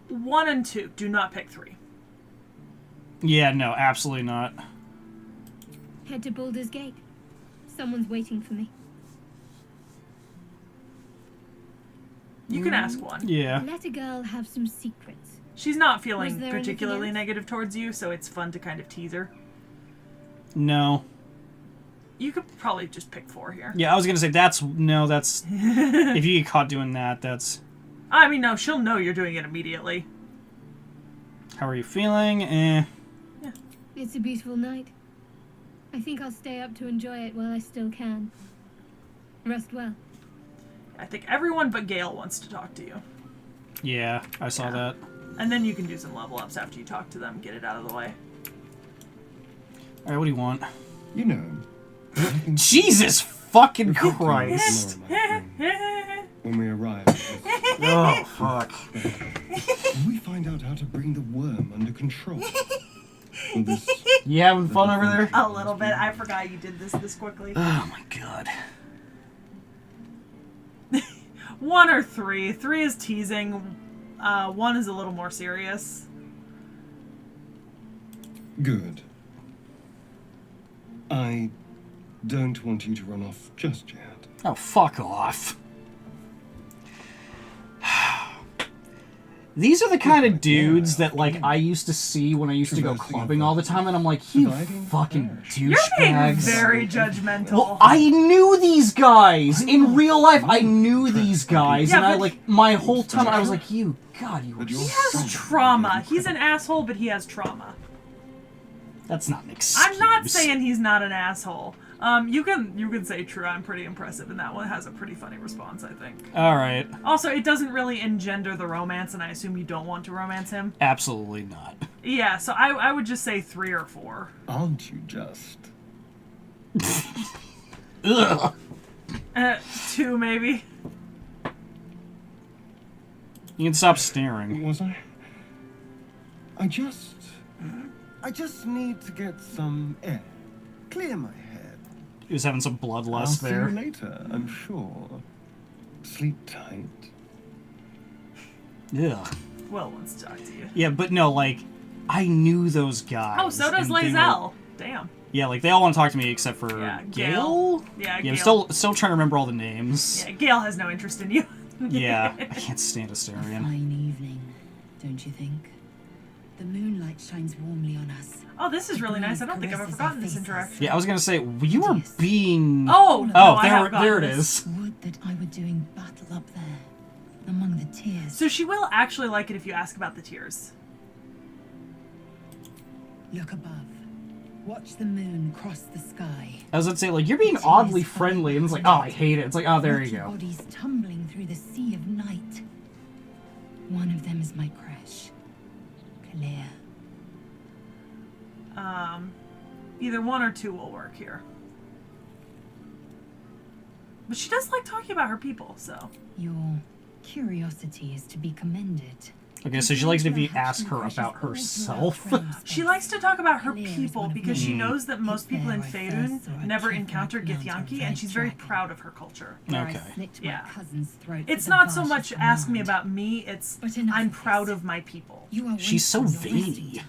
1 and 2. Do not pick 3. Yeah, no, absolutely not. Head to Baldur's Gate. Someone's waiting for me. You can ask one. Yeah. Let a girl have some secrets. She's not Was feeling there particularly anything else? negative towards you, so it's fun to kind of tease her. No. You could probably just pick 4 here. Yeah, I was gonna say, that's... if you get caught doing that, that's... I mean, no, she'll know you're doing it immediately. How are you feeling? Eh. It's a beautiful night. I think I'll stay up to enjoy it while I still can. Rest well. I think everyone but Gale wants to talk to you. Yeah, I saw that. And then you can do some level ups after you talk to them, get it out of the way. Alright, what do you want? You know... Jesus fucking Christ! When we arrive. Oh, fuck. When we find out how to bring the worm under control. You having fun over there? A little bit. I forgot you did this quickly. Oh my god. 1 or 3. 3 is teasing. 1 is a little more serious. Good. I don't want you to run off just yet. Oh, fuck off. These are the kind of dudes that, like, I used to see when I used to go clubbing all the time, and I'm like, you fucking douchebags. You're being very judgmental. Well, I knew these guys! In real life, I knew these guys, and I, like, my whole time, I was like, He has trauma. He's an asshole, but he has trauma. That's not an excuse. I'm not saying he's not an asshole. You can say true. I'm pretty impressive, and that one has a pretty funny response, I think. Alright. Also, it doesn't really engender the romance, and I assume you don't want to romance him. Absolutely not. Yeah, so I would just say 3 or 4. Aren't you just? Ugh. 2 maybe. You can stop staring. Was I? I just need to get some air. Clear my head. He was having some bloodlust I'll see there. you later, I'm sure. Sleep tight. Yeah. Will wants to talk to you. Yeah, but no, like, I knew those guys. Oh, so does and they Lae'zel. were- Damn. Yeah, like, they all want to talk to me except for Yeah, Gale? Gale. Yeah, I'm Gale. still trying to remember all the names. Yeah, Gale has no interest in you. Yeah, I can't stand Astarion. Fine evening, don't you think? The moonlight shines warmly on us. Oh, this is really nice. I don't think I've ever forgotten this interaction. Yeah, I was gonna say you are being. Oh, no, I have there it gotten is. Would that I were doing battle up there, among the tears. So she will actually like it if you ask about the tears. Look above. Watch the moon cross the sky. I was gonna say, like, you're being oddly friendly, and it's like, oh, I hate it. It's like, oh, there you go. Bodies tumbling through the sea of night. One of them is my crush, Clear. Either 1 or 2 will work here. But she does like talking about her people, so. Your curiosity is to be commended. Okay, so she likes it if you ask her about herself. She likes to talk about her people because she knows that most people in Faerun never encounter Githyanki, and she's very proud of her culture. Okay. Yeah. It's not so much ask me about me, it's I'm proud of my people. She's so veiny.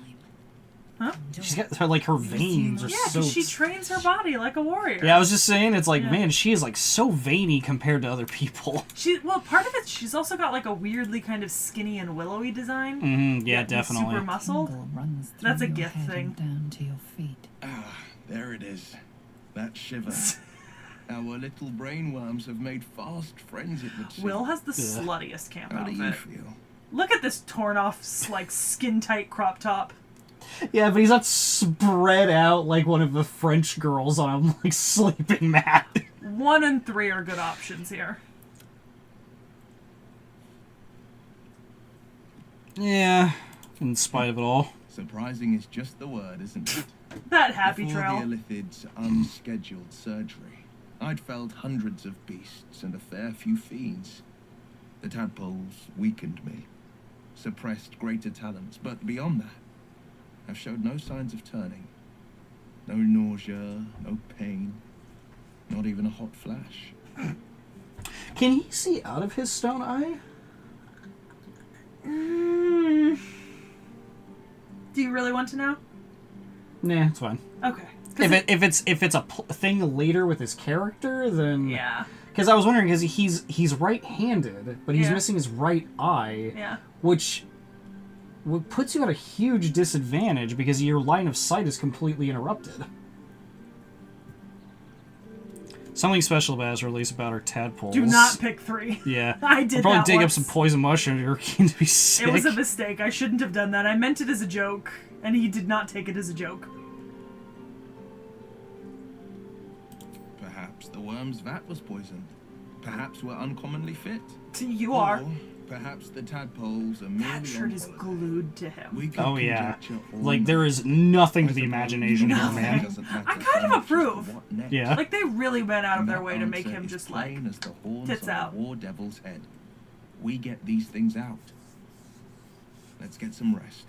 Huh? She's got her, like, her veins are Yeah, so. because she trains her body like a warrior. Yeah, I was just saying, it's like, man, she is like so veiny compared to other people. Well, part of it, she's also got like a weirdly kind of skinny and willowy design. Yeah, Yet definitely. Super muscled. That's a gift thing. Down to your feet. Ah, there it is. That shiver. Our little brainworms have made fast friends, it would seem. Will has the sluttiest camp How do outfit. you feel? Look at this torn off, like, skin tight crop top. Yeah, but he's not spread out like one of the French girls on a, like, sleeping mat. 1 and 3 are good options here. Yeah, in spite of it all. Surprising is just the word, isn't it? That happy Before trail. the Illithid's unscheduled surgery, I'd felled hundreds of beasts and a fair few fiends. The tadpoles weakened me, suppressed greater talents, but beyond that, I've showed no signs of turning. No nausea, no pain, not even a hot flash. Can he see out of his stone eye? Do you really want to know? Nah, it's fine. Okay. If it's a thing later with his character, then yeah. Because I was wondering, because he's right-handed, but he's missing his right eye. Yeah. Which puts you at a huge disadvantage because your line of sight is completely interrupted. Something special about his release about our tadpoles. Do not pick 3. Yeah. I did I'll probably that dig once. up some poison mushrooms. You're keen to be sick. It was a mistake. I shouldn't have done that. I meant it as a joke, and he did not take it as a joke. Perhaps the worm's vat was poisoned. Perhaps we're uncommonly fit. You are. Or perhaps the tadpoles are merely That shirt is glued to him. We could Oh, yeah. conjecture all Like, there is nothing to the imagination here, Nothing. man. I kind of approve. Yeah. Like, they really went out of And their that way to make answer him is just, like, plain as the horns tits on a out. war devil's head. We get these things out. Let's get some rest.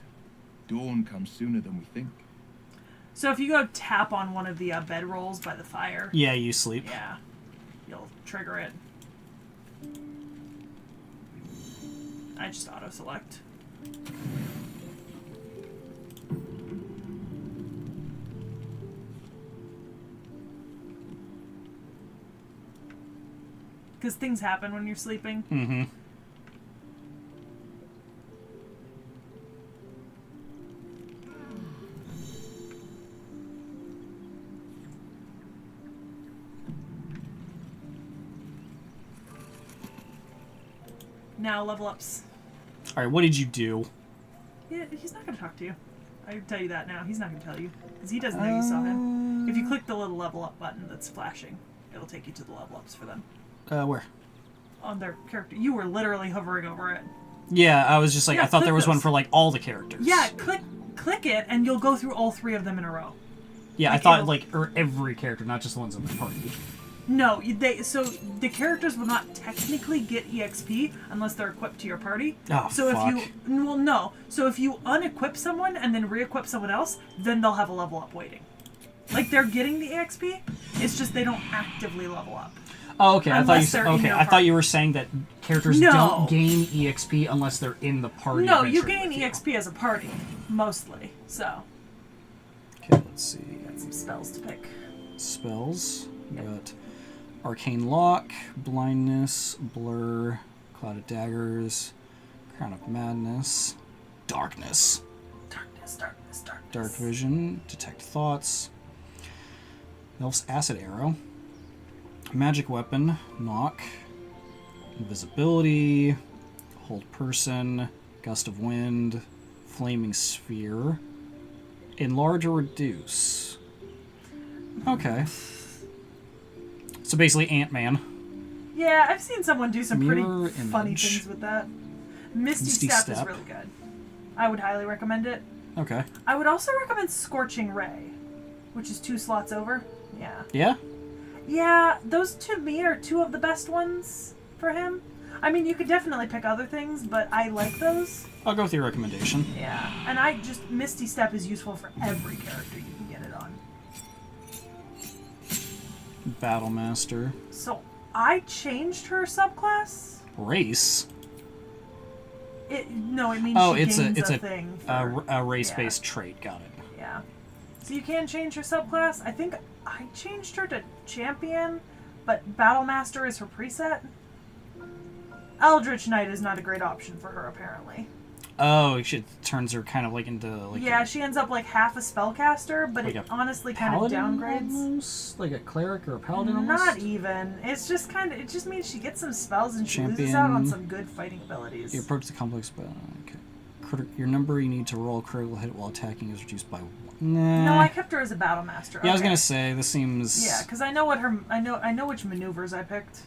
Dawn comes sooner than we think. So if you go tap on one of the bed rolls by the fire... Yeah, you sleep. Yeah. You'll trigger it. I just auto-select. Because things happen when you're sleeping. Mm-hmm. Now level ups. All right, what did you do? Yeah, he's not going to talk to you. I can tell you that now. He's not going to tell you. Because he doesn't know you saw him. If you click the little level up button that's flashing, it'll take you to the level ups for them. Where? On their character. You were literally hovering over it. Yeah, I was just like, Yeah, I thought there click was one those. for, like, all the characters. Yeah, click it, and you'll go through all 3 of them in a row. Yeah, Like, I thought, it'll- like, or every character, not just the ones in the party. No, so the characters will not technically get EXP unless they're equipped to your party. Oh, so fuck. if you no. So if you unequip someone and then re-equip someone else, then they'll have a level up waiting. Like they're getting the EXP, it's just they don't actively level up. Oh, okay. Unless they're in your I thought party. you were saying that characters No. don't gain EXP unless they're in the party. No, you adventuring gain with EXP as a party, mostly. So Okay, let's see. got some spells to pick. Spells. We got Arcane Lock, Blindness, Blur, Cloud of Daggers, Crown of Madness, Darkness. Dark vision, detect thoughts. Elf's acid arrow. Magic weapon, knock. Invisibility, hold person, gust of wind, flaming sphere. Enlarge or reduce. Okay. So basically Ant-Man. Yeah, I've seen someone do some pretty Mirror funny image. things with that. Misty Step is really good. I would highly recommend it. Okay. I would also recommend Scorching Ray, which is 2 slots over. Yeah. Yeah? Yeah, those to me are 2 of the best ones for him. I mean, you could definitely pick other things, but I like those. I'll go with your recommendation. Yeah, and Misty Step is useful for every character you can get it on. Battlemaster. So, I changed her subclass. Race? No, it means she gains a thing. A race-based trait. Got it. Yeah. So you can change her subclass. I think I changed her to champion, but Battlemaster is her preset. Eldritch Knight is not a great option for her, apparently. Oh, it turns her kind of like into like. Yeah, she ends up like half a spellcaster, but like it honestly kind of downgrades. Almost? Like a cleric or a paladin almost? Not even. It's just kind of. It just means she gets some spells and she loses out on some good fighting abilities. You approach the complex, but okay. Your number you need to roll a critical hit while attacking is reduced by 1. Nah. No, I kept her as a Battlemaster. Yeah, okay. I was gonna say this seems. Yeah, because I know what her. I know which maneuvers I picked.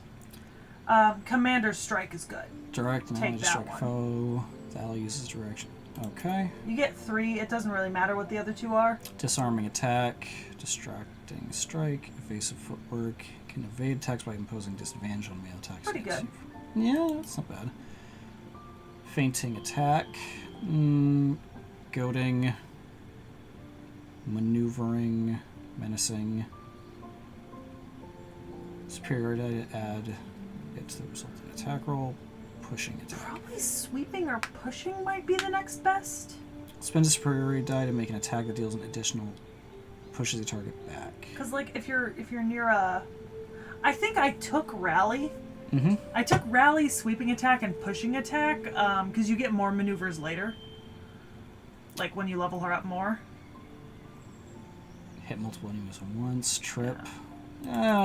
Commander's Strike is good. Direct and Take ally to that strike one. foe. The ally uses direction. Okay. You get 3. It doesn't really matter what the other 2 are. Disarming attack, distracting strike, evasive footwork, can evade attacks by imposing disadvantage on melee attacks. Pretty good. Yeah, that's not bad. Feinting attack, goading, maneuvering, menacing. Superiority to add it to the resulting attack roll. Pushing attack. Probably sweeping or pushing might be the next best. Spend a superiority die to make an attack that deals an additional pushes the target back. Because like if you're near a, I think I took rally. Mm-hmm. I took rally, sweeping attack, and pushing attack because you get more maneuvers later. Like when you level her up more. Hit multiple enemies once. Trip.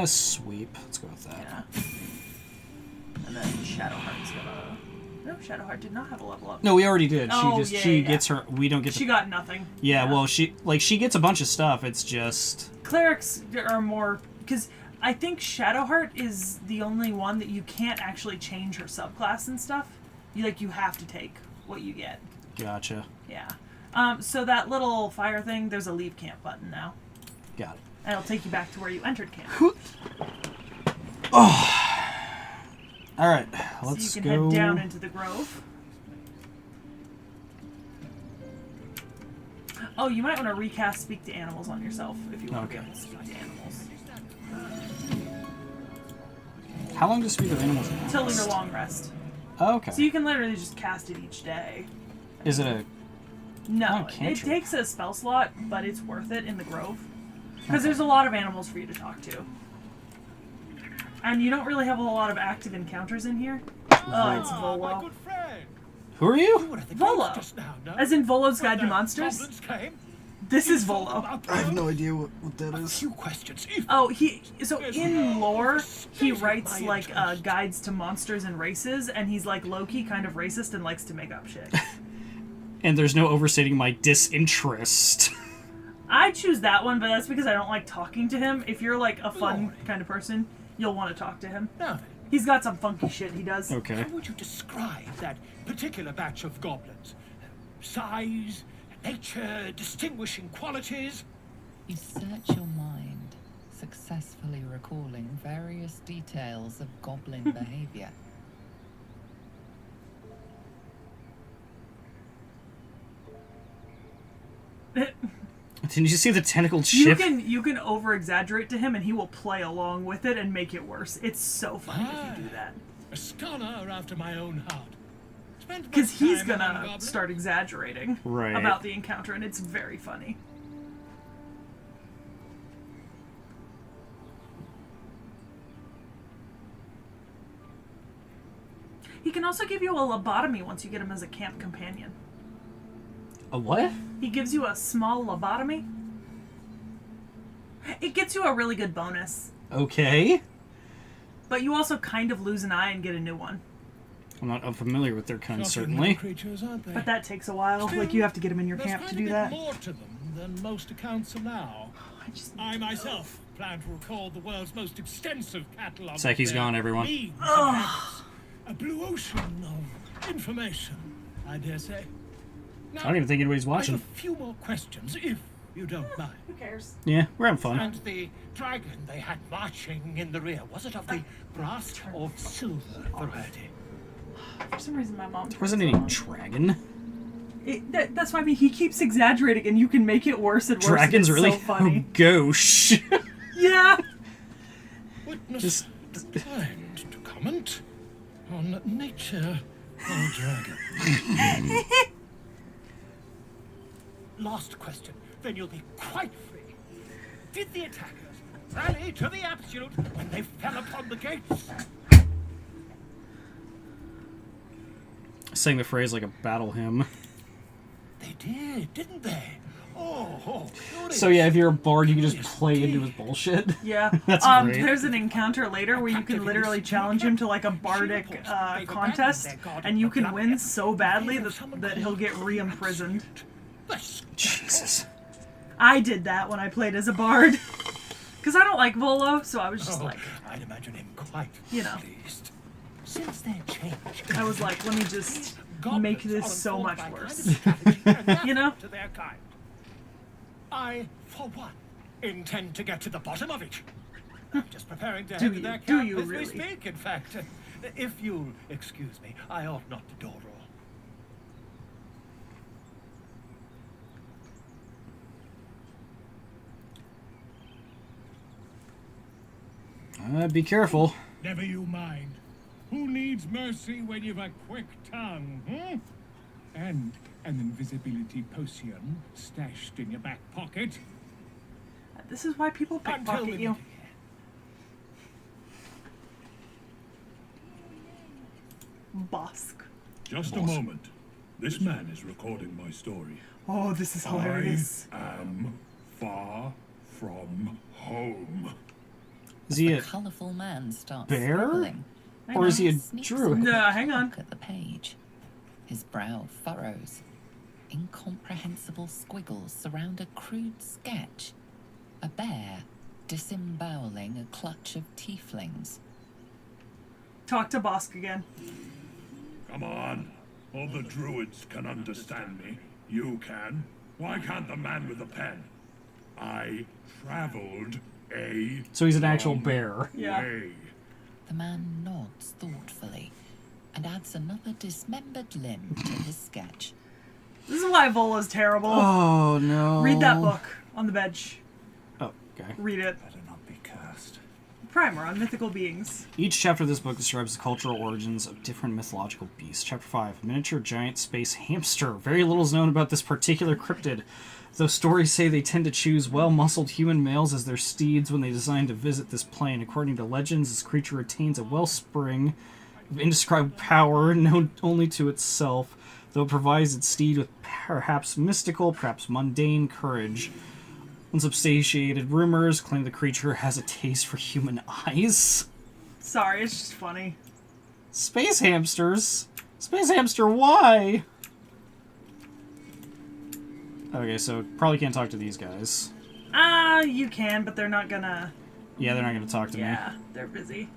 Sweep. Let's go with that. Yeah. And then Shadowheart's gonna. No, Shadowheart did not have a level up. No, we already did. Oh, She gets her. We don't get. She got nothing. Yeah, well, she gets a bunch of stuff. It's just Clerics are more because I think Shadowheart is the only one that you can't actually change her subclass and stuff. You have to take what you get. Gotcha. Yeah. So that little fire thing, there's a leave camp button now. Got it. And it'll take you back to where you entered camp. Oh. All right, let's so you go. can head down into the grove. Oh, you might want to recast Speak to Animals on yourself if you want to be able to speak to animals. How long does Speak of Animals last? Till your long rest. Oh, okay. So you can literally just cast it each day. Is it a? No, it cantrip. takes a spell slot, but it's worth it in the grove. Because there's a lot of animals for you to talk to. And you don't really have a whole lot of active encounters in here. Oh, it's Volo. Who are you? Volo. As in Volo's Guide to Monsters. This is Volo. I have no idea what that is. A few questions. Oh, so in lore, he writes like guides to monsters and races, and he's like low-key kind of racist and likes to make up shit. And there's no overstating my disinterest. I choose that one, but that's because I don't like talking to him. If you're like a fun kind of person, you'll want to talk to him. Now He's got some funky shit he does. Okay. How would you describe that particular batch of goblins? Size, nature, distinguishing qualities? You search your mind, successfully recalling various details of goblin behavior. Didn't you see the tentacled ship? You can over exaggerate to him and he will play along with it and make it worse. It's so funny if you do that. A scholar after my own heart. Because he's gonna start exaggerating Right. about the encounter and it's very funny. He can also give you a lobotomy once you get him as a camp companion. A what? He gives you a small lobotomy. It gets you a really good bonus. Okay. But you also kind of lose an eye and get a new one. I'm not unfamiliar with their kind, Shocking certainly. little creatures, aren't they? But that takes a while. Still, Like, you have to get them in your there's camp quite to a do bit that. more to them than most accounts allow. I myself plan to record the world's most extensive catalogue. Sekhie's gone, everyone. A blue ocean of information, I dare say. I don't even think anybody's watching. I have a few more questions, if you don't mind. Who cares? Yeah, we're having fun. And the dragon they had marching in the rear, was it of the brass or silver variety? For some reason, my mom... There wasn't any dragon. That's why I mean, he keeps exaggerating, and you can make it worse and worse. Dragon's and it's really so funny. gauche. Yeah. Witness declined to comment on nature of dragon. Last question, then you'll be quite free. Did the attackers rally to the absolute when they fell upon the gates? Sang the phrase like a battle hymn. They did, didn't they? Oh, So yeah, if you're a bard, you can just play into his bullshit. Yeah. That's great. There's an encounter later where you can literally challenge him to like a bardic contest, and you can win so badly that he'll get re-imprisoned. Jesus. I did that when I played as a bard. Because I don't like Volo, so I was just like... I'd imagine him quite you know. pleased. Since their change... I was like, let me just make this so much worse. You know? To their kind. I, for one, intend to get to the bottom of it. I'm just preparing to head to their camp as we speak, in fact. If you'll excuse me, I ought not to dawdle. Be careful. Never you mind. Who needs mercy when you've a quick tongue, And an invisibility potion stashed in your back pocket. This is why people pickpocket you. Bosk. Just a moment. This man is recording my story. Oh, this is hilarious. I am far from home. Is he a colourful man starts bear? scribbling. Or is he a Sneaks druid? over to hang on. look at the page. His brow furrows. Incomprehensible squiggles surround a crude sketch. A bear disemboweling a clutch of tieflings. Talk to Bosk again. Come on. All the druids can understand me. You can. Why can't the man with the pen? I traveled a So he's an actual long bear. way. The man nods thoughtfully and adds another dismembered limb to his sketch. This is why Volo's terrible. Oh, no. Read that book on the bench. Oh, okay. Read it. Better not be cursed. Primer on mythical beings. Each chapter of this book describes the cultural origins of different mythological beasts. Chapter 5, Miniature Giant Space Hamster. Very little is known about this particular cryptid, though stories say they tend to choose well-muscled human males as their steeds when they design to visit this plane. According to legends, this creature retains a wellspring of indescribable power known only to itself, though it provides its steed with perhaps mystical, perhaps mundane courage. Unsubstantiated rumors claim the creature has a taste for human eyes. Sorry, it's just funny. Space hamsters? Space hamster, why? Okay, so probably can't talk to these guys. You can, but they're not gonna... Yeah, they're not gonna talk to me. Yeah, they're busy.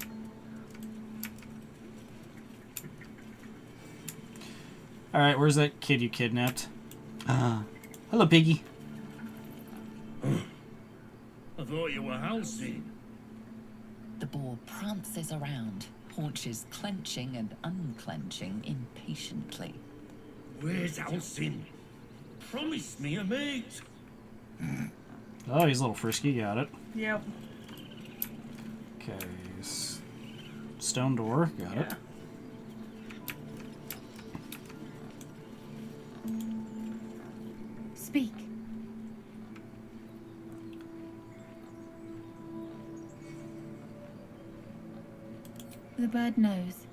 Alright, where's that kid you kidnapped? Hello, Piggy. I thought you were Halcyon. The boar prances around, haunches clenching and unclenching impatiently. Where's Halcyon? Promise me a mate. Oh, he's a little frisky, got it. Yep. Okay, stone door, got it. Speak. The bird knows.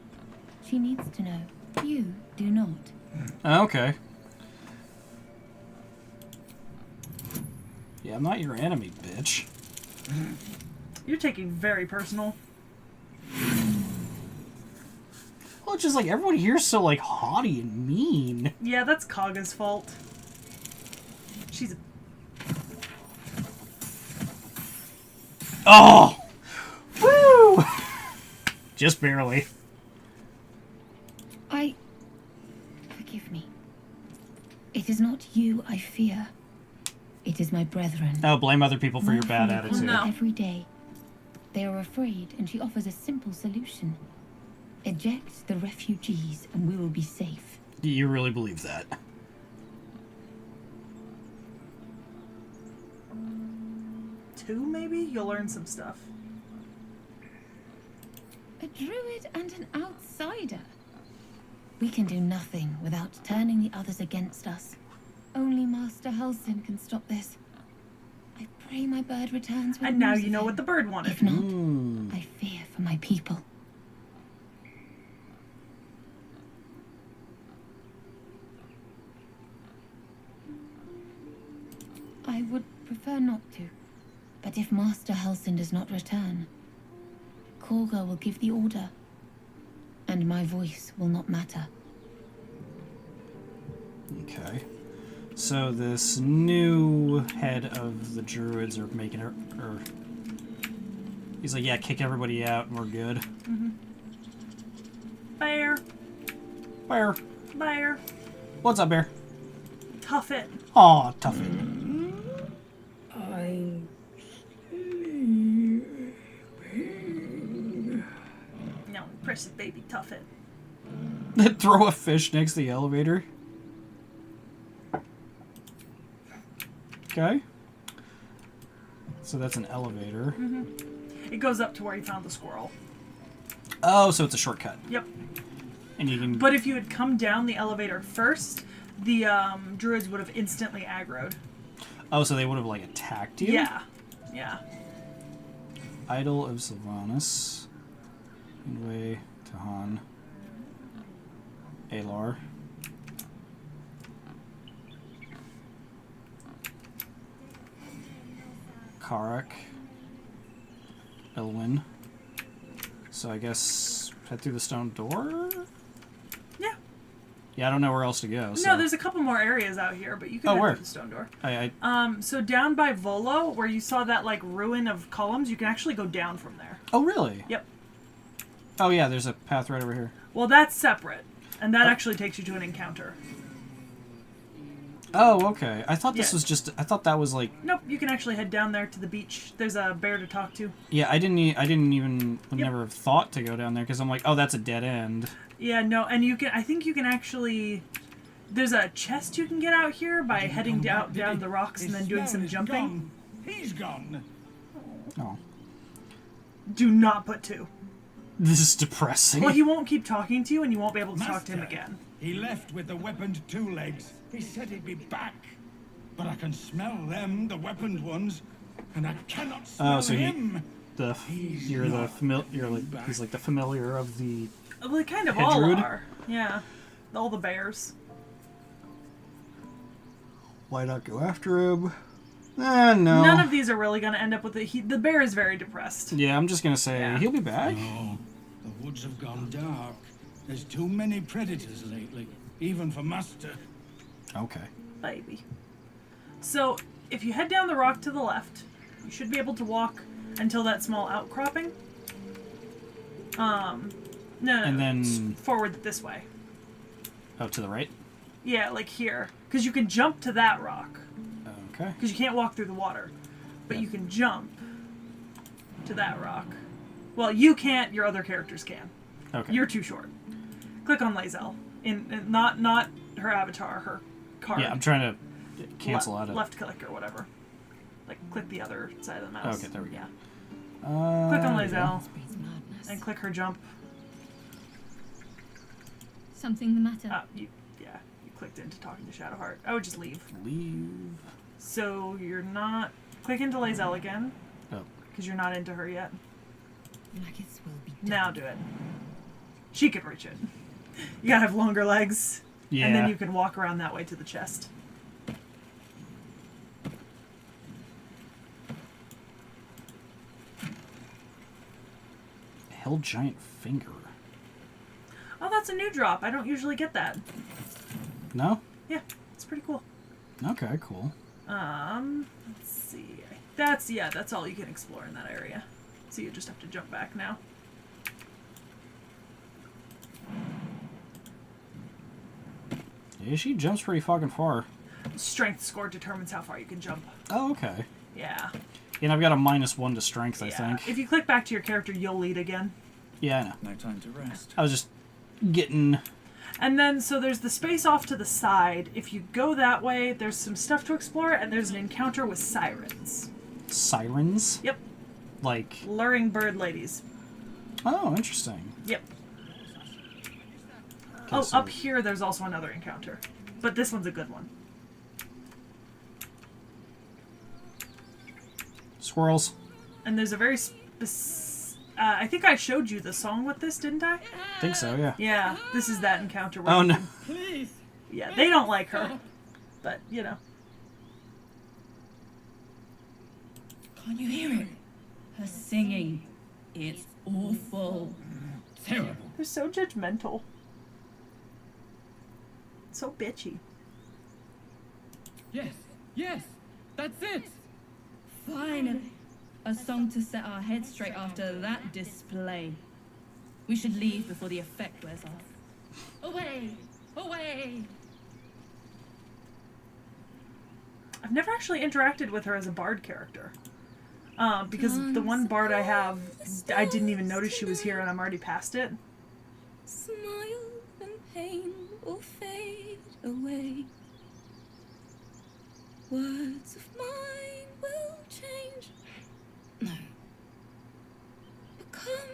She needs to know. You do not. Okay. Yeah, I'm not your enemy, bitch. You're taking very personal. Well, it's just like everybody here's so like haughty and mean. Yeah, that's Kaga's fault. She's a... Oh! Woo! Just barely. Forgive me. It is not you I fear. It is my brethren. Oh, blame other people for your More bad from attitude. Kanga every day. They are afraid, and she offers a simple solution. Eject the refugees, and we will be safe. You really believe that? 2, maybe? You'll learn some stuff. A druid and an outsider. We can do nothing without turning the others against us. Only Master Halsin can stop this. I pray my bird returns with And now news you of know him. what the bird wanted. If not, I fear for my people. I would prefer not to, but if Master Halsin does not return, Korga will give the order, and my voice will not matter. Okay. So this new head of the druids are making her... He's like, yeah, kick everybody out and we're good. Mm-hmm. Bear. Bear. Bear. What's up, Bear? Tough it. Aw, tough it. I'm No, precious baby, tough it. Throw a fish next to the elevator. Okay. So that's an elevator. Mm-hmm. It goes up to where you found the squirrel. Oh, so it's a shortcut. Yep. And you can... But if you had come down the elevator first, the druids would have instantly aggroed. Oh, so they would have, like, attacked you? Yeah. Yeah. Idol of Sylvanas. Midway, Tahan. Alar. Karak. Elwyn. So I guess head through the stone door? Yeah. Yeah, I don't know where else to go. So. No, there's a couple more areas out here, but you can head where? through the stone door. So down by Volo, where you saw that like ruin of columns, you can actually go down from there. Oh, really? Yep. Oh, yeah, there's a path right over here. Well, that's separate, and that actually takes you to an encounter. Oh, okay. I thought this Yeah. was just... I thought that was like... Nope, you can actually head down there to the beach. There's a bear to talk to. Yeah, I didn't even... Would never have thought to go down there, because I'm like, oh, that's a dead end. Yeah, no, and you can. I think you can actually. There's a chest you can get out here by heading down the rocks and then doing some jumping. He's gone. Oh. Do not put 2. This is depressing. Well, he won't keep talking to you, and you won't be able to talk to him Master, again. He left with the weaponed 2 legs. He said he'd be back. But I can smell them, the weaponed ones, and I cannot smell Oh, so him. you're like he's like the familiar of the... Well, they kind of head all druid? are. Yeah. All the bears. Why not go after him? No. None of these are really going to end up with it. The bear is very depressed. Yeah, I'm just gonna say he'll be back. No, the woods have gone dark. There's too many predators lately, even for Master. Okay. Baby. So, if you head down the rock to the left, you should be able to walk until that small outcropping. No, And then... forward this way. Oh, to the right? Yeah, like here. Because you can jump to that rock. Okay. Because you can't walk through the water. But you can jump to that rock. Well, you can't, your other characters can. Okay. You're too short. Click on Lae'zel. Not her avatar, her card. Yeah, I'm trying to cancel out of... Left click or whatever. Like, click the other side of the mouse. Okay, there we go. Yeah. Click on Lae'zel. yeah. And click her jump. Something the matter? You clicked into talking to Shadowheart. I would just leave. Leave. So you're not... Click into Lae'zel again. Oh. Because you're not into her yet. Nuggets will be Now do it. She can reach it. You gotta have longer legs. Yeah. And then you can walk around that way to the chest. Hell giant finger. Oh, that's a new drop. I don't usually get that. No? Yeah, it's pretty cool. Okay, cool. Let's see. That's all you can explore in that area. So you just have to jump back now. Yeah, she jumps pretty fucking far. Strength score determines how far you can jump. Oh, okay. Yeah. And I've got a -1 to strength, I think. If you click back to your character, you'll lead again. Yeah, I know. No time to rest. I was just getting... And then, so there's the space off to the side. If you go that way, there's some stuff to explore, and there's an encounter with sirens. Sirens? Yep. Like... Luring bird ladies. Oh, interesting. Yep. Okay, Oh, so- up here there's also another encounter. But this one's a good one. Squirrels. And there's a very I think I showed you the song with this, didn't I? I think so, yeah. Yeah, this is that encounter where Oh, you no. can- Yeah, they don't like her. But, you know. Can't you hear it? Her singing. It's awful. Terrible. They're so judgmental. So bitchy. Yes, yes, that's it. Finally, a song to set our heads straight after that display. We should leave before the effect wears off. Away, away. I've never actually interacted with her as a bard character. Because the one bard I have, I didn't even notice she was here and I'm already past it. Smile and pain will fade away. Words of mine will change. No. Become.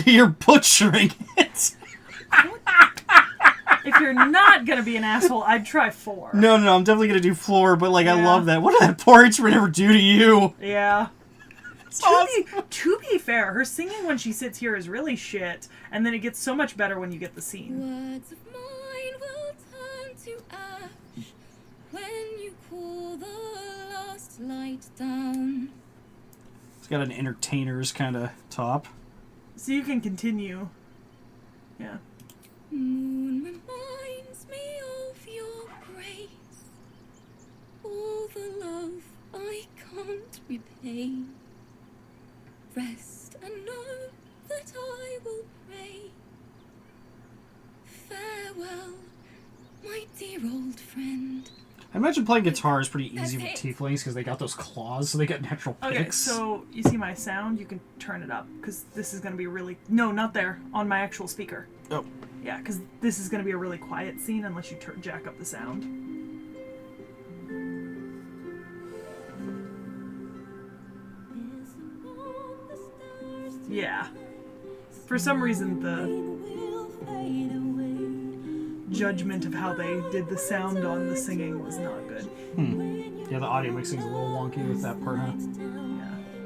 You're butchering it. If you're not gonna be an asshole, I'd try 4. No, I'm definitely gonna do floor, but like I Yeah. love that. What did that poor instrument ever do to you? Yeah. To be fair, her singing when she sits here is really shit, and then it gets so much better when you get the scene. Words of mine will turn to ash when you call the last light down. It's got an entertainer's kind of top. So you can continue. Yeah. Moon reminds me of your grace. All the love I can't repay. Rest and know that I will pray. Farewell, my dear old friend. I imagine playing guitar is pretty easy with That's it. tieflings because they got those claws, so they got natural Okay, picks. so you see my sound? You can turn it up, because this is going to be really... No, not there. On my actual speaker. Oh. Yeah, because this is going to be a really quiet scene unless you jack up the sound. Yeah. For some reason, the judgment of how they did the sound on the singing was not good. Yeah, the audio mixing's a little wonky with that part, huh?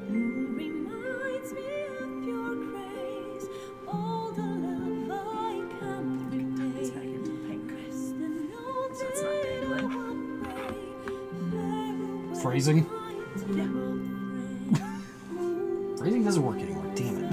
Reminds me of your grace. All the love I can't repay. Rest and know So it's not dangling. Phrasing? Yeah. Phrasing doesn't work anymore, damn it.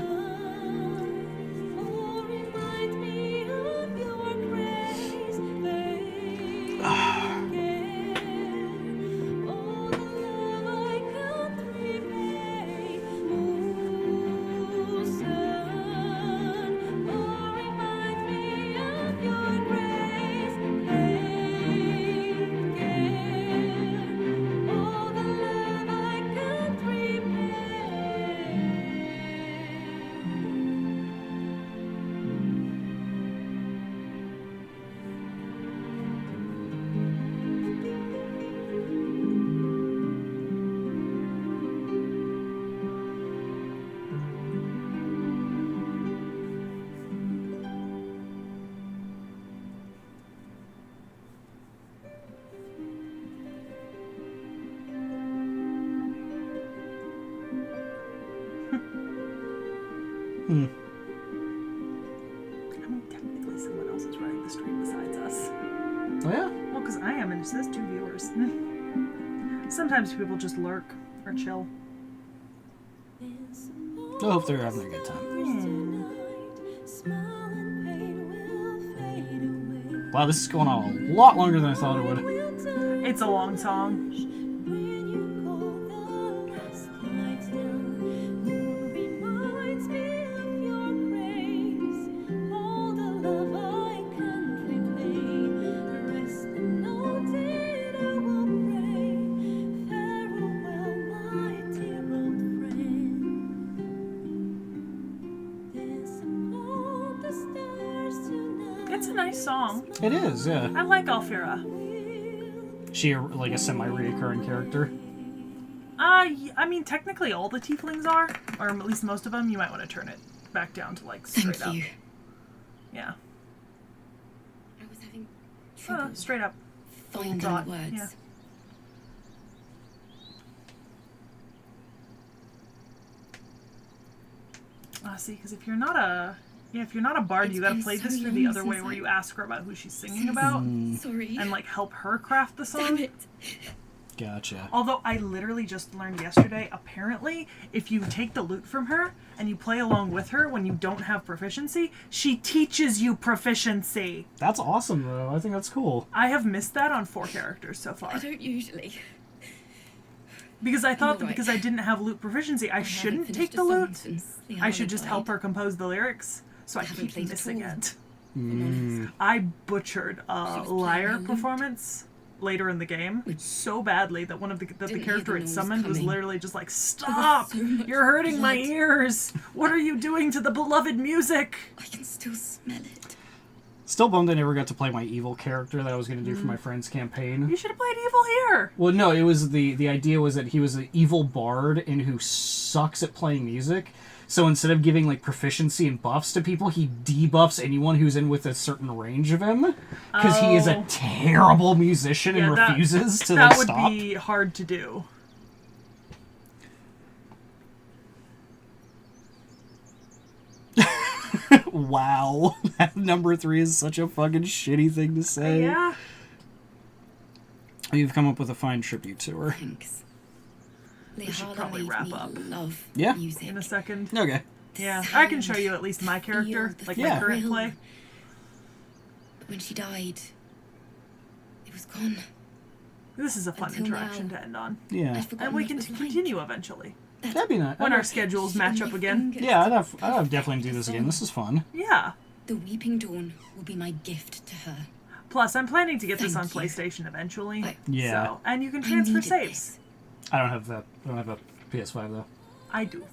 I mean, technically someone else is running the stream besides us. Oh, yeah? Well, because I am, and it says 2 viewers. Sometimes people just lurk or chill. I hope they're having a good time. Wow, this is going on a lot longer than I thought it would. It's a long song. It's a nice song. It is, yeah. I like Alfira. She like a semi-reoccurring character. I mean, technically all the tieflings are, or at least most of them. You might want to turn it back down to like straight up. Yeah. I was having trouble Straight up. finding the words. Yeah. See, because if you're not a bard, you gotta play this through the other way, where you ask her about who she's singing about, Sorry, and like help her craft the song. Damn it. Gotcha. Although I literally just learned yesterday, apparently, if you take the lute from her and you play along with her when you don't have proficiency, she teaches you proficiency. That's awesome, though. I think that's cool. I have missed that on 4 characters so far. I don't usually. Because I thought that You're right. because I didn't have lute proficiency, I shouldn't haven't take finished the a lute. song since the I hour should just died. help her compose the lyrics, so I haven't keep played at missing all. it. Mm. I butchered a playing lyre her lute. performance later in the game so badly that the Didn't hear character the it noise summoned was coming. literally just like, "Stop! so much You're hurting my blood. ears! What are you doing to the beloved music?" I can still smell it. Still bummed I never got to play my evil character that I was going to do for my friend's campaign. You should have played evil here. Well, no, it was the idea was that he was an evil bard and who sucks at playing music. So instead of giving like proficiency and buffs to people, he debuffs anyone who's in with a certain range of him because he is a Oh. terrible musician and that- refuses to that like would stop. be hard to do. Wow, that number 3 is such a fucking shitty thing to say. Yeah. You've come up with a fine tribute to her. Thanks. We should Lehala probably made wrap me up. love Yeah. music. In a second. Okay. Yeah, I can show you at least my character, like my current thrill. play. But when she died, it was gone. This is a fun Until interaction now, to end on. Yeah. I'd forgotten And we what can it was like. continue eventually. That'd be nice. When our schedules match up again. Yeah, I'd definitely do this again. This is fun. Yeah. The Weeping Dawn will be my gift to her. Plus, I'm planning to get this on Thank you. PlayStation eventually. Yeah. So, and you can I transfer needed saves. I don't have that. I don't have a PS5 though. I do.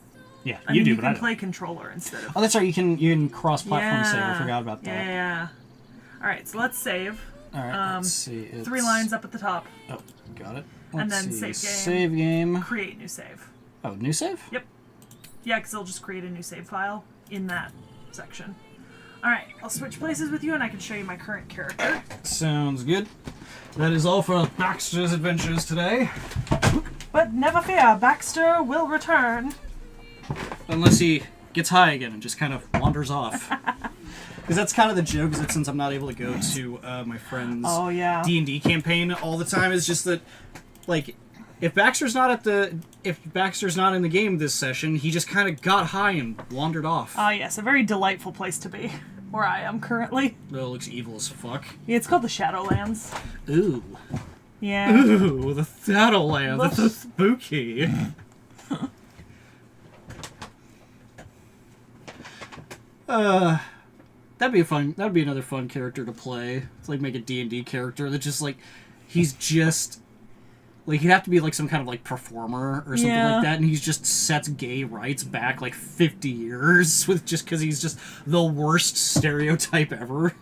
Yeah, I you mean, do, you but can I don't. play controller instead of. Oh, that's right. You can cross-platform save. I Yeah. forgot about that. Yeah. All right, so let's save. All right. Let's see. 3 It's- lines up at the top. Oh, got it. And Let's then see. save game. Save game. Create new save. Oh, new save? Yep. Yeah, because it'll just create a new save file in that section. All right, I'll switch places with you, and I can show you my current character. Sounds good. That is all for Baxter's adventures today. But never fear, Baxter will return. Unless he gets high again and just kind of wanders off. Because that's kind of the joke, is that since I'm not able to go to my friend's Oh, yeah. D&D campaign all the time, is just that, like, if Baxter's not in the game this session, he just kind of got high and wandered off. Yes, a very delightful place to be, where I am currently. Oh, it looks evil as fuck. Yeah, it's called the Shadowlands. Ooh. Yeah. Ooh, the Shadowlands. That's so spooky. That'd be fun. That'd be another fun character to play. It's like make a D&D character that just like he's just like he'd have to be like some kind of like performer or something Yeah. like that, and he's just sets gay rights back like 50 years with just because he's just the worst stereotype ever.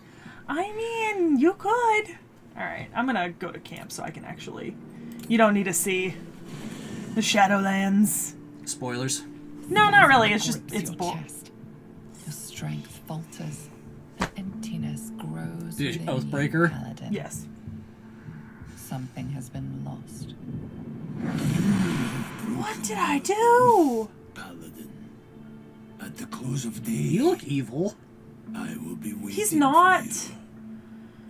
I mean, you could. All right, I'm gonna go to camp so I can actually. You don't need to see the Shadowlands. Spoilers. No, not really. It's just it's boring. Your strength falters. An emptiness grows Did within Oathbreaker? you, Paladin. Yes. Something has been lost. What did I do? Paladin, at the close of day, You look evil. I will be waiting. He's not. For you.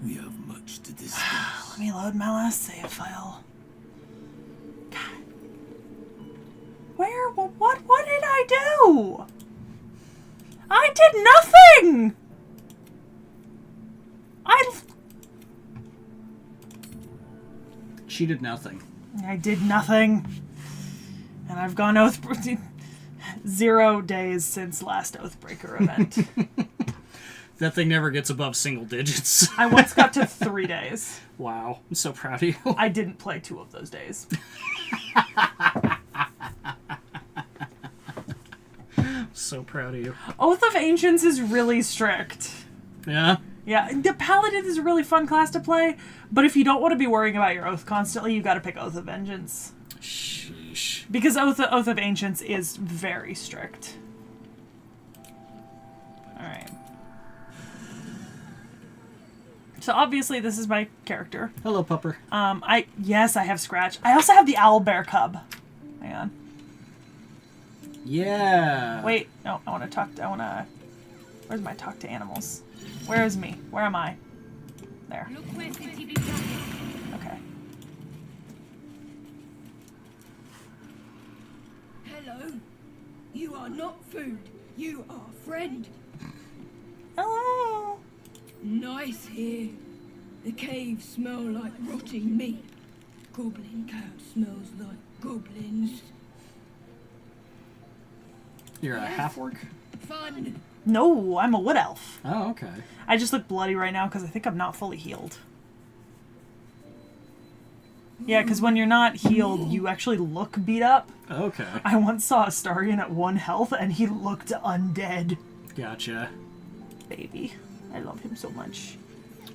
We have much to discuss. Let me load my last save file. What did I do? I did nothing! She did nothing. I did nothing. And I've gone Oathbreaker 0 days since last Oathbreaker event. That thing never gets above single digits. I once got to 3 days. Wow. I'm so proud of you. I didn't play 2 of those days. So proud of you. Oath of Ancients is really strict. Yeah? Yeah, the Paladin is a really fun class to play, but if you don't want to be worrying about your oath constantly, you gotta pick Oath of Vengeance. Sheesh. Because Oath of Ancients is very strict. Alright. So obviously this is my character. Hello, pupper. Yes, I have Scratch. I also have the Owlbear Cub. Hang on. Yeah. Wait, no, I want to talk to, where's my talk to animals? Where is me? Where am I? There. Okay. Hello. You are not food. You are friend. Hello. Nice here. The caves smell like rotting meat. Goblin cow smells like goblins. You're a half-orc? Fun. No, I'm a wood elf. Oh, okay. I just look bloody right now because I think I'm not fully healed. Yeah, because when you're not healed, you actually look beat up. Okay. I once saw Astarion at 1 health, and he looked undead. Gotcha. Baby. I love him so much.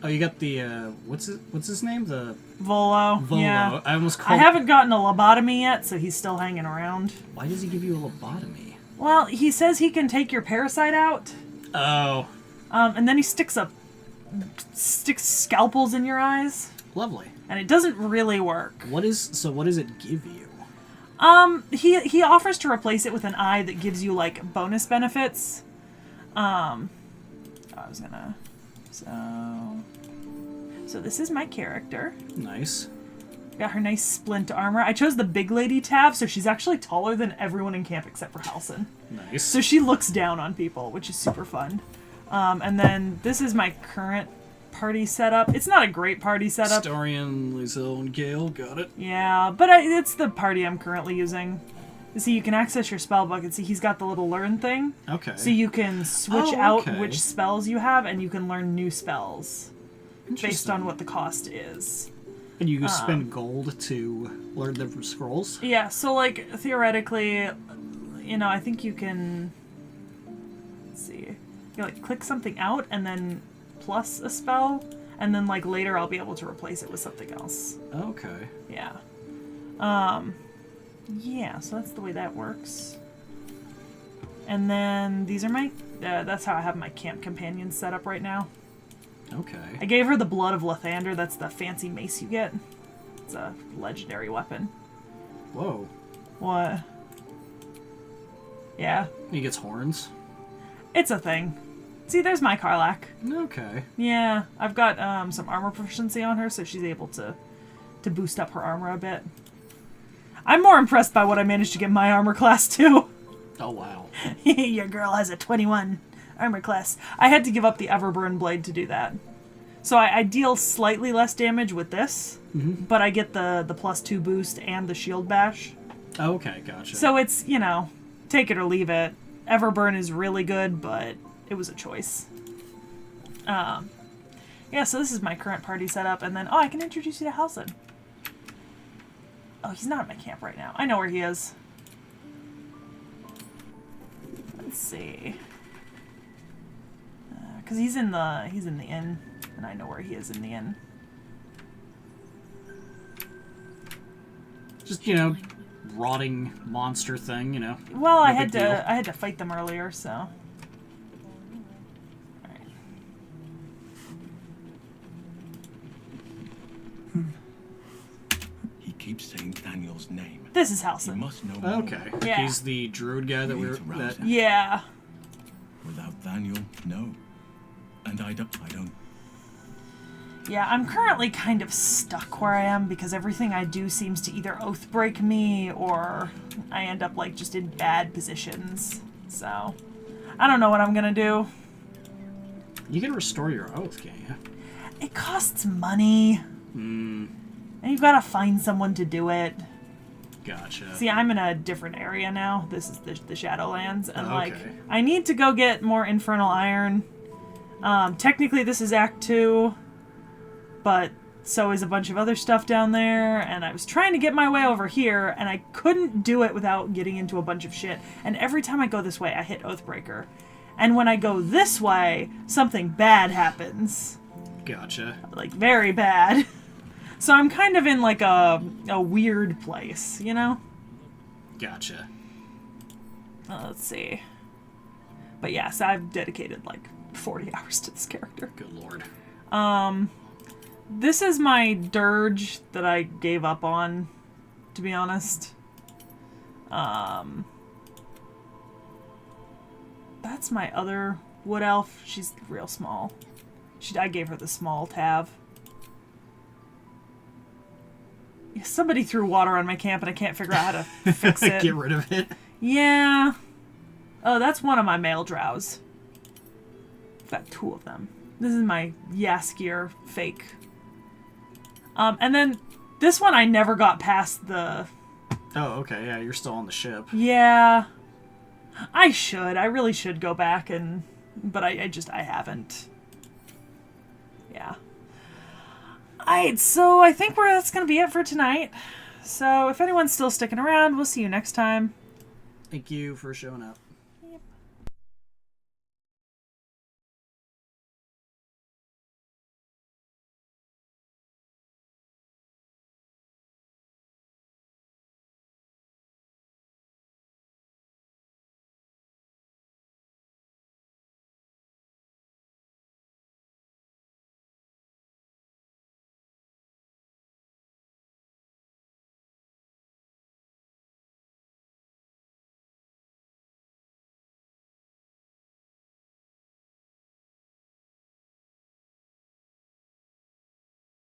Oh, you got the, what's his name? The... Volo. Volo. Yeah. I almost called... I haven't gotten a lobotomy yet, so he's still hanging around. Why does he give you a lobotomy? Well, he says he can take your parasite out. Oh. And then he sticks scalpels in your eyes. Lovely. And it doesn't really work. What does it give you? He offers to replace it with an eye that gives you, like, bonus benefits. So this is my character. Nice. Got her nice splint armor. I chose the big lady tab, so she's actually taller than everyone in camp except for Halsin. Nice. So she looks down on people, which is super fun. And then this is my current party setup. It's not a great party setup. Astarion, Lizelle, and Gale, got it. Yeah, but it's the party I'm currently using. You see, you can access your spell book, and see he's got the little learn thing. Okay. So you can switch out which spells you have, and you can learn new spells based on what the cost is. And you can spend gold to learn them from scrolls? Yeah, so, like, theoretically, you know, I think you can... Let's see. You, like, click something out, and then plus a spell, and then, like, later I'll be able to replace it with something else. Okay. Yeah. Yeah, so that's the way that works. And then these are my... that's how I have my camp companions set up right now. Okay. I gave her the Blood of Lathander. That's the fancy mace you get. It's a legendary weapon. Whoa. What? Yeah. He gets horns? It's a thing. See, there's my Karlach. Okay. Yeah, I've got some armor proficiency on her, so she's able to boost up her armor a bit. I'm more impressed by what I managed to get my armor class to. Oh, wow. Your girl has a 21 armor class. I had to give up the Everburn blade to do that. So I deal slightly less damage with this, but I get the +2 boost and the shield bash. Okay, gotcha. So it's, you know, take it or leave it. Everburn is really good, but it was a choice. Yeah, so this is my current party setup, and then, I can introduce you to Halsin. Oh, he's not at my camp right now. I know where he is. Let's see. Because he's in the inn, and I know where he is in the inn. Just, you know, rotting monster thing, you know. Well, no I big deal. had to fight them earlier, so. He keeps saying Daniel's name. This is Halsin. He must know more. Okay. Yeah. He's the druid guy that we're... Yeah. Without Daniel, no. And I don't... Yeah, I'm currently kind of stuck where I am because everything I do seems to either oathbreak me or I end up like just in bad positions. So, I don't know what I'm gonna do. You can restore your oath, can't you? It costs money. And you've got to find someone to do it. Gotcha. See, I'm in a different area now. This is the Shadowlands. And, Okay. like, I need to go get more Infernal Iron. Technically, this is Act 2. But so is a bunch of other stuff down there. And I was trying to get my way over here. And I couldn't do it without getting into a bunch of shit. And every time I go this way, I hit Oathbreaker. And when I go this way, something bad happens. Gotcha. Like, very bad. So I'm kind of in, like, a weird place, you know? Gotcha. Let's see. But yeah, so I've dedicated, like, 40 hours to this character. Good lord. This is my dirge that I gave up on, to be honest. That's my other wood elf. She's real small. I gave her the small tab. Yeah, somebody threw water on my camp and I can't figure out how to fix it. Get rid of it. Yeah. Oh, that's one of my male drows. I've got 2 of them. This is my Yaskier fake. And then this one I never got past the... Oh, okay. Yeah, you're still on the ship. Yeah. I should. I really should go back and... But I haven't. Yeah. Alright, so I think that's going to be it for tonight. So if anyone's still sticking around, we'll see you next time. Thank you for showing up.